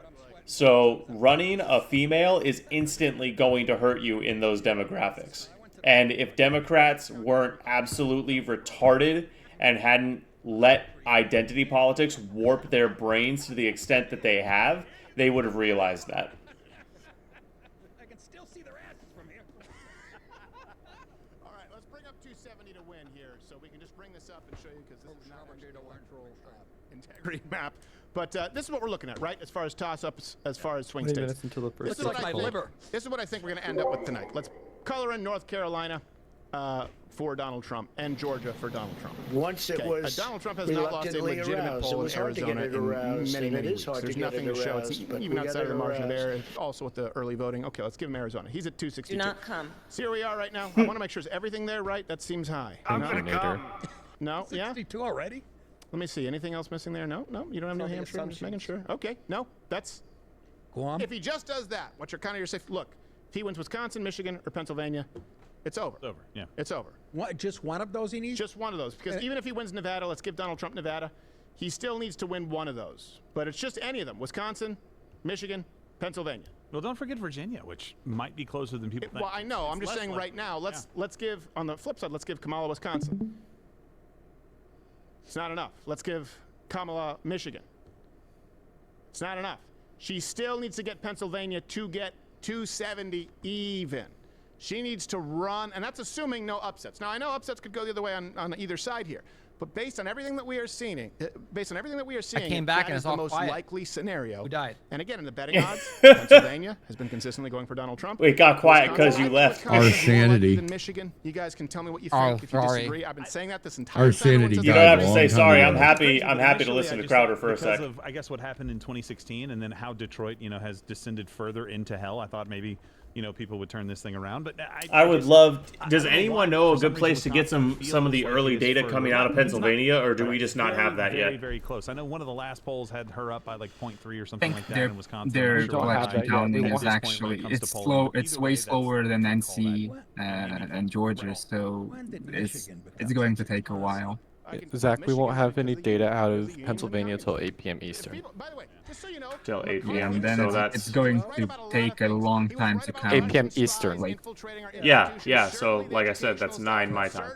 So running a female is instantly going to hurt you in those demographics. And if Democrats weren't absolutely retarded and hadn't let identity politics warp their brains to the extent that they have, they would have realized that. I can still see their asses from here. All right, let's bring up 270 to win here, so we can just bring this up and show you because this is not actually the electoral integrity map. But this is what we're looking at, right? As far as toss-ups, as far as swing 20 states. minutes until the first This is, state poll. this is what I think we're going to end up with tonight. Let's color in North Carolina for Donald Trump and Georgia for Donald Trump. Once it was Donald Trump has not lost a reluctantly legitimate aroused. It poll in was hard to get Arizona it in aroused, many, and many it is weeks. hard to There's get nothing it to show. It's aroused, but even we got outside of it the margin of aroused. error. Also with the early voting. Okay, let's give him Arizona. He's at 262. Do not come. See where we are right now? I want to make sure, is everything there right? That seems high. I'm No? gonna come. No? Yeah? 62 already? Let me see. Anything else missing there? No? No? You don't have New Hampshire? I'm just making sure. Okay. No. That's... Guam? If he just does that, what's your kind of your safe... Look, if he wins Wisconsin, Michigan, or Pennsylvania, it's over. It's over, yeah. It's over. What, just one of those he needs? Just one of those. Because even if he wins Nevada, let's give Donald Trump Nevada, he still needs to win one of those. But it's just any of them. Wisconsin, Michigan, Pennsylvania. Well, don't forget Virginia, which might be closer than people think. Well, I know. I'm It's just less saying likely. right now, let's give, on the flip side, let's give Kamala Wisconsin. It's not enough. Let's give Kamala Michigan. It's not enough. She still needs to get Pennsylvania to get 270 even. She needs to run, and that's assuming no upsets. Now, I know upsets could go the other way on either side here, but based on everything that we are seeing, came back and that it's is the all most quiet. likely scenario. Who died? And again, in the betting odds, Pennsylvania has been consistently going for Donald Trump. It got quiet because Wisconsin- you left. Wisconsin Our is more likely sanity. than Michigan. You guys can tell me what you Oh, think if you sorry. disagree. I've been saying that this entire Our time. Everyone sanity says You that. don't have to died a say long time sorry. ago. I'm happy. Crazy, I'm but happy to initially, listen I to just Crowder thought for a because sec. of, I guess, what happened in 2016, and then how Detroit, has descended further into hell. I thought maybe, people would turn this thing around. But I would love. Does don't know anyone why. know a For some good place reason, to get some Wisconsin of the feels early like it is data further coming out of along. It's not, Pennsylvania, or do but we just not very, have that very, yet? Very close. I know one of the last polls had her up by like 0.3 or something like that Their in Wisconsin. their I'm not sure why. election counting At is this point when it actually comes to it's polling, slow. but It's either way way, slower than that's- NC and Georgia, so it's going to take a while. Zach, we won't have any data out of Pennsylvania until 8 p.m. Eastern. By the way, till 8 Yeah, p.m. and then So it's going to take a long time to count. 8 p.m. Eastern. Like, yeah. So like I said, that's 9 my time.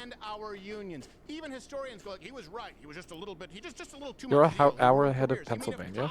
And our unions. Even historians go like, he was right. He was just a little bit. He just a little too You're much. an hour ahead of Pennsylvania.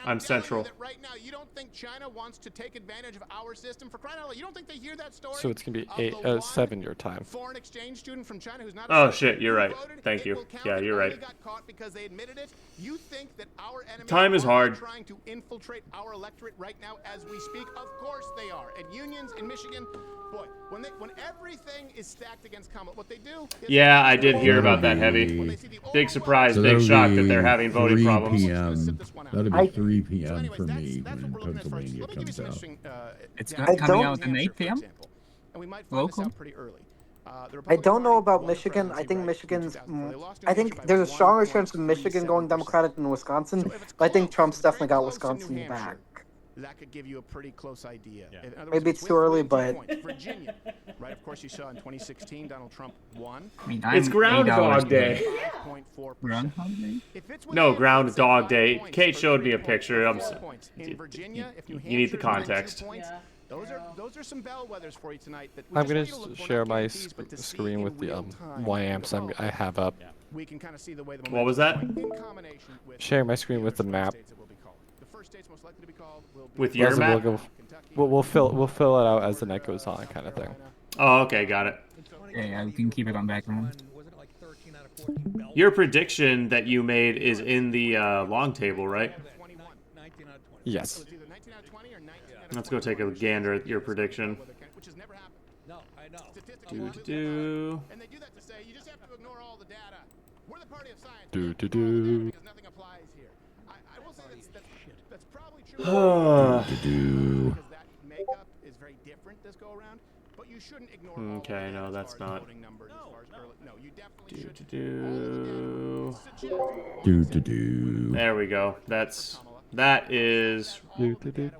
I'm central. That right now, you don't think China wants to take advantage of our system for crying out loud? You don't think they hear that story? So it's gonna be 7 your time. Foreign exchange student from China who's not. Oh shit, you're right. Thank you. Yeah, you're right. Got caught because they admitted it. You think that our enemies Time is hard. trying to infiltrate our electorate right now as we speak? Of course they are. And unions in Michigan, boy, when everything is stacked against Kamala, what they do. Yeah, I did hear about that, Heavy. Big surprise, So big that'll shock that be they're having voting 3 problems. PM. That'll be 3 p.m. for me when Pennsylvania comes out. it's not coming out at 8 p.m. Local. I don't know about Michigan. I think Michigan's. I think there's a stronger chance of Michigan going Democratic than Wisconsin. But I think Trump's definitely got Wisconsin back. That could give you a pretty close idea. Maybe it's too early, but Virginia, right? Of course, you saw in 2016 Donald Trump won. I mean, It's Groundhog Day. Groundhog Day? No, Groundhog Day. Kate showed me a picture. You need the context. Those are some bellwethers for you tonight. I'm gonna share my screen with the Y-amps I have up. We can kind of see the way the What was that? Sharing my screen with the map. With your map? We'll fill it out as the night goes on, kind of thing. Oh, okay, got it. Yeah, we can keep it on background. Your prediction that you made is in the long table, right? Yes. Let's go take a gander at your prediction. Do. Okay, no, that's not. There we go. That is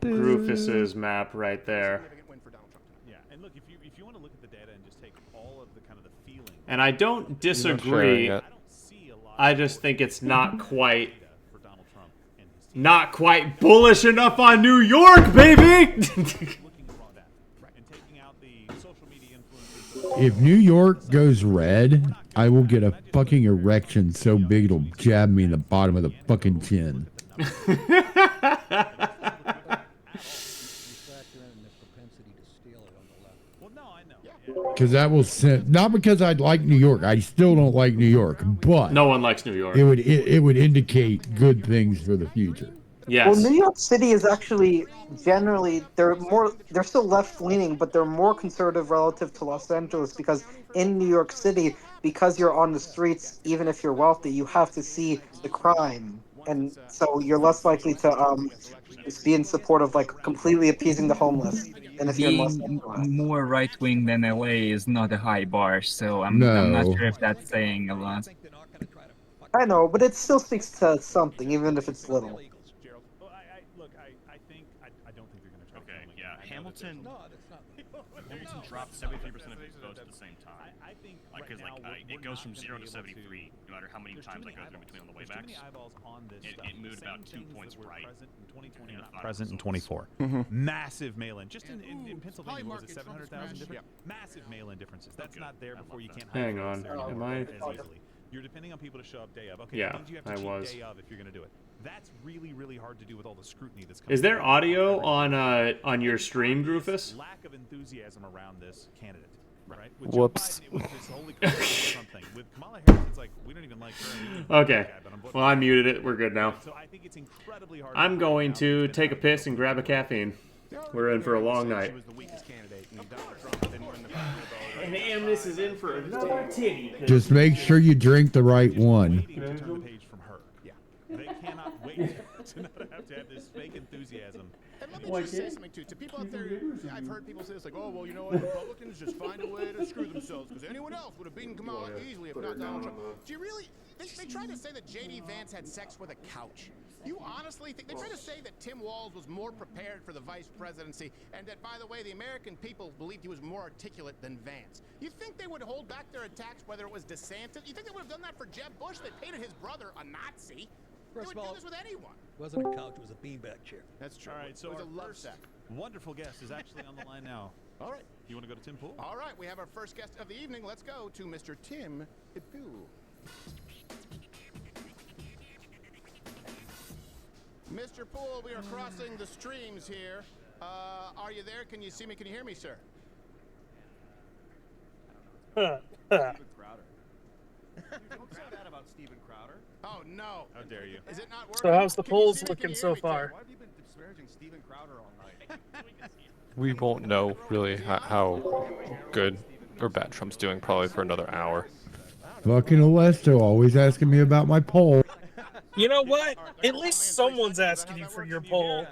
Rufus's map right there. Yeah, and look, if you want to look at the data and just take all of the kind of the feeling. And I don't disagree. I just think it's not quite bullish enough on New York, baby. If New York goes red, I will get a fucking erection so big it'll jab me in the bottom of the fucking chin. Because that will send, not because I'd like New York. I still don't like New York, but no one likes New York. It would indicate good things for the future. Yes. Well, New York City is actually generally they're still left leaning, but they're more conservative relative to Los Angeles because in New York City, because you're on the streets, even if you're wealthy, you have to see the crime, and so you're less likely to be in support of like completely appeasing the homeless. And if you're in Los Angeles, more right wing than LA is not a high bar, so I'm not sure if that's saying a lot. I know, but it still speaks to something, even if it's little. Hamilton dropped 73% of its votes at the same time. Because it goes from 0 to 73, no matter how many times I go through between on the waybacks. It moved about 2 points right. Present in 24. Mm-hmm. Massive mail-in. Just in Pennsylvania, what was it 700,000 different? Massive mail-in differences. That's not there before you can't. Hang on. Am I? As easily. You're depending on people to show up day of. Okay, yeah, you have to cheat day of if you're going to do it. That's really, really hard to do with all the scrutiny that's coming. Is there audio on your stream, Rufus? Lack of enthusiasm around this candidate, right? With whoops. With this holy something. With Kamala Harris, it's like we don't even like her. Okay. Well, I muted it. We're good now. So I think it's incredibly hard. I'm going to take a piss and grab a caffeine. We're in for a long night. And Amnis is in for another titty. Just make sure you drink the right one. They cannot wait to not have to have this fake enthusiasm. And let me just say something too. To people out there, I've heard people say this like, oh, well, you know what, Republicans just find a way to screw themselves because anyone else would have beaten Kamala easily if not Donald Trump. Do you really? They tried to say that J.D. Vance had sex with a couch. You honestly think they tried to say that Tim Walz was more prepared for the vice presidency and that, by the way, the American people believed he was more articulate than Vance? You think they would hold back their attacks whether it was DeSantis? You think they would have done that for Jeb Bush? They painted his brother a Nazi. First would of all, do this with anyone. it wasn't a couch, it was a beanbag chair. That's true. All right, so it was our a love first sack. wonderful guest is actually on the line now. All right. You want to go to Tim Pool? All right, we have our first guest of the evening. Let's go to Mr. Tim Pool. Mr. Pool, we are crossing the streams here. Are you there? Can you see me? Can you hear me, sir? Steven Crowder. Don't say that about Steven Crowder. Oh, no. How dare you? Is it not working? So how's the Can you polls see me? Can looking you hear so me, far? Tim? Why have you been disparaging Steven Crowder all night? We won't know really how good or bad Trump's doing probably for another hour. Fucking Alesto always asking me about my poll. You know what? At least someone's asking you for your poll.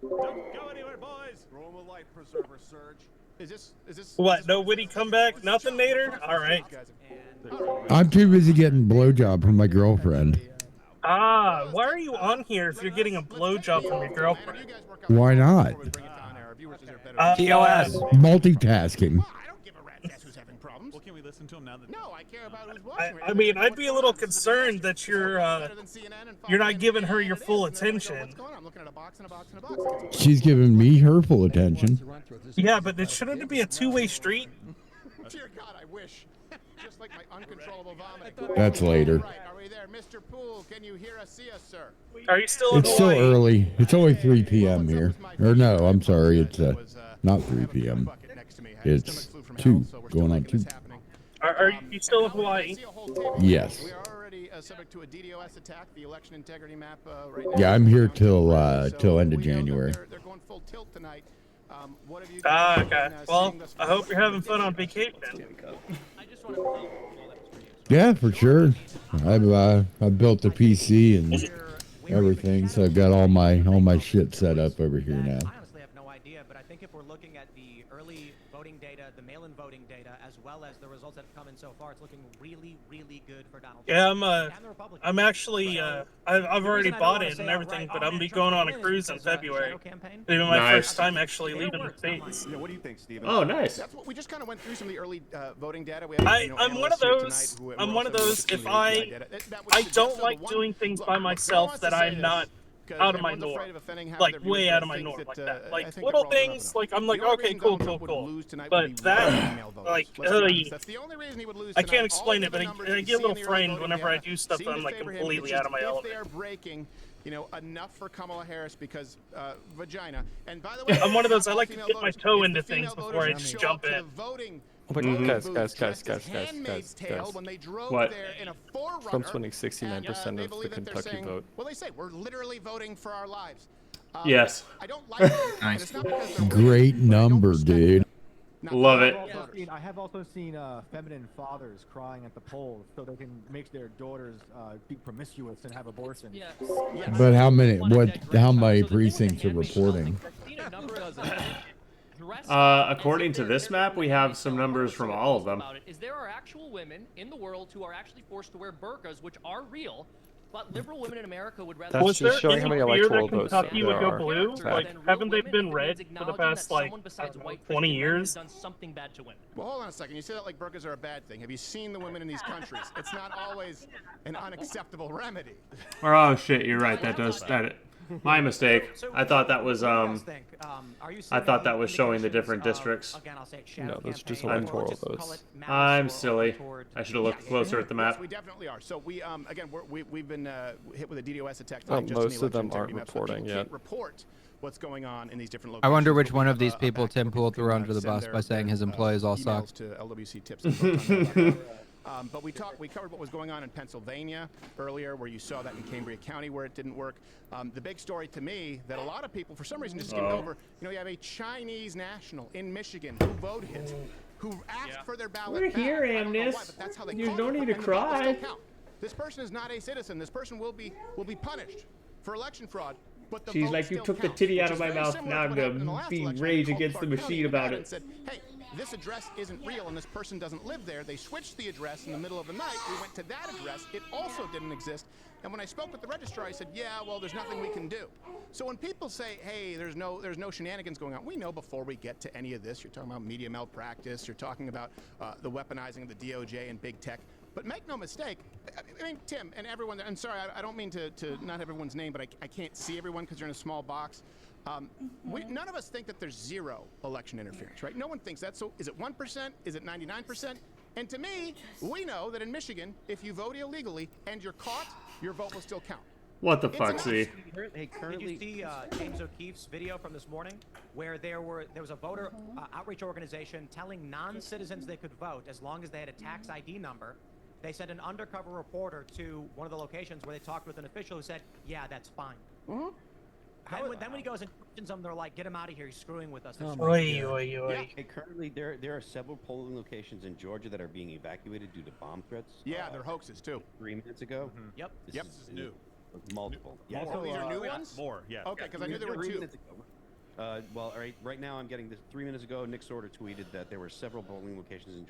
Don't go anywhere, boys. Roma life preserver surge. Is this What? No witty comeback? Nothing, Nader? All right. I'm too busy getting blowjob from my girlfriend. Ah, why are you on here if you're getting a blowjob from your girlfriend? Why not? TOS. Multitasking. Well, can we listen to him now that? No, I care about who's watching. I mean, I'd be a little concerned that you're not giving her your full attention. I'm looking at a box and a box and a box. She's giving me her full attention. Yeah, but shouldn't it be a two-way street? Dear God, I wish. Just like my uncontrollable vomiting. That's later. Right, are we there? Mr. Poole, can you hear us, see us, sir? Are you still in It's still Hawaii? early. It's only 3 p.m. here. Or no, I'm sorry. It's not 3 p.m. It's 2. Going on 2. Are you still in Hawaii? Yes. We are already subject to a DDoS attack, the election integrity map right now. Yeah, I'm here till end of January. They're going full tilt tonight. What have you Ah, okay. Well, I hope you're having fun on vacation. Yeah, for sure. I've built the PC and everything, so I've got all my shit set up over here now. I honestly have no idea, but I think if we're looking at the early voting data, the mail-in voting data, as well as the results that have come in so far, it's looking really, really good for Donald Trump. Yeah, I'm actually I've already bought it and everything, but I'm gonna be going on a cruise in February. It'll be my first time actually leaving the States. Yeah, what do you think, Steven? Oh, nice. That's what we just kind of went through some of the early voting data. We I'm one of those. I'm one of those. If I don't like doing things by myself that I'm not out of my norm, like way out of my norm, like that. Like little things, like I'm like, okay, cool. But that, like, I can't explain it, but I get a little frightened whenever I do stuff that I'm like completely out of my element. They're breaking, enough for Kamala Harris because vagina. And by the way, I'm one of those. I like to get my toe into things before I just jump in. Oh my God, guys. What? Trump's winning 69% of the Kentucky vote. Well, they say we're literally voting for our lives. Yes. I don't like it. Nice. Great number, dude. Love it. I have also seen feminine fathers crying at the polls so they can make their daughters be promiscuous and have abortions. But how many precincts are reporting? According to this map, we have some numbers from all of them. Is there are actual women in the world who are actually forced to wear burqas, which are real, but liberal women in America would rather. That's just showing how many electoral votes there Kentucky would go are. blue? Like, haven't they been red for the past like 20 years? Done something bad to women. Well, hold on a second. You say that like burqas are a bad thing. Have you seen the women in these countries? It's not always an unacceptable remedy. Oh shit, you're right. My mistake. I thought that was I thought that was showing the different districts. No, that's just electoral votes. I'm silly. I should have looked closer at the map. We definitely are. So we again we've been hit with a DDoS attack. Most of them aren't reporting yet. Report what's going on in these different I locations. wonder which one of these people Tim Pool threw under the bus by saying his employees all suck. To LWC tips. But we covered what was going on in Pennsylvania earlier, where you saw that in Cambria County, where it didn't work. The big story to me that a lot of people, for some reason, just skimmed over. You have a Chinese national in Michigan who voted, who asked for their ballot. We're here, Amnes. You don't need to cry. This person is not a citizen. This person will be punished for election fraud. But the She's like, you took the titty out of my mouth. Now I'm gonna be rage against the machine about it. Said, hey, this address isn't real and this person doesn't live there. They switched the address in the middle of the night. We went to that address. It also didn't exist. And when I spoke with the registrar, I said, yeah, well, there's nothing we can do. So when people say, hey, there's no shenanigans going on, we know before we get to any of this, you're talking about media malpractice, you're talking about the weaponizing of the DOJ and big tech. But make no mistake, I mean, Tim and everyone, and sorry, I don't mean to not have everyone's name, but I can't see everyone because you're in a small box. None of us think that there's zero election interference, right? No one thinks that. So is it 1%? Is it 99%? And to me, we know that in Michigan, if you vote illegally and you're caught, your vote will still count. What the fuck, see? Did you see James O'Keefe's video from this morning, where there was a voter outreach organization telling non-citizens they could vote as long as they had a tax ID number? They sent an undercover reporter to one of the locations where they talked with an official who said, "Yeah, that's fine." Then when he goes and questions them, they're like, "Get him out of here! He's screwing with us." Hey, currently, there are several polling locations in Georgia that are being evacuated due to bomb threats. Yeah, they're hoaxes too. 3 minutes ago. Yep. This is new. Multiple. Yeah. Also, these are new ones? More, yeah. Okay, because I knew there were 2. Well, all right now I'm getting this 3 minutes ago. Nick Sorter tweeted that there were several polling locations in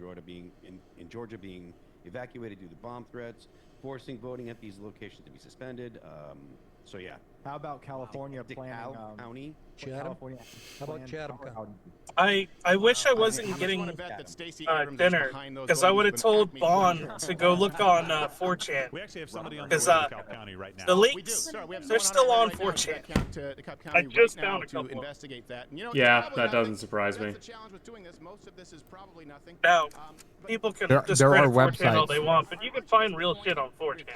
Georgia being evacuated due to bomb threats, forcing voting at these locations to be suspended. So yeah. How about California planning County? Chatham? How about Chatham County? I wish I wasn't getting dinner, because I would have told Bond to go look on 4chan. We actually have somebody on Because DeKalb County right now. the leaks, they're still on 4chan. I just found a couple. Investigate that. And, you know, Yeah, that doesn't surprise me. the challenge with doing this. Most of this is probably nothing. Now, people can There discredit are 4chan all websites. they want, but you can find real shit on 4chan.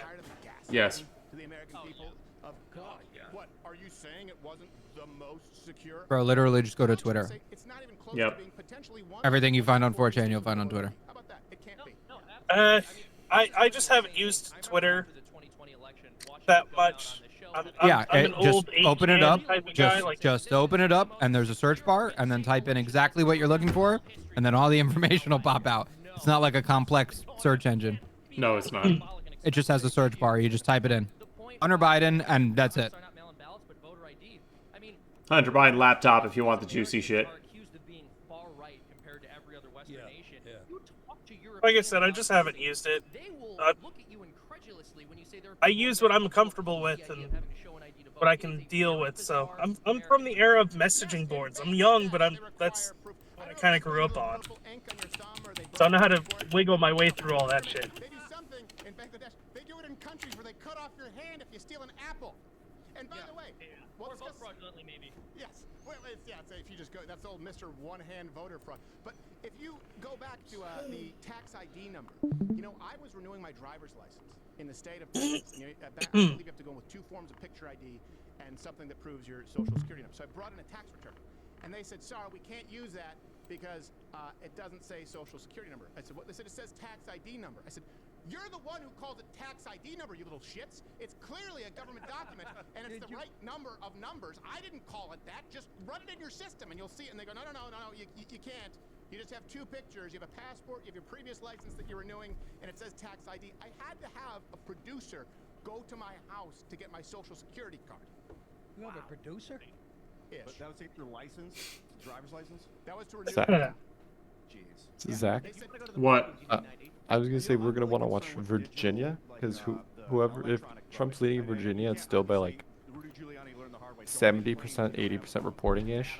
Yes. To the American people of God. What are you saying? It wasn't the most secure? Bro, literally just go to Twitter. It's not even close Yep. to being potentially one. Everything you find on 4chan, you'll find on Twitter. How about that? It can't be. I just haven't used Twitter that much. I'm an just old open it 8chan up. type of guy, like, Just open it up, and there's a search bar, and then type in exactly what you're looking for, and then all the information will pop out. It's not like a complex search engine. No, it's not. It just has a search bar. You just type it in. Hunter Biden, and that's it. Hunter Biden laptop if you want the juicy shit. Like I said, I just haven't used it. I use what I'm comfortable with and what I can deal with. So I'm from the era of messaging boards. I'm young, but that's what I kind of grew up on. So I know how to wiggle my way through all that shit. They do something in Bangladesh. They do it in countries where they cut off your hand if you steal an apple. And by the way, or vote fraudulently, maybe. Yes. Well, if you just go, that's old Mr. One-Hand Voter Fraud. But if you go back to the tax ID number, you know, I was renewing my driver's license in the state of Texas. I believe you have to go with 2 forms of picture ID and something that proves your social security number. So I brought in a tax return, and they said, "Sorry, we can't use that because it doesn't say social security number." I said, "What?" They said, "It says tax ID number." I said, "You're the one who calls it tax ID number, you little shits. It's clearly a government document, and it's the right number of numbers. I didn't call it that. Just run it in your system, and you'll see it." And they go, no, you can't. You just have 2 pictures. You have a passport, you have your previous license that you're renewing, and it says tax ID. I had to have a producer go to my house to get my social security card. You have a producer? But that was your license, driver's license? That was to renew. Jeez. Zach? What? I was gonna say we're gonna want to watch Virginia because if Trump's leading Virginia, it's still by like 70%, 80% reporting ish.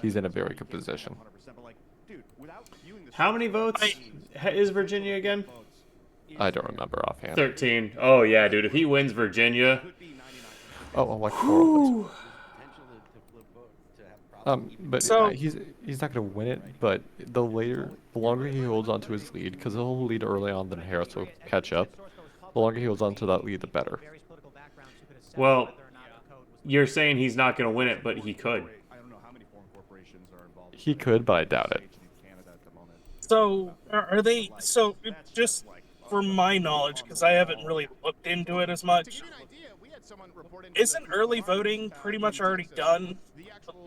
He's in a very good position. How many votes is Virginia again? I don't remember offhand. 13. Oh yeah, dude. If he wins Virginia. Oh, electoral. But So- he's not gonna win it. But the longer he holds on to his lead, because he'll lead early on, then Harris will catch up. The longer he holds on to that lead, the better. Well, you're saying he's not going to win it, but he could. He could, but I doubt it. So are they? So just for my knowledge, because I haven't really looked into it as much, isn't early voting pretty much already done?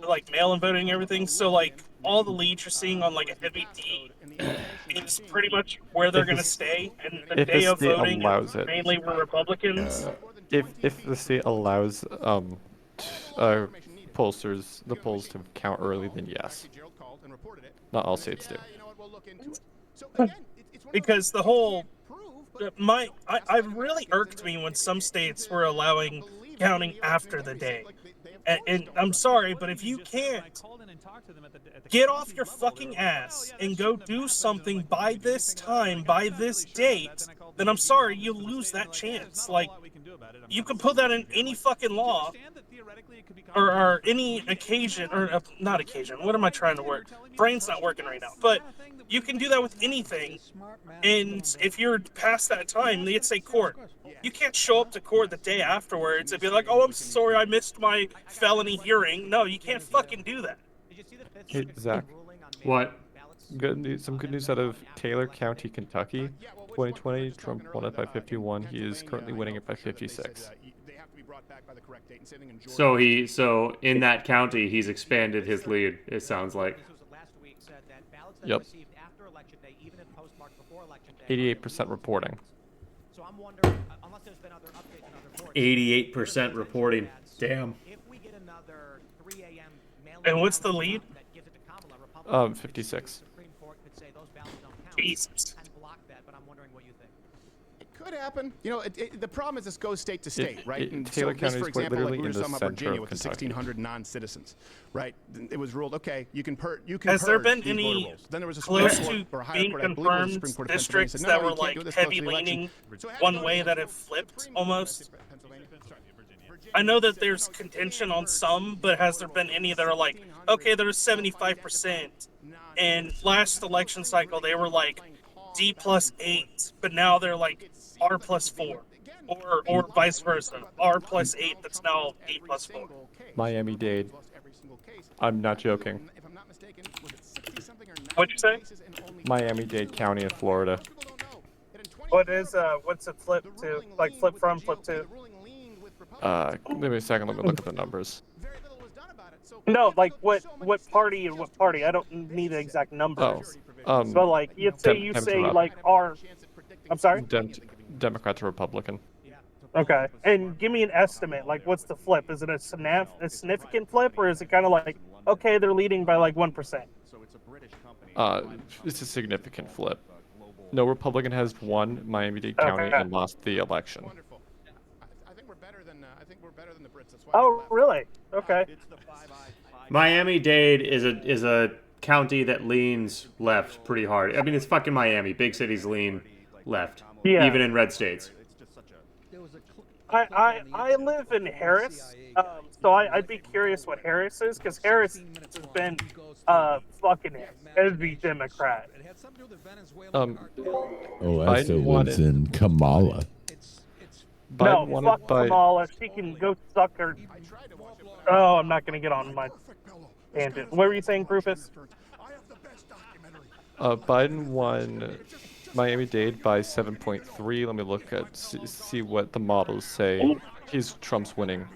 Like mail-in voting and everything. So like all the leads you're seeing on like a heavy D is pretty much where they're gonna stay, and the If day the of state voting allows it. mainly were Republicans. If the state allows pollsters the polls to count early, then yes. Not all states do. Because the whole I really irked me when some states were allowing counting after the day. And I'm sorry, but if you can't get off your fucking ass and go do something by this time, by this date, then I'm sorry, you lose that chance. Like, you can put that in any fucking law, or any occasion, or not occasion. What am I trying to work? Brain's not working right now. But you can do that with anything, and if you're past that time, they'd say court. You can't show up to court the day afterwards and be like, "Oh, I'm sorry, I missed my felony hearing." No, you can't fucking do that. Hey, Zach. What? Good news. Some good news out of Taylor County, Kentucky. 2020, Trump won it by 51. He is currently winning it by 56. So in that county, he's expanded his lead. It sounds like. Yep. 88% reporting. 88% reporting. Damn. And what's the lead? 56. Jesus. It could happen. You know, the problem is this goes state to state, right? And Taylor so this, County for is quite example, like literally we were in the talking about center Virginia of with the Kentucky. 1,600 non-citizens, right? It was ruled, okay, you can Has there been these voter any rolls. Then there was a close Supreme to Court, or a higher being court, I believe it was the confirmed Supreme Court of Pennsylvania, districts said, no, that no, were you can't like do this close to heavy the election. leaning So one way that have flipped almost? I know that there's contention on some, but has there been any that are like, okay, there's 75%, and last election cycle they were like D+8, but now they're like R+4, or vice versa, R+8 that's now D+4. Miami-Dade. I'm not joking. What'd you say? Miami-Dade County in Florida. What's it flip to? Like flip from, flip to? Give me a second. Let me look at the numbers. No, like what party and what party? I don't need the exact numbers. But like, you say like R. I'm sorry. Democrat to Republican. Okay, and give me an estimate. Like, what's the flip? Is it a significant flip, or is it kind of like, okay, they're leading by like 1%? It's a significant flip. No Republican has won Miami-Dade County and lost the election. I think we're better than the Brits. That's why. Oh, really? Okay. Miami-Dade is a county that leans left pretty hard. I mean, it's fucking Miami. Big cities lean left, even in red states. I live in Harris, so I'd be curious what Harris is, because Harris has been fucking heavy Democrat. Esther lives in Kamala. No, fuck Kamala. She can go suck her. Oh, I'm not gonna get on my tangent. What were you saying, Rufus? Biden won Miami-Dade by 7.3. Let me look at see what the models say. Trump's winning.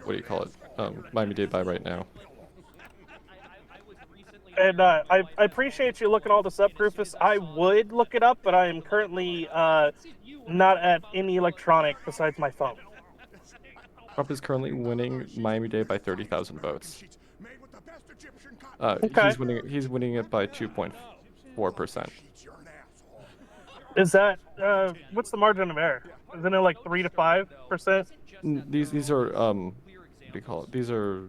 What do you call it? Miami-Dade by right now. And I appreciate you looking all this up, Rufus. I would look it up, but I am currently not at any electronic besides my phone. Trump is currently winning Miami-Dade by 30,000 votes. Okay. He's winning it by 2.4%. Is that what's the margin of error? Isn't it like 3 to 5%? These are what do you call it? These are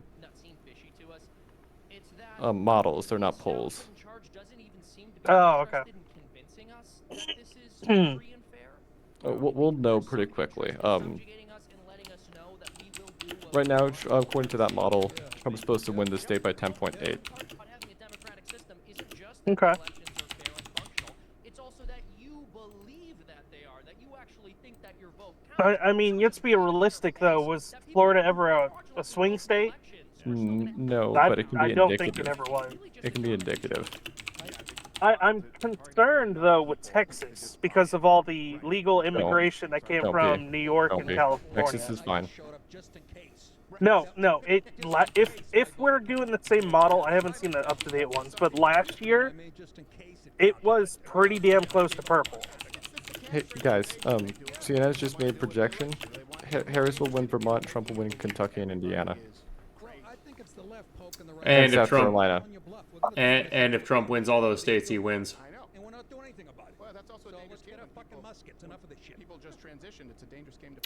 models. They're not polls. Oh, okay. We'll know pretty quickly. Right now, according to that model, Trump is supposed to win the state by 10.8. Okay. I mean, let's be realistic, though. Was Florida ever a swing state? No, but it can be I indicative. don't think it ever was. It can be indicative. I'm concerned, though, with Texas because of all the legal immigration that came from New York and California. Texas is fine. No. If we're doing the same model, I haven't seen the up-to-date ones, but last year, it was pretty damn close to purple. Hey guys, CNN's just made a projection. Harris will win Vermont, Trump will win Kentucky and Indiana. And South Carolina. And if Trump wins all those states, he wins.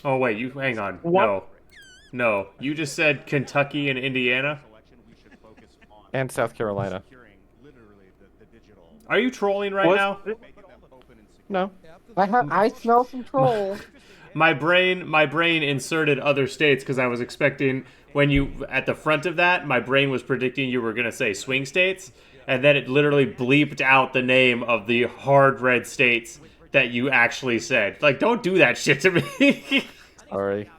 Oh wait, you hang on. What? No. You just said Kentucky and Indiana? And South Carolina. Are you trolling right now? No. I smell some troll. My brain inserted other states because I was expecting when you at the front of that, my brain was predicting you were gonna say swing states, and then it literally bleeped out the name of the hard red states that you actually said. Like, don't do that shit to me. Sorry.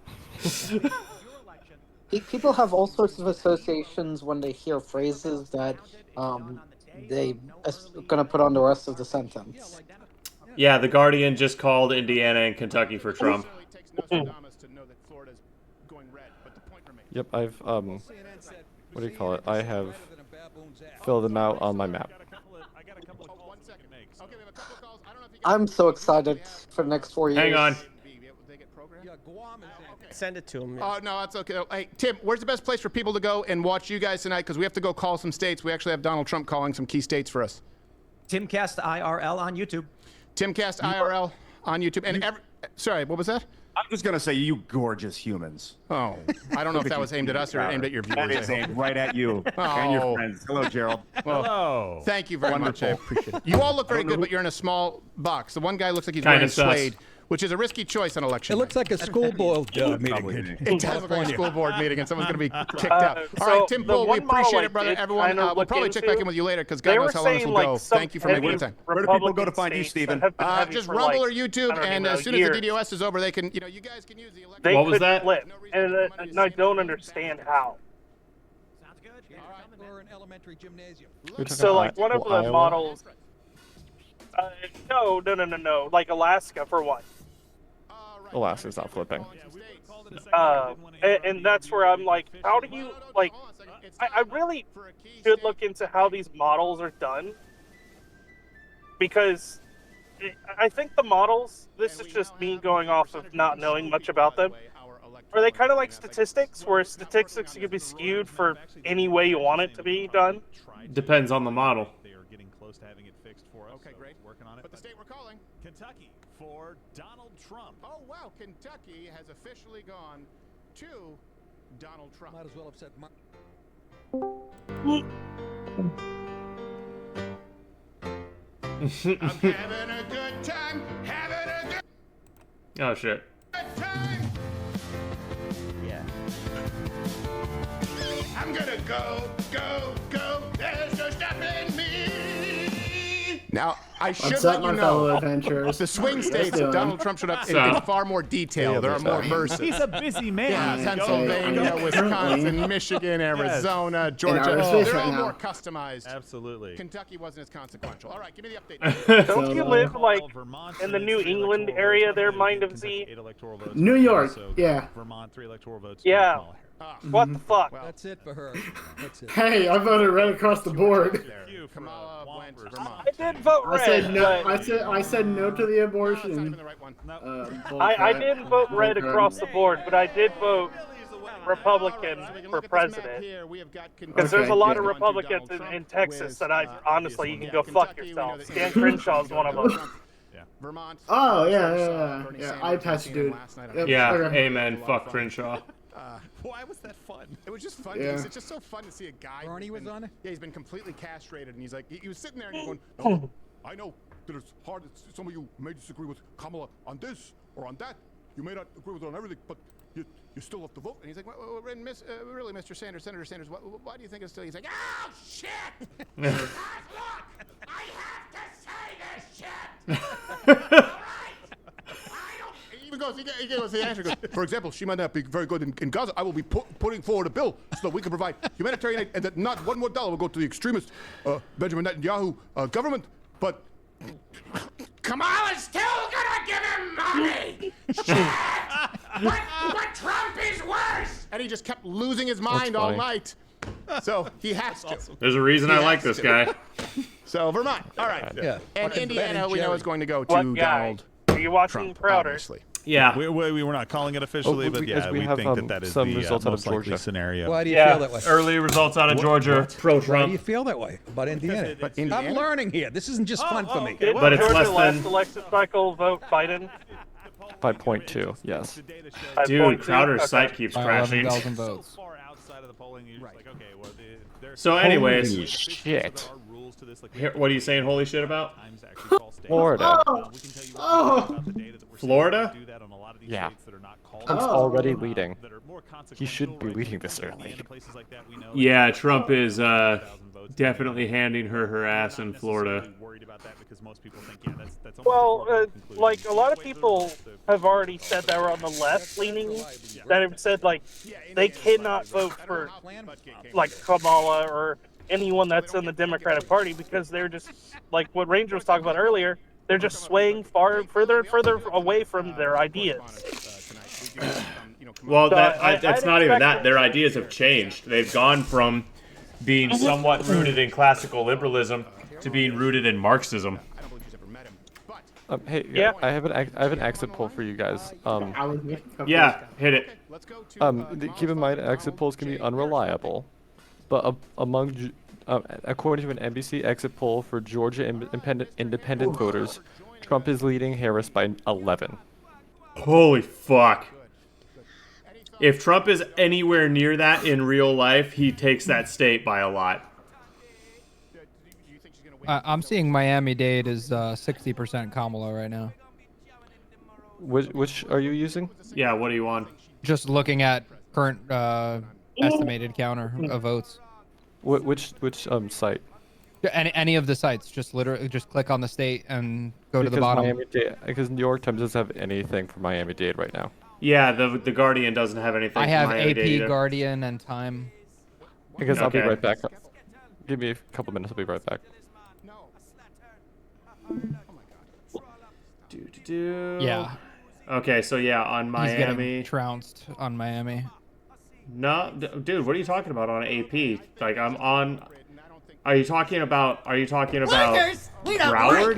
People have all sorts of associations when they hear phrases that they gonna put on the rest of the sentence. Yeah, the Guardian just called Indiana and Kentucky for Trump. Yep, I've what do you call it? I have filled them out on my map. I'm so excited for the next 4 years. Hang on. Send it to him. Oh, no, that's okay. Hey, Tim, where's the best place for people to go and watch you guys tonight? Because we have to go call some states. We actually have Donald Trump calling some key states for us. Timcast IRL on YouTube. Timcast IRL on YouTube. And sorry, what was that? I'm just going to say, you gorgeous humans. Oh, I don't know if that was aimed at us or aimed at your viewers. That is aimed right at you and your friends. Hello, Gerald. Well, hello. Thank you very Wonderful. much. I appreciate it. You all look very good, but you're in a small box. The one guy looks like he's Kinda wearing sus. suede, which is a risky choice on election It looks like a school board meeting. It does look like a school board meeting, and someone's going to be kicked out. All right, Tim Pool, we appreciate it, brother. Everyone, we'll probably check back in with you later, because God knows how long this will go. Thank you for making the time. Where do people go to find you, Stephen? Just Rumble or YouTube, and as soon as the DDoS is over, they can, you guys can use the election. They What was could that? flip, and I don't understand how. Or an elementary gymnasium. So, like, one of the Iowa? models... No. Like Alaska, for one. Alaska's not flipping. And that's where I'm like, how do you, like... I really should look into how these models are done. Because I think the models, this is just me going off of not knowing much about them, are they kind of like statistics, where statistics can be skewed for any way you want it to be done? Depends on the model. They are getting close to having it fixed for us. Okay, great. Working on it. But the state we're calling. Kentucky for Donald Trump. Oh, wow. Kentucky has officially gone to Donald Trump. Might as well have said. I'm having a good time, having a good Oh shit. time. Yeah. I'm gonna go. There's no stopping me. Now, I should What's let up, you my fellow know, adventurers? the swing How you states, guys doing? Donald Trump showed up in So- far more detail. There are more verses. He's a busy man. Yeah, Go, Pennsylvania, go, go. Wisconsin, Michigan, Arizona, Georgia. outer space They're right all now. more customized. Absolutely. Kentucky wasn't as consequential. All right, give me the update. Don't you live, like, in the New England area there, Mind of Z? New York, yeah. Vermont, 3 electoral votes. Yeah. Kamala Harris. What the fuck? That's it for her. That's it. Hey, I voted right across the board. Kamala went to Vermont. I did vote I red. said no. but I said no to the abortion. The right one. I didn't vote red across the board, but I did vote Republican for president. Because there's a lot of Republicans in Texas that I honestly, you can go fuck yourself. Dan Crenshaw's one of them. Vermont. Oh yeah. I patch dude. Yep, Yeah, okay. amen. Fuck Crenshaw. Why was that fun? It was just fun. Yeah. It's just so fun to see a guy. Barney was on it? Yeah, he's been completely castrated, and he's like, he was sitting there and he's going, no, I know that it's hard. Some of you may disagree with Kamala on this or on that. You may not agree with her on everything, but you still have to vote. And he's like, really, Mr. Sanders, Senator Sanders, why do you think it's still? He's like, oh, shit! Look, I have to say this shit! He goes, the answer goes, for example, she might not be very good in Gaza. I will be putting forward a bill so that we can provide humanitarian aid and that not one more dollar will go to the extremist Benjamin Netanyahu government. But Kamala's still gonna give him money! Shit! But Trump is worse! And he just kept losing his mind all funny. night. So he has to. There's a reason I like this guy. So Vermont, all right. Yeah. And Fucking Indiana, Ben we know Jerry. is going to go What to guy? Donald Are you watching Trump, Prouder? obviously. Yeah. We were not calling it officially, but yeah, as we we have, think that is some the results out of most likely Georgia. scenario. Why do you Yeah. feel that way? Early results out of Georgia. Pro Why do you Trump. feel that way about Indiana? But I'm Indiana? learning here. This isn't just fun for me. Did But it's Georgia less last than- election cycle vote Biden? By 0.2, yes. Dude, Crowder's site keeps By crashing. 11,000 votes. Far outside of the polling, you're just like, okay, well, So anyways, Holy shit. rules to this. Like, Here, what are you saying holy shit about? Florida. Florida? Yeah. Trump's already leading. He should be leading this early. Yeah, Trump is definitely handing her ass in Florida. Well, like a lot of people have already said that were on the left leaning, that have said like they cannot vote for like Kamala or anyone that's in the Democratic Party because they're just like what Ranger was talking about earlier. They're just swaying further and further away from their ideas. Well, So that's not even that. Their ideas have changed. They've gone from being somewhat rooted in classical liberalism to being rooted in Marxism. Hey, yeah, I have an exit poll for you guys. Yeah, hit it. Keep in mind, exit polls can be unreliable, but according to an NBC exit poll for Georgia independent voters, Trump is leading Harris by 11. Holy fuck. If Trump is anywhere near that in real life, he takes that state by a lot. I'm seeing Miami-Dade is 60% Kamala right now. Which are you using? Yeah, what are you on? Just looking at current estimated counter of votes. Which site? Any of the sites. Just literally just click on the state and go to the bottom. Because New York Times doesn't have anything for Miami-Dade right now. Yeah, the Guardian doesn't have anything. I have for AP, Miami-Dade. Guardian, and Time. Because I'll be Okay. right back. Give me a couple minutes. I'll be right back. Yeah. Okay, so yeah, on He's Miami. getting trounced on Miami. No, dude, what are you talking about on AP? Like I'm on. Are you talking about Broward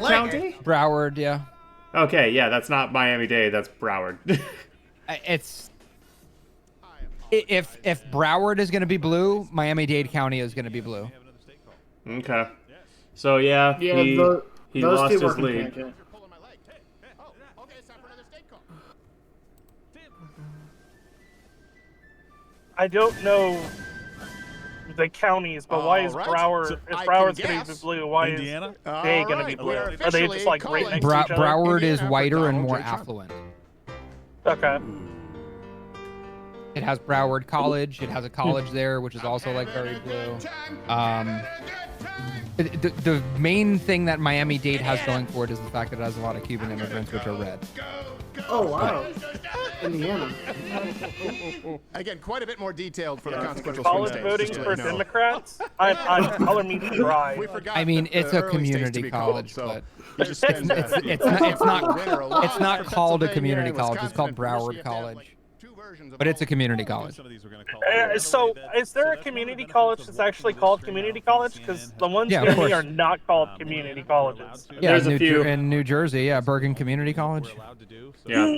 County? Broward, yeah. Okay, yeah, that's not Miami-Dade. That's Broward. If Broward is going to be blue, Miami-Dade County is going to be blue. Okay. So yeah, Yeah, he those lost two his work in lead. tangent. I don't know the counties, but why is Alright, Broward? so if I Broward's can going to be guess. blue, why Indiana? is they going to be Alright, blue? we are Are they officially just like right calling next to each other? Broward is Indiana whiter for and more Donald J. Trump. affluent. Okay. It has Broward College. It has a college there, which is also like very blue. The main thing that Miami-Dade has going for it is the fact that it has a lot of Cuban immigrants, which are red. Oh wow, Indiana. Again, quite a bit more detailed for the consequential swing College states. voting just to for let you know. Democrats? I'm color me dry. We forgot I mean, that it's the a early states to community be college, called, but so you just spend, it's not called a community college. It's called Broward College, but it's a community college. So, is there a community college that's actually called community college? Because the ones Yeah, of near me course. are not called community colleges. Yeah, There's a few. in New Jersey. Yeah, Bergen Community College. Yeah.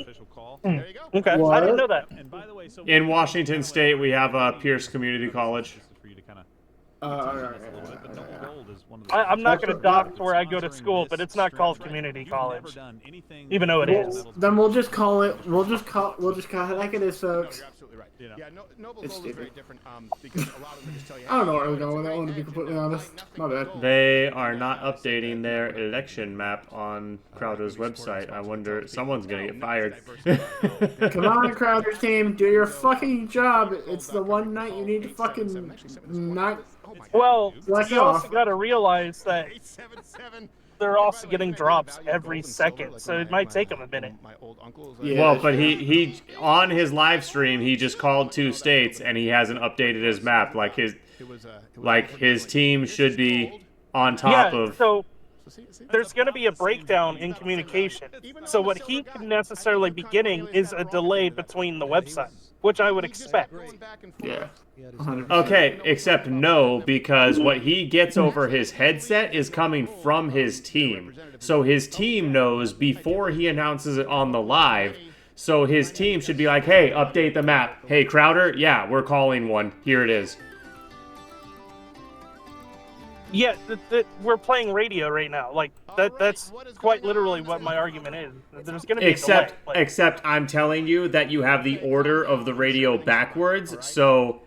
Okay, I didn't know that. In Washington State, we have Pierce Community College. I'm not going to dox where I go to school, but it's not called community college, even though it is. Then we'll just call it. We'll just call it like it is, folks. Yeah, Noble It's vote is very stupid. different because a lot of them just tell you. I don't know where we're going with that one, to be completely honest. My bad. They are not updating their election map on Crowder's website. I wonder, someone's gonna get fired. Come on, Crowder's team, do your fucking job. It's the one night you need to fucking not. Well, Black you also off. got to realize that they're also getting drops every second, so it might take them a minute. Well, but he on his live stream he just called 2 states and he hasn't updated his map. Like his team should be on top of. So there's going to be a breakdown in communication. So what he can necessarily be getting is a delay between the websites, which I would expect. Yeah. Okay, except no, because what he gets over his headset is coming from his team. So his team knows before he announces it on the live. So his team should be like, hey, update the map. Hey, Crowder, yeah, we're calling one. Here it is. Yeah, we're playing radio right now. Like that's quite literally what my argument is. There's going to be a delay. Except I'm telling you that you have the order of the radio backwards. So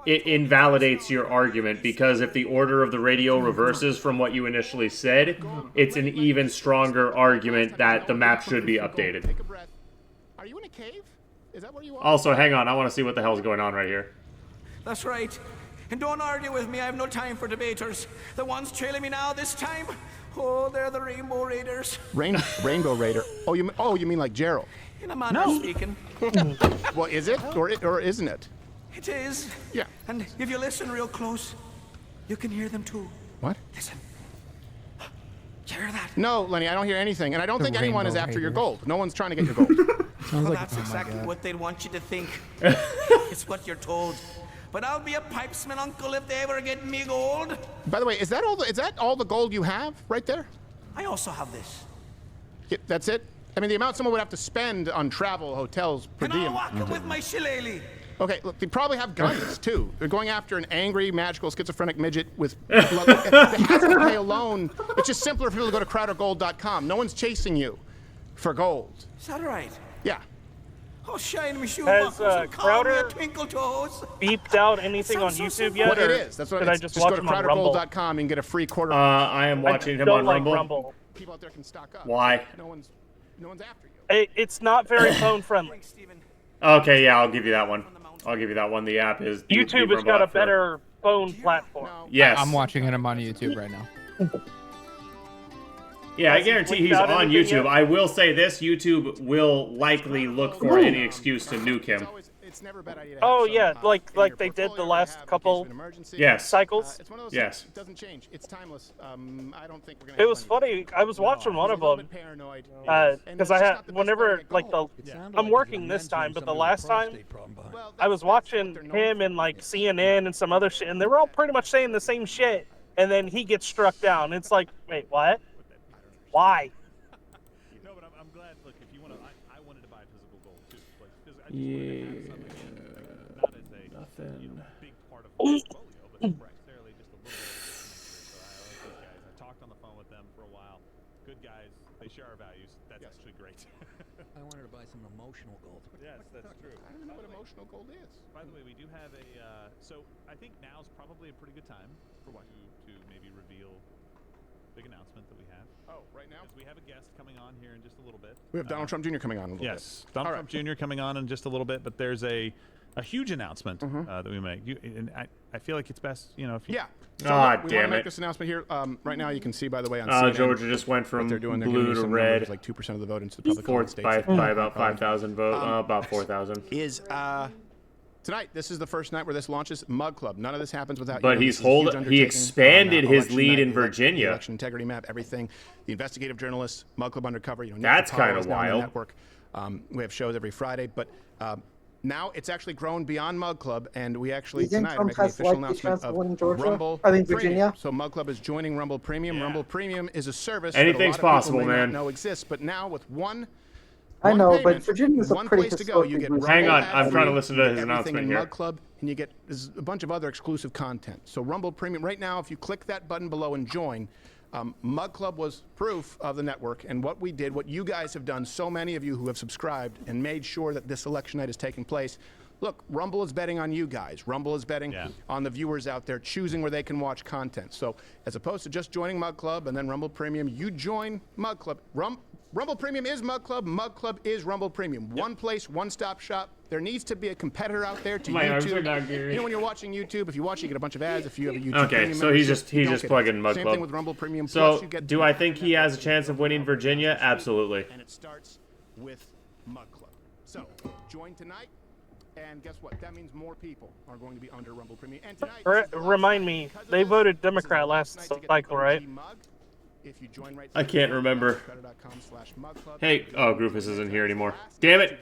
it invalidates your argument, because if the order of the radio reverses from what you initially said, it's an even stronger argument that the map should be updated. Take a breath. Are you in a cave? Is that where you are? Also, hang on, I want to see what the hell's going on right here. That's right. And don't argue with me, I have no time for debaters. The ones trailing me now this time, oh, they're the Rainbow Raiders. Rainbow Raider. Oh, you mean like Gerald? In a manner of speaking. Well, is it or isn't it? It is. Yeah. And if you listen real close, you can hear them too. What? Listen. You hear that? No, Lenny, I don't hear anything, and I don't think anyone is Rainbow after your Raiders. gold. No one's trying to get your gold. Well, that's exactly what they'd want you to think. It's what you're told. But I'll be a pipesman, uncle, if they ever get me gold. By the way, is that all the gold you have right there? I also have this. Yeah, that's it? I mean, the amount someone would have to spend on travel, hotels, per And I'll diem. walk it with my shillelagh. Okay, look, they probably have guns, too. They're going after an angry, magical, schizophrenic midget with... They have to pay a loan. It's just simpler for people to go to crowdergold.com. No one's chasing you for gold. Is that right? Yeah. Oh, shine me shoe Has buckles and call me a Crowder twinkle toes. beeped out anything on YouTube yet? What it or is. That's what did it I is. just Just watch go to him on Rumble? crowdergold.com and get a free quarter. I am watching him don't on like Rumble. Rumble. People out there can stock up. Why? No one's after you. It's not very phone friendly. Okay, yeah, I'll give you that one. I'll give you that one. The app is... YouTube has got a better phone platform. Yes. I'm watching him on YouTube right now. Yeah, I guarantee he's out on anything YouTube. yet? I will say this, YouTube will likely look for any excuse to nuke him. Oh yeah, like they did the last couple Yes. cycles. It's one of those Yes. things. It doesn't change. It's timeless. I don't think we're gonna. It was funny. I was watching one of them because I had whenever like I'm working this time, but the last time I was watching him and like CNN and some other shit, and they were all pretty much saying the same shit. And then he gets struck down. It's like, wait, what? Why? No, but I'm glad. Look, if you want to, I wanted to buy physical gold too. Like, I just wanted to have something, not as a big part of my portfolio, but necessarily just a little bit. So I like these guys. I talked on the phone with them for a while. Good guys. They share our values. That's actually great. I wanted to buy some emotional gold. Yes, that's true. I don't know what emotional gold is. By the way, we do have a. So I think now's probably a pretty good time for what to maybe reveal big announcement that we have. Oh, right now? We have a guest coming on here in just a little bit. We have Donald Trump Jr. coming on in a little Yes, bit. Donald Trump Jr. coming on in just a little bit, but there's a huge announcement that we make. And I feel like it's best, you know, if you... Yeah. So Ah, we damn want to make it. this announcement here. Right now, you can see, by the way, on CNN, Georgia just went from what they're doing. They're blue giving to some red. numbers, like 2% of the vote into the public Fourth states. by about 5,000 votes, about 4,000. Is tonight? This is the first night where this launches Mug Club. None of this happens without. But you. he's This is a huge he undertaking. expanded his Election lead night, in the Virginia. election integrity map, everything. The investigative journalists, Mug Club Undercover. You know, Nick That's Capallo kinda is now on the wild. Network. We have shows every Friday, but now it's actually grown beyond Mug Club, and we actually Isn't tonight are Trump making the has official likely announcement chance of of winning Georgia? Rumble I mean, Premium. Virginia. So Mug Club is joining Rumble Premium. Rumble Premium is a service Anything's that a lot of possible, people may man. not know exists, but now with one. I know, but payment, Virginia's a one pretty place to go. You get historically Hang on, Rumble I'm trying to ad-free, listen to his everything announcement in here. Mug Club, and you get there's a bunch of other exclusive content. So Rumble Premium right now, if you click that button below and join, Mug Club was proof of the network and what we did, what you guys have done. So many of you who have subscribed and made sure that this election night is taking place. Look, Rumble is betting on you guys. Rumble is betting on the viewers out there choosing where they can watch content. So as opposed to just joining Mug Club and then Rumble Premium, you join Mug Club. Rumble Premium is Mug Club. Mug Club is Rumble Premium. One place, one-stop shop. There needs to be a competitor out there to My arms are YouTube. down, Gary. You know, when you're watching YouTube, if you watch, you get a bunch of ads. If you have a YouTube Okay, Premium so he's membership, just you don't get plugging it. Mug Same Club. thing with Rumble Premium. So Plus, you get do I think he has a chance of winning Virginia? Absolutely. and it starts with Mug Club. So join tonight, and guess what? That means more people are going to be under Rumble Premium. And tonight, Remind me, they voted Democrat last cycle, right? if you join right I can't remember. crowder.com/mugclub. Hey, oh, Groofus isn't here anymore. Damn it!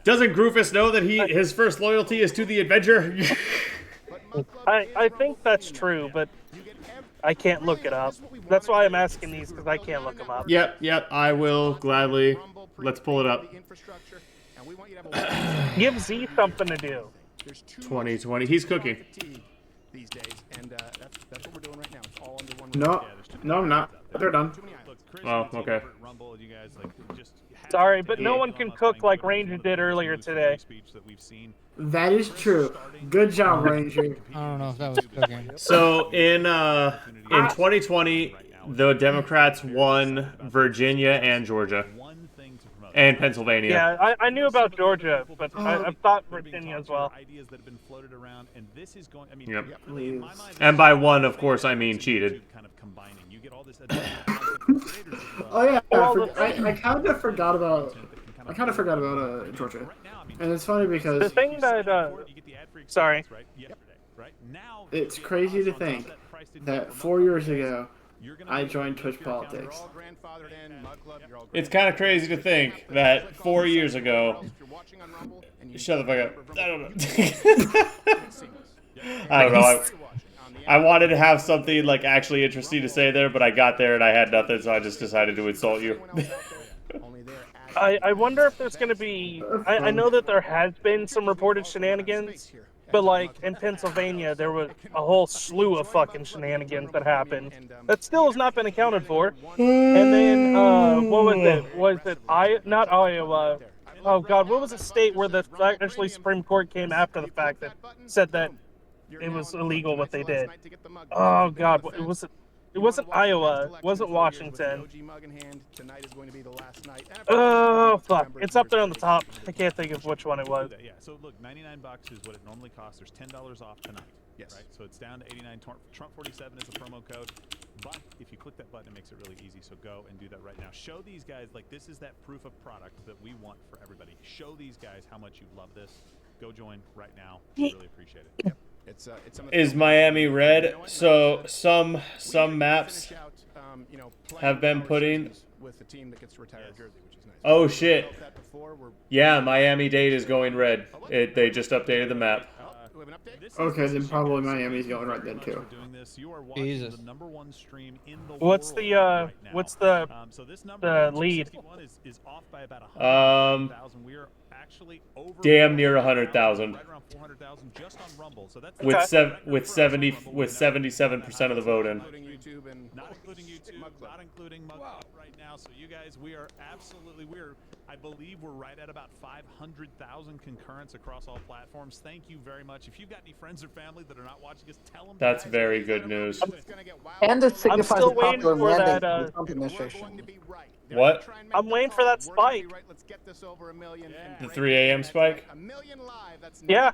Doesn't Groofus know that his first loyalty is to the adventure? I think that's true, but I can't look it up. That's why I'm asking these, because I can't look them up. Yep, I will gladly. Let's pull it up. Give Z something to do. 2020. He's cooking. These days, and that's what we're doing right now. It's all under one. No, I'm not. They're done. Oh, okay. Rumble, you guys like just Sorry, but no one can cook like Ranger did earlier today. That is true. Good job, Ranger. I don't know if that was cooking. So in 2020, the Democrats won Virginia and Georgia. And Pennsylvania. Yeah, I knew about Georgia, but I've thought Virginia as well. Yep. And by one, of course, I mean cheated. Oh yeah, I kind of forgot about Georgia, and it's funny because the thing that sorry, it's crazy to think that 4 years ago I joined Twitch Politics. It's kind of crazy to think that 4 years ago. Shut the fuck up. I don't know. I don't know. I wanted to have something like actually interesting to say there, but I got there and I had nothing, so I just decided to insult you. I wonder if there's going to be. I know that there has been some reported shenanigans, but like in Pennsylvania, there was a whole slew of fucking shenanigans that happened that still has not been accounted for. And then what was it? Was it not Iowa? Oh God, what was the state where the actually Supreme Court came after the fact that said that it was illegal what they did? Oh God, it wasn't Iowa. It wasn't Washington. Oh fuck! It's up there on the top. I can't think of which one it was. Yeah. So look, $99 is what it normally costs. There's $10 off tonight. Yes. Right. So it's down to 89. Trump 47 is the promo code. But if you click that button, it makes it really easy. So go and do that right now. Show these guys, like, this is that proof of product that we want for everybody. Show these guys how much you love this. Go join right now. We really appreciate it. Yep. Is Miami red? So some maps have been putting. Oh shit! Yeah, Miami-Dade is going red. They just updated the map. Okay, then probably Miami's going right then too. Jesus. What's the lead? Damn near 100,000. With 77% of the vote in. Not including YouTube, not including Mugshot right now. So you guys, we are absolutely, I believe we're right at about 500,000 concurrents across all platforms. Thank you very much. If you've got any friends or family that are not watching us, tell them. That's very good news. And it signifies a popular mandate that, for the Trump administration. What? I'm waiting for that spike. The 3 a.m. spike? Yeah.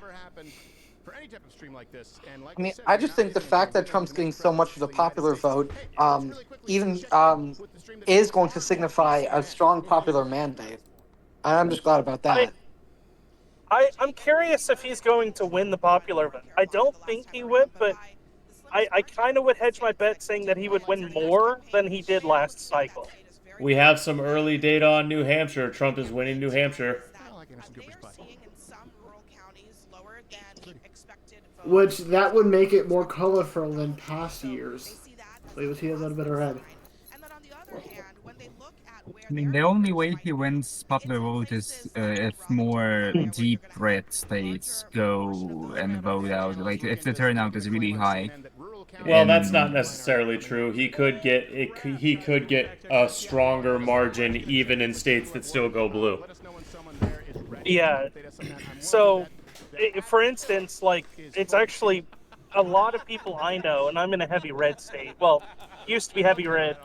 I mean, I just think the fact that Trump's getting so much of the popular vote, is going to signify a strong popular mandate. I'm just glad about that. I'm curious if he's going to win the popular vote. I don't think he would, but I kind of would hedge my bet saying that he would win more than he did last cycle. We have some early data on New Hampshire. Trump is winning New Hampshire. Which that would make it more colorful than past years. So you would see a little bit of red. I mean, the only way he wins popular vote is if more deep red states go and vote out. Like, if the turnout is really high. Well, that's not necessarily true. He could get a stronger margin even in states that still go blue. Yeah. So, for instance, like, it's actually a lot of people I know, and I'm in a heavy red state. Well, used to be heavy red,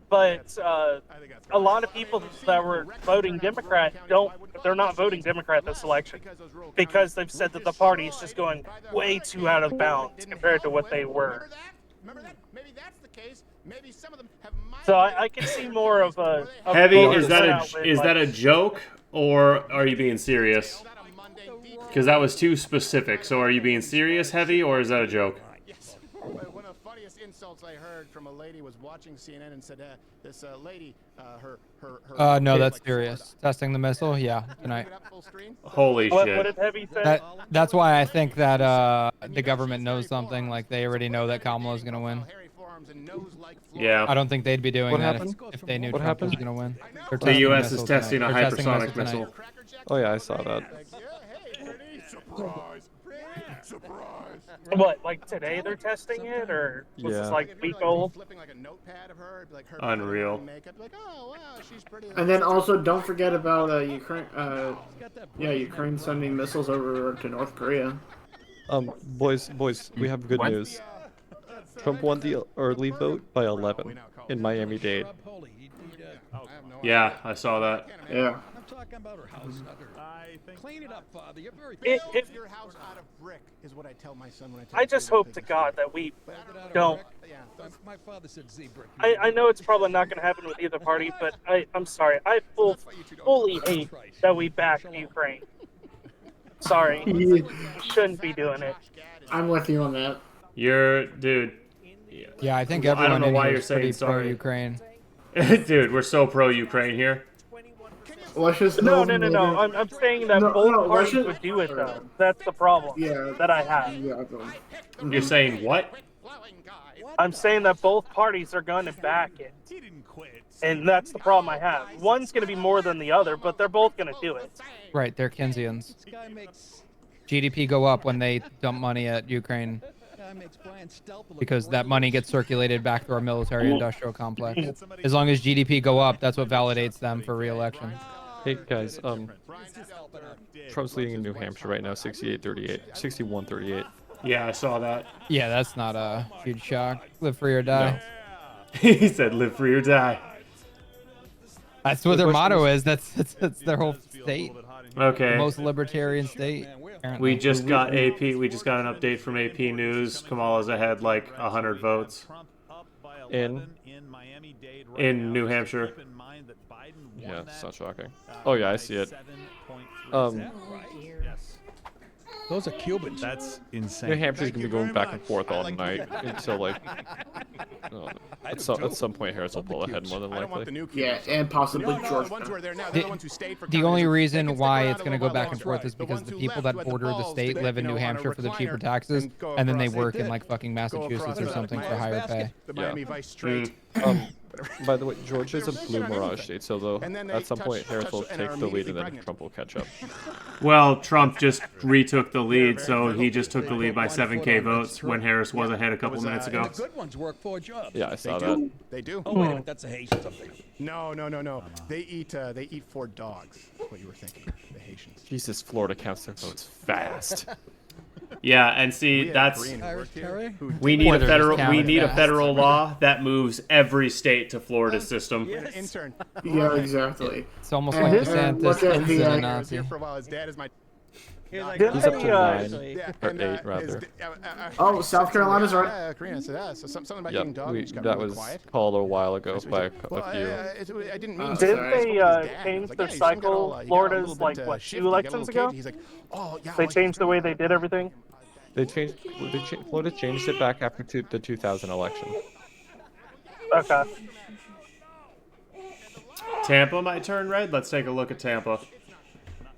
but a lot of people that were voting Democrat they're not voting Democrat this election because they've said that the party is just going way too out of bounds compared to what they were. So I can see more of a Heavy. Is that a joke, or are you being serious? Because that was too specific. So are you being serious, Heavy, or is that a joke? One of the funniest insults I heard from a lady was watching CNN and said, this lady, no, that's serious. Testing the missile, yeah, tonight. Holy shit. What did Heavy say? That's why I think that the government knows something. Like, they already know that Kamala's going to win. Yeah. I don't think they'd be doing that if they knew Trump was going to win. The U.S. is testing a hypersonic missile. Oh yeah, I saw that. What, like today they're testing it, or was this Yeah. like week old? Unreal. And then also don't forget about Ukraine. Ukraine sending missiles over to North Korea. Boys, we have good news. Trump won the early vote by 11 in Miami-Dade. Yeah, I saw that. Yeah. I'm talking about her house, not her. Clean it up, Father. You're very. If your house out of brick is what I tell my son when I tell I just hope to God that we don't. My father said Z-brick. I know it's probably not going to happen with either party, but I'm sorry. I fully hate that we back Ukraine. Sorry. We shouldn't be doing it. I'm with you on that. Dude. Yeah, I think I everyone don't know in why here you're is pretty saying sorry. pro-Ukraine. Dude, we're so pro-Ukraine here. Let's just No. I'm saying that both parties would do it though. That's the problem that I have. You're saying what? I'm saying that both parties are going to back it. And that's the problem I have. One's going to be more than the other, but they're both going to do it. Right, they're Keynesians. GDP go up when they dump money at Ukraine because that money gets circulated back through our military-industrial complex. As long as GDP go up, that's what validates them for re-election. Hey guys, Trump's leading in New Hampshire right now, 61-38. Yeah, I saw that. Yeah, that's not a huge shock. Live free or die. No. He said, "Live free or die." That's what their motto is. That's their whole state. Okay. The most libertarian state. We just got AP. We just got an update from AP News. Kamala's ahead like 100 votes. In New Hampshire. Yeah, it's not shocking. Oh yeah, I see it. Those are Cubans. That's insane. New Hampshire's gonna be going back and forth all night until like at some point Harris will pull ahead more than likely. Yeah, and possibly Georgia. The only reason why it's going to go back and forth is because the people that border the state live in New Hampshire for the cheaper taxes, and then they work in like fucking Massachusetts or something for higher pay. Yeah. By the way, Georgia's a blue mirage state, so though at some point Harris will take the lead and then Trump will catch up. Well, Trump just retook the lead, so he just took the lead by 7K votes when Harris was ahead a couple minutes ago. The good ones work 4 jobs. Yeah, I saw that. They do. Oh wait a minute, that's the Haitians up there. No. They eat 4 dogs. That's what you were thinking. The Haitians. Jesus, Florida counts their votes fast. Yeah, and see, that's we need a federal law that moves every state to Florida's system. Yeah, exactly. It's almost like DeSantis is a Nazi. He's up to 9 or 8 rather. Oh, South Carolina's right. Yep, that was called a while ago by a few. I didn't mean. Didn't they change their cycle? Florida's like what, 2 elections ago? They changed the way they did everything. Florida changed it back after the 2000 election. Okay. Tampa might turn red. Let's take a look at Tampa.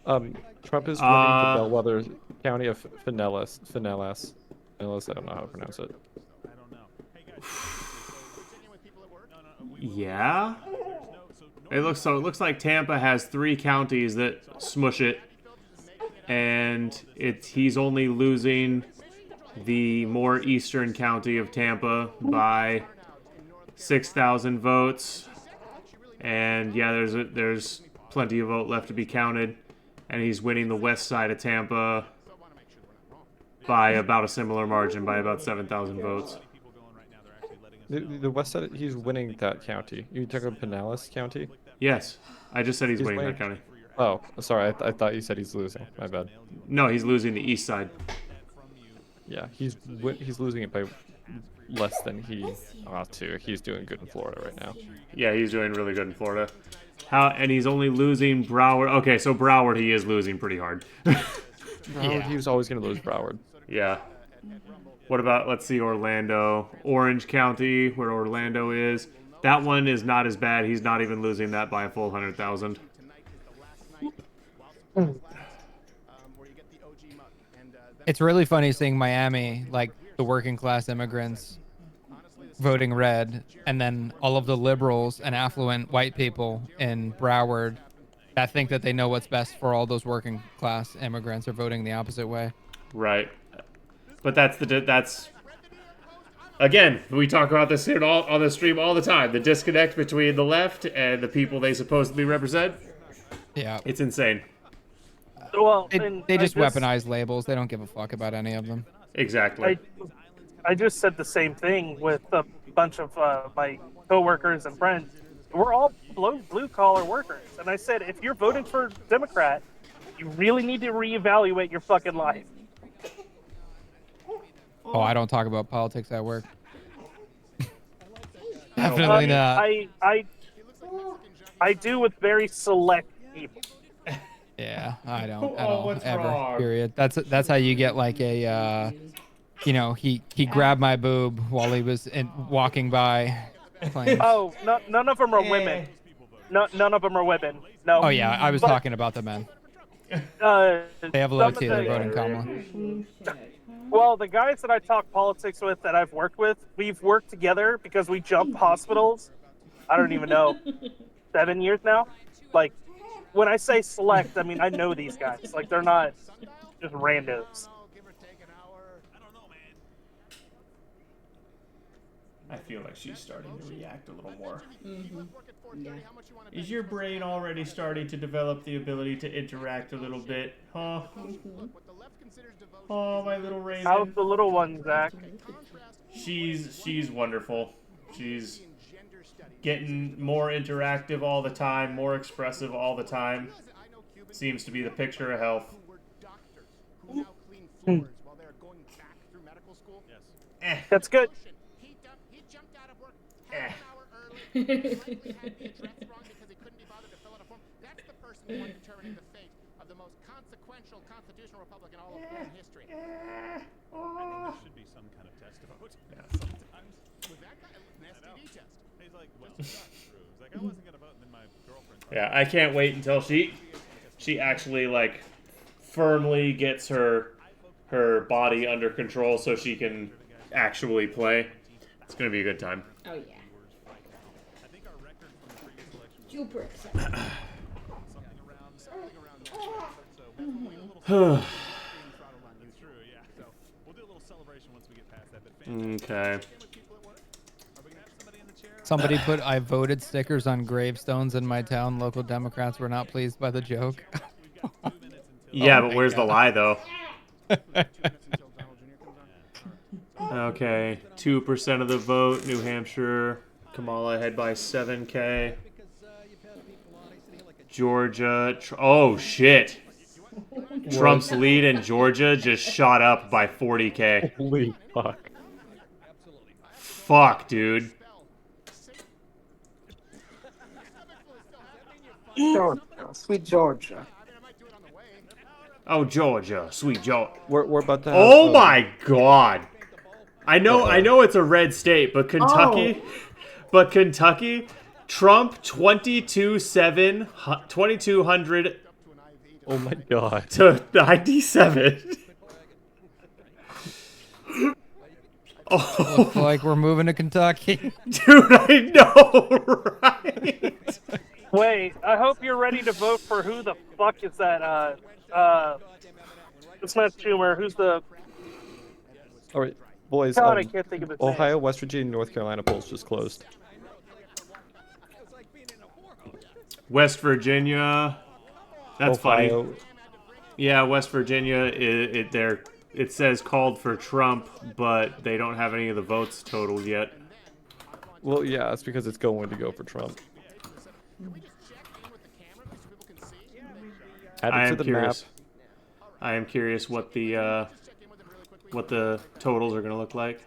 Trump is winning the bellwether county of Pinellas. I don't know how to pronounce it. Yeah. It looks like Tampa has 3 counties that smush it, and he's only losing the more eastern county of Tampa by 6,000 votes. And yeah, there's plenty of vote left to be counted, and he's winning the west side of Tampa by about a similar margin, by about 7,000 votes. The west side, he's winning that county. You took up Pinellas County? Yes, I just said he's winning that county. Oh, sorry, I thought you said he's losing. My bad. No, he's losing the east side. Yeah, he's losing it by less than he ought to. He's doing good in Florida right now. Yeah, he's doing really good in Florida. And he's only losing Broward. Okay, so Broward he is losing pretty hard. Broward, he was always going to lose Broward. Yeah. What about, let's see, Orlando. Orange County, where Orlando is. That one is not as bad. He's not even losing that by a full 100,000. It's really funny seeing Miami, like the working class immigrants voting red, and then all of the liberals and affluent white people in Broward that think that they know what's best for all those working class immigrants are voting the opposite way. Right. But that's again, we talk about this here on the stream all the time. The disconnect between the left and the people they supposedly represent. Yeah. It's insane. Well, they just weaponize labels. They don't give a fuck about any of them. Exactly. I just said the same thing with a bunch of my coworkers and friends. We're all blue collar workers, and I said, if you're voting for Democrat, you really need to reevaluate your fucking life. Oh, I don't talk about politics at work. Definitely not. I do with very select people. Yeah, I don't at Oh, all, what's ever. wrong? Period. That's how you get like a, you know, he grabbed my boob while he was walking by. Claims. Oh, none of them are women. No, none of them are women. No. Oh yeah, I was talking about the men. They have low T. They're voting Kamala. Well, the guys that I talk politics with that I've worked with, we've worked together because we jump hospitals. I don't even know, 7 years now. Like, when I say select, I mean I know these guys. Like, they're not just randos. I feel like she's starting to react a little more. Yeah. Is your brain already starting to develop the ability to interact a little bit? Huh? Oh, my little Raven. How's the little one, Zach? She's wonderful. She's getting more interactive all the time, more expressive all the time. Seems to be the picture of health. That's good. Should be some kind of test vote. Yeah. Sometimes with that kind of STD test. He's like, what's the doctor through? He's like, I wasn't gonna vote, and then my girlfriend. Yeah, I can't wait until she actually like firmly gets her body under control so she can actually play. It's gonna be a good time. Oh yeah. Super excited. Okay. Somebody put "I voted" stickers on gravestones in my town. Local Democrats were not pleased by the joke. Yeah, but where's the lie, though? Okay, 2% of the vote, New Hampshire. Kamala ahead by 7K. Georgia. Oh, shit. Trump's lead in Georgia just shot up by 40K. Holy fuck. Fuck, dude. Georgia, sweet Georgia. Oh, Georgia, sweet Georgia. We're about to have, oh my god. I know it's a red state, but Kentucky, Trump 2200 Oh my god. to 97. Oh, looks like we're moving to Kentucky. Dude, I know, right? Wait, I hope you're ready to vote for who the fuck is that? It's not Schumer. Who's the? All right, boys. God, I can't think of his name. Ohio, West Virginia, North Carolina polls just closed. West Virginia. That's Ohio. funny. Yeah, West Virginia. It says called for Trump, but they don't have any of the votes totaled yet. Well, yeah, it's because it's going to go for Trump. I am curious. I am curious what the totals are going to look like.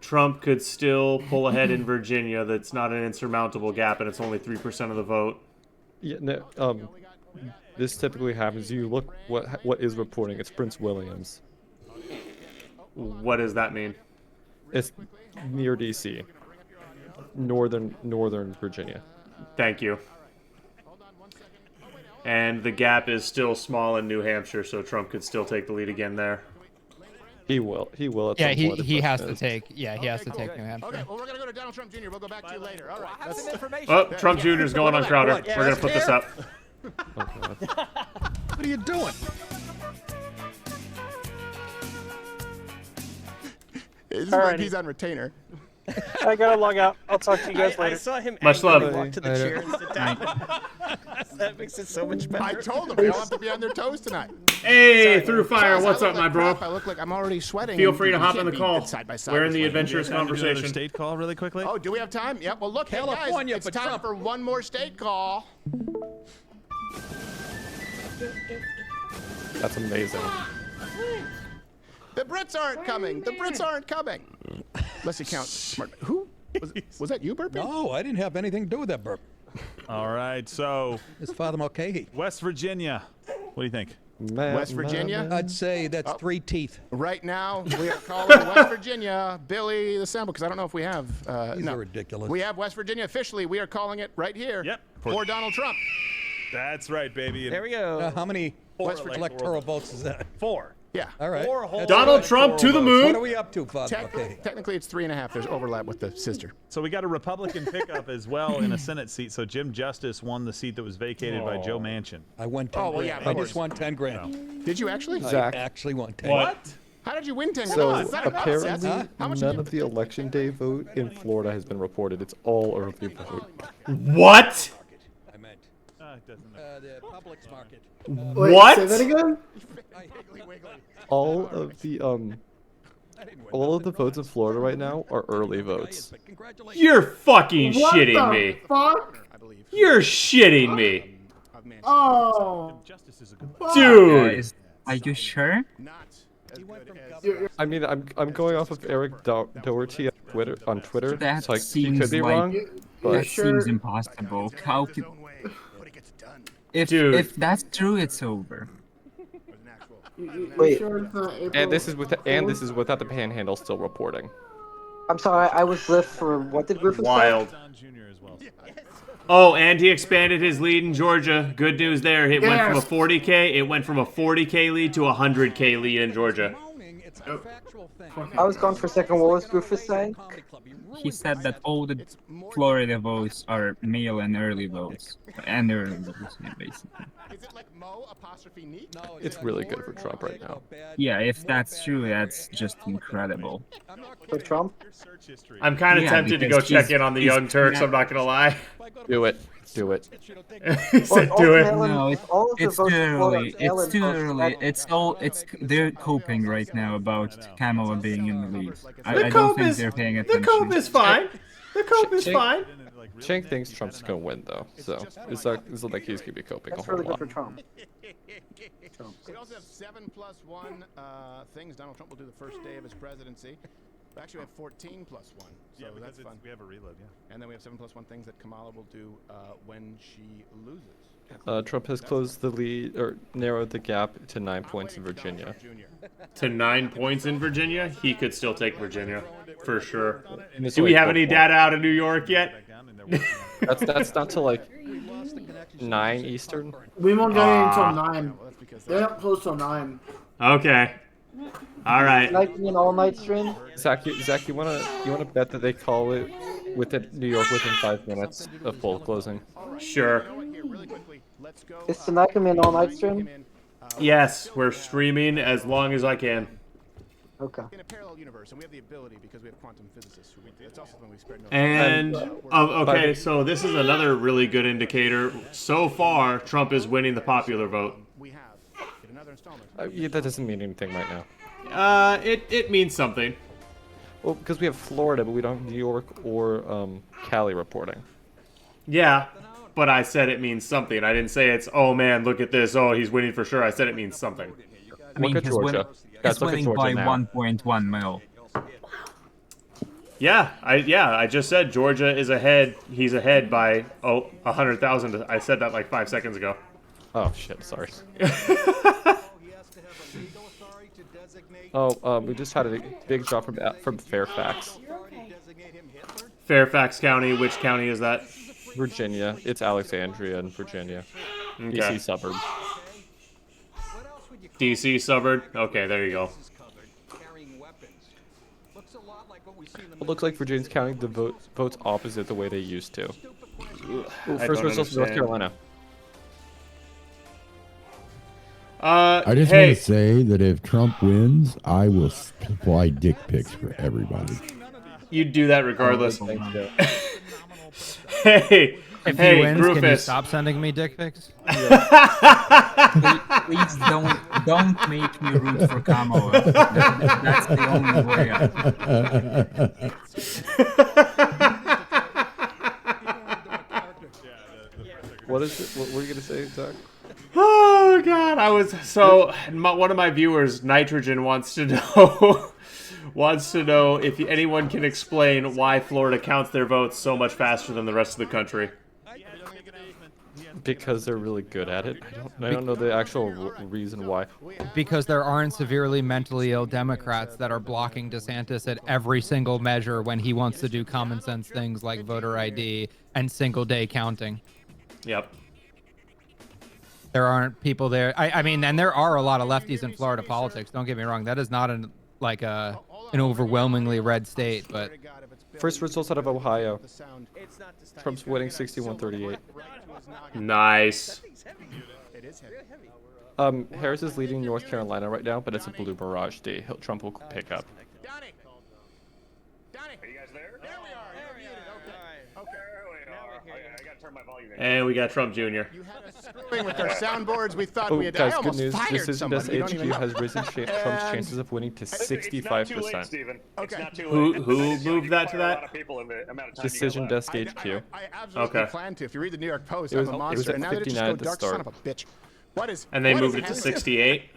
Trump could still pull ahead in Virginia. That's not an insurmountable gap, and it's only 3% of the vote. Yeah, no, this typically happens. You look what is reporting. It's Prince Williams. What does that mean? It's near DC, northern Virginia. Thank you. And the gap is still small in New Hampshire, so Trump could still take the lead again there. He will. He will. At Yeah, some point. he has to take. Yeah, he has to take New Hampshire. Okay, well, we're going to go to Donald Trump Jr. We'll go back to you later. All right. I have some information. Oh, Trump Jr. is going on Crowder. We're going to put this up. What are you doing? It's like he's on retainer. I gotta log out. I'll talk to you guys later. I saw him Much angrily love. walk to the chair and sit down. That makes it so much better. I told them they all have to be on their toes tonight. Hey, through fire. What's up, my bro? I look like I'm already sweating. Feel free to You hop can't in the be call. side by side We're in with the one. adventurous conversation. State call really quickly. Oh, do we have time? Yep. Well, look, hey, California, guys, it's but time Trump. for one more state call. That's amazing. The Brits aren't coming. The Brits aren't coming. Unless you count smart. Who? Was that you burping? No, I didn't have anything to do with that burp. All right, so It's Father Mulcahy. West Virginia. What do you think? West Virginia? I'd say that's 3 teeth. Right now, we are calling West Virginia Billy the Sample, because I don't know if we have. These no. are ridiculous. We have West Virginia officially. We are calling it right here. Yep. For Donald Trump. That's right, baby. There we go. How many West Virginia electoral votes is that? 4. Yeah. All right. 4 whole Donald Trump to the moon. What are we up to, Father Mulcahy? Technically, it's 3.5. There's overlap with the sister. So we got a Republican pickup as well in a Senate seat. So Jim Justice won the seat that was vacated by Joe Manchin. I won 10 well, grand. yeah, of I course. just won 10 grand. Did you actually? Zach. I actually won 10 What? How did you win 10 So grand? Is that enough, apparently, Seth? How much none of the election day vote in Florida has been reported. It's all early vote. What? I meant It doesn't the Publix market. Wait, What? Say that again? All of the votes in Florida right now are early votes. You're fucking What shitting the me. fuck? You're shitting me. Oh. Justice is a good Dude. Are you sure? I mean, I'm going off of Eric Doherty on Twitter. That so he seems could be like wrong. But that seems impossible. How could... Dude. If that's true, it's over. Wait. Sure it's not April and this is without the Panhandle still reporting. I'm sorry, I was lift for what did Griffin say? Wild. Oh, and he expanded his lead in Georgia. Good news there. It went from a 40K. It went from a 40K lead to a 100K lead in Georgia. I was gone for a second. What was Griffith saying? He said that all the Florida votes are mail and early votes. And early votes, yeah, basically. It's really good for Trump right now. Yeah, if that's true, that's just incredible. For Trump? I'm kind of tempted to go check in on the Young Turks, I'm not going to lie. Do it. Do it. He said do it. No, it's too early. It's too early. They're coping right now about Kamala being in the lead. I don't think they're paying attention. The cope is fine. The cope is fine. Chang thinks Trump's gonna win though, so it's not like he's gonna be coping That's a whole really lot. good for Trump. We also have 7+1 things Donald Trump will do the first day of his presidency. We actually have 14+1, so that's fun. We have a reload, yeah. And then we have 7+1 things that Kamala will do when she loses. Trump has closed the lead or narrowed the gap to 9 points in Virginia. To 9 points in Virginia? He could still take Virginia, for sure. And it's Do we only have 4 any points. data out of New York yet? That's not till like 9 Eastern. We won't get it until 9. They don't close till 9. Okay. All right. Like an all-night stream? Zach, you wanna bet that they call it within New York within 5 minutes of poll closing? Sure. Is tonight gonna be an all-night stream? Yes, we're streaming as long as I can. Okay. In a parallel universe, and we have the ability because we have quantum physicists who that's also when we spread noise. And okay, so this is another really good indicator. So far, Trump is winning the popular vote. We have another installment. Yeah, that doesn't mean anything right now. It means something. Well, because we have Florida, but we don't have New York or Cali reporting. Yeah, but I said it means something. I didn't say it's, oh man, look at this. Oh, he's winning for sure. I said it means something. I mean, Look at Georgia. Guys, he's look at winning Georgia by now. 1.1 mil. Yeah, I just said Georgia is ahead. He's ahead by 100,000. I said that like 5 seconds ago. Oh shit, sorry. We just had a big drop from Fairfax. Fairfax County. Which county is that? Virginia. It's Alexandria in Virginia. Okay. DC suburb. DC suburb. Okay, there you go. It looks like Virginia's counting the votes opposite the way they used to. I First don't results in North understand. Carolina. I just want to say that if Trump wins, I will supply dick pics for everybody. You'd do that regardless. Thank you. Hey, If hey, he wins, Rufus. can you stop sending me dick pics? Please don't make me root for Kamala. That's the only way. What is it? What were you gonna say, Zach? Oh God, one of my viewers, Nitrogen, wants to know if anyone can explain why Florida counts their votes so much faster than the rest of the country. Because they're really good at it. I don't know the actual reason why. Because there aren't severely mentally ill Democrats that are blocking DeSantis at every single measure when he wants to do common sense things like voter ID and single day counting. Yep. There aren't people there. I mean, and there are a lot of lefties in Florida politics. Don't get me wrong. That is not an overwhelmingly red state, but First results out of Ohio. Trump's winning 61-38. Nice. Harris is leading North Carolina right now, but it's a blue mirage day. Trump will pick up. Donnie! Are you guys there? There we are. There we are. Okay. I gotta turn my volume in. And we got Trump Jr. You had us screwing with our soundboards. We thought Oh, we had. guys, I good almost news. fired Decision somebody. Desk You don't even HQ know. has risen Trump's chances of winning to 65%. Who moved that to that? Decision Desk HQ. I absolutely Okay. plan to. If you read the New York Post, It was- I'm a it was monster. at And now they just 59 go at the dark son start. of a bitch. What is? And they what moved is it to happening? 68.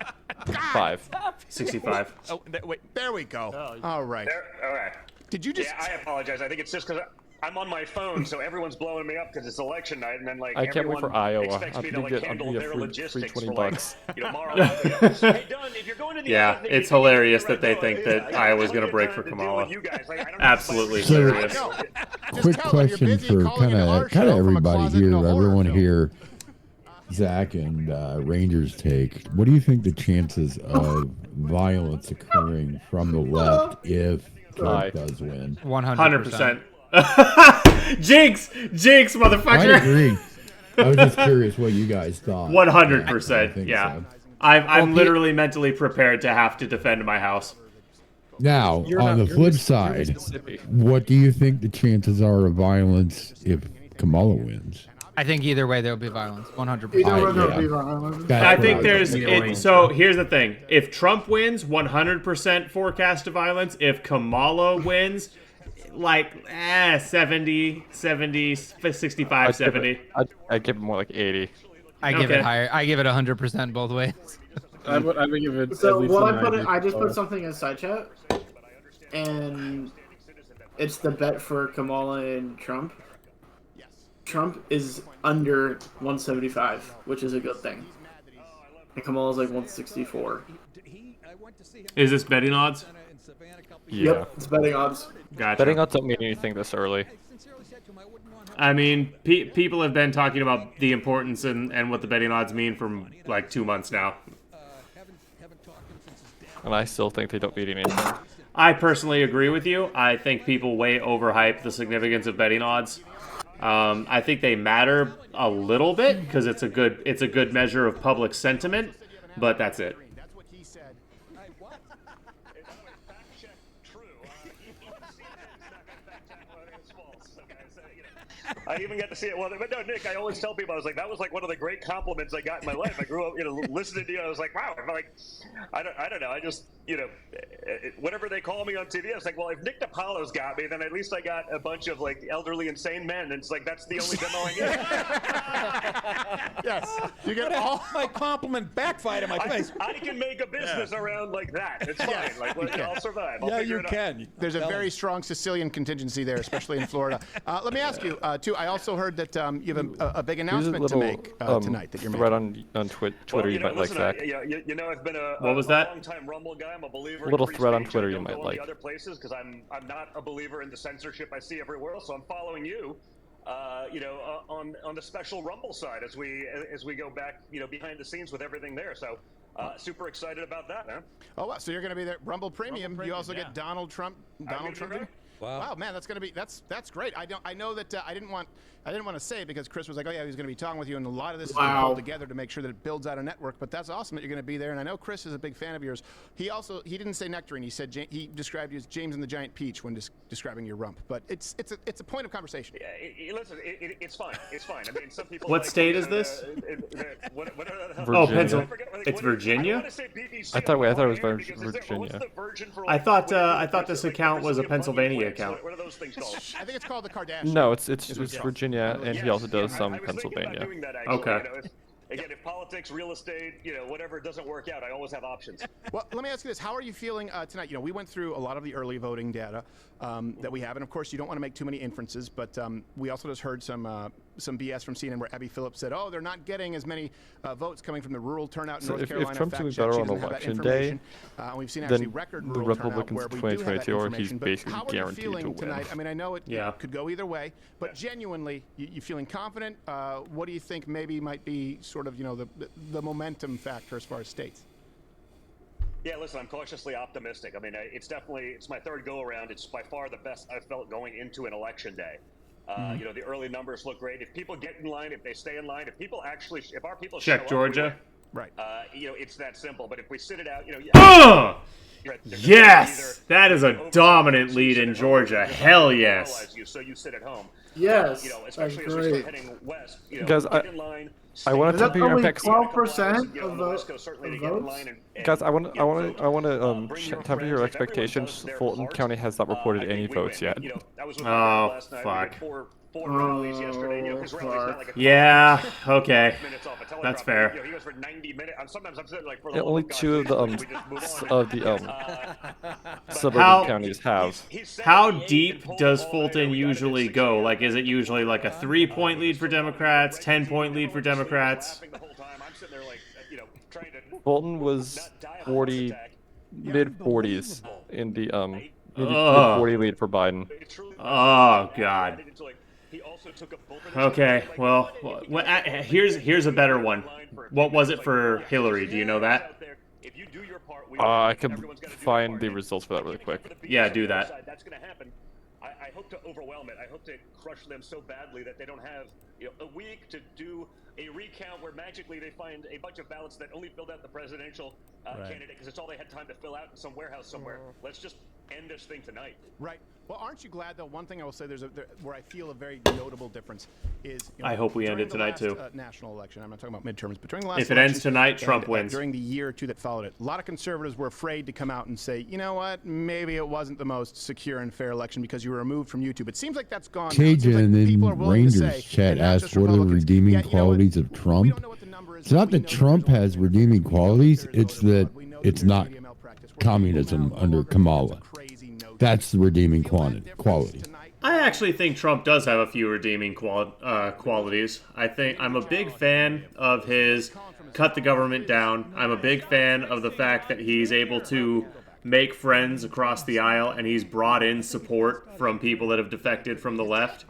5. 65. Oh, wait. There we go. All right. All right. Did you just? Yeah, I apologize. I think it's just because I'm on my phone, so everyone's blowing me up because it's election night, and then like I can't wait everyone for Iowa. expects I'm me to gonna like get handle their free logistics for $20. like moral. Hey, Don, if you're going to the Yeah, other thing, it's you can hilarious get that they right think now. that I got Iowa's plenty going to of break time for to deal Kamala. with you guys. Like, I don't Absolutely So- hilarious. Quick question for kind of everybody here, everyone here, Zach and Rangers take. What do you think the chances of violence occurring from the left if Trump does win? 100%. Jinx, motherfucker. I agree. I was just curious what you guys thought. 100%. Yeah. So. I'm literally mentally prepared to have to defend my house. Now, on the flip side, what do you think the chances are of violence if Kamala wins? I think either way there will be violence. 100%. Either way there'll be violence. I think so here's the thing. If Trump wins, 100% forecast of violence. If Kamala wins, like 70, 65, 70. I'd give it more like 80. I give it higher. I give it 100% both ways. I would give it. So what I just put something in side chat, and it's the bet for Kamala and Trump. Trump is under 175, which is a good thing. And Kamala's like 164. Is this betting odds? Yeah. Yep, it's betting odds. Gotcha. Betting odds don't mean anything this early. I mean, people have been talking about the importance and what the betting odds mean for like 2 months now. And I still think they don't mean anything. I personally agree with you. I think people way overhype the significance of betting odds. I think they matter a little bit because it's a good measure of public sentiment, but that's it. I even got to see it. Well, but no, Nick, I always tell people, I was like, that was like one of the great compliments I got in my life. I grew up, listening to you. I was like, wow. I'm like, I don't know. I just, whatever they call me on TV, I was like, well, if Nick DiPaolo's got me, then at least I got a bunch of like elderly, insane men. And it's like, that's the only demo I get. Yes. You get all my compliment backfired in my face. I can make a business around like that. It's fine. Yes, Like, you can. I'll survive. I'll Yeah, figure you it out. can. There's a very strong Sicilian contingency there, especially in Florida. Let me ask you, too, I also heard that you have a big announcement to make tonight that you're making. Thread on Twitter you might like, Zach. I've been a long-time Rumble guy. I'm a believer. Little in free thread on speech. Twitter I you don't might go like. Other places because I'm not a believer in the censorship I see everywhere else. So I'm following you. On the special Rumble side as we go back, behind the scenes with everything there. So super excited about that, man. Oh, wow. So you're going to be there, Rumble Premium. You also get Donald Trump. Donald Trump. Wow, man, that's great. I know that I didn't want to say it because Chris was like, oh yeah, he's going to be talking with you, and a lot of this is being pulled together to make sure that it builds out a network. But that's awesome that you're going to be there, and I know Chris is a big fan of yours. He didn't say nectarine. He said he described you as James and the Giant Peach when describing your rump. But it's a point of conversation. Yeah, listen, it's fine. It's fine. I mean, some people. What state is this? Oh, Pennsylvania. It's Virginia. I thought it was Virginia. I thought this account was a Pennsylvania account. What are those things called? I think it's called the Kardashian. No, it's Virginia, and he also does some Pennsylvania. Okay. Again, if politics, real estate, whatever doesn't work out, I always have options. Well, let me ask you this: how are you feeling tonight? We went through a lot of the early voting data that we have, and of course, you don't want to make too many inferences. But we also just heard some BS from CNN where Abby Phillips said, "Oh, they're not getting as many votes coming from the rural turnout in North Carolina." If Trump's doing better on election day, we've seen actually then record the rural Republicans turnout where we do have that 2022 are information. basically But how are you guaranteed feeling to win. tonight? I mean, I know it could go either way, but genuinely, you feeling confident? What do you think maybe might be sort of the momentum factor as far as states? Yeah, listen, I'm cautiously optimistic. I mean, it's my third go around. It's by far the best I've felt going into an election day. The early numbers look great. If people get in line, if they stay in line, if our people check show Georgia, up, right? It's that simple. But if we sit it out, yes, that is a dominant lead in Georgia. Hell yes. So you sit at home. Yes, especially that's as we great. start heading west. Guys, get in line. I want to Is that only 12% of votes? Guys, I want to temper your expectations. Fulton County has not reported any votes yet. Oh, fuck. Yeah, okay. That's fair. He goes for 90 minutes. Sometimes I'm sitting like for Yeah, only two of the suburban counties have. How deep does Fulton usually go? Like, is it usually like a 3-point lead for Democrats, 10-point lead for Democrats? Fulton was mid 40s in the mid 40 lead for Biden. Oh God. Okay, well, here's a better one. What was it for Hillary? Do you know that? I can find the results for that really quick. Yeah, do that. That's going to happen. I hope to overwhelm it. I hope to crush them so badly that they don't have a week to do a recount where magically they find a bunch of ballots that only filled out the presidential candidate because it's all they had time to fill out in some warehouse somewhere. Let's just end this thing tonight. Right. Well, aren't you glad though? One thing I will say, where I feel a very notable difference is. I hope we end it tonight too. National election. I'm not talking about midterms, but during the last. If it ends tonight, Trump wins. During the year or two that followed it, a lot of conservatives were afraid to come out and say, you know what, maybe it wasn't the most secure and fair election because you were removed from YouTube. It seems like that's gone. Cajun in Rangers chat asked, "What are the redeeming qualities of Trump?" It's not that Trump has redeeming qualities; it's that it's not communism under Kamala. That's the redeeming quality. I actually think Trump does have a few redeeming qualities. I'm a big fan of his cut the government down. I'm a big fan of the fact that he's able to make friends across the aisle and he's brought in support from people that have defected from the left.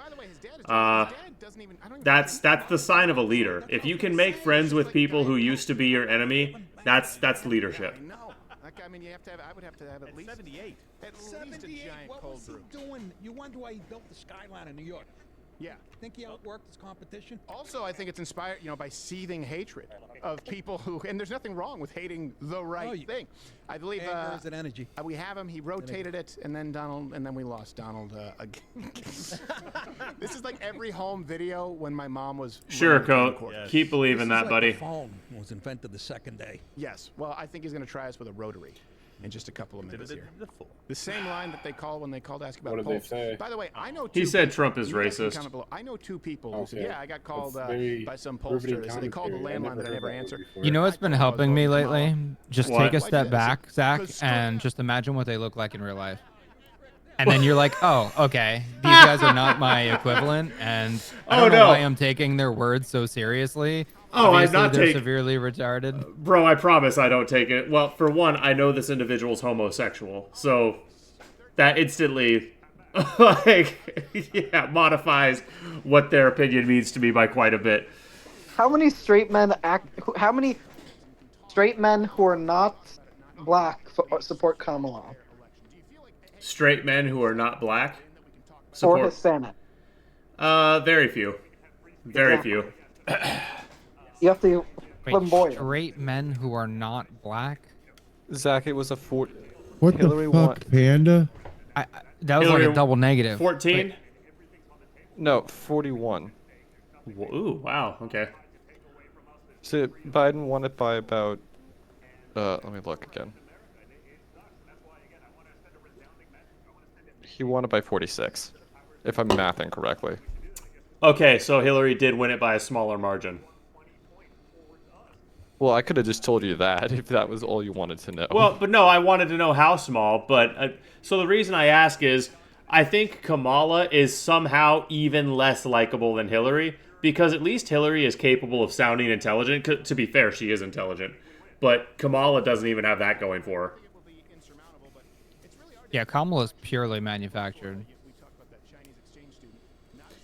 That's the sign of a leader. If you can make friends with people who used to be your enemy, that's leadership. I mean, I would have to have at least 78. At least a giant what cold was he brew. doing? You wonder why he built the skyline in New York. Yeah. Think he outworked his competition? Also, I think it's inspired, by seething hatred of people who, and there's nothing wrong with hating the right thing. I believe anger is an energy. We have him. He rotated it, and then we lost Donald again. This is like every home video when my mom was. Sure, Coat. Yes. Keep believing that, buddy. The phone was invented the second day. Yes. Well, I think he's going to try us with a rotary. In just a couple of minutes here. The same line that they call when they call to ask about polls. What did they say? By the way, I know he said Trump is racist. I know two people who said, I got called by some pollster. They said they called the landline that I never answered. You know what's been helping me lately? Just take a step back, Zach, and just imagine what they look like in real life. And then you're like, oh, okay, these guys are not my equivalent, and I don't know why I'm taking their words so seriously. Oh, obviously, I'm not they're severely retarded. Bro, I promise I don't take it. Well, for one, I know this individual's homosexual, so that instantly, modifies what their opinion means to me by quite a bit. How many straight men who are not black support Kamala? Straight men who are not black. Or Hispanic. Very few. Very few. You have to Wait, straight men who are not black? Zach, it was a What Hillary the fuck, Panda? That was like a double negative. 14? No, 41. Ooh, wow. Okay. So Biden won it by about. Let me look again. He won it by 46, if I'm mathing correctly. Okay, so Hillary did win it by a smaller margin. Well, I could have just told you that if that was all you wanted to know. Well, but no, I wanted to know how small. But so the reason I ask is, I think Kamala is somehow even less likable than Hillary, because at least Hillary is capable of sounding intelligent. To be fair, she is intelligent, but Kamala doesn't even have that going for her. Yeah, Kamala's purely manufactured.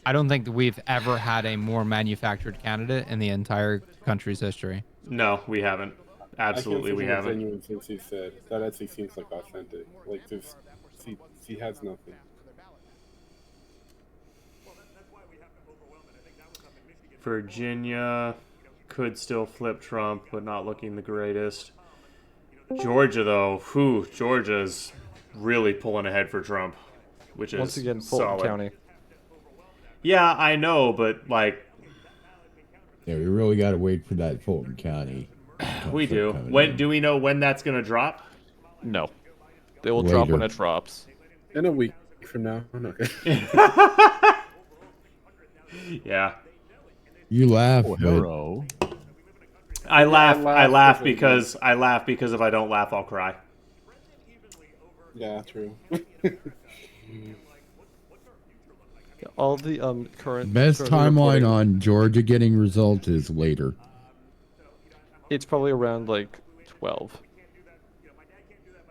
I don't think that we've ever had a more manufactured candidate in the entire country's history. No, we haven't. Absolutely, we haven't. Genuine things he said. That actually seems like authentic. Like, just he has nothing. Virginia could still flip Trump, but not looking the greatest. Georgia, though, Georgia's really pulling ahead for Trump, which is once again Fulton solid. County. Yeah, I know, but like. Yeah, we really got to wait for that Fulton County. We do. When do we know when that's going to drop? No, they will drop when it drops. In a week from now. Okay. Yeah. You laugh, hero. I laugh because if I don't laugh, I'll cry. Yeah, true. All the current best timeline reporting, on Georgia getting results is later. It's probably around like 12.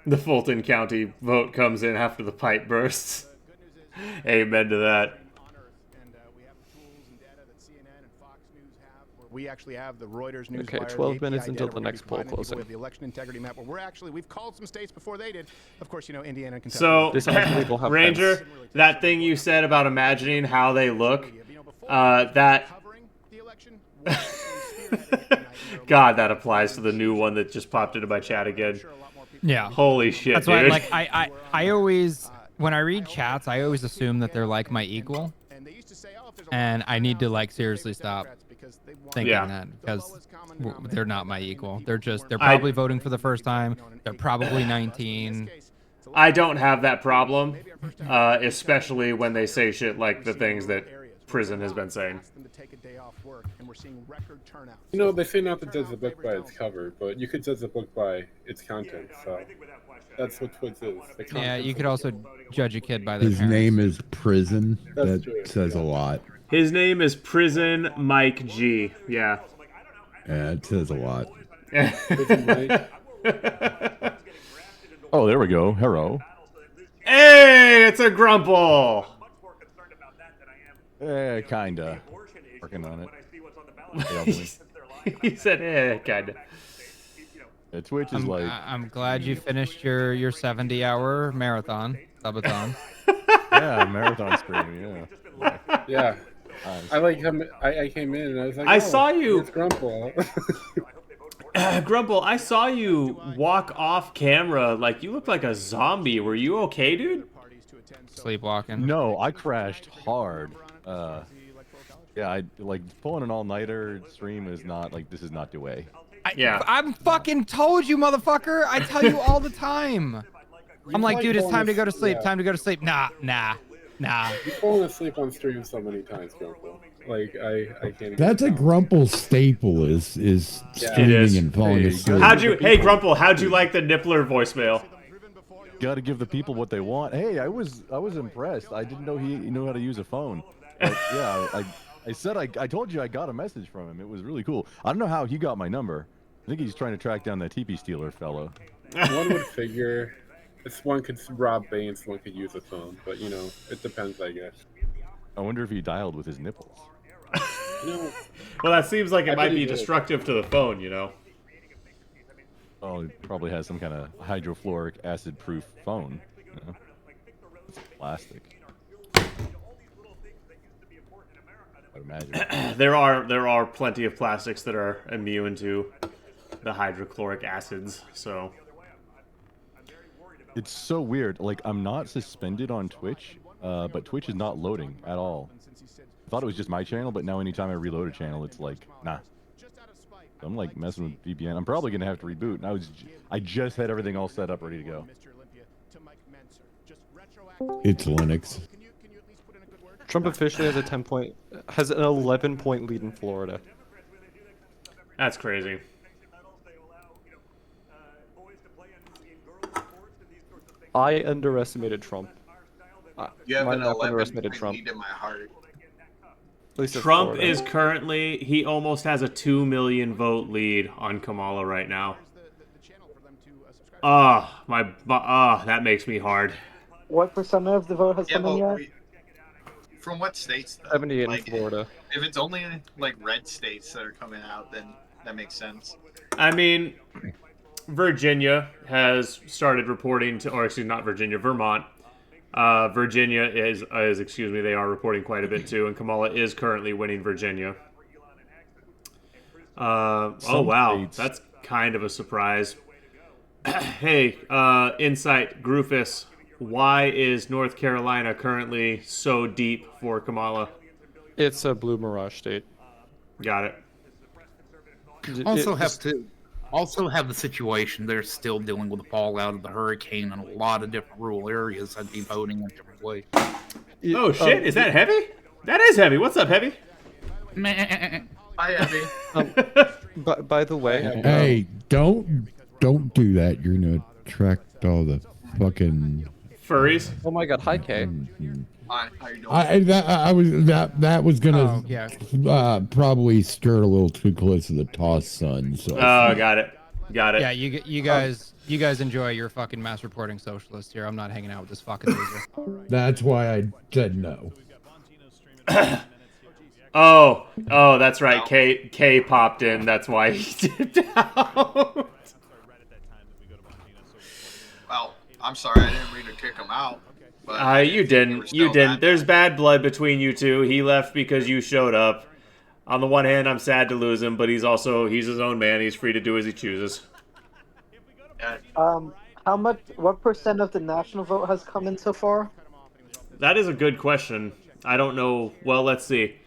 The Fulton County vote comes in after the pipe bursts. Amen to that. We actually have the Reuters news. Okay, 12 minutes until the next poll closing. We have the election integrity map, where we've called some states before they did. Of course, Indiana and Kentucky. So, Ranger, that thing you said about imagining how they look, that. God, that applies to the new one that just popped into my chat again. Yeah. Holy shit, That's dude. why, I always, when I read chats, I always assume that they're like my equal. And I need to like seriously stop thinking that, because they're not my equal. They're probably voting for the first time. They're probably 19. I don't have that problem, especially when they say shit like the things that prison has been saying. They say not to judge the book by its cover, but you could judge the book by its content. So that's what Twitch is. Yeah, you could also judge a kid by their His parents. name is Prison. That's That true. says a lot. His name is Prison Mike G. Yeah. Yeah, it says a lot. Oh, there we go. Hero. Hey, it's a Grumple. Kinda. Working on it. He said, kinda. Twitch is like. I'm glad you finished your 70-hour marathon, subathon. Yeah, marathon stream. Yeah. Yeah. I like him. I came in and I was like, I saw you. It's Grumple. Grumple, I saw you walk off camera like you look like a zombie. Were you okay, dude? Sleepwalking. No, I crashed hard. Yeah, I like pulling an all-nighter stream is not like this is not the way. I'm fucking told you, motherfucker. I tell you all the time. I'm like, dude, it's time to go to sleep. Time to go to sleep. Nah. You've fallen asleep on stream so many times, Grumple. Like I can't. That's a Grumple staple is streaming and falling asleep. Hey Grumple, how'd you like the Nippler voicemail? Got to give the people what they want. Hey, I was impressed. I didn't know he knew how to use a phone. Like, yeah, I said I told you I got a message from him. It was really cool. I don't know how he got my number. I think he's trying to track down that TP stealer fellow. One would figure. If one could rob banks, one could use a phone, but it depends, I guess. I wonder if he dialed with his nipples. Well, that seems like it might be destructive to the phone, Oh, he probably has some kind of hydrofluoric acid-proof phone. It's plastic. I'd imagine. There are plenty of plastics that are immune to the hydrochloric acids, so It's so weird. Like, I'm not suspended on Twitch, but Twitch is not loading at all. I thought it was just my channel, but now anytime I reload a channel, it's like, nah. I'm like messing with VPN. I'm probably gonna have to reboot. And I just had everything all set up, ready to go. It's Linux. Trump officially has an 11-point lead in Florida. that's crazy. I underestimated Trump. You have Might an have 11 underestimated Trump. lead in my heart. At least it's Trump Florida. is currently, he almost has a 2 million vote lead on Kamala right now. That makes me hard. What percent of the vote has Yeah, come in but yet? from what states, though? 78 Like, in Florida. If it's only like red states that are coming out, then that makes sense. I mean, Virginia has started reporting to, or excuse me, not Virginia, Vermont. Virginia is excuse me, they are reporting quite a bit too, and Kamala is currently winning Virginia. Oh wow, states- that's kind of a surprise. Hey, Insight, Groofus, why is North Carolina currently so deep for Kamala? It's a blue mirage state. Got it. Also have the situation they're still dealing with the fallout of the hurricane in a lot of different rural areas. I'd be voting in different ways. Oh shit, is that Heavy? That is Heavy. What's up, Heavy? Hi, Abby. By the way, Hey, don't do that. You're gonna attract all the fucking furries. Oh my god, hi Kay. Hi, how you doing? That was gonna Oh, yeah. probably stir a little too close to the toss sun. So Oh, got it. Yeah, you guys enjoy your fucking mass reporting socialist here. I'm not hanging out with this fucking loser. that's why I said no. Oh, that's right. K popped in. That's why he dipped out. Well, I'm sorry, I didn't mean to kick him out. But You didn't. You didn't. There's bad blood between you two. He left because you showed up. On the one hand, I'm sad to lose him, but he's his own man. He's free to do as he chooses. What percent of the national vote has come in so far? That is a good question. I don't know. Well, let's see.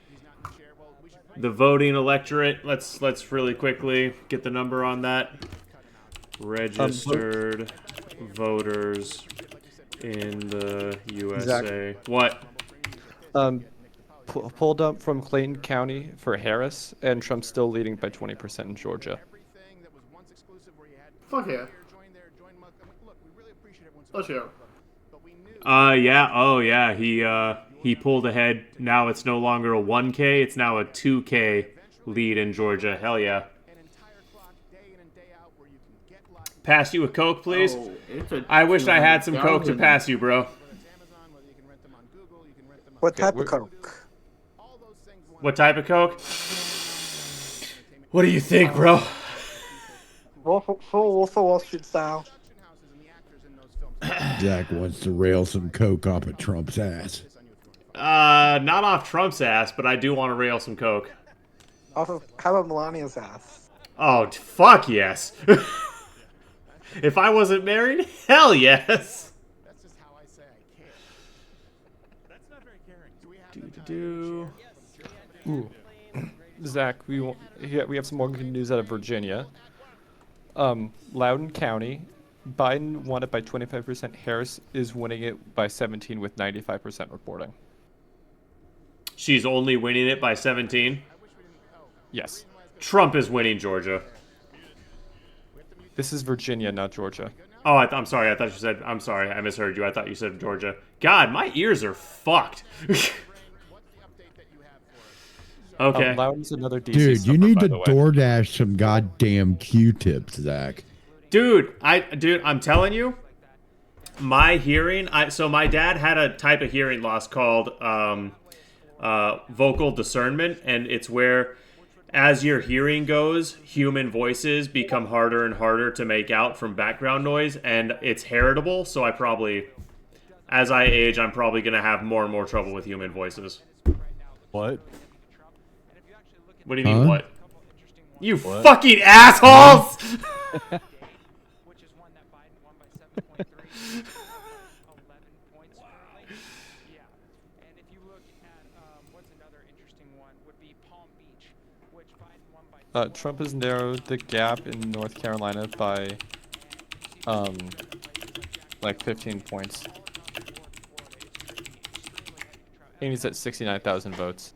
The voting electorate. Let's really quickly get the number on that. Registered voters in the USA. Zach. What? Pulled up from Clayton County for Harris, and Trump's still leading by 20% in Georgia. Fuck yeah. Let's go. Yeah. Oh, yeah. He pulled ahead. Now it's no longer a 1K. It's now a 2K lead in Georgia. Hell yeah. Pass you a Coke, please? Oh, I wish I had some Coke to pass you, bro. What type of Coke? What type of Coke? What do you think, bro? Full Wolf of Wall Street style. Zach wants to rail some coke off of Trump's ass. Not off Trump's ass, but I do want to rail some Coke. How about Melania's ass? Oh, fuck yes. If I wasn't married, hell yes. Ooh. Zach, we have some more good news out of Virginia. Loudoun County, Biden won it by 25%. Harris is winning it by 17 with 95% reporting. She's only winning it by 17? Yes. Trump is winning Georgia. This is Virginia, not Georgia. Oh, I'm sorry. I thought you said... I'm sorry. I misheard you. I thought you said Georgia. God, my ears are fucked. Okay. Loudoun's another DC Dude, you suburb, need by to the way. DoorDash some goddamn Q-tips, Zach. Dude, I'm telling you, my hearing... So my dad had a type of hearing loss called vocal discernment, and it's where... As your hearing goes, human voices become harder and harder to make out from background noise, and it's heritable, so I probably As I age, I'm probably gonna have more and more trouble with human voices. What? What do you mean, Huh? what? You fucking assholes! Trump has narrowed the gap in North Carolina by, like 15 points. And he's at 69,000 votes.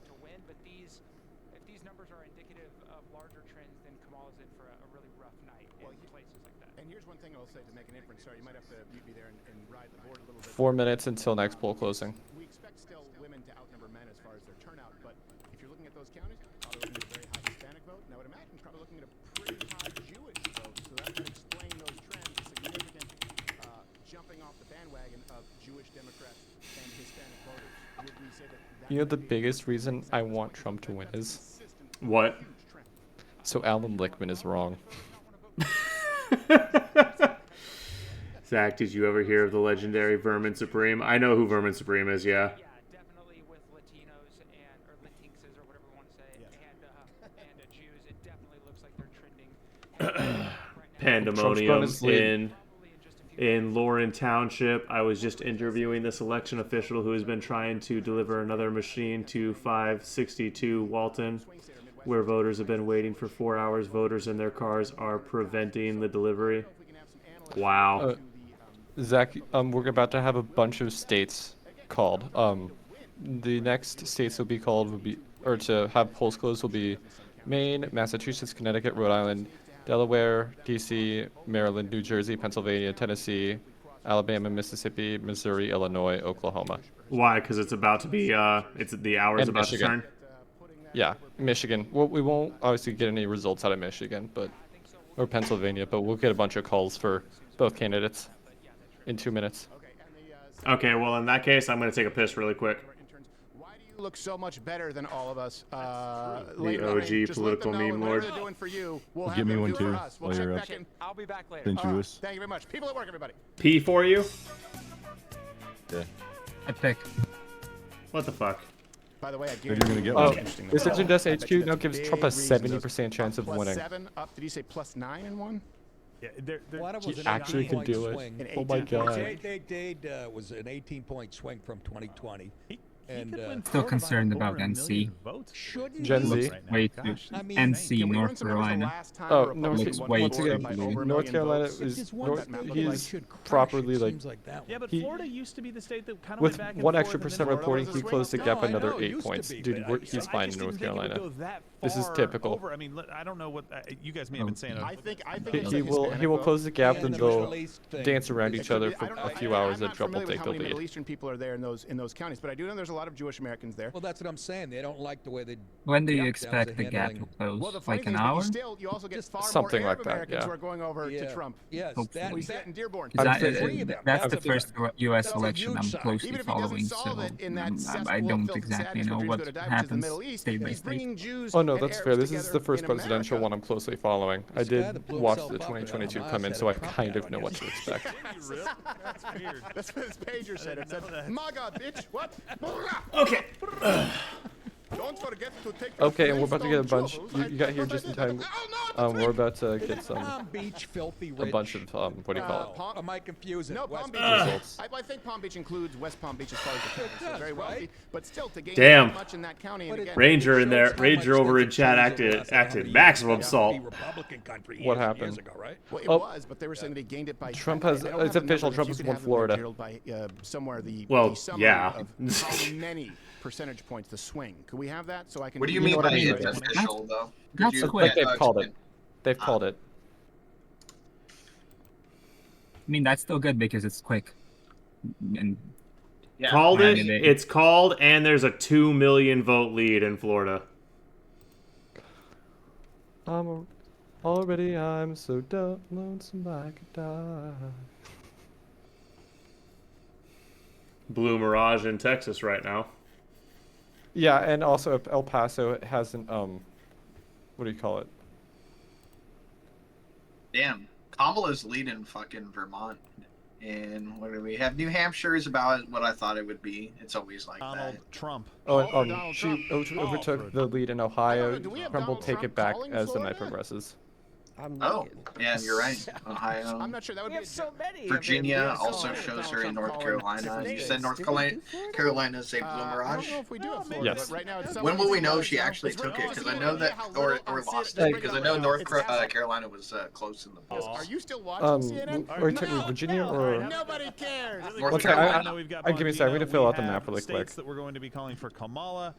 And here's one thing I'll say to make an inference. Sorry, you might have to be there and ride the board a little bit. 4 minutes until next poll closing. We expect still women to outnumber men as far as their turnout, but if you're looking at those counties, probably looking at a very high Hispanic vote, and I would imagine probably looking at a pretty high Jewish vote, so that would explain those trends, the significant jumping off the bandwagon of Jewish Democrats and Hispanic voters. Would we say that? You know the biggest reason I want Trump to win is? What? So Alan Lichtman is wrong. Zach, did you ever hear of the legendary Vermin Supreme? I know who Vermin Supreme is, yeah. Pandemonium in Lauren Township. I was just interviewing this election official who has been trying to deliver another machine to 562 Walton, where voters have been waiting for 4 hours. Voters in their cars are preventing the delivery. Wow. Zach, we're about to have a bunch of states called. The next states will be called to have polls closed will be Maine, Massachusetts, Connecticut, Rhode Island, Delaware, DC, Maryland, New Jersey, Pennsylvania, Tennessee, Alabama, Mississippi, Missouri, Illinois, Oklahoma. Why? Because it's about to be, the hour's about to turn? Yeah, Michigan. Well, we won't obviously get any results out of Michigan, or Pennsylvania, but we'll get a bunch of calls for both candidates in 2 minutes. Okay, well, in that case, I'm going to take a piss really quick. You look so much better than all of us. The OG political meme lord. Give me one too while you're up. I'll be back later. Adventurous. Thank you very much. People at work, everybody. P for you? Yeah. I pick. What the fuck? By the way, I You're gonna get one. This Agenda HQ now gives Trump a 70% chance of winning. +7 up. Did you say +9 in one? Yeah, He actually can do it. Oh my god. Dade was an 18-point swing from 2020. And still concerned about NC. Gen Z. Looks way too. NC, North Carolina. Oh, no, looks way once too again, blue. North Carolina is he's properly Yeah, but Florida used to be the state that kind of with went back and 1 forth, extra and then percent Florida reporting, was he a closed the swing. gap No, I another know, it 8 used points. to be, Dude, but he's I fine in just North didn't think it would Carolina. go that This is far typical. over. I mean, I don't know what you guys may have been saying. I think He will close the gap, and they'll dance around each other for a few hours, and Trump will take the Middle lead. Eastern people are there in those counties, but I do know there's a lot of Jewish Americans there. Well, that's what I'm saying. They don't like the way they. When do you expect the gap to close? Like an hour? You also get far Something more like Arab that, Americans yeah. who are going over to Trump. Yes, We see that in Dearborn. That's the first U.S. election I'm closely following, so I don't exactly know what happens state by state. Oh no, that's fair. This is the first presidential one I'm closely following. I did watch the 2022 come in, so I kind of know what to expect. That's weird. That's what his pager said. It said, "MAGA, bitch." What? Okay. Don't forget to take. Okay, and we're about to get a bunch. You got here just in time. We're about to get Palm Beach, filthy a rich. bunch of what do you call it? Am I confusing? No, Palm West Beach. Results. I think Palm Beach includes West Palm Beach as far as the county. So very wealthy, but still to gain Damn. that much in that county. And again, Ranger in there. Ranger over in chat acted maximum salt. What happened? Well, it was, but they were saying they gained it by. Trump has. I don't It's have the official. numbers. Trump You has could won have them Florida. Gerald, by somewhere the summary yeah. of how many percentage points the swing. Could we have that so I can? What do you mean by it's official, though? That's Like quick. they've called it. They've called it. I mean, that's still good because it's quick. And Called it. It's called, and there's a 2 million vote lead in Florida. I'm so dumb, lonesome I could die. Blue Mirage in Texas right now. Yeah, and also El Paso hasn't what do you call it? Damn, Kamala's leading fucking Vermont. And what do we have? New Hampshire is about what I thought it would be. It's always like Donald that. Trump. Oh, and, Donald she Trump. overtook the lead in Ohio. do we have Trump will Donald take Trump it back calling as the Florida? night progresses. Oh, yeah, you're right. Ohio. I'm not sure that would be so many. Virginia also shows her in North Carolina. You said North Carolina is a blue I mirage? don't know if we do have Florida, Yes. but right now it's When will we know she actually took it? Because I know that, or lost it. Because I know North Carolina was close in the polls. Are you still watching CNN? Or technically Virginia, or Nobody cares. one second. Give me a second. I'm gonna fill out the map really quick. States that we're going to be calling for Kamala.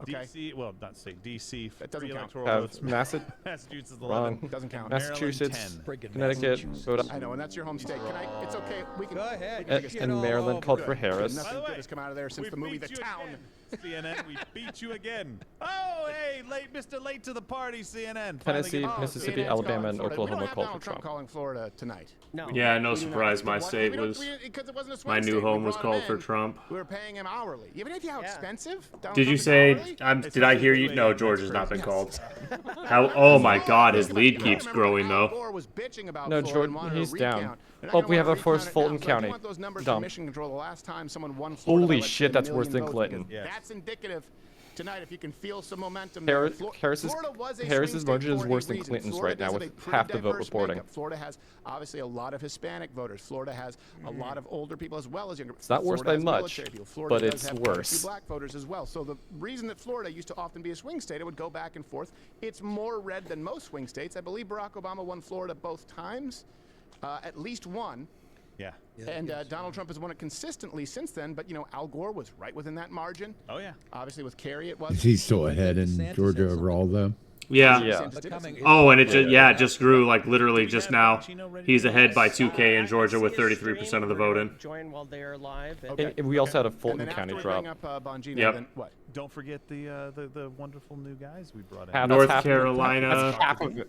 Okay. DC, well, not state DC. That doesn't count. Electoral Have votes. Massachusetts, is 11. Doesn't count. Massachusetts, Maryland, Connecticut, Rhode I know, and that's your home state. Can I? It's okay. We can. Go ahead. and Maryland called for Harris. Nothing good has come out of there since the movie The Town. CNN, we beat you again. Oh, hey, Mr. Late to the party, CNN. Tennessee, Mississippi, Alabama, and Oklahoma called for Donald Trump Trump. calling Florida tonight. No. Yeah, no surprise. My state was. My new home was called for Trump. We were paying him hourly. Even if you how expensive. Donald Did you Trump is say? hourly? Did I hear you? No, George has not been called. How? Oh my God, his lead keeps growing though. Gore was bitching about No, Florida Jordan, and wanted he's a down. recount. They're not Oh, gonna we have wanna our first recount it Fulton now. So if County. you want those numbers Dumb. from Mission Control, the last time someone won Florida, Holy by, like, shit, a that's worse million than votes, Clinton. because That's indicative. Tonight, if you can feel some momentum, Harris's Florida was a Harris's swing margin state is for worse a than reason. Clinton's Florida right now does have with a pretty half the vote diverse reporting. makeup. Florida has obviously a lot of Hispanic voters. Florida has a lot of older people as well as younger. It's not worse Florida by has much, military people. Florida but does it's have quite a few worse. black voters as well. So the reason that Florida used to often be a swing state, it would go back and forth. It's more red than most swing states. I believe Barack Obama won Florida both times, at least one. Yeah. And Donald Trump has won it consistently since then, but Al Gore was right within that margin. Oh yeah. Obviously with Kerry it was. Is he still ahead in Georgia overall, though? Yeah. Oh, and it just grew like literally just now. He's ahead by 2K in Georgia with 33% of the vote in. Join while they're live. And we also had a Fulton County drop. Yep. Don't forget the wonderful new guys we brought in. North Carolina.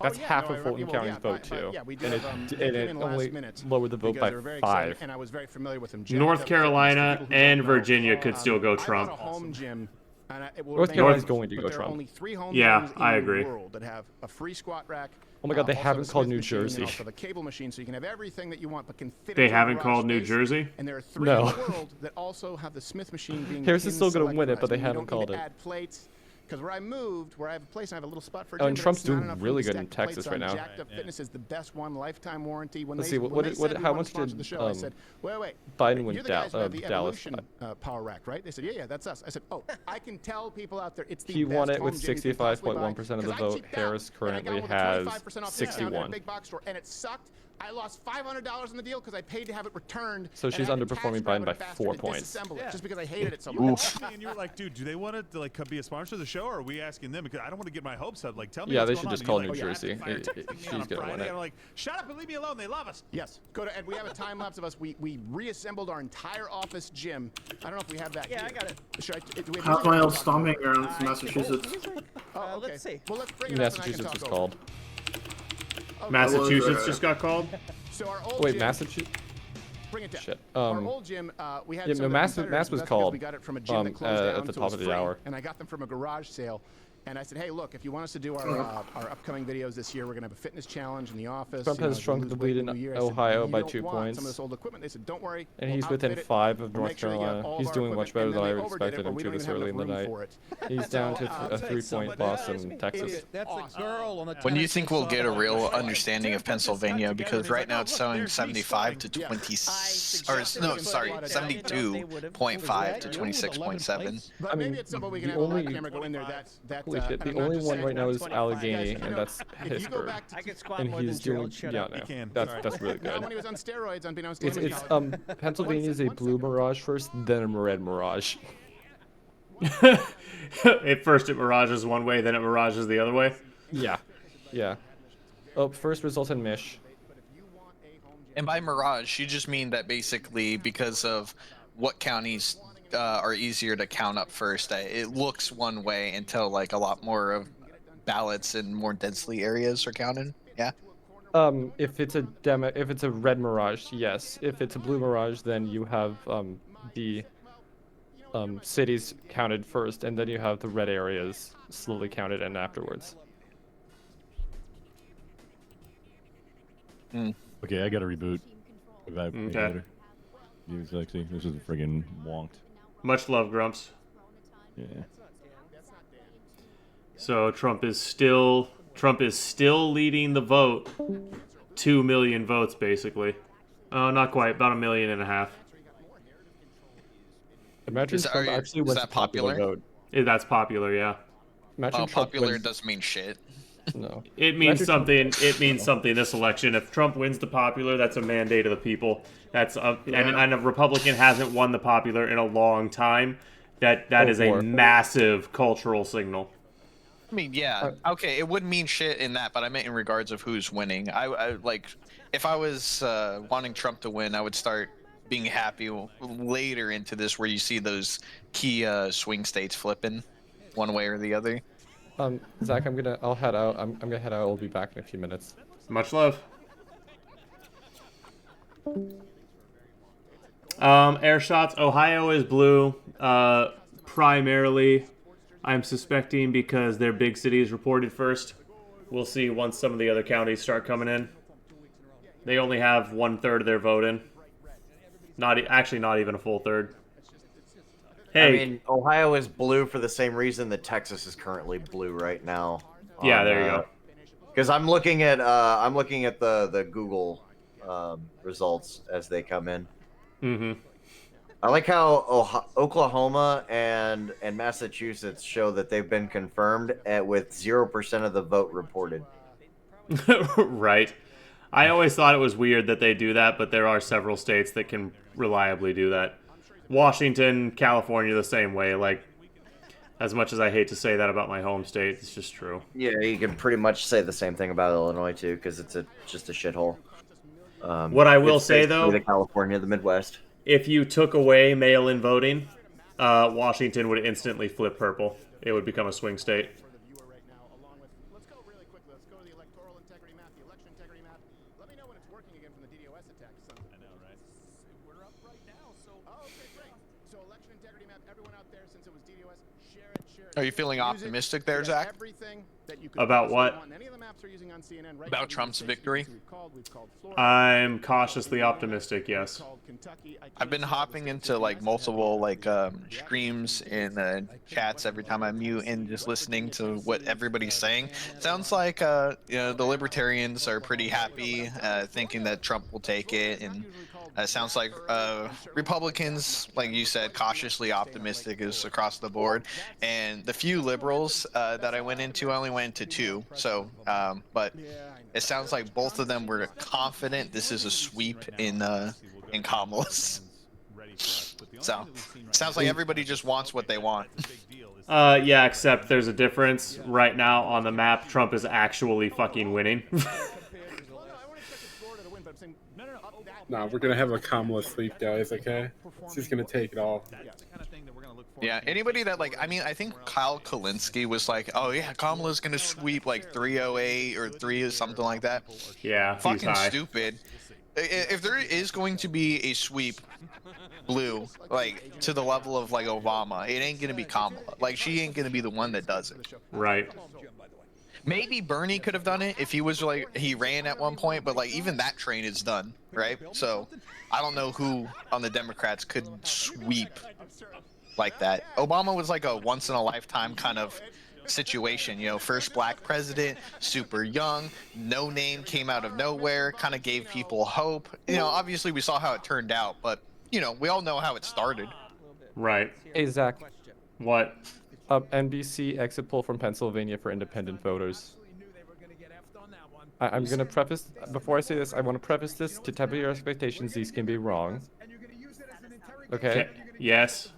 That's half of Fulton County's vote too. And it only lowered the vote by 5. And I was very familiar with him. North Carolina and Virginia could still go Trump. North Carolina's going to go There are Trump. only 3 home Yeah, gyms in I the agree. world that have a free squat rack. Oh my God, they also haven't a called Smith New machine, and Jersey. also the cable machine, so you can have everything that you want, but can fit They into a haven't garage called New space. Jersey? And there are 3 No. in the world that also have the Smith machine being. Harris is pin still gonna win it, but they selectorized. You haven't don't need called to it. Add plates. Because where I moved, where I have a place and I have a little spot for a Oh, gym, and but Trump's it's not doing enough room really to good in stack Texas plates right on. now. Jacked Up Fitness is the best one, lifetime warranty. When Let's they, see, when what they did- said we how wanted much to sponsor did, the show, I said, wait. Biden You're win the guys who have the Dallas? Evolution power rack, right? They said, yeah, that's us. I said, oh, I can tell people out there it's the He best won it home with gym you can possibly buy, 65.1% of the 'cause I vote. cheaped out, Harris and I got currently one with a has 25% off discount at a 61. big box store, and it sucked. I lost $500 in the deal because I paid to have it returned. So and she's I had to underperforming tax grab Biden it by faster 4 to points. disassemble it, just because I hated it so much. And you were like, dude, do they want to like be a sponsor of the show, or are we asking them? Because I don't want to get my hopes up. Like, tell me. Yeah, what's they going should on. just And call you're New like, Jersey. She's She's gonna win it. I'm like, shut up and leave me alone. They love us. Yes, go to, and we have a time lapse of us. We reassembled our entire office gym. I don't know if we have that. Yeah, here. I got it. Should I, do we have How's this my here? old stomping grounds in Massachusetts? Oh, okay. Let's see. Well, let's bring it up and I can Massachusetts talk was over called. it. Okay. Massachusetts just got called. So our old Wait, gym, Massachusetts? bring it down. Shit. Our old gym, we had yeah, some no, of the Mass competitors was with us because called we got it from a gym that closed down, at the so it top was of the free, hour. and I got them from a garage sale. And I said, hey, look, if you want us to do our upcoming videos this year, we're going to have a fitness challenge in the office. Trump has shrunk the lead in Ohio by 2 points. Some of this old equipment. They said, don't worry. And he's within 5 of North Carolina. He's doing much better than I expected him to this early in the night. He's down to a 3-point loss in Texas. That's a girl on the When do you think we'll get a real understanding of Pennsylvania? Because right now it's showing 75 to 20, or no, sorry, 72.5 to 26.7. But maybe at some point we can have a live camera go in there. Holy shit, the only one right now is Allegheny, and that's Pittsburgh. I can squat And more he's than doing, Gerald. Shut yeah, up. no, that's really Not good. when he was on steroids, unbeknownst to him. It's Pennsylvania is a blue mirage first, then a red mirage. At first it mirages one way, then it mirages the other way. Yeah, yeah. Oh, first result in Mish. And by mirage, you just mean that basically because of what counties are easier to count up first, it looks one way until like a lot more of ballots in more densely areas are counted. Yeah. If it's a red mirage, yes. If it's a blue mirage, then you have the cities counted first, and then you have the red areas slowly counted in afterwards. Okay, I gotta reboot. Okay. You sexy. This is friggin' wonked. Much love, Grumps. Yeah. So Trump is still leading the vote. 2 million votes, basically. Oh, not quite. About 1.5 million. Imagine Trump actually wins a popular vote. That's popular, yeah. Imagine Trump popular wins... doesn't mean shit. No. It means Imagine something. Trump... It means something this election. If Trump wins the popular, that's a mandate of the people. That's and a Republican hasn't won the popular in a long time. That is a massive cultural signal. I mean, yeah, okay, it wouldn't mean shit in that, but I meant in regards of who's winning. I like, if I was wanting Trump to win, I would start being happy later into this, where you see those key swing states flipping one way or the other. Zach, I'll head out. I'm gonna head out. I'll be back in a few minutes. Much love. Air shots. Ohio is blue. Primarily, I'm suspecting because their big cities reported first. We'll see once some of the other counties start coming in. They only have 1/3 of their vote in. Not even a full third. Hey, I mean, Ohio is blue for the same reason that Texas is currently blue right now. Yeah, there you go. Because I'm looking at the Google results as they come in. Mm-hmm. I like how Oklahoma and Massachusetts show that they've been confirmed with 0% of the vote reported. Right. I always thought it was weird that they do that, but there are several states that can reliably do that. Washington, California, the same way. Like, as much as I hate to say that about my home state, it's just true. Yeah, you can pretty much say the same thing about Illinois too, because it's just a shithole. What I will say though, the California, the Midwest. If you took away mail-in voting, Washington would instantly flip purple. It would become a swing state. Are you feeling optimistic there, Zach? About what? About Trump's victory? I'm cautiously optimistic, yes. I've been hopping into like multiple streams and chats every time I mute and just listening to what everybody's saying. Sounds like the libertarians are pretty happy, thinking that Trump will take it, and sounds like Republicans, like you said, cautiously optimistic is across the board. And the few liberals that I went into, I only went into 2. So, but it sounds like both of them were confident this is a sweep in Kamala's. So, sounds like everybody just wants what they want. Yeah, except there's a difference. Right now on the map, Trump is actually fucking winning. No, we're gonna have a Kamala sweep, guys. Okay, she's gonna take it all. Yeah, anybody that I think Kyle Kalinske was like, oh yeah, Kamala's gonna sweep like 308 or 3 or something like that. Yeah, fucking stupid. If there is going to be a sweep blue, like to the level of like Obama, it ain't gonna be Kamala. Like she ain't gonna be the one that does it. Right. Maybe Bernie could have done it if he was he ran at one point, but like even that train is done, right? So I don't know who on the Democrats could sweep like that. Obama was like a once in a lifetime kind of situation, first black president, super young, no name, came out of nowhere, kind of gave people hope. Obviously we saw how it turned out, but we all know how it started. Right. Hey Zach. What? NBC exit poll from Pennsylvania for independent voters. I'm gonna preface, before I say this, I want to preface this to temper your expectations. These can be wrong. Okay? Yes.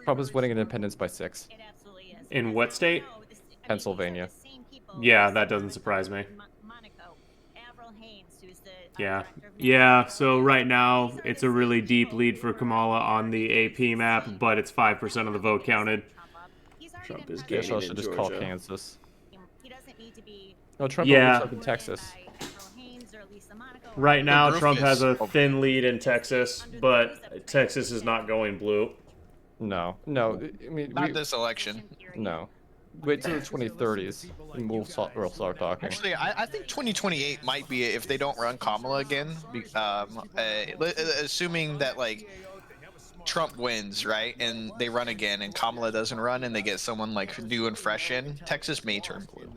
Trump is winning independence by 6. In what state? Pennsylvania. Yeah, that doesn't surprise me. Yeah, so right now it's a really deep lead for Kamala on the AP map, but it's 5% of the vote counted. Trump is getting so I should just call Kansas. No, Trump yeah. looks up in Texas. Right now, Trump has a thin lead in Texas, but Texas is not going blue. No. I mean, not this election. No. wait till the 2030s, and we'll start talking. Actually, I think 2028 might be it if they don't run Kamala again. Assuming that like Trump wins, right, and they run again, and Kamala doesn't run, and they get someone like new and fresh in, Texas may turn blue.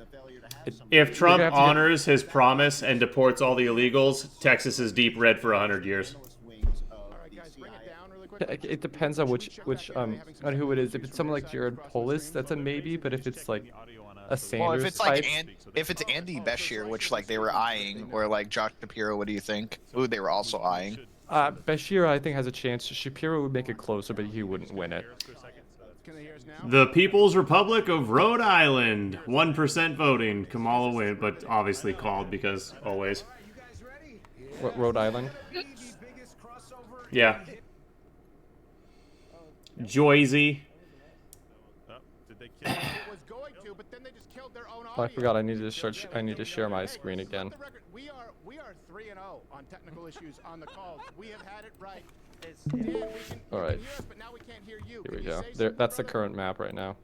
If Trump honors his promise and deports all the illegals, Texas is deep red for 100 years. It depends on which on who it is. If it's someone like Jared Polis, that's a maybe. But if it's like a Sanders Well, if it's like type, if it's Andy Beshear, which like they were eyeing, or like Josh Shapiro, what do you think? Ooh, they were also eyeing. Bashir, I think, has a chance. Shapiro would make it closer, but he wouldn't win it. The People's Republic of Rhode Island, 1% voting. Kamala win, but obviously called because always. Rhode Island? Yeah. Joyzy. Oh, I forgot. I need to share my screen again. We are 3-0 on technical issues on the calls. We have had it right. All right. Here we go. There, that's the current map right now.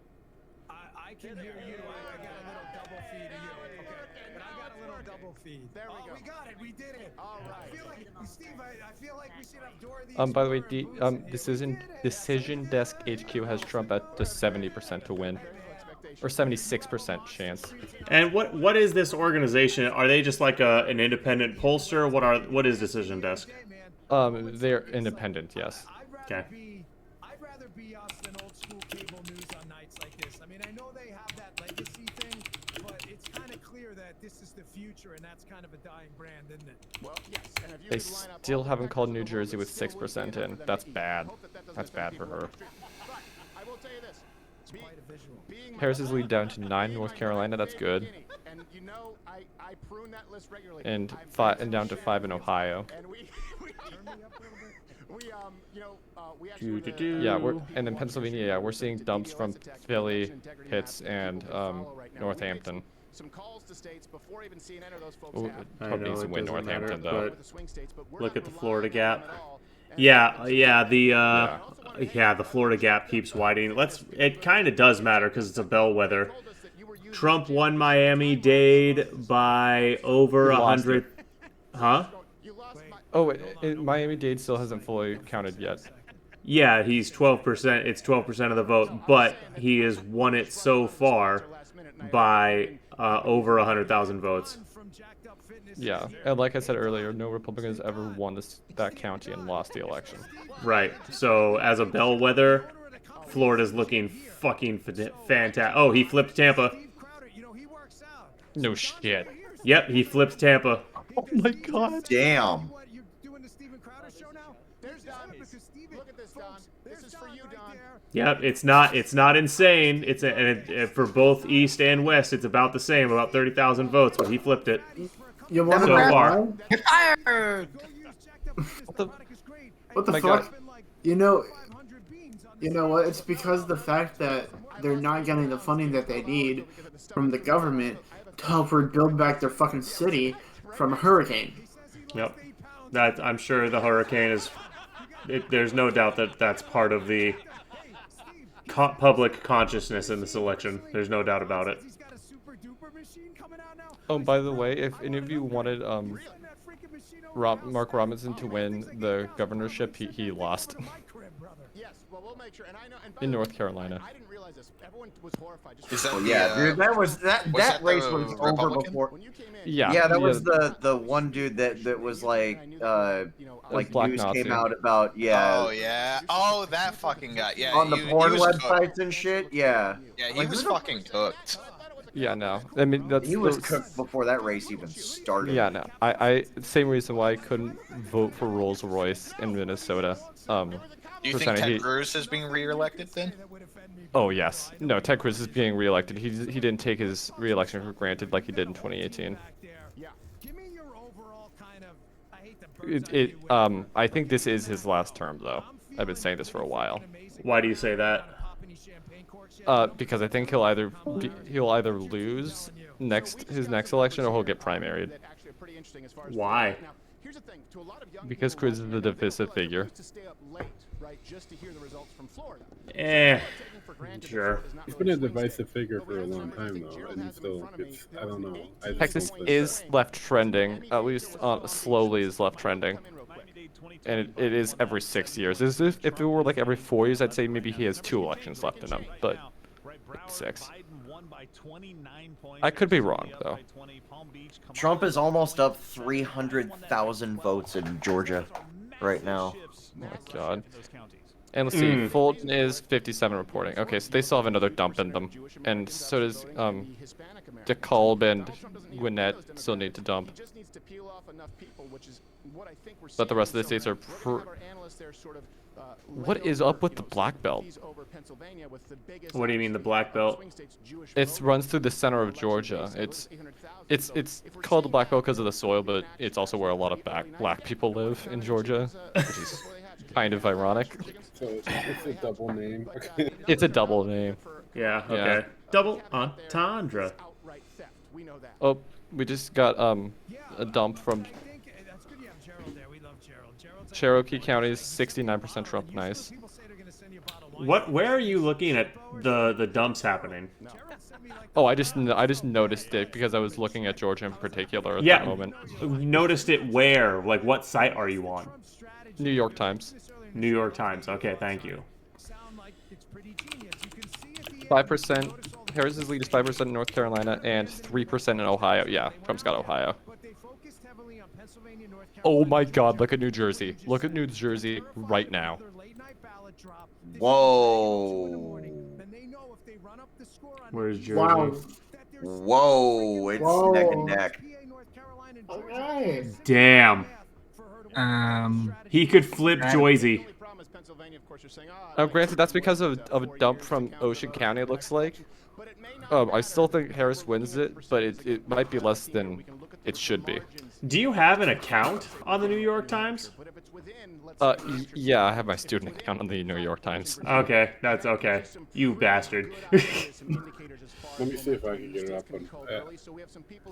I can hear you. I got a little double feed of you. Okay. But I got a little double feed. There we go. We got it. We did it. All right. I feel like, Steve, I feel like we should have Dorothy. By the way, Decision Desk HQ has Trump at the 70% to win, or 76% chance. And what is this organization? Are they just like an independent pollster? What is Decision Desk? They're independent, yes. Okay. I'd rather be us than old school cable news on nights like this. I mean, I know they have that legacy thing, but it's kind of clear that this is the future, and that's kind of a dying brand, isn't it? Well, yes. They still haven't called New Jersey with 6% in. That's bad. That's bad for her. I will tell you this. Harris's lead down to 9 North Carolina. That's good. And you know, I prune that list regularly. And down to 5 in Ohio. Yeah, and then Pennsylvania, yeah, we're seeing dumps from Philly, Pitts, and Northampton. Ooh, Trump needs to win Northampton, though. Look at the Florida gap. Yeah, the Florida gap keeps widening. It kind of does matter because it's a bellwether. Trump won Miami-Dade by over 100. Huh? Oh, Miami-Dade still hasn't fully counted yet. Yeah, he's 12%. It's 12% of the vote, but he has won it so far by over 100,000 votes. Yeah, and like I said earlier, no Republican has ever won that county and lost the election. Right. So as a bellwether, Florida's looking fucking fantastic. Oh, he flipped Tampa. No shit. Yep, he flipped Tampa. Oh my god. Damn. Yep, it's not insane. For both East and West, it's about the same, about 30,000 votes, but he flipped it. You want so far. You're fired. What the fuck? You know what? It's because of the fact that they're not getting the funding that they need from the government to help rebuild back their fucking city from a hurricane. Yep. I'm sure the hurricane is... there's no doubt that that's part of the public consciousness in this election. There's no doubt about it. Oh, by the way, if any of you wanted Mark Robinson to win the governorship, he lost. In North Carolina. Is that dude, that race was over before. Yeah, that was the one dude that was like Black news Nazi. came out about Oh yeah. Oh, that fucking guy. Yeah. on the porn he was websites cooked. and shit. Yeah. Yeah, he was fucking cooked. Yeah, no. I mean, He was cooked before that race even started. Yeah, no. I same reason why I couldn't vote for Rolls-Royce in Minnesota. Do you think Ted Cruz is being re-elected then? Oh yes. No, Ted Cruz is being re-elected. He didn't take his re-election for granted like he did in 2018. I think this is his last term though. I've been saying this for a while. Why do you say that? Because I think he'll either lose his next election or he'll get primaried. pretty interesting as far as Why? now, here's the thing, to a lot of young Because people Cruz is the divisive figure. to stay up late, right, just to hear the results from Florida. Sure. He's been a divisive figure for a long time, though, and still, I don't know. I just Texas don't think is left trending, at least slowly is left trending. And it is every 6 years. If it were like every 4 years, I'd say maybe he has 2 elections left in him, but 6. I could be wrong, though. Trump is almost up 300,000 votes in Georgia right now. Oh my god. And let's see, Fulton is 57 reporting. Okay, so they still have another dump in them. And so does DeKalb and Gwinnett still need to dump. But the rest of the states are what is up with the black belt? What do you mean the black belt? It runs through the center of Georgia. It's called the black belt because of the soil, but it's also where a lot of black people live in Georgia, which is kind of ironic. So it's a double name. It's a double name. Yeah, okay. Double entendre. Oh, we just got a dump from Cherokee County's 69% Trump. Nice. Where are you looking at the dumps happening? Oh, I just noticed it because I was looking at Georgia in particular at that moment. Noticed it where? Like, what site are you on? New York Times. New York Times. Okay, thank you. 5%. Harris's lead is 5% in North Carolina and 3% in Ohio. Yeah, Trump's got Ohio. Oh my God! Look at New Jersey. Look at New Jersey right now. Whoa. Where's Jersey? Wow. Whoa, it's neck and neck. Okay. Damn. He could flip Joyzy. Granted, that's because of a dump from Ocean County, it looks like. I still think Harris wins it, but it might be less than it should be. Do you have an account on the New York Times? Yeah, I have my student account on the New York Times. Okay, that's okay. You bastard. Let me see if I can get it up on.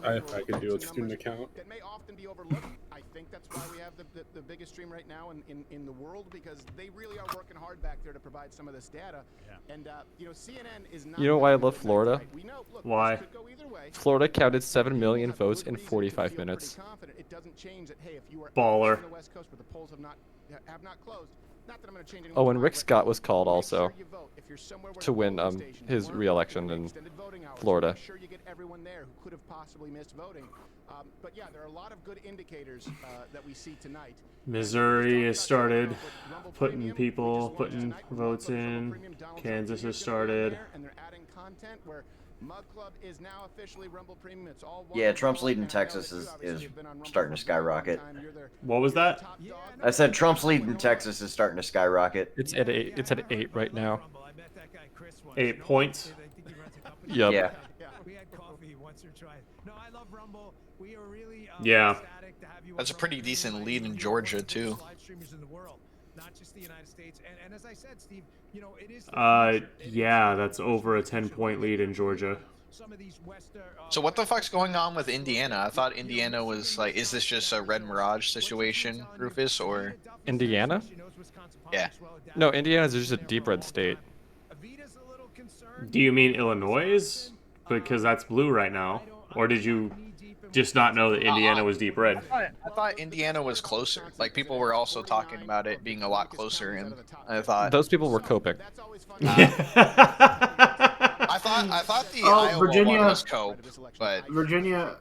If I can do a student account. I think that's why we have the biggest stream right now in the world, because they really are working hard back there to provide some of this data. And you know, CNN is not. You know why I love Florida? Why? Florida counted 7 million votes in 45 minutes. Baller. Oh, and Rick Scott was called also to win his re-election in Florida. But yeah, there are a lot of good indicators that we see tonight. Missouri has started putting votes in. Kansas has started. Yeah, Trump's lead in Texas is starting to skyrocket. What was that? I said Trump's lead in Texas is starting to skyrocket. It's at 8. It's at 8 right now. 8 points. Yep. Yeah. Yeah. That's a pretty decent lead in Georgia too. Yeah, that's over a 10-point lead in Georgia. So what the fuck's going on with Indiana? I thought Indiana was like, is this just a Red Mirage situation, Rufus, or? Indiana? Yeah. No, Indiana's just a deep red state. Do you mean Illinois? Because that's blue right now. Or did you just not know that Indiana was deep red? I thought Indiana was closer. Like, people were also talking about it being a lot closer, and I thought those people were coping. I thought the Iowa Virginia, one was cope, but Virginia.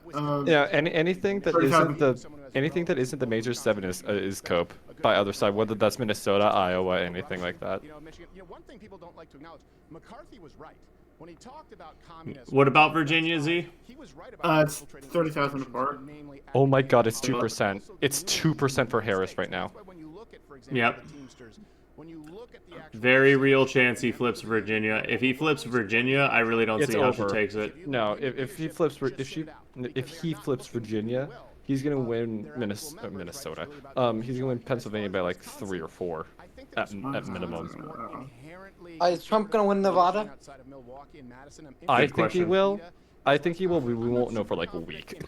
Yeah, anything that isn't the major 7 is cope by other side, whether that's Minnesota, Iowa, anything like that. One thing people don't like to acknowledge, McCarthy was right when he talked about communism. What about Virginia, Z? It's 30,000 apart. Oh my God, it's 2%. It's 2% for Harris right now. Yep. Very real chance he flips Virginia. If he flips Virginia, I really don't see how she takes it. No, if he flips Virginia, he's gonna win Minnesota. He's gonna win Pennsylvania by like 3 or 4 at minimum. Is Trump gonna win Nevada? I think he will. I think he will. We won't know for like a week.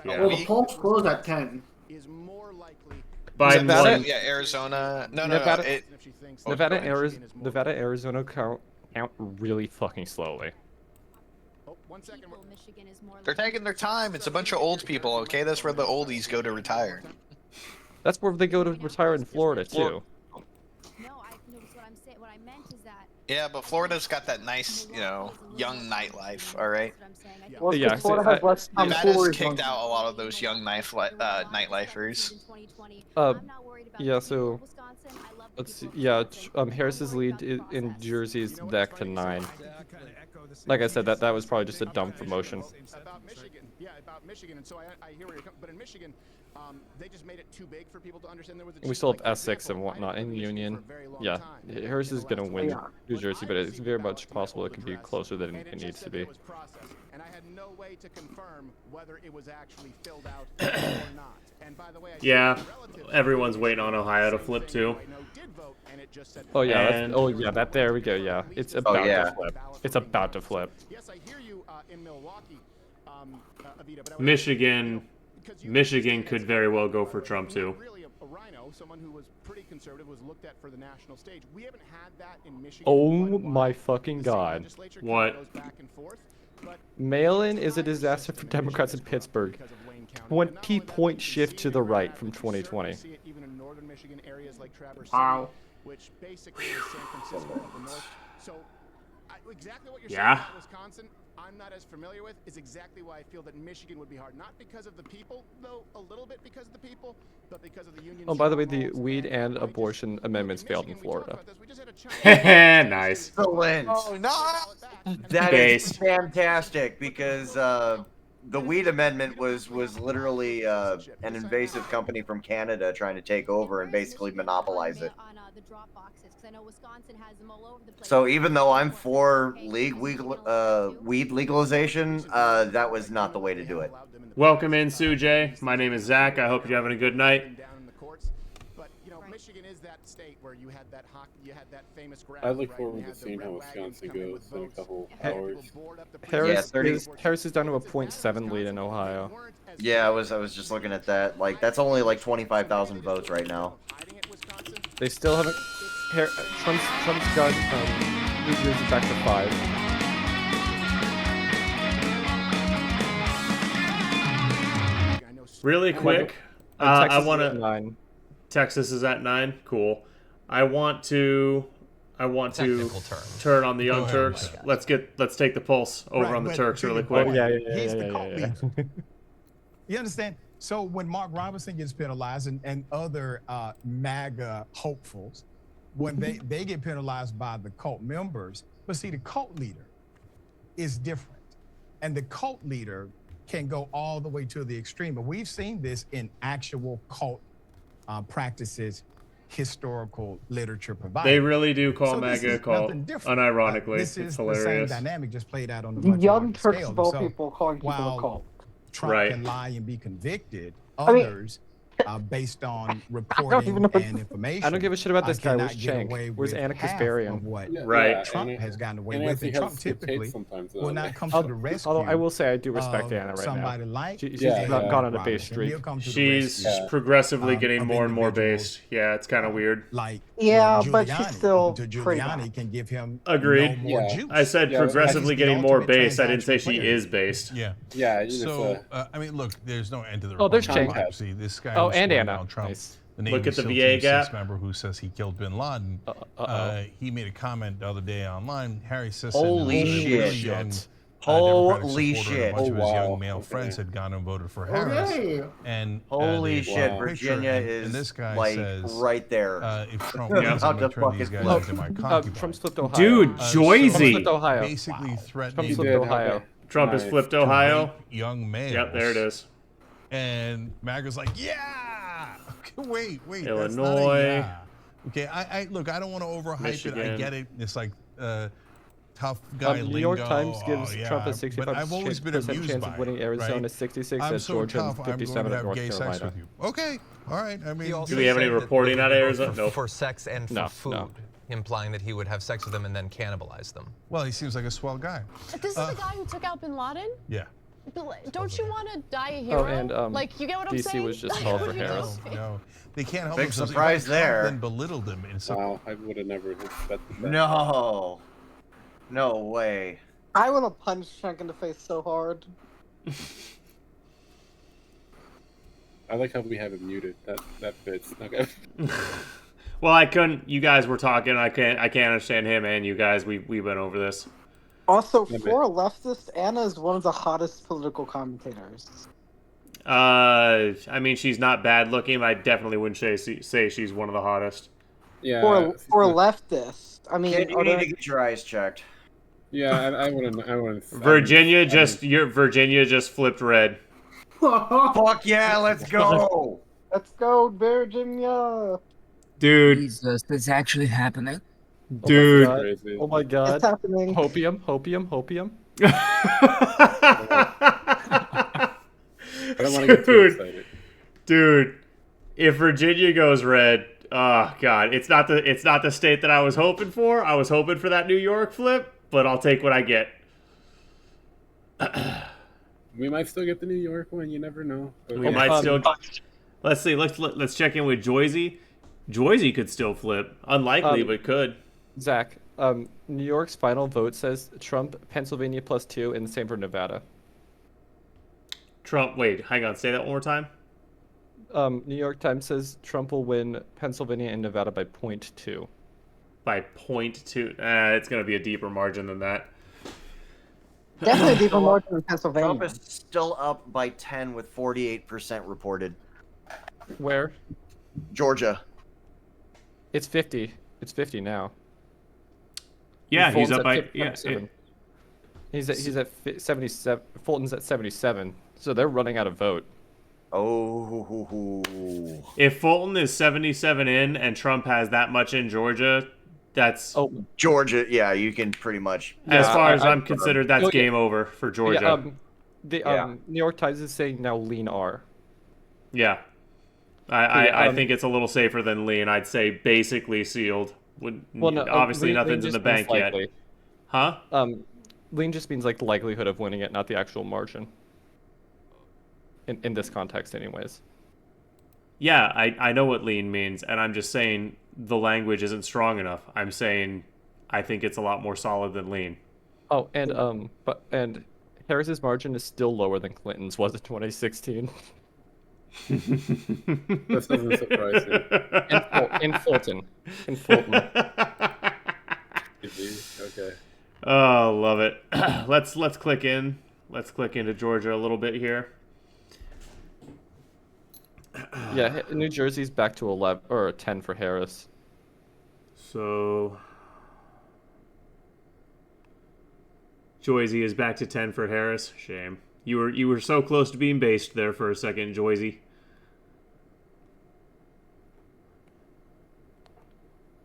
Yeah. Well, the polls close at 10. Biden Nevada- won. Yeah, Arizona. No. Nevada, Arizona count really fucking slowly. They're taking their time. It's a bunch of old people, okay? That's where the oldies go to retire. That's where they go to retire in Florida too. Yeah, but Florida's got that nice, young nightlife, all right? Well, it's Yeah, 'cause Florida has less Nevada's tomfoolery kicked zones. out a lot of those young nightlifers. Yeah, so let's see. Yeah, Harris's lead in Jersey is back to 9. Like I said, that was probably just a dumb promotion. About Michigan, and so I hear where you're coming. But in Michigan, they just made it too big for people to understand. There was We still have Essex and whatnot in Union. Yeah, Harris is gonna win New Jersey, but it's very much possible it could be closer than it needs to be. And I had no way to confirm whether it was actually filled out or not. And by the way, Yeah, everyone's waiting on Ohio to flip too. Oh yeah, And- that there we go. Yeah, it's about to flip. It's about to flip. Yes, I hear you in Milwaukee, Avita, but Michigan could very well go for Trump too. a rhino, someone who was pretty conservative, was looked at for the national stage. We haven't had that in Michigan. Oh my fucking god. What? Mail-in is a disaster for Democrats in Pittsburgh. 20-point shift to the right from 2020. Even in northern Michigan areas like Traverse Wow. City, which basically is San Francisco of the north. So exactly what you're saying Yeah. about Wisconsin, I'm not as familiar with, is exactly why I feel that Michigan would be hard. Not because of the people, though, a little bit because of the people, but because of the union. Oh, by the way, the weed and abortion amendments failed in Florida. Nice. Excellent. Oh, no! That is Based. fantastic because the weed amendment was literally an invasive company from Canada trying to take over and basically monopolize it. So even though I'm for weed legalization, that was not the way to do it. Welcome in, Sujay. My name is Zach. I hope you're having a good night. But Michigan is that state where you had that famous graph. I look forward to seeing how Wisconsin goes in a couple hours. Harris is down to a 0.7 lead in Ohio. Yeah, I was just looking at that. Like that's only like 25,000 votes right now. They still haven't. Trump's got New Jersey back to 5. Really quick, I want to. Texas is at 9. Cool. I want to turn on the Young Turks. Let's take the pulse over on the Turks really quick. He's the cult leader. You understand? So when Mark Robinson gets penalized and other MAGA hopefuls, when they get penalized by the cult members, but see, the cult leader is different. And the cult leader can go all the way to the extreme. But we've seen this in actual cult practices, historical literature provided. They really do call So this MAGA a is cult, nothing different. unironically. This is It's the hilarious. same dynamic just played out on the The Young Turks vote people calling people a cult. Trump Right. can lie and be convicted, I mean- others, based on even reporting know- and information. I don't give a shit about this guy. cannot Where's get Cenk? away Where's with Anna half Kasparian? of what Right. Trump has gotten away and with. Nancy And Trump has good taste typically sometimes, will though. not come to the rescue. Although I will say I do respect of Anna right somebody now. like She's Yeah, not yeah. gone on a base Robinson. streak. He'll come to the She's rescue progressively of getting more and more individuals based. Yeah, it's kind of weird. like Yeah, but Giuliani. she's still To pretty Giuliani can give him Agreed. no more Yeah. juice. I said Yeah, progressively he's the getting more ultimate based. I didn't say she transactional is based. Yeah. Yeah, it's, So, I mean, look, there's no end to the Oh, there's Republican Cenk. hypocrisy. This guy Oh, who's and sworn Anna. down Trump, Nice. the Look Navy at the SEAL VA Team 6 gap. member who says he killed bin Laden. He made a comment the other day online. Harry Sisson, Holy who's a shit. really young Holy Democratic supporter, shit. and a bunch of his Oh, wow. young male friends had gone and voted for Harris. Okay. And Holy they shit, put a picture, Virginia and is this guy like says, right there. if Trump Yeah. wins, How I'm going the to turn fuck these is guys Trump? into my concubines. Trump's flipped Ohio. Dude, Trump Joyzy. flipped Ohio. Basically threatening Trump's He flipped did, Ohio. okay. Trump has Nice. flipped to Ohio. rape young males. Yep, there it is. And MAGA's like, yeah. Okay, wait. Illinois. That's not a yeah. Okay, I look. I don't want to overhype it. I Michigan. get it. It's like tough guy New York lingo. Times gives yeah, Trump a but 65% I've always been amused chance by of winning it, Arizona, right? 66 I'm at so Georgia, tough. and I'm going 57 to at have North gay sex Carolina. with you. Okay, all right. I mean, Do we have any reporting out of Arizona? No. For sex and for No, food, no. implying that he would have sex with them and then cannibalize them. Well, he seems like a swell guy. This is the guy who took out bin Laden? Yeah. Don't you want to die a hero? Oh, and like, you get what I'm DC saying? was just called for Harris. No, they can't help Big themselves. surprise there. Then belittled him in some. Wow, I would have never expected that. No. No way. I want to punch Chunk in the face so hard. I like how we have it muted. That fits. Okay. Well, I couldn't. You guys were talking. I can't understand him and you guys. We went over this. Also, for a leftist, Anna is one of the hottest political commentators. I mean, she's not bad looking. But I definitely wouldn't say she's one of the hottest. Yeah. For a leftist, I mean, Kid, you need to get your eyes checked. Yeah, I wouldn't. Virginia just flipped red. Fuck yeah, let's go. Let's go, Virginia. Dude. Jesus, that's actually happening. Dude. Oh my god. It's happening. Hopium. I don't want to get too excited. Dude, if Virginia goes red, oh god, it's not the state that I was hoping for. I was hoping for that New York flip, but I'll take what I get. We might still get the New York one. You never know. We might still. Let's see. Let's check in with Joyzy. Joyzy could still flip. Unlikely, but could. Zach, New York's final vote says Trump, Pennsylvania +2, and the same for Nevada. Trump. Wait, hang on. Say that one more time. New York Times says Trump will win Pennsylvania and Nevada by 0.2. By 0.2. It's going to be a deeper margin than that. Definitely a deeper margin than Pennsylvania. Trump is still up by 10 with 48% reported. Where? Georgia. It's 50. It's 50 now. Yeah, he's up by He's at 77. Fulton's at 77. So they're running out of vote. Oh. If Fulton is 77 in and Trump has that much in Georgia, that's Georgia. Yeah, you can pretty much. As far as I'm considered, that's game over for Georgia. New York Times is saying now lean R. Yeah. I think it's a little safer than lean. I'd say basically sealed. Obviously, nothing's in the bank yet. Huh? Lean just means like the likelihood of winning it, not the actual margin. In this context, anyways. Yeah, I know what lean means, and I'm just saying the language isn't strong enough. I'm saying I think it's a lot more solid than lean. Oh, and Harris's margin is still lower than Clinton's was in 2016. That doesn't surprise me. In Fulton. Okay. Oh, love it. Let's click in. Let's click into Georgia a little bit here. Yeah, New Jersey's back to 11 or 10 for Harris. So Joyzy is back to 10 for Harris. Shame. You were so close to being based there for a second, Joyzy.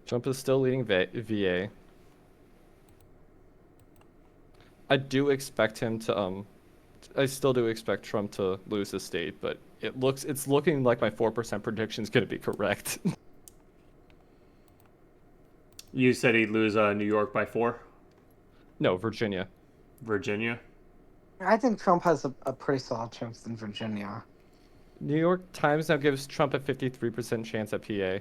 Trump is still leading VA. I do expect him to I still do expect Trump to lose the state, but it's looking like my 4% prediction is going to be correct. You said he'd lose New York by 4? No, Virginia. Virginia? I think Trump has a pretty solid chance in Virginia. New York Times now gives Trump a 53% chance at PA.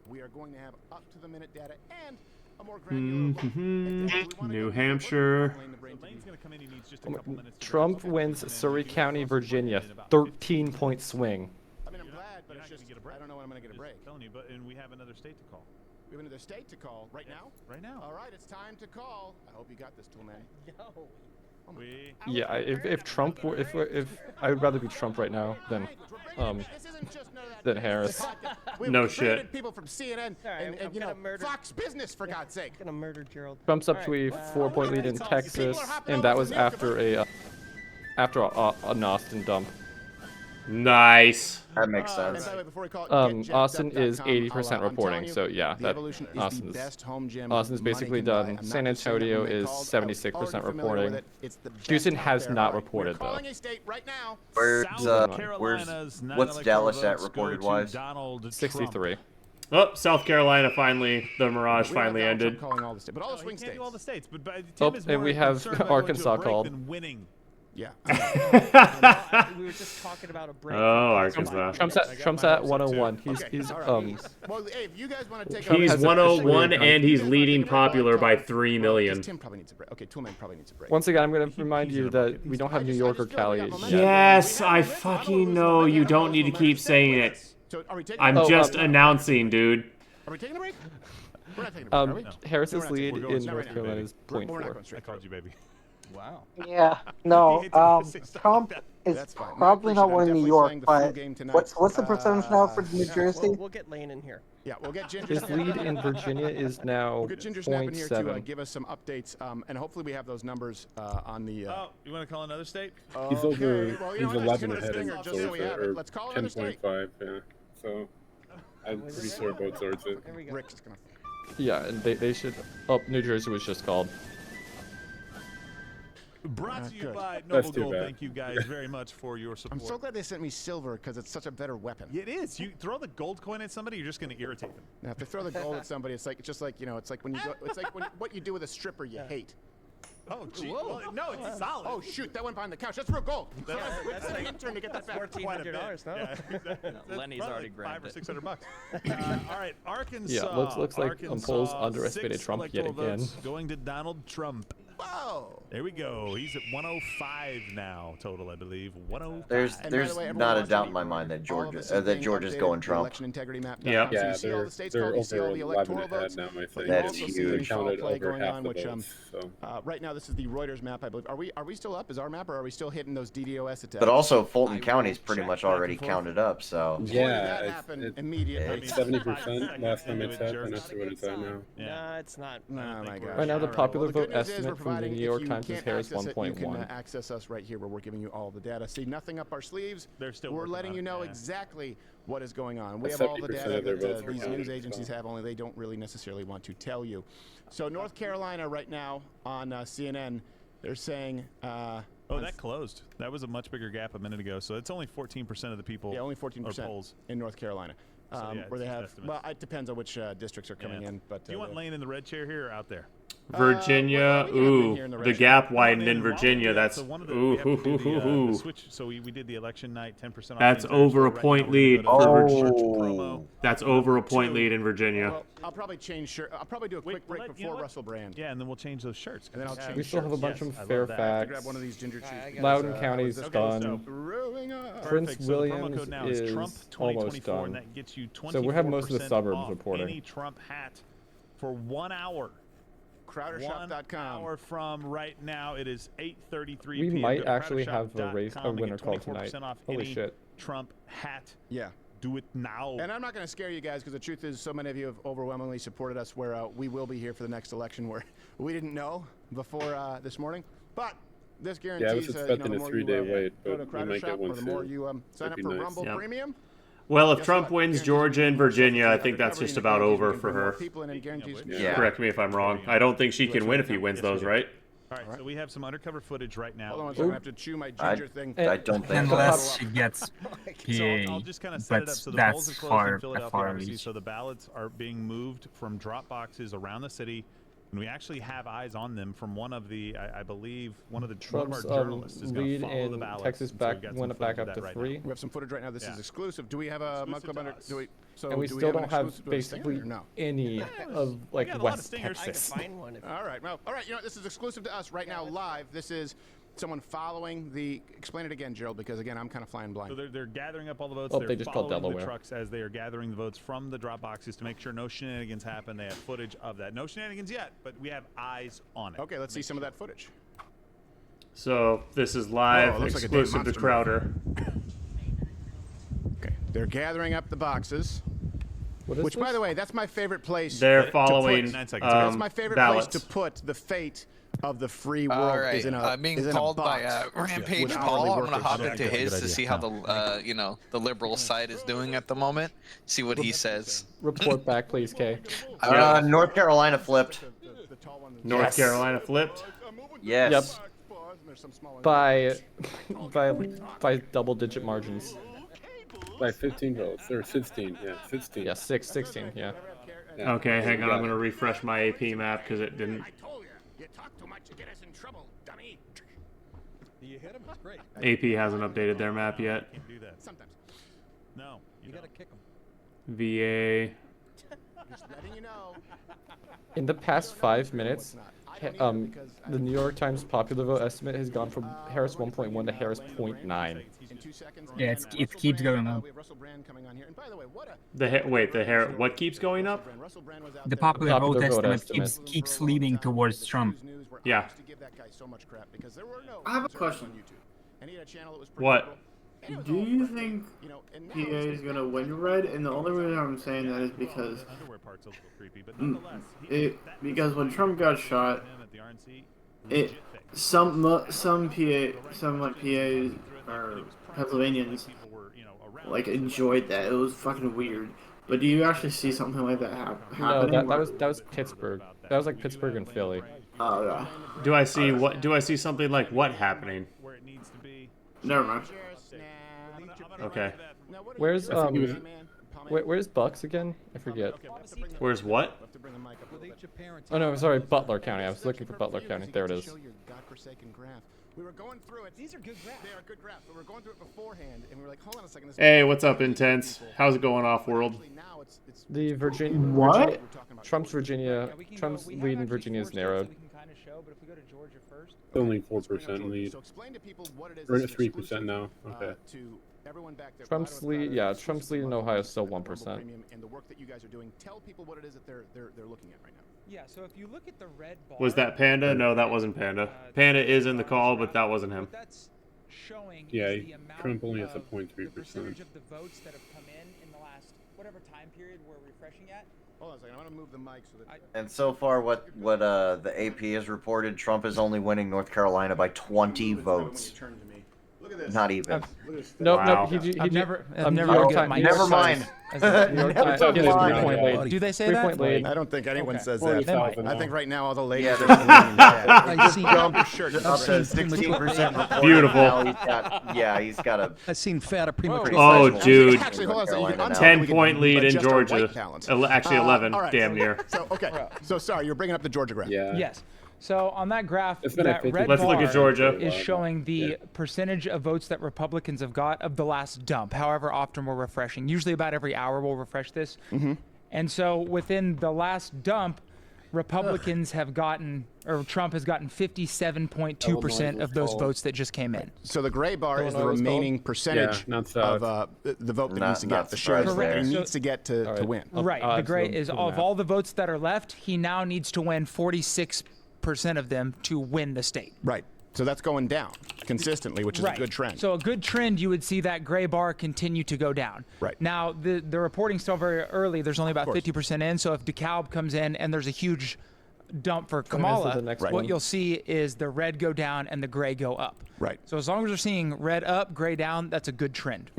We are going to have up-to-the-minute data and a more granular look. New Hampshire. Trump wins Surrey County, Virginia, 13-point swing. I mean, I'm glad, but it's just, I don't know when I'm going to get a break. And we have another state to call. We have another state to call right now? Right now. All right, it's time to call. I hope you got this, tool man. Yo. Yeah, if Trump were, if I would rather be Trump right now than Harris. No shit. People from CNN and you know, Fox Business, for God's sake. Gonna murder Gerald. Trump's up to a 4-point lead in Texas, and that was after an Austin dump. Nice. That makes sense. Austin is 80% reporting, so yeah, that Austin's basically done. San Antonio is 76% reporting. Houston has not reported though. Where's what's Dallas at reported wise? 63. Oh, South Carolina finally, the Mirage finally ended. Calling all the states, but all the swing He can't states. do all the states, but Tim Oh, is and more we have concerned about going to a Arkansas break called. than winning. Yeah. We were just talking about a break. Oh, Arkansas. Trump's at 101. He's Well, hey, if you guys want to take He's a 101 and he's leading popular by 3 million. Tim probably needs a break. Okay, Toolman probably needs a break. Once again, I'm going to remind you that we don't have New York or Cali yet. Yes, I fucking know. You don't need to keep saying it. I'm just announcing, dude. Are we taking a break? We're not taking a break, are we? Harris's No, we're lead not. in Not North right now, Carolina baby. is We're not 0.4. going straight. I called you baby. Wow. Yeah, no. Trump is probably not winning New York, but what's the percentage now for New Jersey? We'll get Lane in here. Yeah, we'll get Ginger. His lead in Virginia is now We'll get Ginger Snap in here to 0.7. give us some updates, and hopefully we have those numbers on the. Oh, you want to call another state? He's over. Well, He's you know what, 11 let's ahead do in this just so we have it. or Let's call another state. 10.5. Yeah. So I'm pretty sure both towards it. There we go. Rick's gonna. Yeah, and they should. Oh, New Jersey was just called. Brought to you by That's Noble too Gold. bad. Thank you guys very much for your support. I'm so glad they sent me silver because it's such a better weapon. It is. You throw the gold coin at somebody, you're just going to irritate them. Now, if they throw the gold at somebody, it's just like it's like when you go, it's like what you do with a stripper you hate. Oh, gee. Well, no, it's solid. Oh shoot, that went behind the couch. That's real gold. That's an intern to get that back. $1,400 now. Yeah, exactly. Lenny's already grabbed $500 it. or $600. All right, Arkansas. Yeah, looks like polls Arkansas, underestimated 6 Trump yet electoral again. votes going to Donald Trump. Whoa. There we go. He's at 105 now total, I believe. 105. There's not a doubt in my mind that Georgia's going Trump. Election integrity map. Yeah. So you see all the states they're called, you see all over the 11 electoral ahead votes. now. I think That is You also huge. see They the foul counted play over going half on, the which votes. So. right now this is the Reuters map, I believe. Are we still up? Is our map, or are we still hitting those DDoS attacks? But also, Fulton County is pretty much already counted up, so. That happened immediately. It's 70% last time I checked. I'm not sure what it's at now. No, it's not. Oh my gosh. Right now, the popular Well, the vote good news is we're estimate from the providing, New if York you Times is can't Harris access it, you can 1.1. access us right here where we're giving you all the data. See, nothing up our sleeves. They're still We're working letting on you it, know yeah. exactly what is going on. We That's have all the 70% data of their that votes were these counted, news agencies so. have, only they don't really necessarily want to tell you. So North Carolina right now on CNN, they're saying... Oh, that closed. That was a much bigger gap a minute ago. So it's only 14% of the people. Yeah, only 14% polls in North Carolina. So, yeah, where they it's have, estimates. well, it depends on which districts are coming in. But Do you want Lane in the red chair here or out there? Virginia, ooh, the gap widened in Virginia. That's ooh. Switch. So we did the election night, 10% off. That's over a point lead for Virginia. That's over a point lead in Virginia. Well, I'll probably change shirt. I'll probably do a quick break before Russell Brand. Yeah, and then we'll change those shirts. And then I'll change. We still have a bunch Yes, from I love that. Fairfax. Grab one of these ginger cheese. Loudon County's done. Prince Perfect. So the promo Williams code now is Trump is 2024, almost done. and that gets you 24% So we have most of the suburbs off reporting. any Trump hat for 1 hour. Crowdershop.com. 1 hour from right now, it is 8:33 We p.m. might Go to actually have a crowdershop.com and winner get call 24% tonight. off Holy any shit. Trump hat. Yeah. Do it now. And I'm not going to scare you guys because the truth is so many of you have overwhelmingly supported us where we will be here for the next election where we didn't know before this morning. But this guarantees Yeah, I was expecting the a more 3-day you, wait, go but to we might get Crowder Shop, one or the more soon. you sign up That'd for be nice. Rumble Yep. Premium. Well, if Guess Trump what? wins Guarantees Georgia and you Virginia, I yourself think together, that's just and about guarantees you over can for bring more her. people in and guarantees you- Yeah. Correct me if I'm wrong. I don't think she can win if he wins those, right? All right, so we have some undercover footage right now. Hold on one second, I have to chew my ginger thing. I don't think Unless she gets So PA, I'll just kind of set it but up. So the polls are that's closed in far, Philadelphia, far obviously, reach. so the ballots are being moved from drop boxes around the city. And we actually have eyes on them from one of the, I believe, one of our Trump's journalists is going lead to follow the in ballots. Texas and so we've back got some went up footage back of up that to right 3. We have some footage right now. This Yeah. is exclusive. Do we have a Mud Exclusive Club to under? us. Do we? So And we do still we have don't an have exclusive to a stinger basically or no? any of like got a lot of West stingers. I can Texas. find one. All right. Well, all right. You know what? This is exclusive to us right now, live. This is someone following the. Explain it again, Gerald, because again, I'm kind of flying blind. So they're gathering up all the votes. Oh, they're they just called following the Delaware. trucks as they are gathering the votes from the drop boxes to make sure no shenanigans happen. They have footage of that. No shenanigans yet, but we have eyes on it. Okay, let's see some of that footage. So this is Oh, live, it looks like a damn exclusive to monster Crowder. Okay, they're gathering up the boxes. What is Which, by this? the way, that's my favorite place. They're to following, put, 9 seconds. that's my favorite ballots. place to put the fate of the free world. All right, Is in a, I'm being is in a called box by Rampage with Paul. hourly I'm gonna workers. hop Yeah, into good his idea. to see how the the liberal side is doing at the moment. See what he says. Report back, please, Kay. North Carolina flipped. North Carolina flipped. Yes. Yep. By double-digit margins. by 15 votes or 16. Yeah, 16. Yeah, 16. Yeah. Okay, hang on. I'm gonna refresh my AP map because it didn't. You talk too much, you get us in trouble, dummy. You hit him? It's great. AP hasn't updated their map yet. Can't do that. Sometimes. No, You gotta kick him. VA. Just letting you know. In the past 5 minutes, the New York Times popular vote estimate has gone from Harris 1.1 to Harris 0.9. In 2 seconds. Yeah, it keeps going up. We have Russell Brand coming on here. And by the way, what a What keeps going up? The popular vote vote estimate keeps leading towards Trump. Yeah. I have a question. What? Do you think PA is gonna win red? And the only reason I'm saying that is because because when Trump got shot, some PAs or Pennsylvanians like enjoyed that. It was fucking weird. But do you actually see something like that happening? No, that was Pittsburgh. That was like Pittsburgh and Philly. Oh yeah. Do I see what? Do I see something like what happening? Never mind. Okay. Where's where's Bucks again? I forget. Where's what? Oh no, sorry, Butler County. I was looking for Butler County. There it is. We were going through it. These are good graphs. They are good graphs, but we were going through it beforehand, and we were like, hold on a second. Hey, what's up, Intense? How's it going, Off World? The Virginia. What? Trump's lead in Virginia is narrowed. Only 4% lead. So explain to people what it is. We're at 3% now. Okay. To everyone back there. Trump's lead in Ohio is still 1%. And the work that you guys are doing. Tell people what it is that they're looking at right now. Yeah, so if you look at the red bar, Was that Panda? No, that wasn't Panda. Panda is in the call, but that wasn't him. That's showing Yeah, is the amount Trump only has a of 0.3%. the percentage of the votes that have come in the last whatever time period we're refreshing at. Hold on a second. I'm gonna move the mic so that. And so far, what the AP has reported, Trump is only winning North Carolina by 20 votes. Not even. Nope. Wow. I've never Never mind. Do they say that? I don't think anyone says that. I think right now all the ladies Yeah, are I see Trump shirt up to 16%. Beautiful. He's got a. I've seen fatter premature. Oh, dude. Actually, hold on a second. You can unfollow 10-point lead in adjust our Georgia. white balance. Actually, 11. All right. Damn near. So okay. So sorry, you're bringing up the Georgia graph. Yeah. Yes. So on that graph, It's been that at red Let's look bar at Georgia. is showing the percentage of votes that Republicans have got of the last dump, however often we're refreshing. Usually about every hour we'll refresh this. And so within the last dump, Republicans have gotten, or Trump has gotten 57.2% of those votes that just came in. So the gray bar is the remaining percentage of the vote that he needs to get, the shares that he needs to get to win. Right. The gray is of all the votes that are left, he now needs to win 46% of them to win the state. Right. So that's going down consistently, which is a good trend. So a good trend, you would see that gray bar continue to go down. Right. Now, the reporting's still very early. There's only about 50% in. So if DeKalb comes in and there's a huge dump for Kamala, what you'll see is the red go down and the gray go up. Right. So as long as we're seeing red up, gray down, that's a good trend.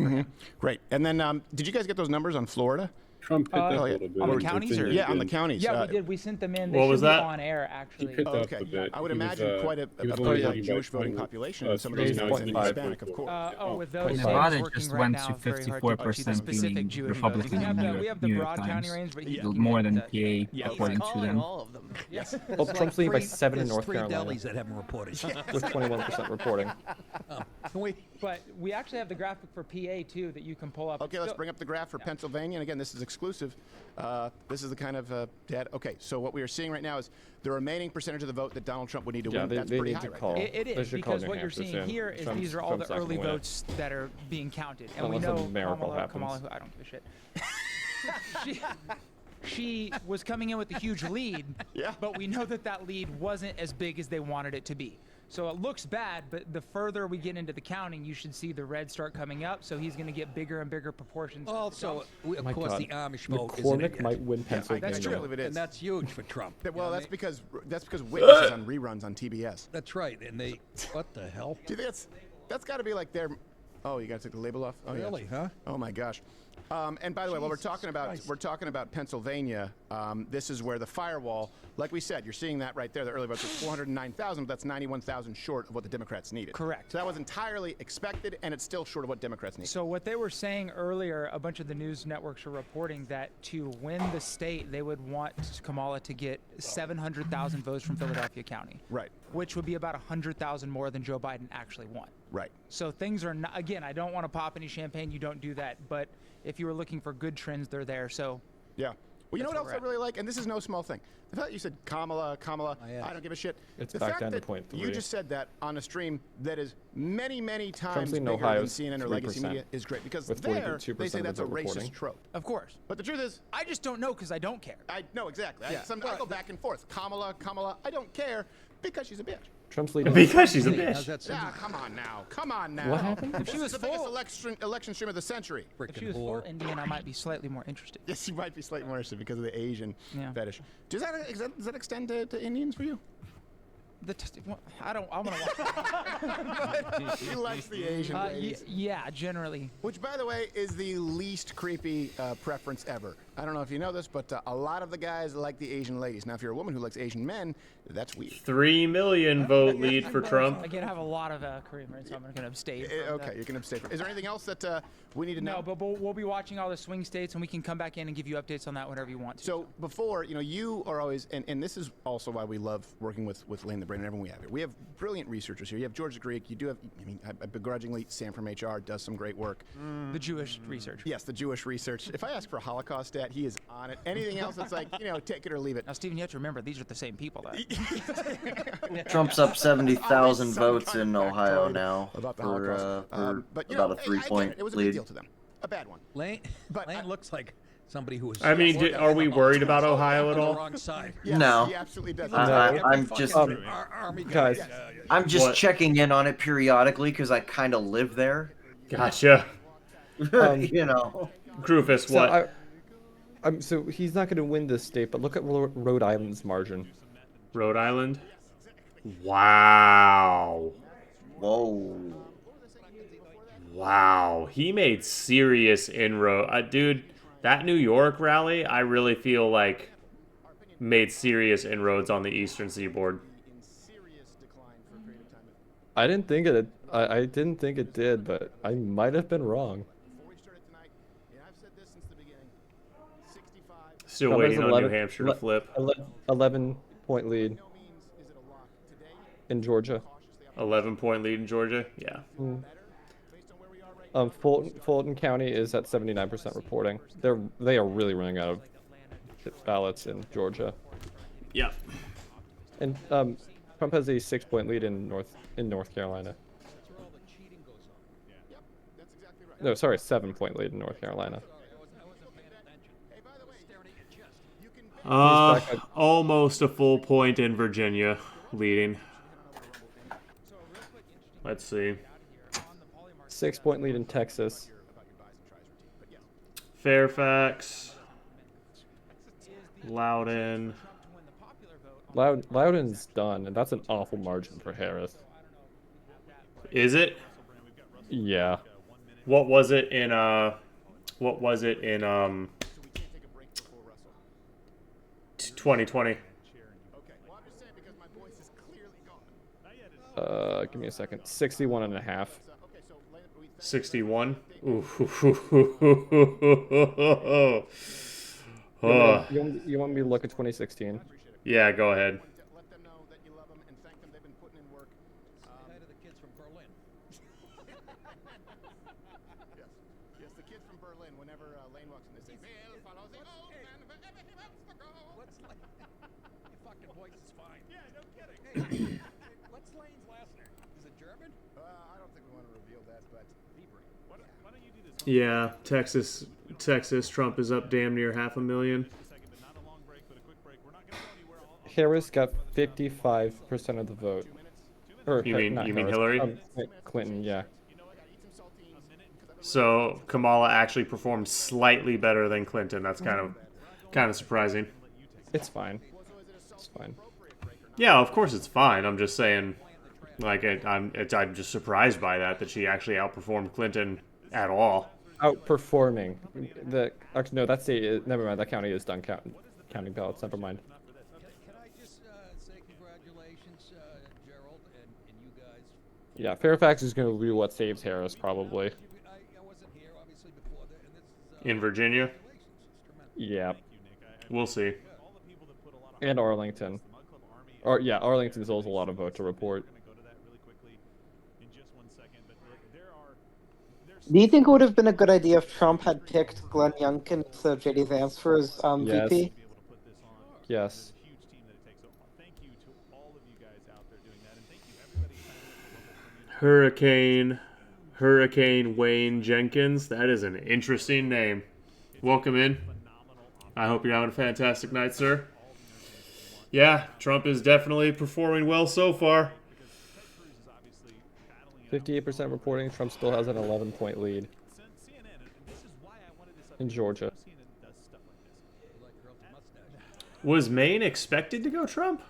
Great. And then did you guys get those numbers on Florida? Trump picked up a little bit. On the counties? Or? Yeah, on the counties. Yeah, we did. We sent them in. They What was should be that? on air, actually. He picked up a bit. I would He was, imagine quite a big Jewish voting population. And some of those votes in Hispanic, of course. With those Nevada working just right went now, to it's very hard to achieve the 54% specific being Jewish Republican votes. in We have the New York broad county Times. range, but you More than that. PA, according to them. All of them. Yes. Well, Trump's leading by 7 in North three Carolina delis that haven't reported. with 21% reporting. But we actually have the graphic for PA too that you can pull up. Okay, let's bring up the graph for Pennsylvania. And again, this is exclusive. This is the kind of data. Okay, so what we are seeing right now is the remaining percentage of the vote that Donald Trump would need to win. That's pretty high, right? It is, because what you're seeing here is these are all the early votes that are being counted. And we know Kamala, who I don't give a shit. She was coming in with a huge lead, but we know that lead wasn't as big as they wanted it to be. So it looks bad, but the further we get into the counting, you should see the red start coming up. So he's going to get bigger and bigger proportions. Also, of course, the Amish vote McCormick might win Pennsylvania. That's true. It is. And that's huge for Trump. Well, that's because Witness is on reruns on TBS. That's right. And they, what the hell? Do you think that's got to be like their? Oh, you got to take the label off. Oh, Really, huh? Oh my gosh. And by the way, while we're talking about Pennsylvania, this is where the firewall, like we said, you're seeing that right there. The early votes was 409,000, but that's 91,000 short of what the Democrats needed. Correct. So that was entirely expected, and it's still short of what Democrats need. So what they were saying earlier, a bunch of the news networks are reporting that to win the state, they would want Kamala to get 700,000 votes from Philadelphia County. Right. Which would be about 100,000 more than Joe Biden actually won. Right. So things are not, again, I don't want to pop any champagne, you don't do that, but if you were looking for good trends, they're there. So yeah. Well, you know what else I really like, and this is no small thing. The fact that you said Kamala, I don't give a shit. It's the back fact down to that 0.3. you just said that on a stream that is many, many times Trump's bigger in Ohio than is CNN or legacy 3%, media is great because with there 42% they say of that's a the racist reporting. trope. Of course. But the truth is, I just don't know because I don't care. I know exactly. Yeah. I go back and forth. Kamala, I don't care because she's a bitch. Trump's leading. Because she's a bitch. Yeah, come on now. What happened? If she was the biggest election stream of the century. If she was full Indian, I might be slightly more interested. Yes, you might be slightly more interested because of the Asian Yeah. fetish. Does that extend to Indians for you? I don't. I'm gonna watch. He likes the Asian ladies. Yeah, generally. Which, by the way, is the least creepy preference ever. I don't know if you know this, but a lot of the guys like the Asian ladies. Now, if you're a woman who likes Asian men, that's weird. 3 million vote lead for Trump. Again, I have a lot of Korean friends, so I'm going to abstain. Okay, you can abstain. Is there anything else that we need to know? No, but we'll be watching all the swing states, and we can come back in and give you updates on that whenever you want to. So before, you are always, and this is also why we love working with Lane the Brain and everyone we have here. We have brilliant researchers here. You have Georgia Greek. You do have, I begrudgingly, Sam from HR does some great work. The Jewish research. Yes, the Jewish research. If I ask for a Holocaust stat, he is on it. Anything else, it's like, take it or leave it. Now, Stephen, you have to remember, these are the same people. Trump's up 70,000 votes in Ohio now about the for Holocaust. But, about a hey, 3-point it was a lead. big deal to them. A bad one. Lane looks like somebody who was. I mean, are we worried about Ohio at on all? the wrong side. Yes, No. he absolutely does. I'm just Army guys. I'm just What? checking in on it periodically because I kind of live there. Gotcha. Rufus, So what? so he's not going to win this state, but look at Rhode Island's margin. Rhode Island? Wow. Whoa. Wow. He made serious inroad. Dude, that New York rally, I really feel like made serious inroads on the Eastern Seaboard. I didn't think it. I didn't think it did, but I might have been wrong. Still Trump waiting has on 11 New Hampshire to flip. 11-point lead in Georgia. 11-point lead in Georgia? Yeah. Fulton County is at 79% reporting. They are really running out of ballots in Georgia. Yeah. And Trump has a 6-point lead in North Carolina. No, sorry, 7-point lead in North Carolina. Almost a full point in Virginia, leading. Let's see. 6-point lead in Texas. Fairfax. Loudon. Loudon's done, and that's an awful margin for Harris. Is it? Yeah. What was it in 2020? Give me a second. 61.5. 61? Ooh. You want me to look at 2016? Yeah, go ahead. Yes, the kids from Berlin, whenever Lane walks in, they say, Bill follows the old man wherever he wants to go. Your fucking voice is fine. Yeah, no kidding. What's Lane's last name? Is it German? I don't think we want to reveal that, but Why don't you do this? Yeah, Texas, Trump is up damn near 500,000. Harris got 55% of the vote. Or, You mean Harris, Hillary? Clinton, yeah. So Kamala actually performed slightly better than Clinton. That's kind of surprising. It's fine. It's fine. Yeah, of course it's fine. I'm just saying, like, I'm just surprised by that she actually outperformed Clinton at all. outperforming. Actually, no, that state is, never mind. That county is done counting ballots. Never mind. Can I just say congratulations, Gerald, and you guys? Yeah, Fairfax is going to be what saves Harris probably. I wasn't here, obviously, before that, and this is, In Virginia? Yeah. We'll see. And Arlington. Or yeah, Arlington still has a lot of vote to report. Do you think it would have been a good idea if Trump had picked Glenn Youngkin instead of JD Vance for his Yes. VP? Yes. Hurricane Wayne Jenkins. That is an interesting name. Welcome in. I hope you're having a fantastic night, sir. Yeah, Trump is definitely performing well so far. 58% reporting. Trump still has an 11-point lead in Georgia. Was Maine expected to go Trump?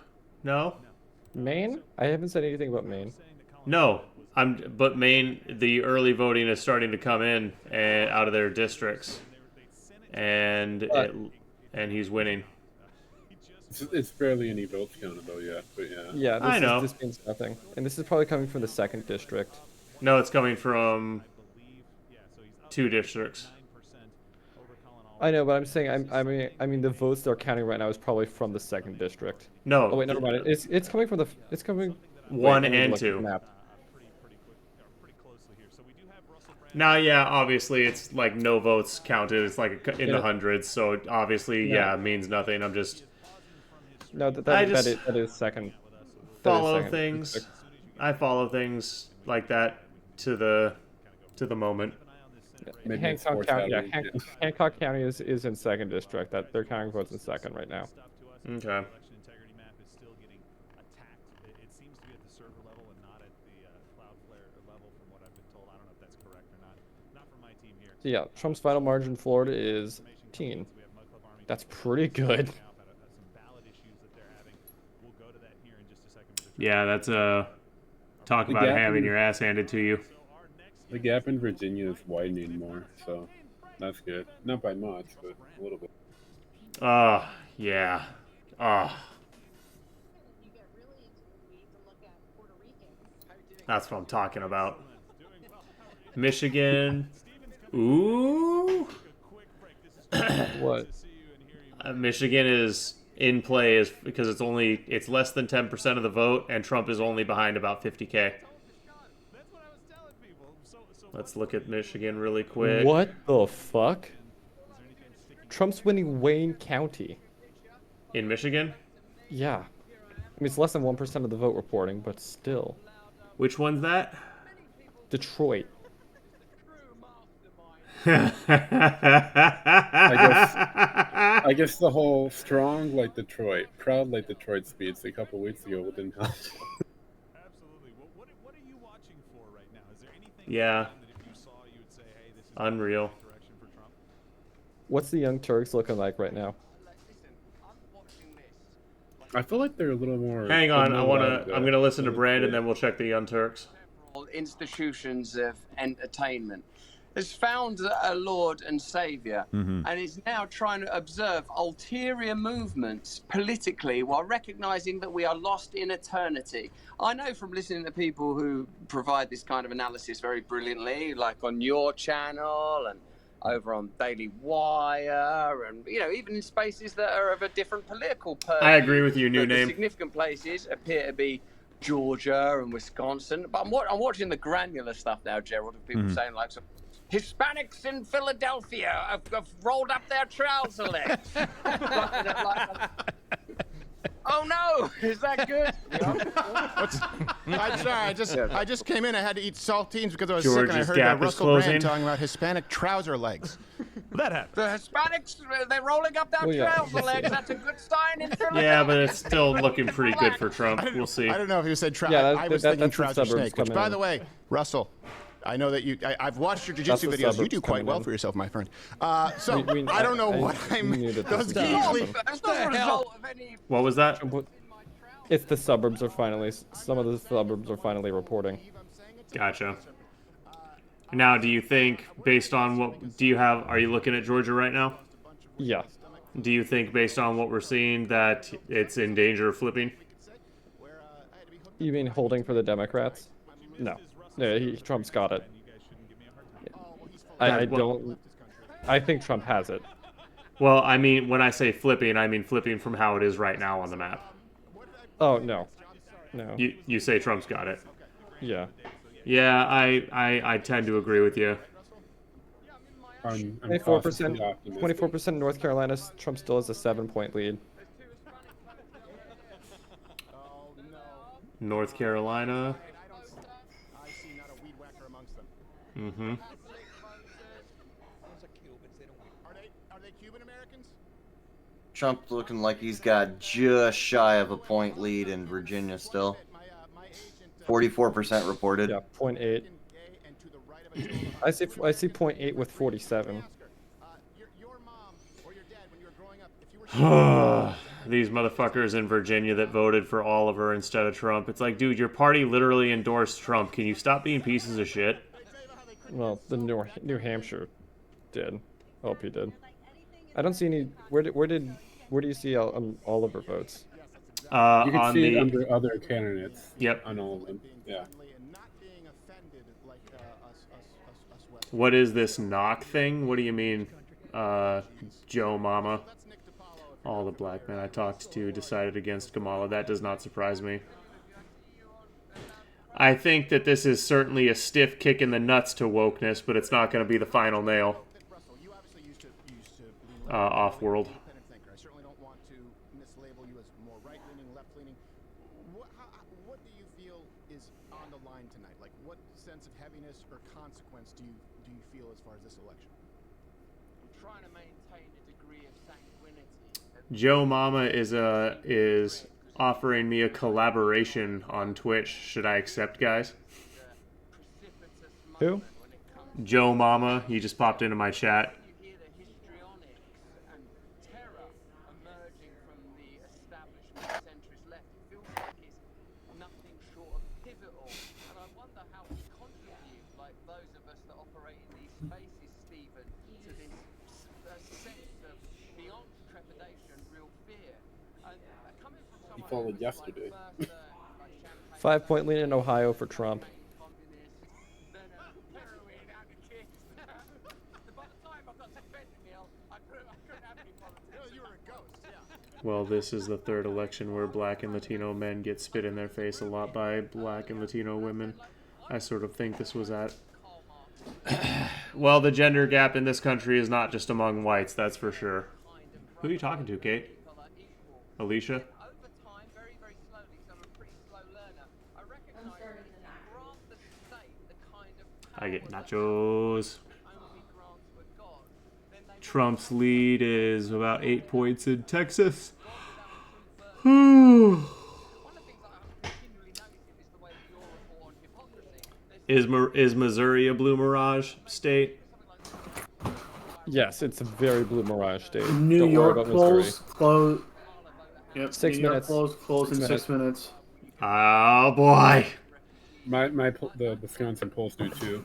No. Maine? I haven't said anything about Maine. No. But Maine, the early voting is starting to come in out of their districts, and he's winning. It's barely any votes counted though yet, but yeah. Yeah, I know. This means nothing, and this is probably coming from the 2nd district. No, it's coming from 2 districts. I know, but I'm saying I mean the votes they're counting right now is probably from the 2nd district. No. Oh wait, never mind. It's coming from the 1 wait, and 2. Now, yeah, obviously it's like no votes counted. It's like in the hundreds, so obviously, yeah, it means nothing. I'm just. No, that is second. Follow things. I follow things like that to the moment. Hancock County, Hancock County is in 2nd district. That they're counting votes in 2nd right now. Okay. So yeah, Trump's final margin in Florida is 18. That's pretty good. Yeah, that's talk about having your ass handed to you. The gap in Virginia is widening more, so that's good. Not by much, but a little bit. Yeah. That's what I'm talking about. Michigan. Ooh. What? Michigan is in play is because it's less than 10% of the vote, and Trump is only behind about 50K. Let's look at Michigan really quick. What the fuck? Trump's winning Wayne County. In Michigan? Yeah. I mean, it's less than 1% of the vote reporting, but still. Which one's that? Detroit. I guess the whole strong like Detroit, proud like Detroit speech a couple weeks ago didn't help. Yeah. Unreal. What's the Young Turks looking like right now? I feel like they're a little more. Hang on, I'm gonna listen to Brandon, then we'll check the Young Turks. Institutions of entertainment has found a Lord and Saviour, and is now trying to observe ulterior movements politically while recognising that we are lost in eternity. I know from listening to people who provide this kind of analysis very brilliantly, like on your channel and over on Daily Wire, and even in spaces that are of a different political purview. I agree with you, new The name. significant places appear to be Georgia and Wisconsin, but I'm watching the granular stuff now, Gerald, of people saying like, Hispanics in Philadelphia have rolled up their trouser legs. Oh no! Is that good? I'm sorry. I just came in. I had to eat saltines because I was George's sick, and I heard gap is Russell closing. Brand talking about Hispanic trouser legs. That happened. The Hispanics, they're rolling up their trouser legs. That's a good sign in Philadelphia. Yeah, but it's still looking pretty good for Trump. We'll see. I don't know if you said trouser. Yeah, I was thinking that's the trouser suburbs snake. Which, coming by in. the way, Russell, I know that I've watched your jiu-jitsu That's the videos. You suburbs do quite coming well in. for yourself, my friend. I don't know what I'm. knew that Those this was gonna geekly. happen. That's not a result of any. What was that? It's the suburbs are finally. Some of the suburbs are finally reporting. Gotcha. Now, do you think, based on what do you have? Are you looking at Georgia right now? Yeah. Do you think, based on what we're seeing, that it's in danger of flipping? You mean holding for the Democrats? No. No, Trump's got it. I don't. I think Trump has it. Well, I mean, when I say flipping, I mean flipping from how it is right now on the map. Oh no, no. You say Trump's got it. Yeah. Yeah, I tend to agree with you. 24%. 24% in North Carolina. Trump still has a 7-point lead. North Carolina. Mm-hmm. Trump looking like he's got just shy of a point lead in Virginia still. 44% reported. Yeah, 0.8. I see 0.8 with 47. These motherfuckers in Virginia that voted for Oliver instead of Trump. It's like, dude, your party literally endorsed Trump. Can you stop being pieces of shit? Well, the New Hampshire did. I hope he did. I don't see any. Where do you see Oliver votes? You can on see the it under other candidates. Yep. On all of them. Yeah. What is this knock thing? What do you mean, Joe Mama? All the black men I talked to decided against Kamala. That does not surprise me. I think that this is certainly a stiff kick in the nuts to wokeness, but it's not going to be the final nail. Off-world. What do you feel is on the line tonight? Like, what sense of heaviness or consequence do you feel as far as this election? I'm trying to maintain a degree of sanguinity. Joe Mama is offering me a collaboration on Twitch. Should I accept, guys? Who? Joe Mama. He just popped into my chat. He followed yesterday. 5-point lead in Ohio for Trump. Well, this is the third election where black and Latino men get spit in their face a lot by black and Latino women. I sort of think this was at... Well, the gender gap in this country is not just among whites, that's for sure. Who are you talking to, Kate? Alicia? I get nachos. Trump's lead is about 8 points in Texas. Is Missouri a blue mirage state? Yes, it's a very blue mirage state. New Don't York worry about polls Missouri. close. Yep. 6 New York minutes. polls close in 6 6 minutes. Oh boy. The Wisconsin polls do too.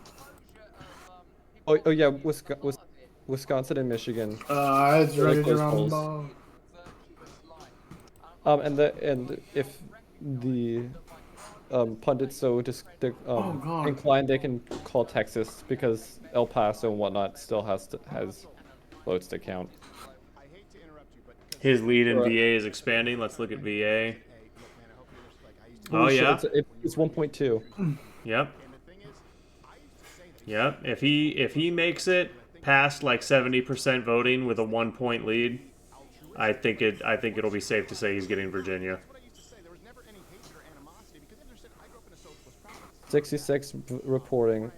Oh yeah, Wisconsin and Michigan. It's Really ready to close polls. rumble. And if the pundits so just inclined, they can call Texas because El Paso and whatnot still has votes to count. His lead in VA is expanding. Let's look at VA. Oh Holy shit, yeah, it's 1.2. Yep. Yep. If he makes it past like 70% voting with a 1-point lead, I think it'll be safe to say he's getting Virginia. 66% reporting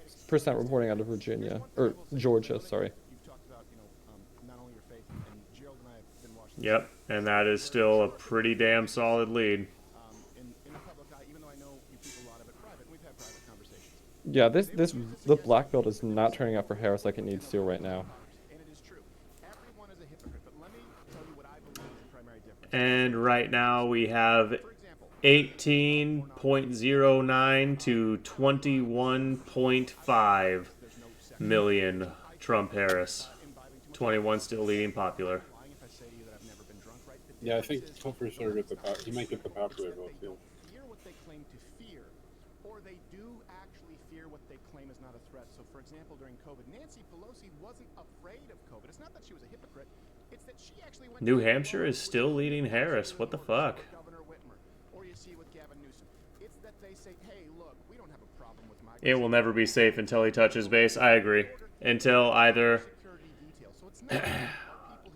out of Virginia or Georgia, sorry. Yep, and that is still a pretty damn solid lead. Yeah, the black belt is not turning out for Harris like it needs to right now. And right now we have 18.09 to 21.5. million Trump-Harris. 21 still leading popular. Yeah, I think Trump for sure get he might get the popular vote too. Fear what they claim to fear, or they do actually fear what they claim is not a threat. So, for example, during COVID, Nancy Pelosi wasn't afraid of COVID. It's not that she was a hypocrite. It's that she actually went. New Hampshire is still leading Harris. What the fuck? Or you see with Gavin Newsom. It's that they say, hey, look, we don't have a problem with my. It will never be safe until he touches base. I agree. Until either...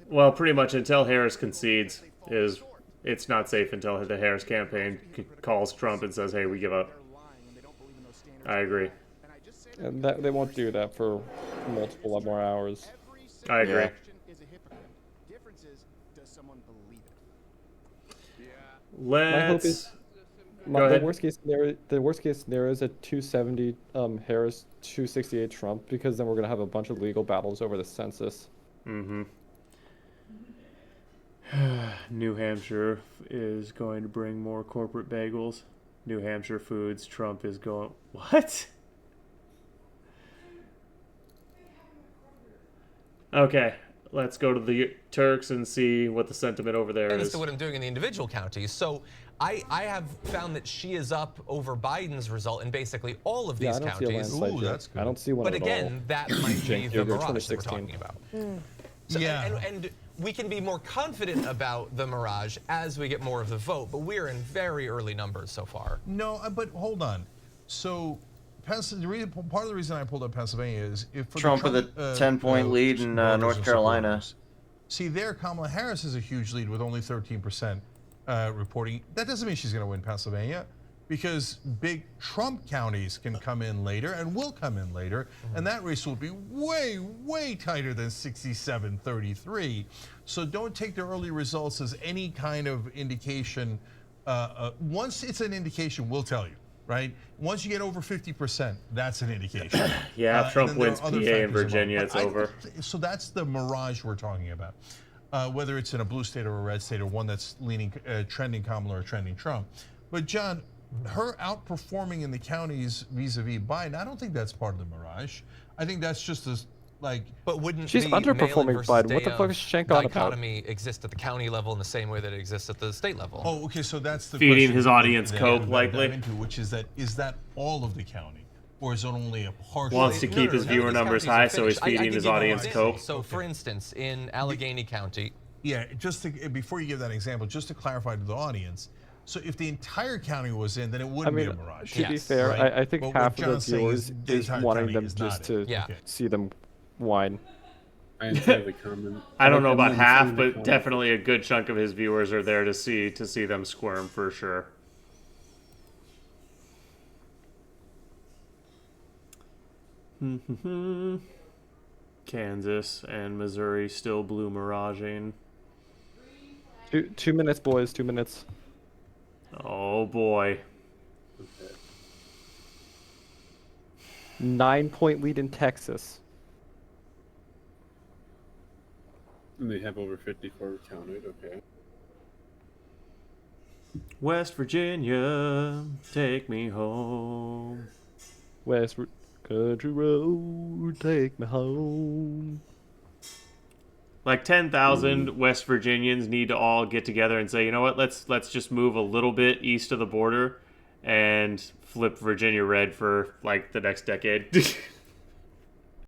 well, pretty much until Harris concedes. It's not safe until the Harris campaign calls Trump and says, hey, we give up. I agree. And that, they won't do that for multiple more hours. I agree. Let's... The worst case scenario is a 270 Harris, 268 Trump, because then we're gonna have a bunch of legal battles over the census. Mm-hmm. New Hampshire is going to bring more corporate bagels. New Hampshire foods. Trump is going... What? Okay, let's go to the Turks and see what the sentiment over there is. As to what I'm doing in the individual counties. So I have found that she is up over Biden's result in basically all of these counties. Ooh, that's good. I don't see one But at again, all. that might be the mirage that we're 2016. talking about. So, and we can be more confident about the mirage as we get more of the vote, but we're in very early numbers so far. No, but hold on. So, part of the reason I pulled up Pennsylvania is if for Trump with a 10-point lead in North Carolina. See, there Kamala Harris is a huge lead with only 13% reporting. That doesn't mean she's going to win Pennsylvania, because big Trump counties can come in later and will come in later, and that race will be way, way tighter than 67-33. So don't take the early results as any kind of indication. Once it's an indication, we'll tell you, right? Once you get over 50%, that's an indication. Yeah, if Trump and then wins there are PA other and factors Virginia, involved. it's over. So that's the mirage we're talking about. Whether it's in a blue state or a red state, or one that's leaning, trending Kamala or trending Trump. But John, her outperforming in the counties vis-a-vis Biden, I don't think that's part of the mirage. I think that's just as like. But wouldn't She's the underperforming mail-in versus Biden. What the fuck is day-of Shank on about? dichotomy exist at the county level in the same way that it exists at the state level? Oh, okay. So that's the Feeding question his that audience that coke, I'm gonna likely. dive into, which is that all of the county, or is it only a partial? Wants to keep his viewer numbers high, so he's feeding his audience coke. So, for instance, in Allegheny County. Yeah, just to, before you give that example, just to clarify to the audience. So if the entire county was in, then it wouldn't be a mirage. To be fair, right? I think But half what of the John's saying viewers the is entire wanting county them is just not to in. Okay. see them whine. I enjoy the comment. I don't know about I'm half, seeing the but comment. definitely a good chunk of his viewers are there to see them squirm for sure. Kansas and Missouri still blue miraging. 2 minutes, boys. 2 minutes. Oh boy. 9-point lead in Texas. And they have over 54 counted. Okay. West Virginia, take me home. West Country Road, take me home. Like 10,000 West Virginians need to all get together and say, you know what, let's just move a little bit east of the border and flip Virginia red for like the next decade.